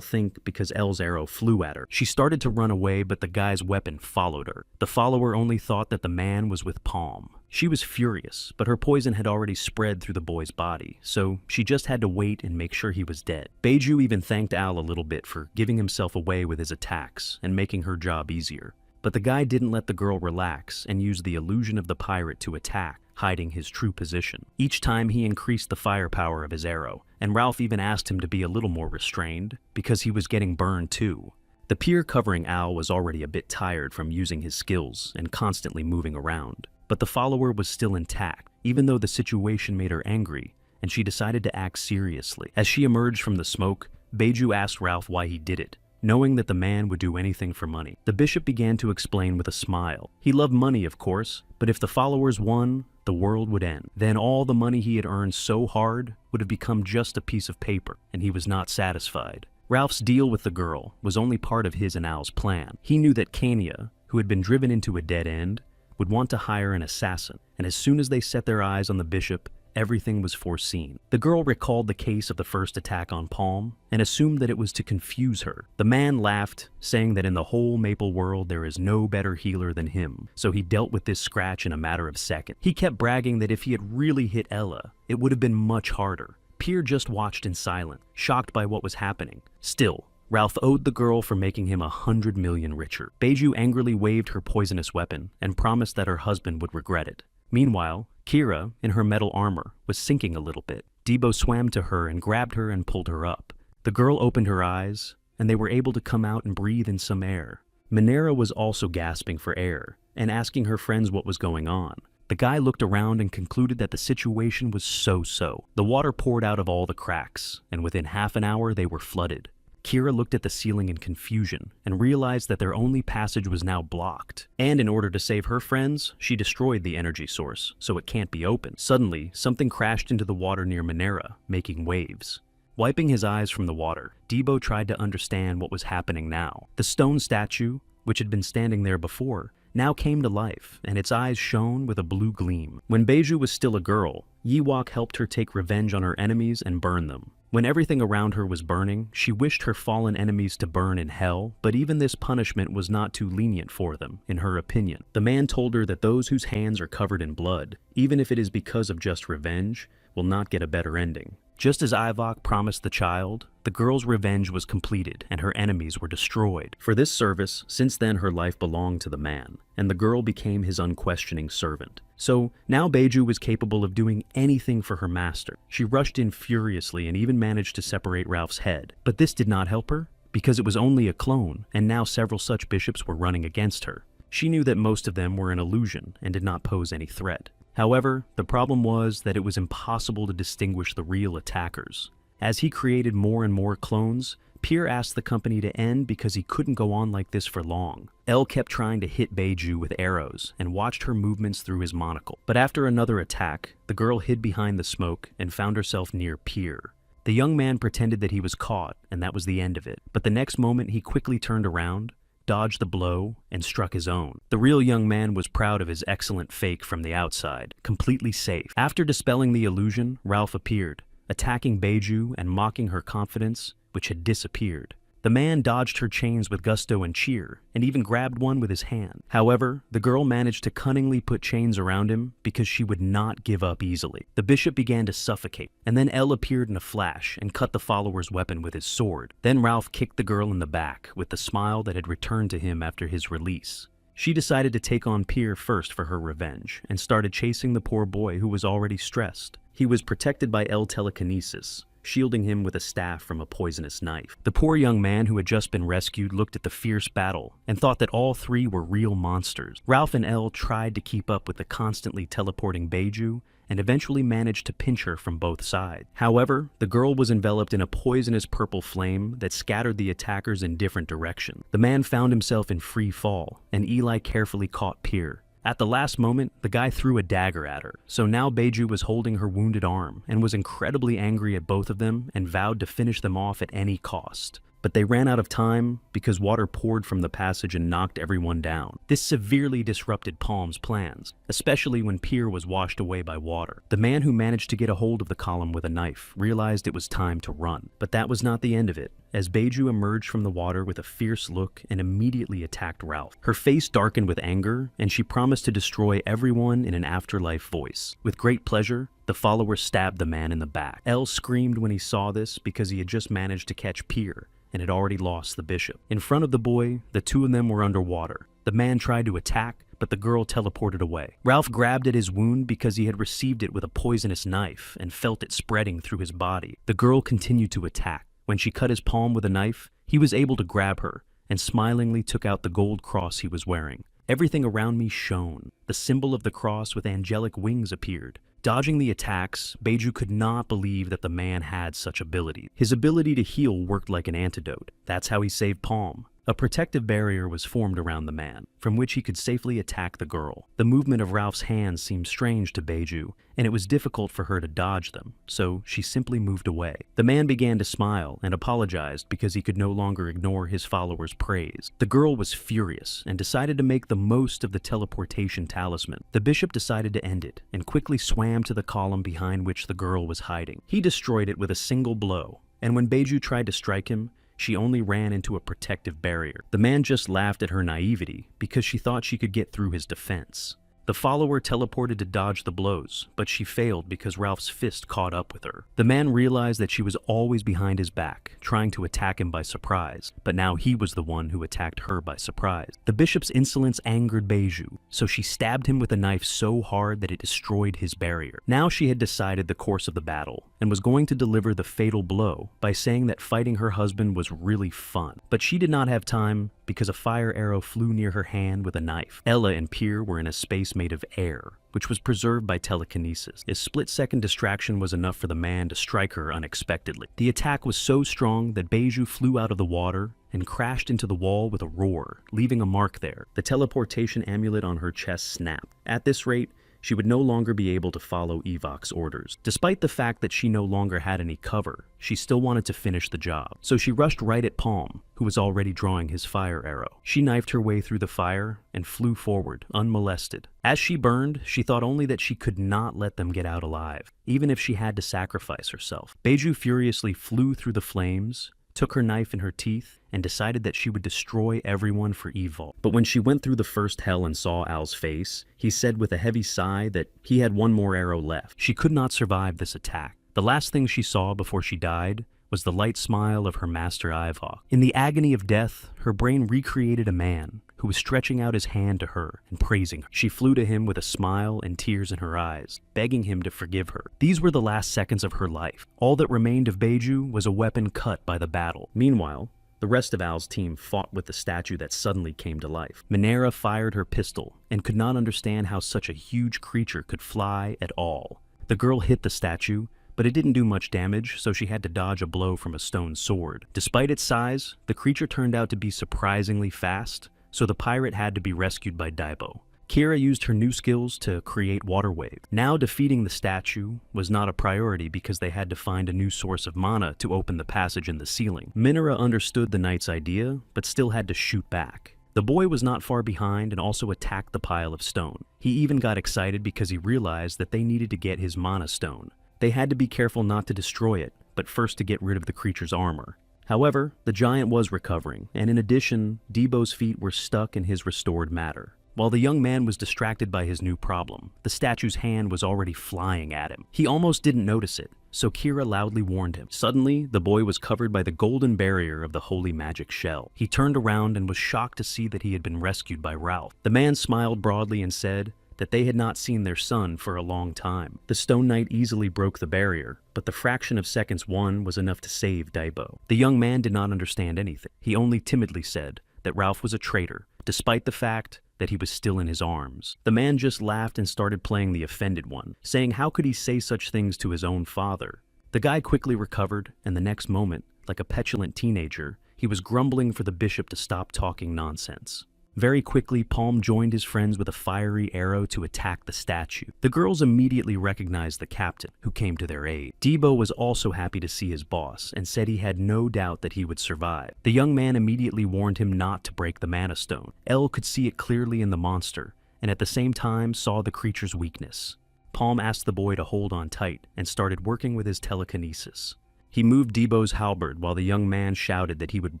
Speaker 1: think because L's arrow flew at her. She started to run away, but the guy's weapon followed her. The follower only thought that the man was with Palm. She was furious, but her poison had already spread through the boy's body, so she just had to wait and make sure he was dead. Beiju even thanked Al a little bit for giving himself away with his attacks and making her job easier. But the guy didn't let the girl relax and used the illusion of the pirate to attack, hiding his true position. Each time he increased the firepower of his arrow, and Ralph even asked him to be a little more restrained, because he was getting burned too. The pier covering Al was already a bit tired from using his skills and constantly moving around. But the follower was still intact, even though the situation made her angry, and she decided to act seriously. As she emerged from the smoke, Beiju asked Ralph why he did it, knowing that the man would do anything for money. The bishop began to explain with a smile. He loved money, of course, but if the followers won, the world would end. Then all the money he had earned so hard would have become just a piece of paper, and he was not satisfied. Ralph's deal with the girl was only part of his and Al's plan. He knew that Kania, who had been driven into a dead end, would want to hire an assassin, and as soon as they set their eyes on the bishop, everything was foreseen. The girl recalled the case of the first attack on Palm and assumed that it was to confuse her. The man laughed, saying that in the whole Maple world there is no better healer than him, so he dealt with this scratch in a matter of seconds. He kept bragging that if he had really hit Ella, it would have been much harder. Pier just watched in silence, shocked by what was happening. Still, Ralph owed the girl for making him 100 million richer. Beiju angrily waved her poisonous weapon and promised that her husband would regret it. Meanwhile, Kira, in her metal armor, was sinking a little bit. Debo swam to her and grabbed her and pulled her up. The girl opened her eyes, and they were able to come out and breathe in some air. Minera was also gasping for air and asking her friends what was going on. The guy looked around and concluded that the situation was so-so. The water poured out of all the cracks, and within half an hour they were flooded. Kira looked at the ceiling in confusion and realized that their only passage was now blocked. And in order to save her friends, she destroyed the energy source, so it can't be opened. Suddenly, something crashed into the water near Minera, making waves. Wiping his eyes from the water, Debo tried to understand what was happening now. The stone statue, which had been standing there before, now came to life, and its eyes shone with a blue gleam. When Beiju was still a girl, Yiwok helped her take revenge on her enemies and burn them. When everything around her was burning, she wished her fallen enemies to burn in hell, but even this punishment was not too lenient for them, in her opinion. The man told her that those whose hands are covered in blood, even if it is because of just revenge, will not get a better ending. Just as Ivok promised the child, the girl's revenge was completed and her enemies were destroyed. For this service, since then her life belonged to the man, and the girl became his unquestioning servant. So now Beiju was capable of doing anything for her master. She rushed in furiously and even managed to separate Ralph's head. But this did not help her, because it was only a clone, and now several such bishops were running against her. She knew that most of them were an illusion and did not pose any threat. However, the problem was that it was impossible to distinguish the real attackers. As he created more and more clones, Pier asked the company to end because he couldn't go on like this for long. El kept trying to hit Beiju with arrows and watched her movements through his monocle. But after another attack, the girl hid behind the smoke and found herself near Pier. The young man pretended that he was caught, and that was the end of it. But the next moment he quickly turned around, dodged the blow, and struck his own. The real young man was proud of his excellent fake from the outside, completely safe. After dispelling the illusion, Ralph appeared, attacking Beiju and mocking her confidence, which had disappeared. The man dodged her chains with gusto and cheer, and even grabbed one with his hand. However, the girl managed to cunningly put chains around him because she would not give up easily. The bishop began to suffocate, and then Elle appeared in a flash and cut the follower's weapon with his sword. Then Ralph kicked the girl in the back with the smile that had returned to him after his release. She decided to take on Pier first for her revenge, and started chasing the poor boy who was already stressed. He was protected by Elle telekinesis, shielding him with a staff from a poisonous knife. The poor young man who had just been rescued looked at the fierce battle and thought that all three were real monsters. Ralph and Elle tried to keep up with the constantly teleporting Beiju and eventually managed to pinch her from both sides. However, the girl was enveloped in a poisonous purple flame that scattered the attackers in different directions. The man found himself in free fall, and Eli carefully caught Pier. At the last moment, the guy threw a dagger at her, so now Beiju was holding her wounded arm and was incredibly angry at both of them and vowed to finish them off at any cost. But they ran out of time because water poured from the passage and knocked everyone down. This severely disrupted Palm's plans, especially when Pier was washed away by water. The man who managed to get a hold of the column with a knife realized it was time to run. But that was not the end of it, as Beiju emerged from the water with a fierce look and immediately attacked Ralph. Her face darkened with anger, and she promised to destroy everyone in an afterlife voice. With great pleasure, the follower stabbed the man in the back. Elle screamed when he saw this because he had just managed to catch Pier and had already lost the bishop. In front of the boy, the two of them were underwater. The man tried to attack, but the girl teleported away. Ralph grabbed at his wound because he had received it with a poisonous knife and felt it spreading through his body. The girl continued to attack. When she cut his palm with a knife, he was able to grab her and smilingly took out the gold cross he was wearing. Everything around me shone. The symbol of the cross with angelic wings appeared. Dodging the attacks, Beiju could not believe that the man had such ability. His ability to heal worked like an antidote. That's how he saved Palm. A protective barrier was formed around the man, from which he could safely attack the girl. The movement of Ralph's hands seemed strange to Beiju, and it was difficult for her to dodge them, so she simply moved away. The man began to smile and apologized because he could no longer ignore his followers' praise. The girl was furious and decided to make the most of the teleportation talisman. The bishop decided to end it and quickly swam to the column behind which the girl was hiding. He destroyed it with a single blow, and when Beiju tried to strike him, she only ran into a protective barrier. The man just laughed at her naivety because she thought she could get through his defense. The follower teleported to dodge the blows, but she failed because Ralph's fist caught up with her. The man realized that she was always behind his back, trying to attack him by surprise, but now he was the one who attacked her by surprise. The bishop's insolence angered Beiju, so she stabbed him with a knife so hard that it destroyed his barrier. Now she had decided the course of the battle, and was going to deliver the fatal blow by saying that fighting her husband was really fun. But she did not have time because a fire arrow flew near her hand with a knife. Ella and Pier were in a space made of air, which was preserved by telekinesis. A split-second distraction was enough for the man to strike her unexpectedly. The attack was so strong that Beiju flew out of the water and crashed into the wall with a roar, leaving a mark there. The teleportation amulet on her chest snapped. At this rate, she would no longer be able to follow Evok's orders. Despite the fact that she no longer had any cover, she still wanted to finish the job. So she rushed right at Palm, who was already drawing his fire arrow. She knifed her way through the fire and flew forward, unmolested. As she burned, she thought only that she could not let them get out alive, even if she had to sacrifice herself. Beiju furiously flew through the flames, took her knife in her teeth, and decided that she would destroy everyone for evil. But when she went through the first hell and saw Al's face, he said with a heavy sigh that he had one more arrow left. She could not survive this attack. The last thing she saw before she died was the light smile of her master Ivok. In the agony of death, her brain recreated a man who was stretching out his hand to her and praising her. She flew to him with a smile and tears in her eyes, begging him to forgive her. These were the last seconds of her life. All that remained of Beiju was a weapon cut by the battle. Meanwhile, the rest of Al's team fought with the statue that suddenly came to life. Minera fired her pistol and could not understand how such a huge creature could fly at all. The girl hit the statue, but it didn't do much damage, so she had to dodge a blow from a stone sword. Despite its size, the creature turned out to be surprisingly fast, so the pirate had to be rescued by Debo. Kira used her new skills to create water wave. Now defeating the statue was not a priority because they had to find a new source of mana to open the passage in the ceiling. Minera understood the knight's idea, but still had to shoot back. The boy was not far behind and also attacked the pile of stone. He even got excited because he realized that they needed to get his mana stone. They had to be careful not to destroy it, but first to get rid of the creature's armor. However, the giant was recovering, and in addition, Debo's feet were stuck in his restored matter. While the young man was distracted by his new problem, the statue's hand was already flying at him. He almost didn't notice it, so Kira loudly warned him. Suddenly, the boy was covered by the golden barrier of the holy magic shell. He turned around and was shocked to see that he had been rescued by Ralph. The man smiled broadly and said that they had not seen their son for a long time. The Stone Knight easily broke the barrier, but the fraction of seconds won was enough to save Debo. The young man did not understand anything. He only timidly said that Ralph was a traitor, despite the fact that he was still in his arms. The man just laughed and started playing the offended one, saying how could he say such things to his own father. The guy quickly recovered, and the next moment, like a petulant teenager, he was grumbling for the bishop to stop talking nonsense. Very quickly, Palm joined his friends with a fiery arrow to attack the statue. The girls immediately recognized the captain, who came to their aid. Debo was also happy to see his boss, and said he had no doubt that he would survive. The young man immediately warned him not to break the mana stone. El could see it clearly in the monster, and at the same time saw the creature's weakness. Palm asked the boy to hold on tight, and started working with his telekinesis. He moved Debo's halberd while the young man shouted that he would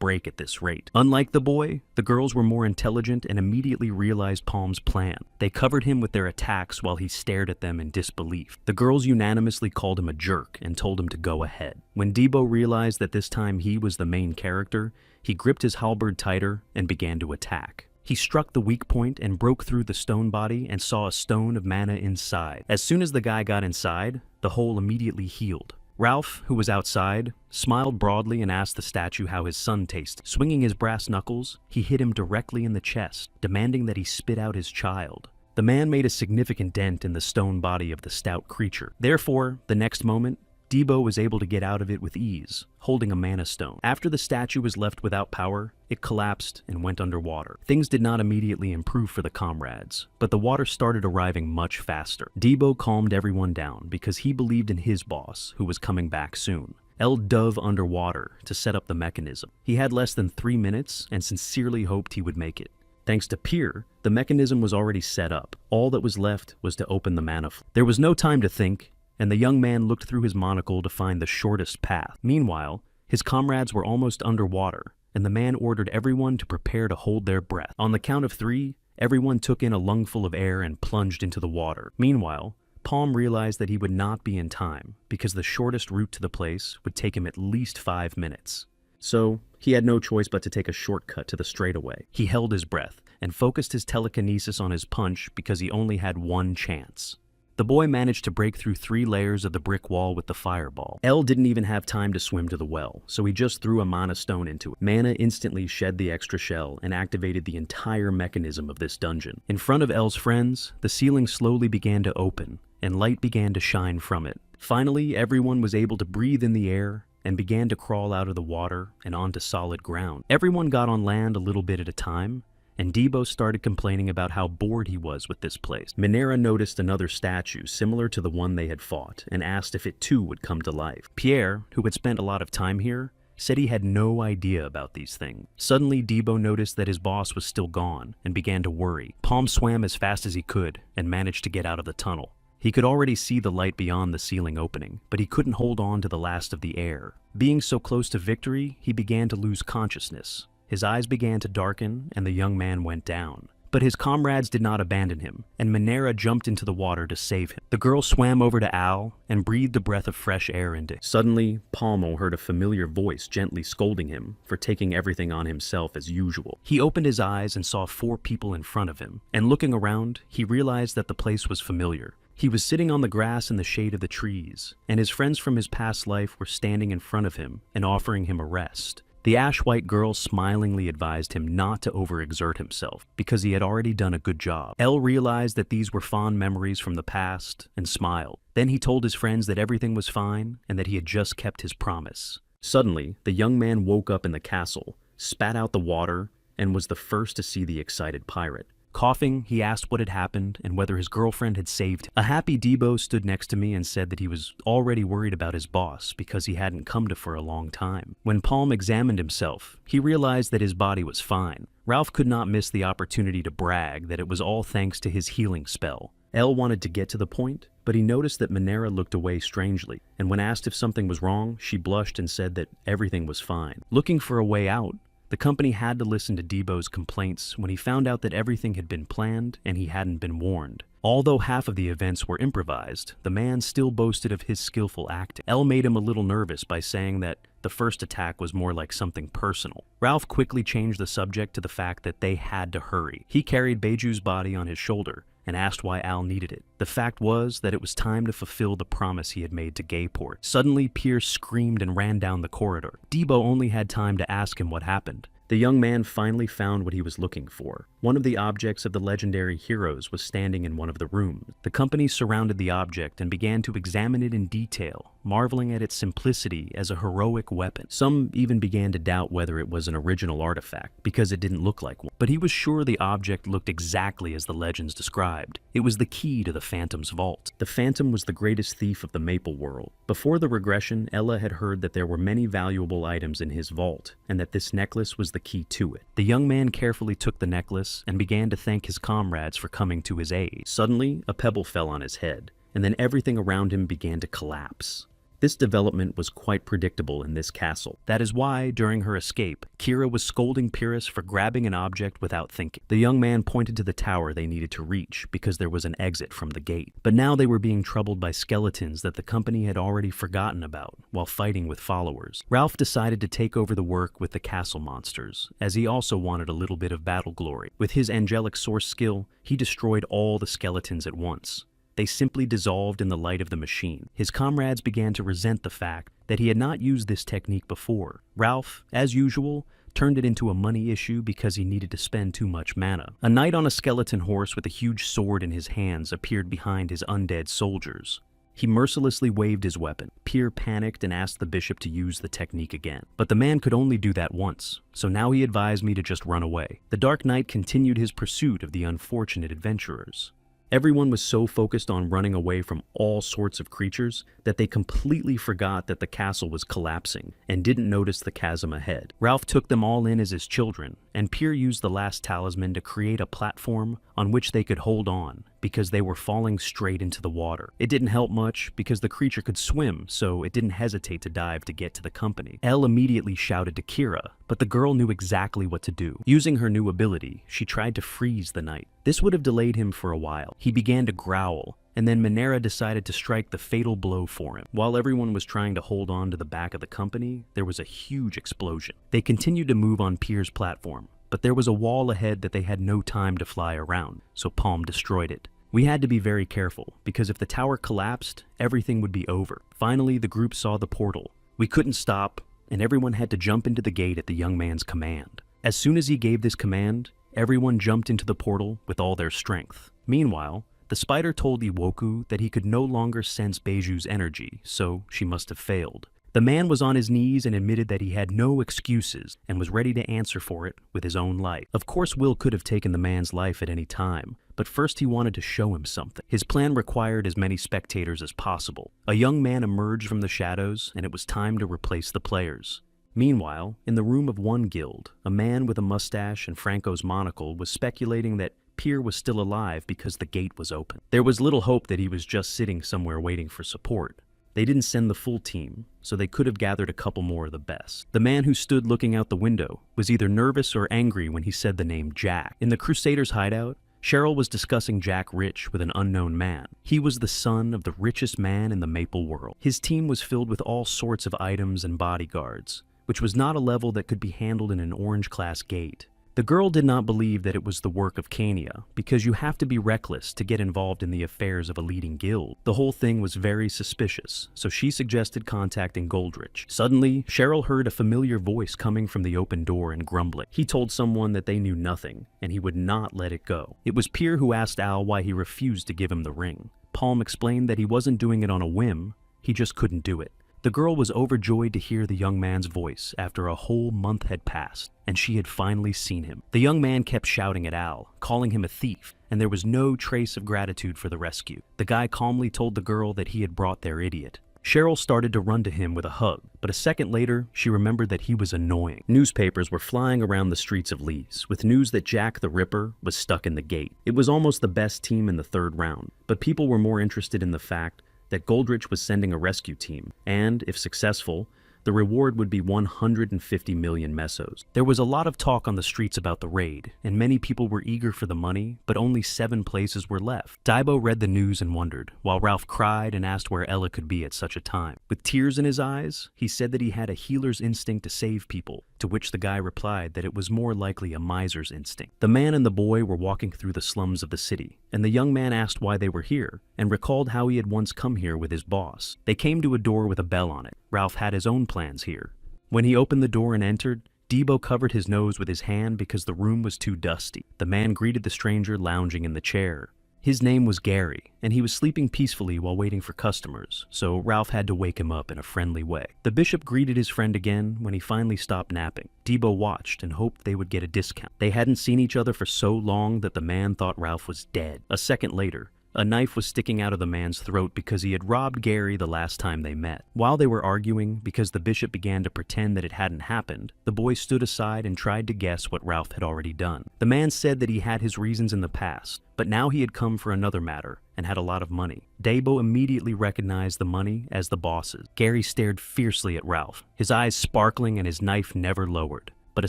Speaker 1: break at this rate. Unlike the boy, the girls were more intelligent and immediately realized Palm's plan. They covered him with their attacks while he stared at them in disbelief. The girls unanimously called him a jerk and told him to go ahead. When Debo realized that this time he was the main character, he gripped his halberd tighter and began to attack. He struck the weak point and broke through the stone body and saw a stone of mana inside. As soon as the guy got inside, the hole immediately healed. Ralph, who was outside, smiled broadly and asked the statue how his son tasted. Swinging his brass knuckles, he hit him directly in the chest, demanding that he spit out his child. The man made a significant dent in the stone body of the stout creature. Therefore, the next moment, Debo was able to get out of it with ease, holding a mana stone. After the statue was left without power, it collapsed and went underwater. Things did not immediately improve for the comrades, but the water started arriving much faster. Debo calmed everyone down because he believed in his boss, who was coming back soon. El dove underwater to set up the mechanism. He had less than 3 minutes and sincerely hoped he would make it. Thanks to Pier, the mechanism was already set up. All that was left was to open the mana. There was no time to think, and the young man looked through his monocle to find the shortest path. Meanwhile, his comrades were almost underwater, and the man ordered everyone to prepare to hold their breath. On the count of 3, everyone took in a lungful of air and plunged into the water. Meanwhile, Palm realized that he would not be in time, because the shortest route to the place would take him at least 5 minutes. So, he had no choice but to take a shortcut to the straightaway. He held his breath, and focused his telekinesis on his punch because he only had one chance. The boy managed to break through 3 layers of the brick wall with the fireball. El didn't even have time to swim to the well, so he just threw a mana stone into it. Mana instantly shed the extra shell and activated the entire mechanism of this dungeon. In front of El's friends, the ceiling slowly began to open, and light began to shine from it. Finally, everyone was able to breathe in the air and began to crawl out of the water and onto solid ground. Everyone got on land a little bit at a time, and Debo started complaining about how bored he was with this place. Minera noticed another statue similar to the one they had fought and asked if it too would come to life. Pierre, who had spent a lot of time here, said he had no idea about these things. Suddenly, Debo noticed that his boss was still gone and began to worry. Palm swam as fast as he could and managed to get out of the tunnel. He could already see the light beyond the ceiling opening, but he couldn't hold on to the last of the air. Being so close to victory, he began to lose consciousness. His eyes began to darken, and the young man went down. But his comrades did not abandon him, and Minera jumped into the water to save him. The girl swam over to Al and breathed a breath of fresh air into him. Suddenly, Palmo heard a familiar voice gently scolding him for taking everything on himself as usual. He opened his eyes and saw 4 people in front of him, and looking around, he realized that the place was familiar. He was sitting on the grass in the shade of the trees, and his friends from his past life were standing in front of him and offering him a rest. The ash-white girl smilingly advised him not to overexert himself, because he had already done a good job. El realized that these were fond memories from the past, and smiled. Then he told his friends that everything was fine, and that he had just kept his promise. Suddenly, the young man woke up in the castle, spat out the water, and was the first to see the excited pirate. Coughing, he asked what had happened and whether his girlfriend had saved him. A happy Debo stood next to me and said that he was already worried about his boss because he hadn't come to for a long time. When Palm examined himself, he realized that his body was fine. Ralph could not miss the opportunity to brag that it was all thanks to his healing spell. Elle wanted to get to the point, but he noticed that Manera looked away strangely, and when asked if something was wrong, she blushed and said that everything was fine. Looking for a way out, the company had to listen to Debo's complaints when he found out that everything had been planned and he hadn't been warned. Although half of the events were improvised, the man still boasted of his skillful acting. Elle made him a little nervous by saying that the first attack was more like something personal. Ralph quickly changed the subject to the fact that they had to hurry. He carried Beiju's body on his shoulder and asked why Al needed it. The fact was that it was time to fulfill the promise he had made to Gayport. Suddenly, Pierce screamed and ran down the corridor. Debo only had time to ask him what happened. The young man finally found what he was looking for. One of the objects of the legendary heroes was standing in one of the rooms. The company surrounded the object and began to examine it in detail, marveling at its simplicity as a heroic weapon. Some even began to doubt whether it was an original artifact, because it didn't look like one. But he was sure the object looked exactly as the legends described. It was the key to the Phantom's vault. The Phantom was the greatest thief of the Maple World. Before the regression, Ella had heard that there were many valuable items in his vault, and that this necklace was the key to it. The young man carefully took the necklace and began to thank his comrades for coming to his aid. Suddenly, a pebble fell on his head, and then everything around him began to collapse. This development was quite predictable in this castle. That is why, during her escape, Kira was scolding Pyrrhus for grabbing an object without thinking. The young man pointed to the tower they needed to reach because there was an exit from the gate. But now they were being troubled by skeletons that the company had already forgotten about while fighting with followers. Ralph decided to take over the work with the castle monsters, as he also wanted a little bit of battle glory. With his angelic source skill, he destroyed all the skeletons at once. They simply dissolved in the light of the machine. His comrades began to resent the fact that he had not used this technique before. Ralph, as usual, turned it into a money issue because he needed to spend too much mana. A knight on a skeleton horse with a huge sword in his hands appeared behind his undead soldiers. He mercilessly waved his weapon. Pierre panicked and asked the bishop to use the technique again. But the man could only do that once, so now he advised me to just run away. The Dark Knight continued his pursuit of the unfortunate adventurers. Everyone was so focused on running away from all sorts of creatures that they completely forgot that the castle was collapsing and didn't notice the chasm ahead. Ralph took them all in as his children, and Pierre used the last talisman to create a platform on which they could hold on because they were falling straight into the water. It didn't help much because the creature could swim, so it didn't hesitate to dive to get to the company. Elle immediately shouted to Kira, but the girl knew exactly what to do. Using her new ability, she tried to freeze the knight. This would have delayed him for a while. He began to growl, and then Manera decided to strike the fatal blow for him. While everyone was trying to hold on to the back of the company, there was a huge explosion. They continued to move on Pierre's platform, but there was a wall ahead that they had no time to fly around, so Palm destroyed it. We had to be very careful, because if the tower collapsed, everything would be over. Finally, the group saw the portal. We couldn't stop, and everyone had to jump into the gate at the young man's command. As soon as he gave this command, everyone jumped into the portal with all their strength. Meanwhile, the spider told Iwoku that he could no longer sense Beiju's energy, so she must have failed. The man was on his knees and admitted that he had no excuses and was ready to answer for it with his own life. Of course, Will could have taken the man's life at any time, but first he wanted to show him something. His plan required as many spectators as possible. A young man emerged from the shadows, and it was time to replace the players. Meanwhile, in the room of one guild, a man with a mustache and Franco's monocle was speculating that Pierre was still alive because the gate was open. There was little hope that he was just sitting somewhere waiting for support. They didn't send the full team, so they could have gathered a couple more of the best. The man who stood looking out the window was either nervous or angry when he said the name Jack. In the Crusaders' hideout, Cheryl was discussing Jack Rich with an unknown man. He was the son of the richest man in the Maple World. His team was filled with all sorts of items and bodyguards, which was not a level that could be handled in an orange-class gate. The girl did not believe that it was the work of Kania, because you have to be reckless to get involved in the affairs of a leading guild. The whole thing was very suspicious, so she suggested contacting Goldrich. Suddenly, Cheryl heard a familiar voice coming from the open door and grumbling. He told someone that they knew nothing, and he would not let it go. It was Pierre who asked Al why he refused to give him the ring. Palm explained that he wasn't doing it on a whim, he just couldn't do it. The girl was overjoyed to hear the young man's voice after a whole month had passed, and she had finally seen him. The young man kept shouting at Al, calling him a thief, and there was no trace of gratitude for the rescue. The guy calmly told the girl that he had brought their idiot. Cheryl started to run to him with a hug, but a second later, she remembered that he was annoying. Newspapers were flying around the streets of Lee's, with news that Jack the Ripper was stuck in the gate. It was almost the best team in the third round, but people were more interested in the fact that Goldrich was sending a rescue team, and, if successful, the reward would be 150 million mesos. There was a lot of talk on the streets about the raid, and many people were eager for the money, but only 7 places were left. Debo read the news and wondered, while Ralph cried and asked where Ella could be at such a time. With tears in his eyes, he said that he had a healer's instinct to save people, to which the guy replied that it was more likely a miser's instinct. The man and the boy were walking through the slums of the city, and the young man asked why they were here, and recalled how he had once come here with his boss. They came to a door with a bell on it. Ralph had his own plans here. When he opened the door and entered, Debo covered his nose with his hand because the room was too dusty. The man greeted the stranger lounging in the chair. His name was Gary, and he was sleeping peacefully while waiting for customers, so Ralph had to wake him up in a friendly way. The bishop greeted his friend again when he finally stopped napping. Debo watched and hoped they would get a discount. They hadn't seen each other for so long that the man thought Ralph was dead. A second later, a knife was sticking out of the man's throat because he had robbed Gary the last time they met. While they were arguing, because the bishop began to pretend that it hadn't happened, the boy stood aside and tried to guess what Ralph had already done. The man said that he had his reasons in the past, but now he had come for another matter and had a lot of money. Debo immediately recognized the money as the boss's. Gary stared fiercely at Ralph, his eyes sparkling and his knife never lowered. But a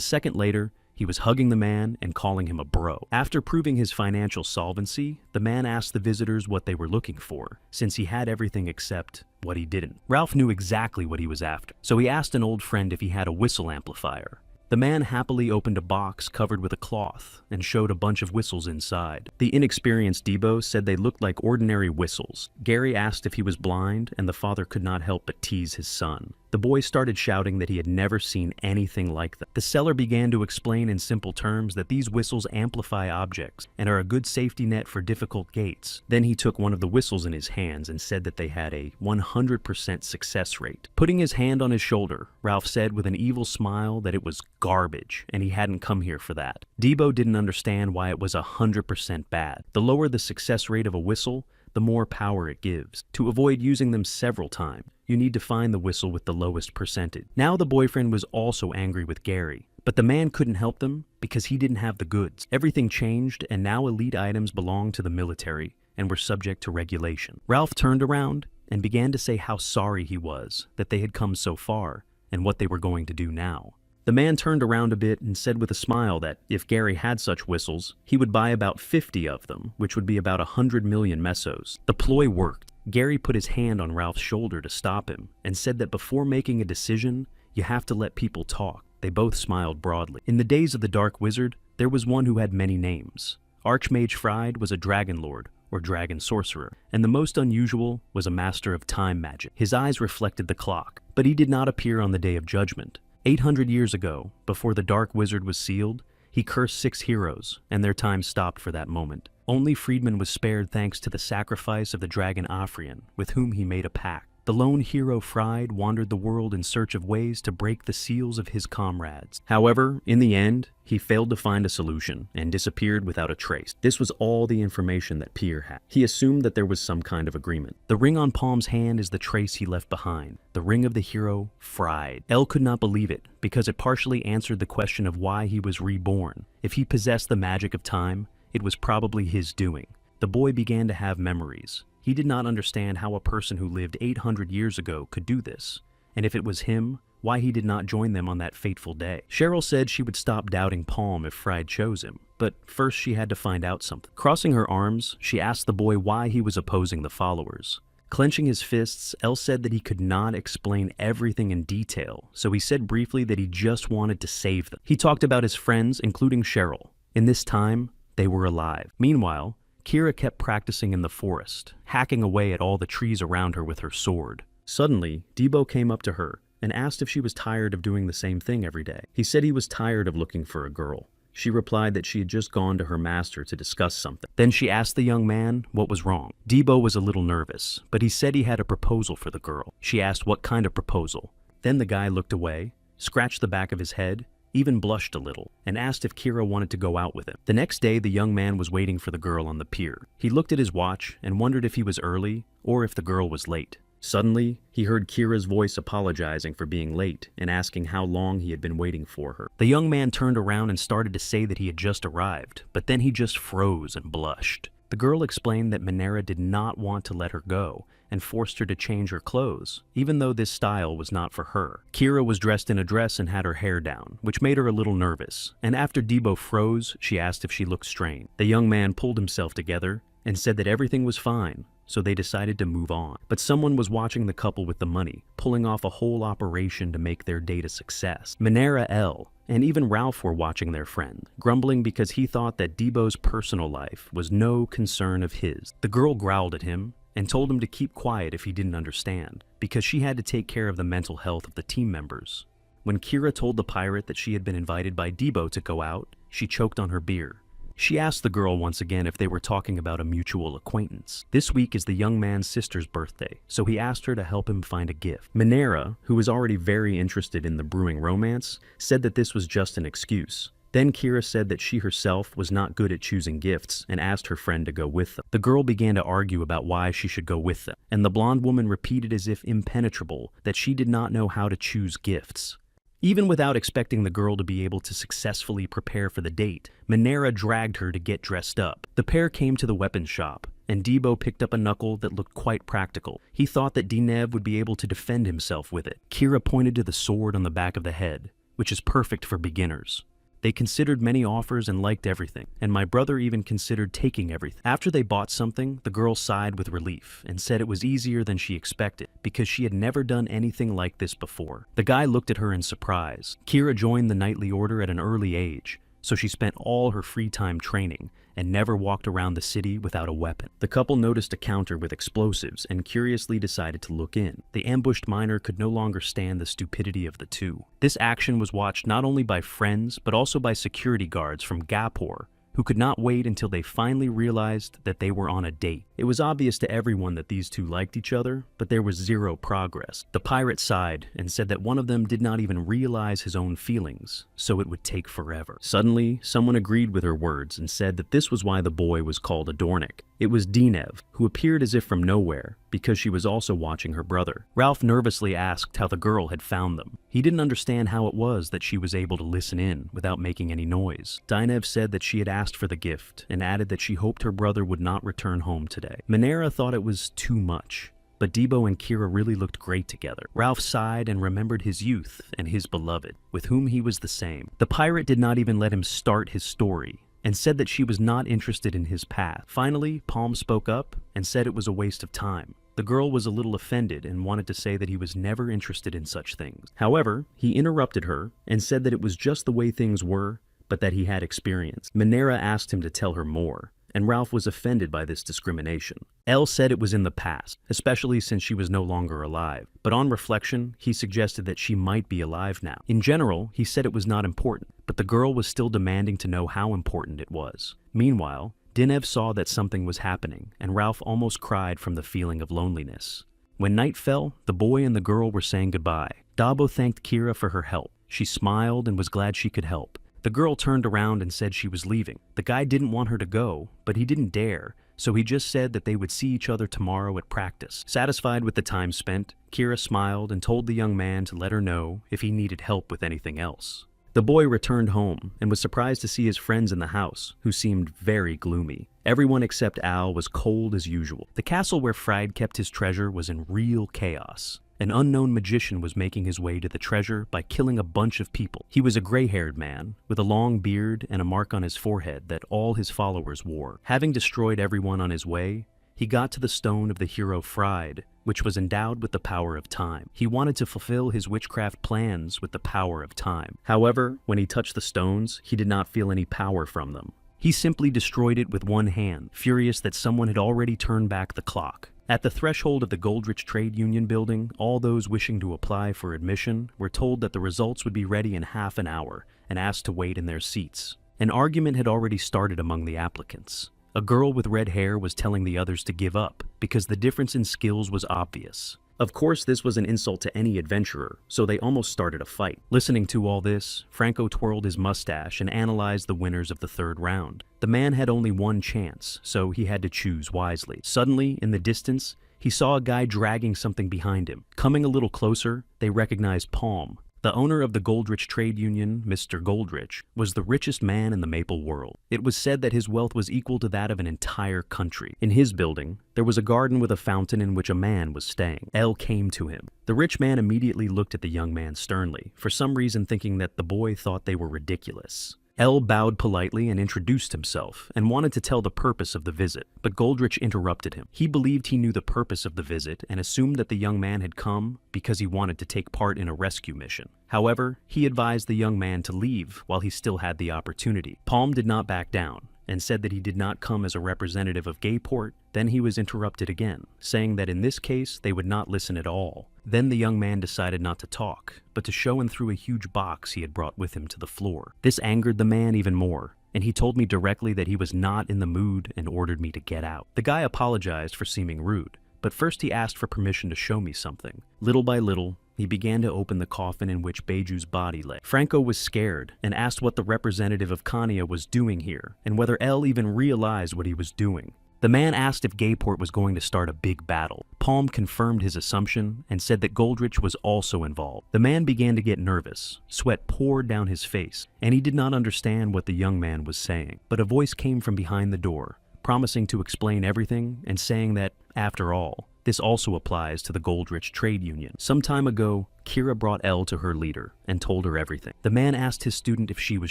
Speaker 1: second later, he was hugging the man and calling him a bro. After proving his financial solvency, the man asked the visitors what they were looking for, since he had everything except what he didn't. Ralph knew exactly what he was after, so he asked an old friend if he had a whistle amplifier. The man happily opened a box covered with a cloth and showed a bunch of whistles inside. The inexperienced Debo said they looked like ordinary whistles. Gary asked if he was blind, and the father could not help but tease his son. The boy started shouting that he had never seen anything like them. The seller began to explain in simple terms that these whistles amplify objects and are a good safety net for difficult gates. Then he took one of the whistles in his hands and said that they had a 100% success rate. Putting his hand on his shoulder, Ralph said with an evil smile that it was garbage and he hadn't come here for that. Debo didn't understand why it was 100% bad. The lower the success rate of a whistle, the more power it gives. To avoid using them several times, you need to find the whistle with the lowest percentage. Now the boyfriend was also angry with Gary, but the man couldn't help them because he didn't have the goods. Everything changed, and now elite items belonged to the military and were subject to regulation. Ralph turned around and began to say how sorry he was that they had come so far and what they were going to do now. The man turned around a bit and said with a smile that if Gary had such whistles, he would buy about 50 of them, which would be about 100 million mesos. The ploy worked. Gary put his hand on Ralph's shoulder to stop him and said that before making a decision, you have to let people talk. They both smiled broadly. In the days of the Dark Wizard, there was one who had many names. Archmage Fried was a Dragon Lord, or Dragon Sorcerer, and the most unusual was a Master of Time Magic. His eyes reflected the clock, but he did not appear on the Day of Judgment. 800 years ago, before the Dark Wizard was sealed, he cursed 6 heroes, and their time stopped for that moment. Only Friedman was spared thanks to the sacrifice of the dragon Afrian, with whom he made a pact. The lone hero Fried wandered the world in search of ways to break the seals of his comrades. However, in the end, he failed to find a solution and disappeared without a trace. This was all the information that Pierre had. He assumed that there was some kind of agreement. The ring on Palm's hand is the trace he left behind, the ring of the hero Fried. Elle could not believe it, because it partially answered the question of why he was reborn. If he possessed the magic of time, it was probably his doing. The boy began to have memories. He did not understand how a person who lived 800 years ago could do this, and if it was him, why he did not join them on that fateful day. Cheryl said she would stop doubting Palm if Fried chose him, but first she had to find out something. Crossing her arms, she asked the boy why he was opposing the followers. Clenching his fists, Elle said that he could not explain everything in detail, so he said briefly that he just wanted to save them. He talked about his friends, including Cheryl. In this time, they were alive. Meanwhile, Kira kept practicing in the forest, hacking away at all the trees around her with her sword. Suddenly, Debo came up to her and asked if she was tired of doing the same thing every day. He said he was tired of looking for a girl. She replied that she had just gone to her master to discuss something. Then she asked the young man what was wrong. Debo was a little nervous, but he said he had a proposal for the girl. She asked what kind of proposal. Then the guy looked away, scratched the back of his head, even blushed a little, and asked if Kira wanted to go out with him. The next day, the young man was waiting for the girl on the pier. He looked at his watch and wondered if he was early or if the girl was late. Suddenly, he heard Kira's voice apologizing for being late and asking how long he had been waiting for her. The young man turned around and started to say that he had just arrived, but then he just froze and blushed. The girl explained that Manhwa did not want to let her go and forced her to change her clothes, even though this style was not for her. Kira was dressed in a dress and had her hair down, which made her a little nervous, and after Debo froze, she asked if she looked strange. The young man pulled himself together and said that everything was fine, so they decided to move on. But someone was watching the couple with the money, pulling off a whole operation to make their date a success. Manhwa, L, and even Ralph were watching their friend, grumbling because he thought that Debo's personal life was no concern of his. The girl growled at him and told him to keep quiet if he didn't understand, because she had to take care of the mental health of the team members. When Kira told the pirate that she had been invited by Debo to go out, she choked on her beer. She asked the girl once again if they were talking about a mutual acquaintance. This week is the young man's sister's birthday, so he asked her to help him find a gift. Manhwa, who was already very interested in the brewing romance, said that this was just an excuse. Then Kira said that she herself was not good at choosing gifts and asked her friend to go with them. The girl began to argue about why she should go with them, and the blonde woman repeated as if impenetrable that she did not know how to choose gifts. Even without expecting the girl to be able to successfully prepare for the date, Manhwa dragged her to get dressed up. The pair came to the weapons shop, and Debo picked up a knuckle that looked quite practical. He thought that Dinev would be able to defend himself with it. Kira pointed to the sword on the back of the head, which is perfect for beginners. They considered many offers and liked everything, and my brother even considered taking everything. After they bought something, the girl sighed with relief and said it was easier than she expected because she had never done anything like this before. The guy looked at her in surprise. Kira joined the knightly order at an early age, so she spent all her free time training and never walked around the city without a weapon. The couple noticed a counter with explosives and curiously decided to look in. The ambushed miner could no longer stand the stupidity of the two. This action was watched not only by friends, but also by security guards from Gapor, who could not wait until they finally realized that they were on a date. It was obvious to everyone that these two liked each other, but there was zero progress. The pirate sighed and said that one of them did not even realize his own feelings, so it would take forever. Suddenly, someone agreed with her words and said that this was why the boy was called a Dornic. It was Dinev, who appeared as if from nowhere, because she was also watching her brother. Ralph nervously asked how the girl had found them. He didn't understand how it was that she was able to listen in without making any noise. Dinev said that she had asked for the gift and added that she hoped her brother would not return home today. Manhwa thought it was too much, but Debo and Kira really looked great together. Ralph sighed and remembered his youth and his beloved, with whom he was the same. The pirate did not even let him start his story, and said that she was not interested in his path. Finally, Palm spoke up and said it was a waste of time. The girl was a little offended and wanted to say that he was never interested in such things. However, he interrupted her and said that it was just the way things were, but that he had experience. Manhwa asked him to tell her more, and Ralph was offended by this discrimination. Elle said it was in the past, especially since she was no longer alive, but on reflection, he suggested that she might be alive now. In general, he said it was not important, but the girl was still demanding to know how important it was. Meanwhile, Dinev saw that something was happening, and Ralph almost cried from the feeling of loneliness. When night fell, the boy and the girl were saying goodbye. Debo thanked Kira for her help. She smiled and was glad she could help. The girl turned around and said she was leaving. The guy didn't want her to go, but he didn't dare, so he just said that they would see each other tomorrow at practice. Satisfied with the time spent, Kira smiled and told the young man to let her know if he needed help with anything else. The boy returned home and was surprised to see his friends in the house, who seemed very gloomy. Everyone except Al was cold as usual. The castle where Fried kept his treasure was in real chaos. An unknown magician was making his way to the treasure by killing a bunch of people. He was a gray-haired man, with a long beard and a mark on his forehead that all his followers wore. Having destroyed everyone on his way, he got to the stone of the hero Fried, which was endowed with the power of time. He wanted to fulfill his witchcraft plans with the power of time. However, when he touched the stones, he did not feel any power from them. He simply destroyed it with one hand, furious that someone had already turned back the clock. At the threshold of the Goldrich Trade Union building, all those wishing to apply for admission were told that the results would be ready in half an hour and asked to wait in their seats. An argument had already started among the applicants. A girl with red hair was telling the others to give up because the difference in skills was obvious. Of course, this was an insult to any adventurer, so they almost started a fight. Listening to all this, Franco twirled his mustache and analyzed the winners of the third round. The man had only one chance, so he had to choose wisely. Suddenly, in the distance, he saw a guy dragging something behind him. Coming a little closer, they recognized Palm. The owner of the Goldrich Trade Union, Mr. Goldrich, was the richest man in the Maple world. It was said that his wealth was equal to that of an entire country. In his building, there was a garden with a fountain in which a man was staying. Elle came to him. The rich man immediately looked at the young man sternly, for some reason thinking that the boy thought they were ridiculous. Elle bowed politely and introduced himself, and wanted to tell the purpose of the visit, but Goldrich interrupted him. He believed he knew the purpose of the visit and assumed that the young man had come because he wanted to take part in a rescue mission. However, he advised the young man to leave while he still had the opportunity. Palm did not back down, and said that he did not come as a representative of Gayport. Then he was interrupted again, saying that in this case they would not listen at all. Then the young man decided not to talk, but to show and threw a huge box he had brought with him to the floor. This angered the man even more, and he told me directly that he was not in the mood and ordered me to get out. The guy apologized for seeming rude, but first he asked for permission to show me something. Little by little, he began to open the coffin in which Beiju's body lay. Franco was scared and asked what the representative of Kanya was doing here and whether Elle even realized what he was doing. The man asked if Gayport was going to start a big battle. Palm confirmed his assumption and said that Goldrich was also involved. The man began to get nervous. Sweat poured down his face, and he did not understand what the young man was saying. But a voice came from behind the door, promising to explain everything and saying that, after all, this also applies to the Goldrich Trade Union. Some time ago, Kira brought Elle to her leader and told her everything. The man asked his student if she was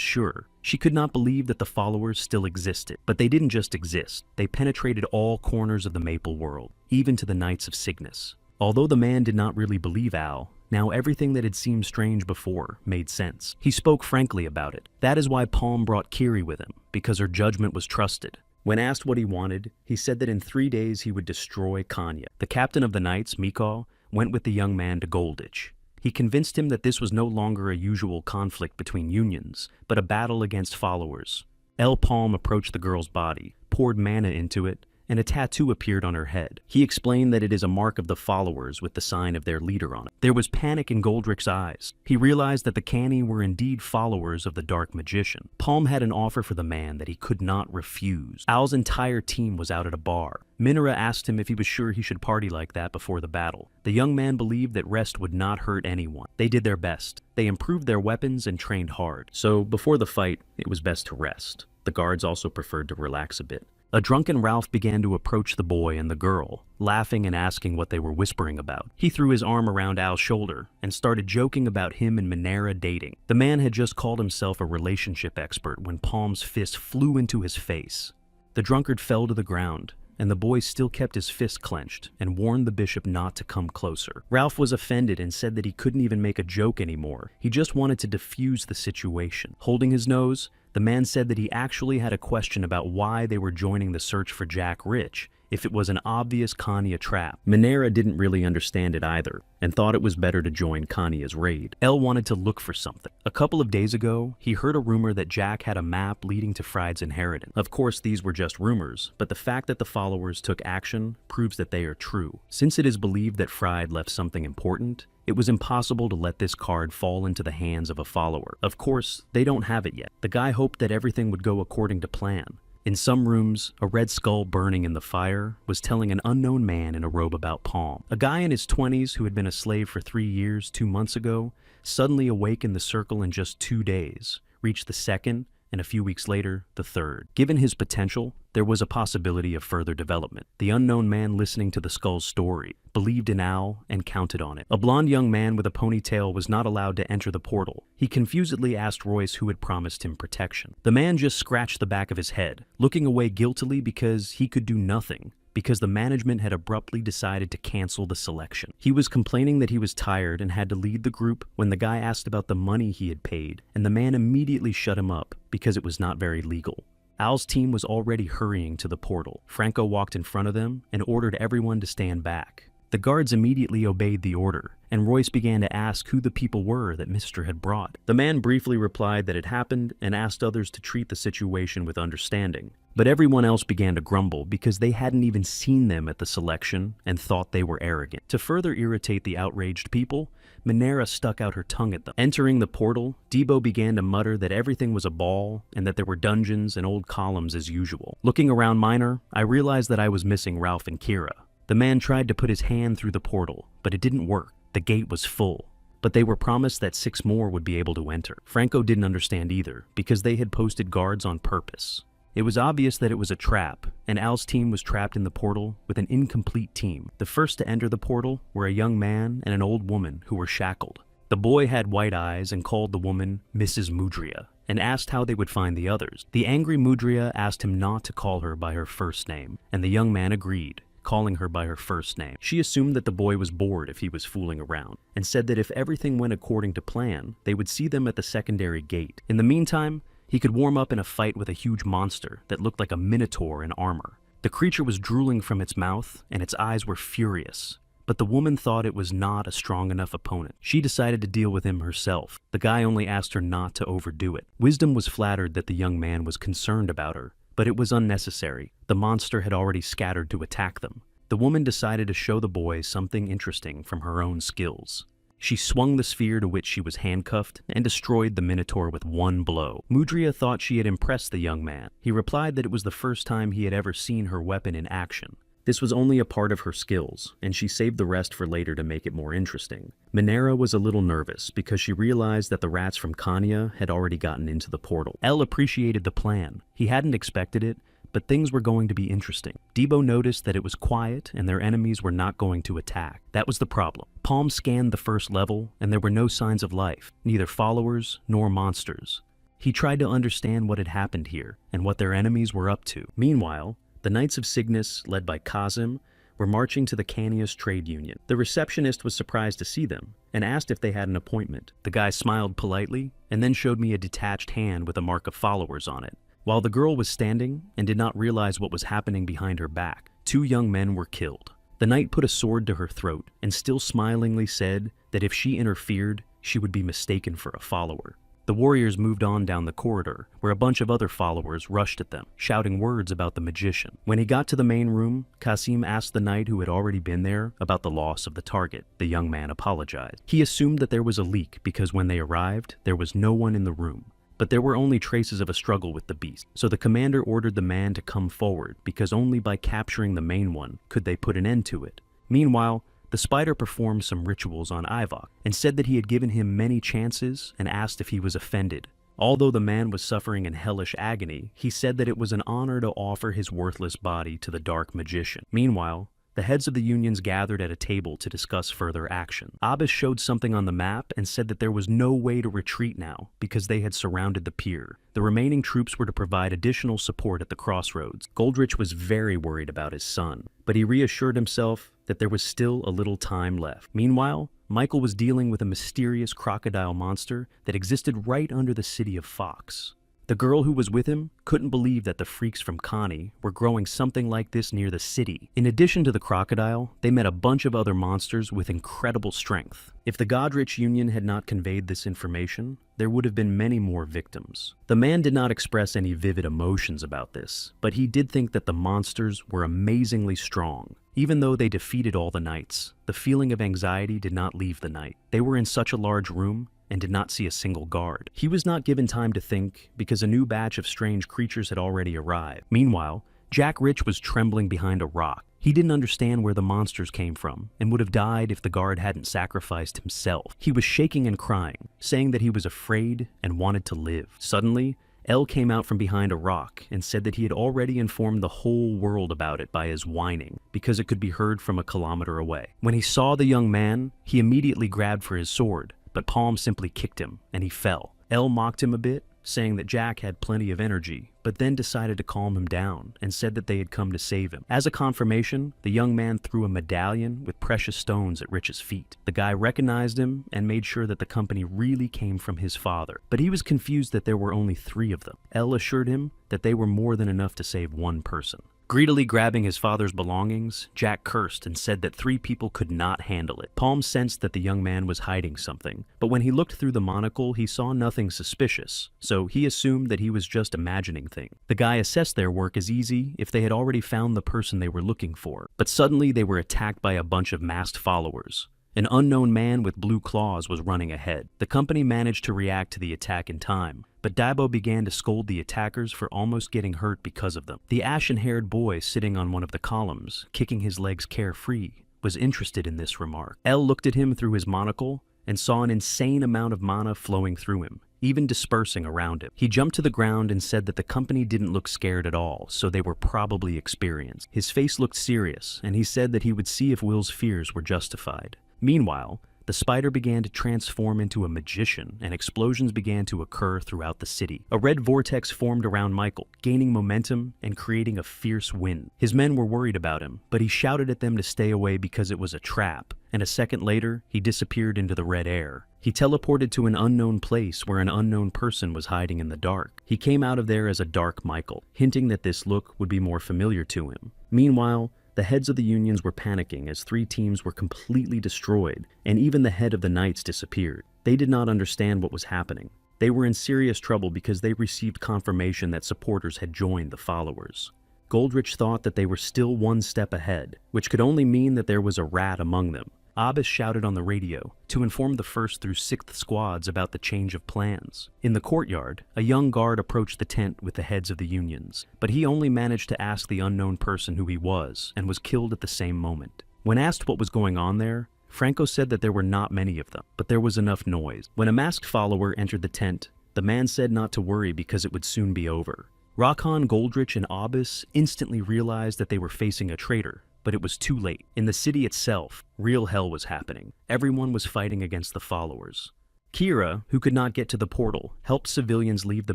Speaker 1: sure. She could not believe that the followers still existed. But they didn't just exist. They penetrated all corners of the Maple world, even to the Knights of Cygnus. Although the man did not really believe Al, now everything that had seemed strange before made sense. He spoke frankly about it. That is why Palm brought Kiri with him, because her judgment was trusted. When asked what he wanted, he said that in 3 days he would destroy Kanya. The captain of the Knights, Mikal, went with the young man to Goldrich. He convinced him that this was no longer a usual conflict between unions, but a battle against followers. Elle Palm approached the girl's body, poured mana into it, and a tattoo appeared on her head. He explained that it is a mark of the followers with the sign of their leader on it. There was panic in Goldrich's eyes. He realized that the Canny were indeed followers of the Dark Magician. Palm had an offer for the man that he could not refuse. Al's entire team was out at a bar. Minera asked him if he was sure he should party like that before the battle. The young man believed that rest would not hurt anyone. They did their best. They improved their weapons and trained hard. So before the fight, it was best to rest. The guards also preferred to relax a bit. A drunken Ralph began to approach the boy and the girl, laughing and asking what they were whispering about. He threw his arm around Al's shoulder and started joking about him and Minera dating. The man had just called himself a relationship expert when Palm's fist flew into his face. The drunkard fell to the ground, and the boy still kept his fist clenched and warned the bishop not to come closer. Ralph was offended and said that he couldn't even make a joke anymore. He just wanted to defuse the situation. Holding his nose, the man said that he actually had a question about why they were joining the search for Jack Rich, if it was an obvious Kanya trap. Minera didn't really understand it either, and thought it was better to join Kanya's raid. Elle wanted to look for something. A couple of days ago, he heard a rumor that Jack had a map leading to Fried's inheritance. Of course, these were just rumors, but the fact that the followers took action proves that they are true. Since it is believed that Fried left something important, it was impossible to let this card fall into the hands of a follower. Of course, they don't have it yet. The guy hoped that everything would go according to plan. In some rooms, a red skull burning in the fire was telling an unknown man in a robe about Palm. A guy in his 20s who had been a slave for 3 years, 2 months ago, suddenly awakened the circle in just 2 days, reached the second, and a few weeks later, the third. Given his potential, there was a possibility of further development. The unknown man listening to the skull's story believed in Al and counted on it. A blonde young man with a ponytail was not allowed to enter the portal. He confusedly asked Royce who had promised him protection. The man just scratched the back of his head, looking away guiltily because he could do nothing, because the management had abruptly decided to cancel the selection. He was complaining that he was tired and had to lead the group when the guy asked about the money he had paid, and the man immediately shut him up because it was not very legal. Al's team was already hurrying to the portal. Franco walked in front of them and ordered everyone to stand back. The The guards immediately obeyed the order, and Royce began to ask who the people were that Mr. had brought. The man briefly replied that it happened and asked others to treat the situation with understanding. But everyone else began to grumble because they hadn't even seen them at the selection and thought they were arrogant. To further irritate the outraged people, Manhwa stuck out her tongue at them. Entering the portal, Debo began to mutter that everything was a ball and that there were dungeons and old columns as usual. Looking around Minor, I realized that I was missing Ralph and Kira. The man tried to put his hand through the portal, but it didn't work. The gate was full, but they were promised that 6 more would be able to enter. Franco didn't understand either, because they had posted guards on purpose. It was obvious that it was a trap, and Al's team was trapped in the portal with an incomplete team. The first to enter the portal were a young man and an old woman who were shackled. The boy had white eyes and called the woman Mrs. Mudria, and asked how they would find the others. The angry Mudria asked him not to call her by her first name, and the young man agreed, calling her by her first name. She assumed that the boy was bored if he was fooling around, and said that if everything went according to plan, they would see them at the secondary gate. In the meantime, he could warm up in a fight with a huge monster that looked like a minotaur in armor. The creature was drooling from its mouth, and its eyes were furious. But the woman thought it was not a strong enough opponent. She decided to deal with him herself. The guy only asked her not to overdo it. Wisdom was flattered that the young man was concerned about her, but it was unnecessary. The monster had already scattered to attack them. The woman decided to show the boy something interesting from her own skills. She swung the sphere to which she was handcuffed and destroyed the Minotaur with one blow. Mudria thought she had impressed the young man. He replied that it was the first time he had ever seen her weapon in action. This was only a part of her skills, and she saved the rest for later to make it more interesting. Manhwa was a little nervous because she realized that the rats from Kanya had already gotten into the portal. El appreciated the plan. He hadn't expected it, but things were going to be interesting. Debo noticed that it was quiet and their enemies were not going to attack. That was the problem. Palm scanned the first level, and there were no signs of life, neither followers nor monsters. He tried to understand what had happened here and what their enemies were up to. Meanwhile, the Knights of Cygnus, led by Kazim, were marching to the Canius trade union. The receptionist was surprised to see them and asked if they had an appointment. The guy smiled politely and then showed me a detached hand with a mark of followers on it. While the girl was standing and did not realize what was happening behind her back, 2 young men were killed. The knight put a sword to her throat and still smilingly said that if she interfered, she would be mistaken for a follower. The warriors moved on down the corridor, where a bunch of other followers rushed at them, shouting words about the magician. When he got to the main room, Kasim asked the knight who had already been there about the loss of the target. The young man apologized. He assumed that there was a leak because when they arrived, there was no one in the room. But there were only traces of a struggle with the beast, so the commander ordered the man to come forward because only by capturing the main one could they put an end to it. Meanwhile, the spider performed some rituals on Ivok and said that he had given him many chances and asked if he was offended. Although the man was suffering in hellish agony, he said that it was an honor to offer his worthless body to the dark magician. Meanwhile, the heads of the unions gathered at a table to discuss further action. Abbas showed something on the map and said that there was no way to retreat now because they had surrounded the pier. The remaining troops were to provide additional support at the crossroads. Goldrich was very worried about his son, but he reassured himself that there was still a little time left. Meanwhile, Michael was dealing with a mysterious crocodile monster that existed right under the city of Fox. The girl who was with him couldn't believe that the freaks from Connie were growing something like this near the city. In addition to the crocodile, they met a bunch of other monsters with incredible strength. If the Godrich Union had not conveyed this information, there would have been many more victims. The man did not express any vivid emotions about this, but he did think that the monsters were amazingly strong. Even though they defeated all the knights, the feeling of anxiety did not leave the knight. They were in such a large room and did not see a single guard. He was not given time to think because a new batch of strange creatures had already arrived. Meanwhile, Jack Rich was trembling behind a rock. He didn't understand where the monsters came from and would have died if the guard hadn't sacrificed himself. He was shaking and crying, saying that he was afraid and wanted to live. Suddenly, El came out from behind a rock and said that he had already informed the whole world about it by his whining, because it could be heard from a kilometer away. When he saw the young man, he immediately grabbed for his sword, but Palm simply kicked him, and he fell. El mocked him a bit, saying that Jack had plenty of energy, but then decided to calm him down and said that they had come to save him. As a confirmation, the young man threw a medallion with precious stones at Rich's feet. The guy recognized him and made sure that the company really came from his father, but he was confused that there were only 3 of them. El assured him that they were more than enough to save one person. Greedily grabbing his father's belongings, Jack cursed and said that 3 people could not handle it. Palm sensed that the young man was hiding something, but when he looked through the monocle, he saw nothing suspicious, so he assumed that he was just imagining things. The guy assessed their work as easy if they had already found the person they were looking for, but suddenly they were attacked by a bunch of masked followers. An unknown man with blue claws was running ahead. The company managed to react to the attack in time, but Debo began to scold the attackers for almost getting hurt because of them. The ashen-haired boy sitting on one of the columns, kicking his legs carefree, was interested in this remark. El looked at him through his monocle and saw an insane amount of mana flowing through him, even dispersing around him. He jumped to the ground and said that the company didn't look scared at all, so they were probably experienced. His face looked serious, and he said that he would see if Will's fears were justified. Meanwhile, the spider began to transform into a magician, and explosions began to occur throughout the city. A red vortex formed around Michael, gaining momentum and creating a fierce wind. His men were worried about him, but he shouted at them to stay away because it was a trap, and a second later, he disappeared into the red air. He teleported to an unknown place where an unknown person was hiding in the dark. He came out of there as a Dark Michael, hinting that this look would be more familiar to him. Meanwhile, the heads of the unions were panicking as 3 teams were completely destroyed, and even the head of the Knights disappeared. They did not understand what was happening. They were in serious trouble because they received confirmation that supporters had joined the followers. Goldrich thought that they were still 1 step ahead, which could only mean that there was a rat among them. Abbas shouted on the radio to inform the 1st through 6th squads about the change of plans. In the courtyard, a young guard approached the tent with the heads of the unions, but he only managed to ask the unknown person who he was and was killed at the same moment. When asked what was going on there, Franco said that there were not many of them, but there was enough noise. When a masked follower entered the tent, the man said not to worry because it would soon be over. Rakan, Goldrich, and Abbas instantly realized that they were facing a traitor, but it was too late. In the city itself, real hell was happening. Everyone was fighting against the followers. Kira, who could not get to the portal, helped civilians leave the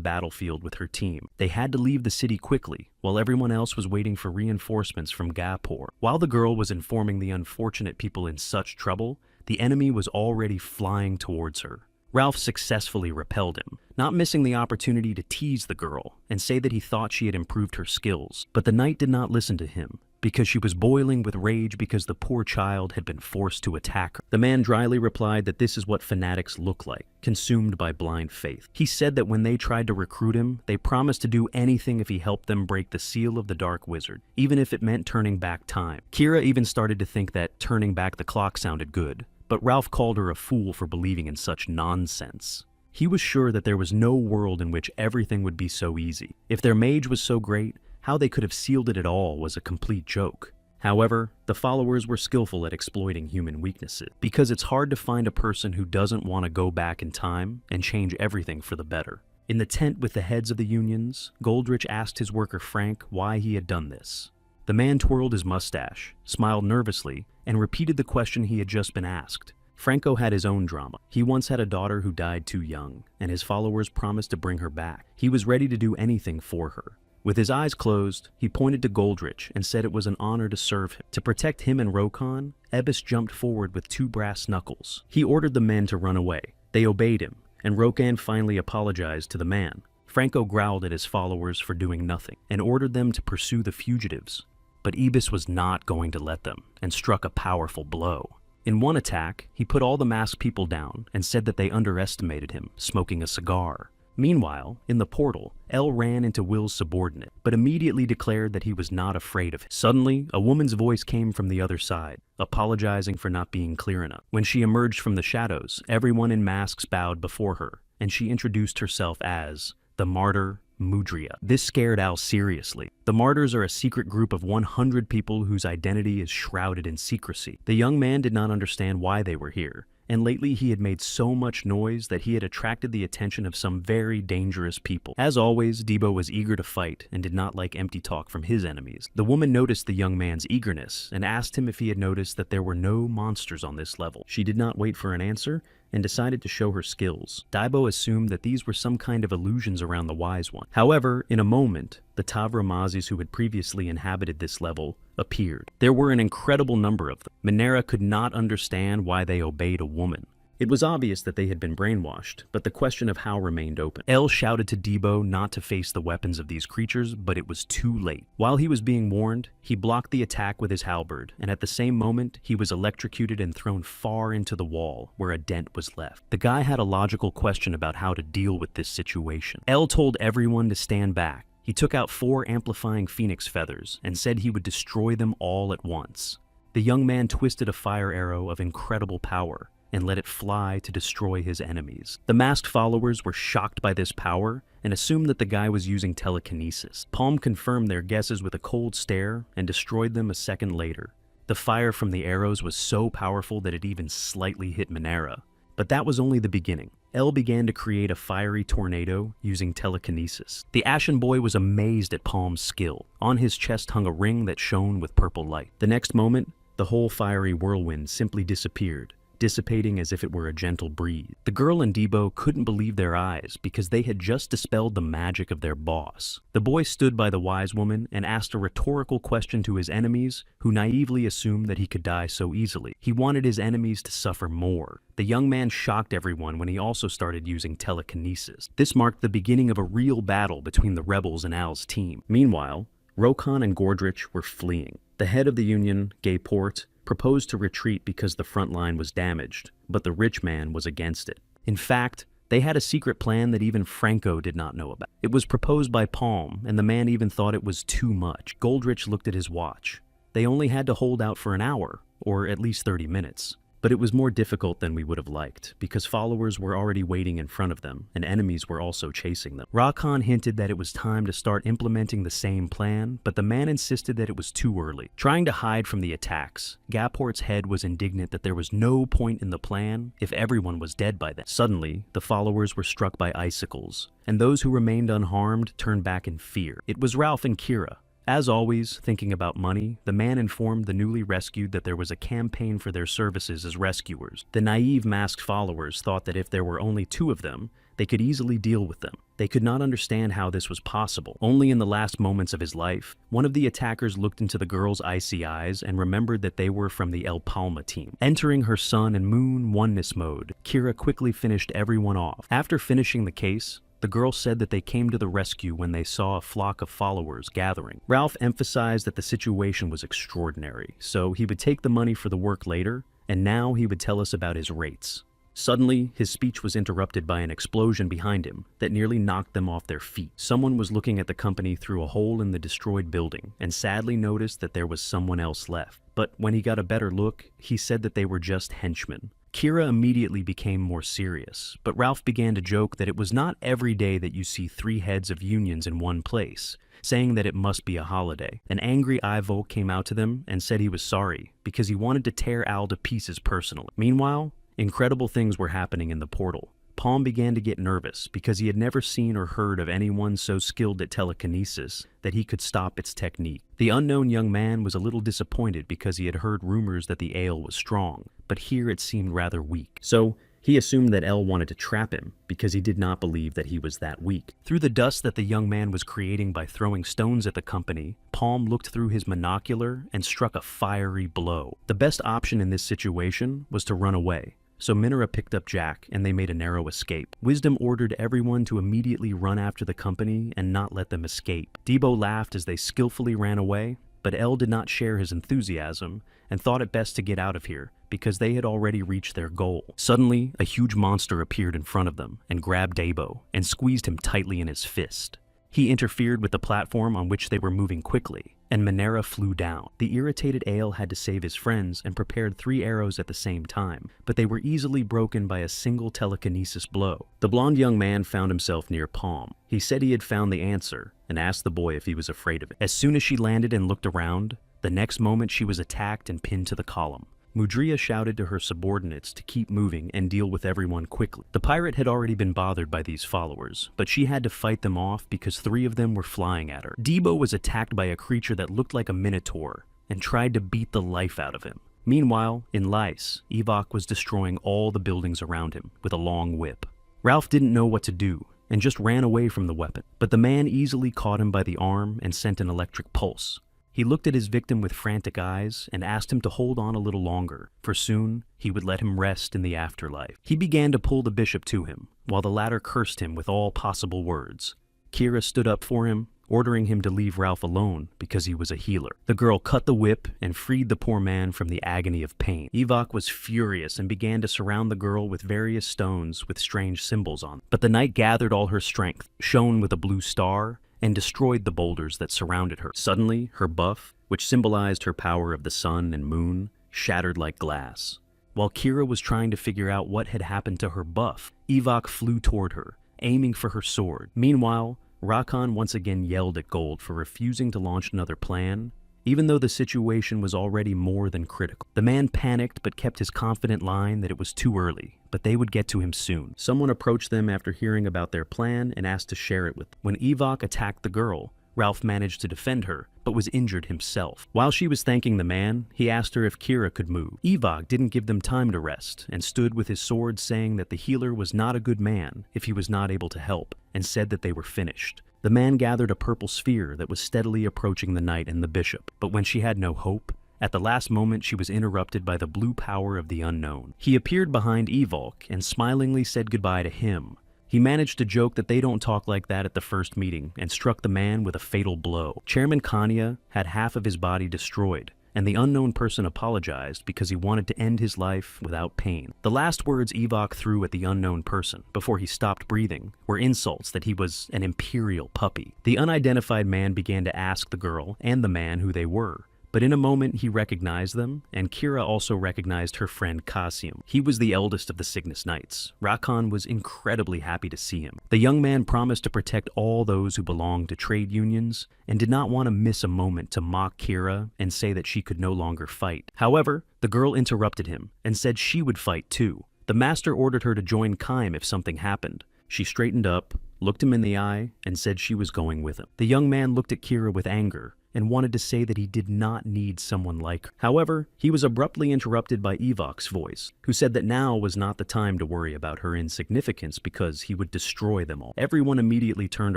Speaker 1: battlefield with her team. They had to leave the city quickly, while everyone else was waiting for reinforcements from Gapur. While the girl was informing the unfortunate people in such trouble, the enemy was already flying towards her. Ralph successfully repelled him, not missing the opportunity to tease the girl and say that he thought she had improved her skills. But the knight did not listen to him, because she was boiling with rage because the poor child had been forced to attack her. The man dryly replied that this is what fanatics look like, consumed by blind faith. He said that when they tried to recruit him, they promised to do anything if he helped them break the seal of the Dark Wizard, even if it meant turning back time. Kira even started to think that turning back the clock sounded good, but Ralph called her a fool for believing in such nonsense. He was sure that there was no world in which everything would be so easy. If their mage was so great, how they could have sealed it at all was a complete joke. However, the followers were skillful at exploiting human weaknesses, because it's hard to find a person who doesn't want to go back in time and change everything for the better. In the tent with the heads of the unions, Goldrich asked his worker Frank why he had done this. The man twirled his mustache, smiled nervously, and repeated the question he had just been asked. Franco had his own drama. He once had a daughter who died too young, and his followers promised to bring her back. He was ready to do anything for her. With his eyes closed, he pointed to Goldrich and said it was an honor to serve him. To protect him and Rokan, Ebbis jumped forward with 2 brass knuckles. He ordered the men to run away. They obeyed him, and Rokan finally apologized to the man. Franco growled at his followers for doing nothing, and ordered them to pursue the fugitives. But Ebbis was not going to let them, and struck a powerful blow. In one attack, he put all the masked people down and said that they underestimated him, smoking a cigar. Meanwhile, in the portal, El ran into Will's subordinate, but immediately declared that he was not afraid of him. Suddenly, a woman's voice came from the other side, apologizing for not being clear enough. When she emerged from the shadows, everyone in masks bowed before her, and she introduced herself as the martyr Mudria. This scared Al seriously. The Martyrs are a secret group of 100 people whose identity is shrouded in secrecy. The young man did not understand why they were here, and lately he had made so much noise that he had attracted the attention of some very dangerous people. As always, Debo was eager to fight and did not like empty talk from his enemies. The woman noticed the young man's eagerness and asked him if he had noticed that there were no monsters on this level. She did not wait for an answer and decided to show her skills. Debo assumed that these were some kind of illusions around the Wise One. However, in a moment, the Tavramazis who had previously inhabited this level appeared. There were an incredible number of them. Minera could not understand why they obeyed a woman. It was obvious that they had been brainwashed, but the question of how remained open. El shouted to Debo not to face the weapons of these creatures, but it was too late. While he was being warned, he blocked the attack with his halberd, and at the same moment, he was electrocuted and thrown far into the wall, where a dent was left. The guy had a logical question about how to deal with this situation. El told everyone to stand back. He took out 4 amplifying phoenix feathers and said he would destroy them all at once. The young man twisted a fire arrow of incredible power and let it fly to destroy his enemies. The masked followers were shocked by this power and assumed that the guy was using telekinesis. Palm confirmed their guesses with a cold stare and destroyed them a second later. The fire from the arrows was so powerful that it even slightly hit Manhwa. But that was only the beginning. El began to create a fiery tornado using telekinesis. The Ashen Boy was amazed at Palm's skill. On his chest hung a ring that shone with purple light. The next moment, the whole fiery whirlwind simply disappeared, dissipating as if it were a gentle breeze. The girl and Debo couldn't believe their eyes because they had just dispelled the magic of their boss. The boy stood by the wise woman and asked a rhetorical question to his enemies, who naively assumed that he could die so easily. He wanted his enemies to suffer more. The young man shocked everyone when he also started using telekinesis. This marked the beginning of a real battle between the rebels and Al's team. Meanwhile, Rokan and Gordrich were fleeing. The head of the Union, Gayport, proposed to retreat because the front line was damaged, but the rich man was against it. In fact, they had a secret plan that even Franco did not know about. It was proposed by Palm, and the man even thought it was too much. Goldrich looked at his watch. They only had to hold out for an hour, or at least 30 minutes. But it was more difficult than we would have liked, because followers were already waiting in front of them, and enemies were also chasing them. Rakan hinted that it was time to start implementing the same plan, but the man insisted that it was too early. Trying to hide from the attacks, Gaport's head was indignant that there was no point in the plan if everyone was dead by then. Suddenly, the followers were struck by icicles, and those who remained unharmed turned back in fear. It was Ralph and Kira. As always, thinking about money, the man informed the newly rescued that there was a campaign for their services as rescuers. The naive masked followers thought that if there were only 2 of them, they could easily deal with them. They could not understand how this was possible. Only in the last moments of his life, one of the attackers looked into the girl's icy eyes and remembered that they were from the El Palma team. Entering her sun and moon oneness mode, Kira quickly finished everyone off. After finishing the case, the girl said that they came to the rescue when they saw a flock of followers gathering. Ralph emphasized that the situation was extraordinary, so he would take the money for the work later, and now he would tell us about his rates. Suddenly, his speech was interrupted by an explosion behind him that nearly knocked them off their feet. Someone was looking at the company through a hole in the destroyed building and sadly noticed that there was someone else left. But when he got a better look, he said that they were just henchmen. Kira immediately became more serious, but Ralph began to joke that it was not every day that you see 3 heads of unions in one place, saying that it must be a holiday. An angry Ivo came out to them and said he was sorry because he wanted to tear Al to pieces personally. Meanwhile, incredible things were happening in the portal. Palm began to get nervous because he had never seen or heard of anyone so skilled at telekinesis that he could stop its technique. The unknown young man was a little disappointed because he had heard rumors that the ale was strong, but here it seemed rather weak. So he assumed that El wanted to trap him because he did not believe that he was that weak. Through the dust that the young man was creating by throwing stones at the company, Palm looked through his monocular and struck a fiery blow. The best option in this situation was to run away. So Minera picked up Jack, and they made a narrow escape. Wisdom ordered everyone to immediately run after the company and not let them escape. Debo laughed as they skillfully ran away, but El did not share his enthusiasm and thought it best to get out of here because they had already reached their goal. Suddenly, a huge monster appeared in front of them and grabbed Debo and squeezed him tightly in his fist. He interfered with the platform on which they were moving quickly, and Manhwa flew down. The irritated Ale had to save his friends and prepared 3 arrows at the same time, but they were easily broken by a single telekinesis blow. The blonde young man found himself near Palm. He said he had found the answer and asked the boy if he was afraid of it. As soon as she landed and looked around, the next moment she was attacked and pinned to the column. Mudria shouted to her subordinates to keep moving and deal with everyone quickly. The pirate had already been bothered by these followers, but she had to fight them off because 3 of them were flying at her. Debo was attacked by a creature that looked like a minotaur and tried to beat the life out of him. Meanwhile, in Lice, Evok was destroying all the buildings around him with a long whip. Ralph didn't know what to do and just ran away from the weapon, but the man easily caught him by the arm and sent an electric pulse. He looked at his victim with frantic eyes and asked him to hold on a little longer, for soon he would let him rest in the afterlife. He began to pull the bishop to him, while the latter cursed him with all possible words. Kira stood up for him, ordering him to leave Ralph alone because he was a healer. The girl cut the whip and freed the poor man from the agony of pain. Evok was furious and began to surround the girl with various stones with strange symbols on them. But the knight gathered all her strength, shone with a blue star, and destroyed the boulders that surrounded her. Suddenly, her buff, which symbolized her power of the sun and moon, shattered like glass. While Kira was trying to figure out what had happened to her buff, Evok flew toward her, aiming for her sword. Meanwhile, Rakan once again yelled at Gold for refusing to launch another plan, even though the situation was already more than critical. The man panicked but kept his confident line that it was too early, but they would get to him soon. Someone approached them after hearing about their plan and asked to share it with them. When Evok attacked the girl, Ralph managed to defend her, but was injured himself. While she was thanking the man, he asked her if Kira could move. Evok didn't give them time to rest, and stood with his sword saying that the healer was not a good man if he was not able to help, and said that they were finished. The man gathered a purple sphere that was steadily approaching the knight and the bishop, but when she had no hope, at the last moment she was interrupted by the blue power of the unknown. He appeared behind Evok and smilingly said goodbye to him. He managed to joke that they don't talk like that at the first meeting and struck the man with a fatal blow. Chairman Kanya had half of his body destroyed, and the unknown person apologized because he wanted to end his life without pain. The last words Evok threw at the unknown person, before he stopped breathing, were insults that he was an imperial puppy. The unidentified man began to ask the girl and the man who they were, but in a moment he recognized them, and Kira also recognized her friend Kasim. He was the eldest of the Cygnus Knights. Rakan was incredibly happy to see him. The young man promised to protect all those who belonged to trade unions, and did not want to miss a moment to mock Kira and say that she could no longer fight. However, the girl interrupted him, and said she would fight too. The master ordered her to join Kaim if something happened. She straightened up, looked him in the eye, and said she was going with him. The young man looked at Kira with anger, and wanted to say that he did not need someone like her. However, he was abruptly interrupted by Evok's voice, who said that now was not the time to worry about her insignificance because he would destroy them all. Everyone immediately turned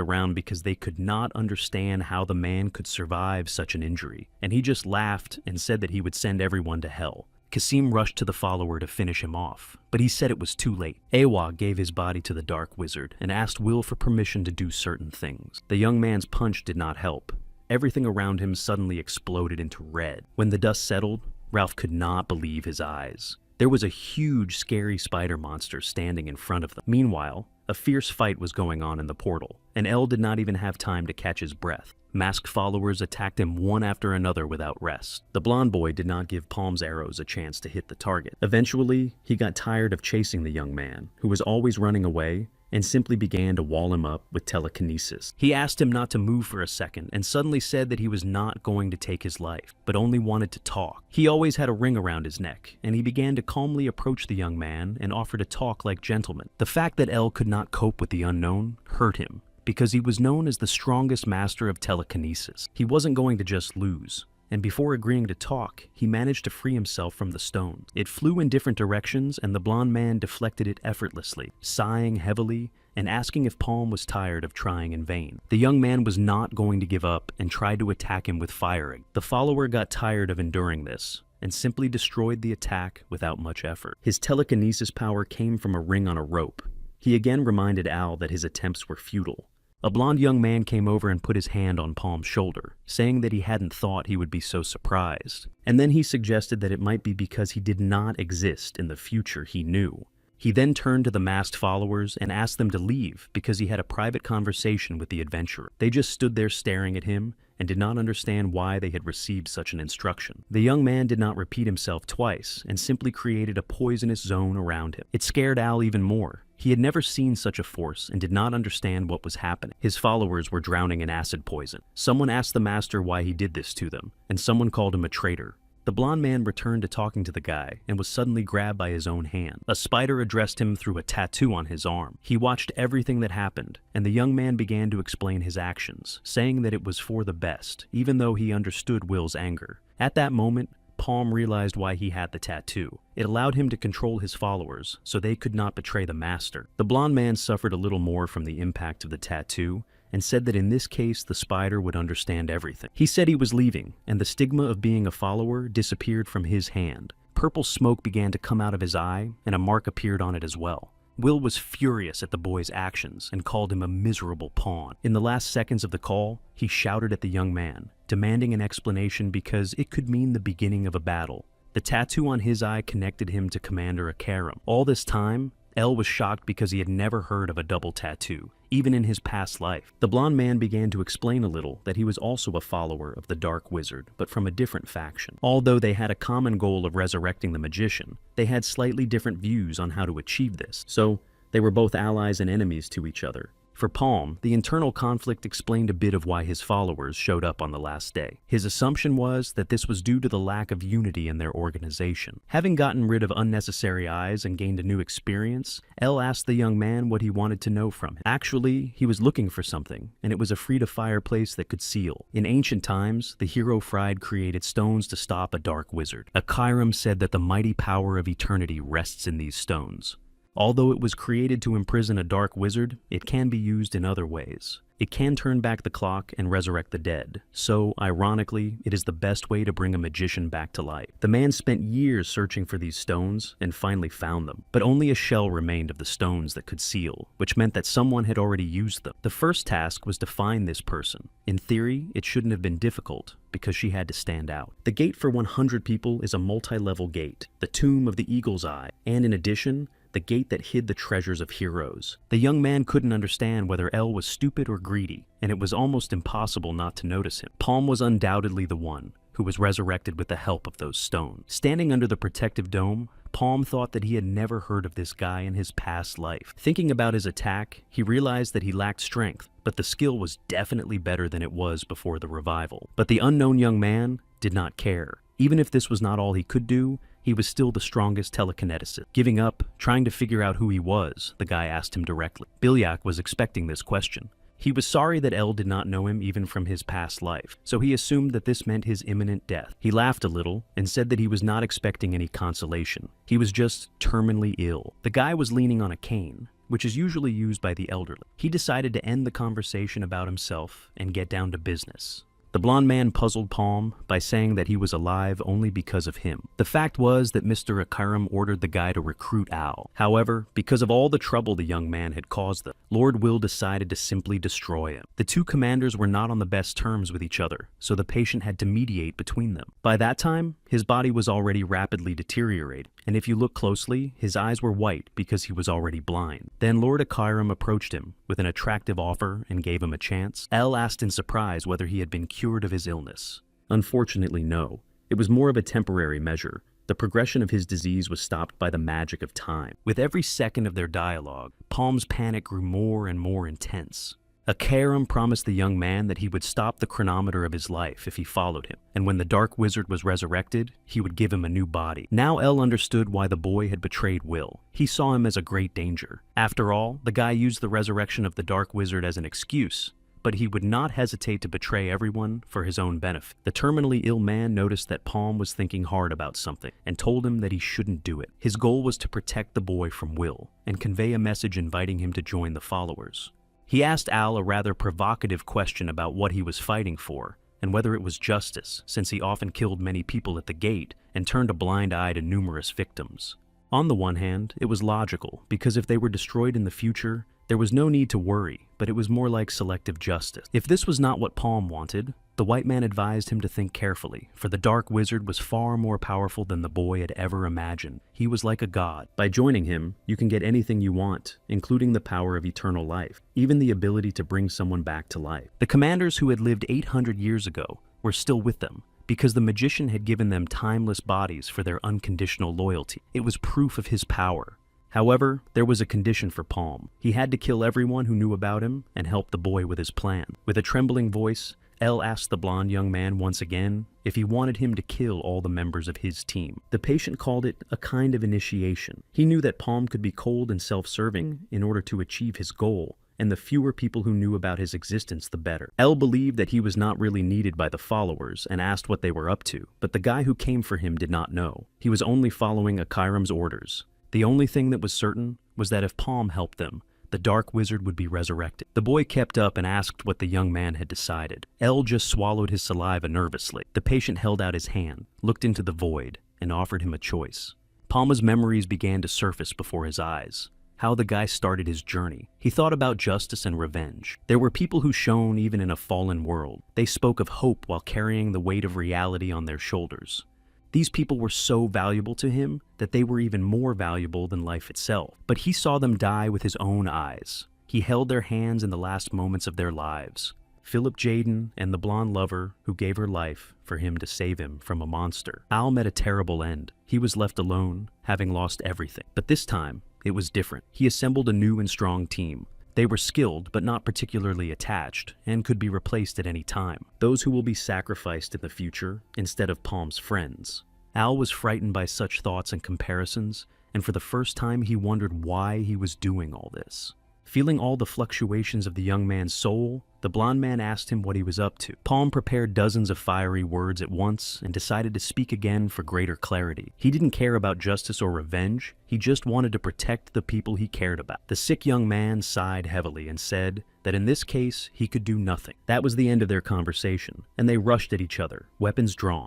Speaker 1: around because they could not understand how the man could survive such an injury, and he just laughed and said that he would send everyone to hell. Kasim rushed to the follower to finish him off, but he said it was too late. Awak gave his body to the Dark Wizard and asked Will for permission to do certain things. The young man's punch did not help. Everything around him suddenly exploded into red. When the dust settled, Ralph could not believe his eyes. There was a huge, scary spider monster standing in front of them. Meanwhile, a fierce fight was going on in the portal, and El did not even have time to catch his breath. Masked followers attacked him one after another without rest. The blonde boy did not give Palm's arrows a chance to hit the target. Eventually, he got tired of chasing the young man, who was always running away, and simply began to wall him up with telekinesis. He asked him not to move for a second and suddenly said that he was not going to take his life, but only wanted to talk. He always had a ring around his neck, and he began to calmly approach the young man and offer to talk like gentlemen. The fact that El could not cope with the unknown hurt him, because he was known as the strongest master of telekinesis. He wasn't going to just lose. And before agreeing to talk, he managed to free himself from the stone. It flew in different directions, and the blonde man deflected it effortlessly, sighing heavily and asking if Palm was tired of trying in vain. The young man was not going to give up and tried to attack him with firing. The follower got tired of enduring this and simply destroyed the attack without much effort. His telekinesis power came from a ring on a rope. He again reminded Al that his attempts were futile. A blond young man came over and put his hand on Palm's shoulder, saying that he hadn't thought he would be so surprised. And then he suggested that it might be because he did not exist in the future he knew. He then turned to the masked followers and asked them to leave because he had a private conversation with the adventurer. They just stood there staring at him and did not understand why they had received such an instruction. The young man did not repeat himself twice and simply created a poisonous zone around him. It scared Al even more. He had never seen such a force and did not understand what was happening. His followers were drowning in acid poison. Someone asked the master why he did this to them, and someone called him a traitor. The blond man returned to talking to the guy and was suddenly grabbed by his own hand. A spider addressed him through a tattoo on his arm. He watched everything that happened, and the young man began to explain his actions, saying that it was for the best, even though he understood Will's anger. At that moment, Palm realized why he had the tattoo. It allowed him to control his followers, so they could not betray the master. The blond man suffered a little more from the impact of the tattoo, and said that in this case the spider would understand everything. He said he was leaving, and the stigma of being a follower disappeared from his hand. Purple smoke began to come out of his eye, and a mark appeared on it as well. Will was furious at the boy's actions and called him a miserable pawn. In the last seconds of the call, he shouted at the young man, demanding an explanation because it could mean the beginning of a battle. The tattoo on his eye connected him to Commander Akaram. All this time, El was shocked because he had never heard of a double tattoo, even in his past life. The blonde man began to explain a little that he was also a follower of the Dark Wizard, but from a different faction. Although they had a common goal of resurrecting the magician, they had slightly different views on how to achieve this, so they were both allies and enemies to each other. For Palm, the internal conflict explained a bit of why his followers showed up on the last day. His assumption was that this was due to the lack of unity in their organization. Having gotten rid of unnecessary eyes and gained a new experience, El asked the young man what he wanted to know from him. Actually, he was looking for something, and it was a free-to-fire place that could seal. In ancient times, the hero Fried created stones to stop a dark wizard. Akiram said that the mighty power of eternity rests in these stones. Although it was created to imprison a dark wizard, it can be used in other ways. It can turn back the clock and resurrect the dead, so, ironically, it is the best way to bring a magician back to life. The man spent years searching for these stones and finally found them, but only a shell remained of the stones that could seal, which meant that someone had already used them. The first task was to find this person. In theory, it shouldn't have been difficult, because she had to stand out. The gate for 100 people is a multi-level gate, the Tomb of the Eagle's Eye, and in addition, the gate that hid the treasures of heroes. The young man couldn't understand whether El was stupid or greedy, and it was almost impossible not to notice him. Palm was undoubtedly the one who was resurrected with the help of those stones. Standing under the protective dome, Palm thought that he had never heard of this guy in his past life. Thinking about his attack, he realized that he lacked strength, but the skill was definitely better than it was before the revival. But the unknown young man did not care. Even if this was not all he could do, he was still the strongest telekineticist. Giving up, trying to figure out who he was, the guy asked him directly. Bilyak was expecting this question. He was sorry that El did not know him even from his past life, so he assumed that this meant his imminent death. He laughed a little and said that he was not expecting any consolation. He was just terminally ill. The guy was leaning on a cane, which is usually used by the elderly. He decided to end the conversation about himself and get down to business. The blonde man puzzled Palm by saying that he was alive only because of him. The fact was that Mr. Akaram ordered the guy to recruit Al. However, because of all the trouble the young man had caused them, Lord Will decided to simply destroy him. The two commanders were not on the best terms with each other, so the patient had to mediate between them. By that time, his body was already rapidly deteriorating, and if you look closely, his eyes were white because he was already blind. Then Lord Akaram approached him with an attractive offer and gave him a chance. El asked in surprise whether he had been cured of his illness. Unfortunately, no. It was more of a temporary measure. The progression of his disease was stopped by the magic of time. With every second of their dialogue, Palm's panic grew more and more intense. Akaram promised the young man that he would stop the chronometer of his life if he followed him, and when the Dark Wizard was resurrected, he would give him a new body. Now El understood why the boy had betrayed Will. He saw him as a great danger. After all, the guy used the resurrection of the Dark Wizard as an excuse, but he would not hesitate to betray everyone for his own benefit. The terminally ill man noticed that Palm was thinking hard about something and told him that he shouldn't do it. His goal was to protect the boy from Will and convey a message inviting him to join the followers. He asked Al a rather provocative question about what he was fighting for and whether it was justice, since he often killed many people at the gate and turned a blind eye to numerous victims. On the one hand, it was logical, because if they were destroyed in the future, there was no need to worry, but it was more like selective justice. If this was not what Palm wanted, the white man advised him to think carefully, for the Dark Wizard was far more powerful than the boy had ever imagined. He was like a god. By joining him, you can get anything you want, including the power of eternal life, even the ability to bring someone back to life. The commanders who had lived 800 years ago were still with them, because the magician had given them timeless bodies for their unconditional loyalty. It was proof of his power. However, there was a condition for Palm. He had to kill everyone who knew about him and help the boy with his plan. With a trembling voice, El asked the blonde young man once again if he wanted him to kill all the members of his team. The patient called it a kind of initiation. He knew that Palm could be cold and self-serving in order to achieve his goal, and the fewer people who knew about his existence, the better. El believed that he was not really needed by the followers and asked what they were up to, but the guy who came for him did not know. He was only following Akiram's orders. The only thing that was certain was that if Palm helped them, the dark wizard would be resurrected. The boy kept up and asked what the young man had decided. L just swallowed his saliva nervously. The patient held out his hand, looked into the void, and offered him a choice. Palma's memories began to surface before his eyes. How the guy started his journey. He thought about justice and revenge. There were people who shone even in a fallen world. They spoke of hope while carrying the weight of reality on their shoulders. These people were so valuable to him that they were even more valuable than life itself. But he saw them die with his own eyes. He held their hands in the last moments of their lives. Philip Jaden and the blonde lover who gave her life for him to save him from a monster. Al met a terrible end. He was left alone, having lost everything. But this time, it was different. He assembled a new and strong team. They were skilled, but not particularly attached, and could be replaced at any time. Those who will be sacrificed in the future instead of Palm's friends. Al was frightened by such thoughts and comparisons, and for the first time he wondered why he was doing all this. Feeling all the fluctuations of the young man's soul, the blonde man asked him what he was up to. Palm prepared dozens of fiery words at once and decided to speak again for greater clarity. He didn't care about justice or revenge, he just wanted to protect the people he cared about. The sick young man sighed heavily and said that in this case he could do nothing. That was the end of their conversation, and they rushed at each other, weapons drawn.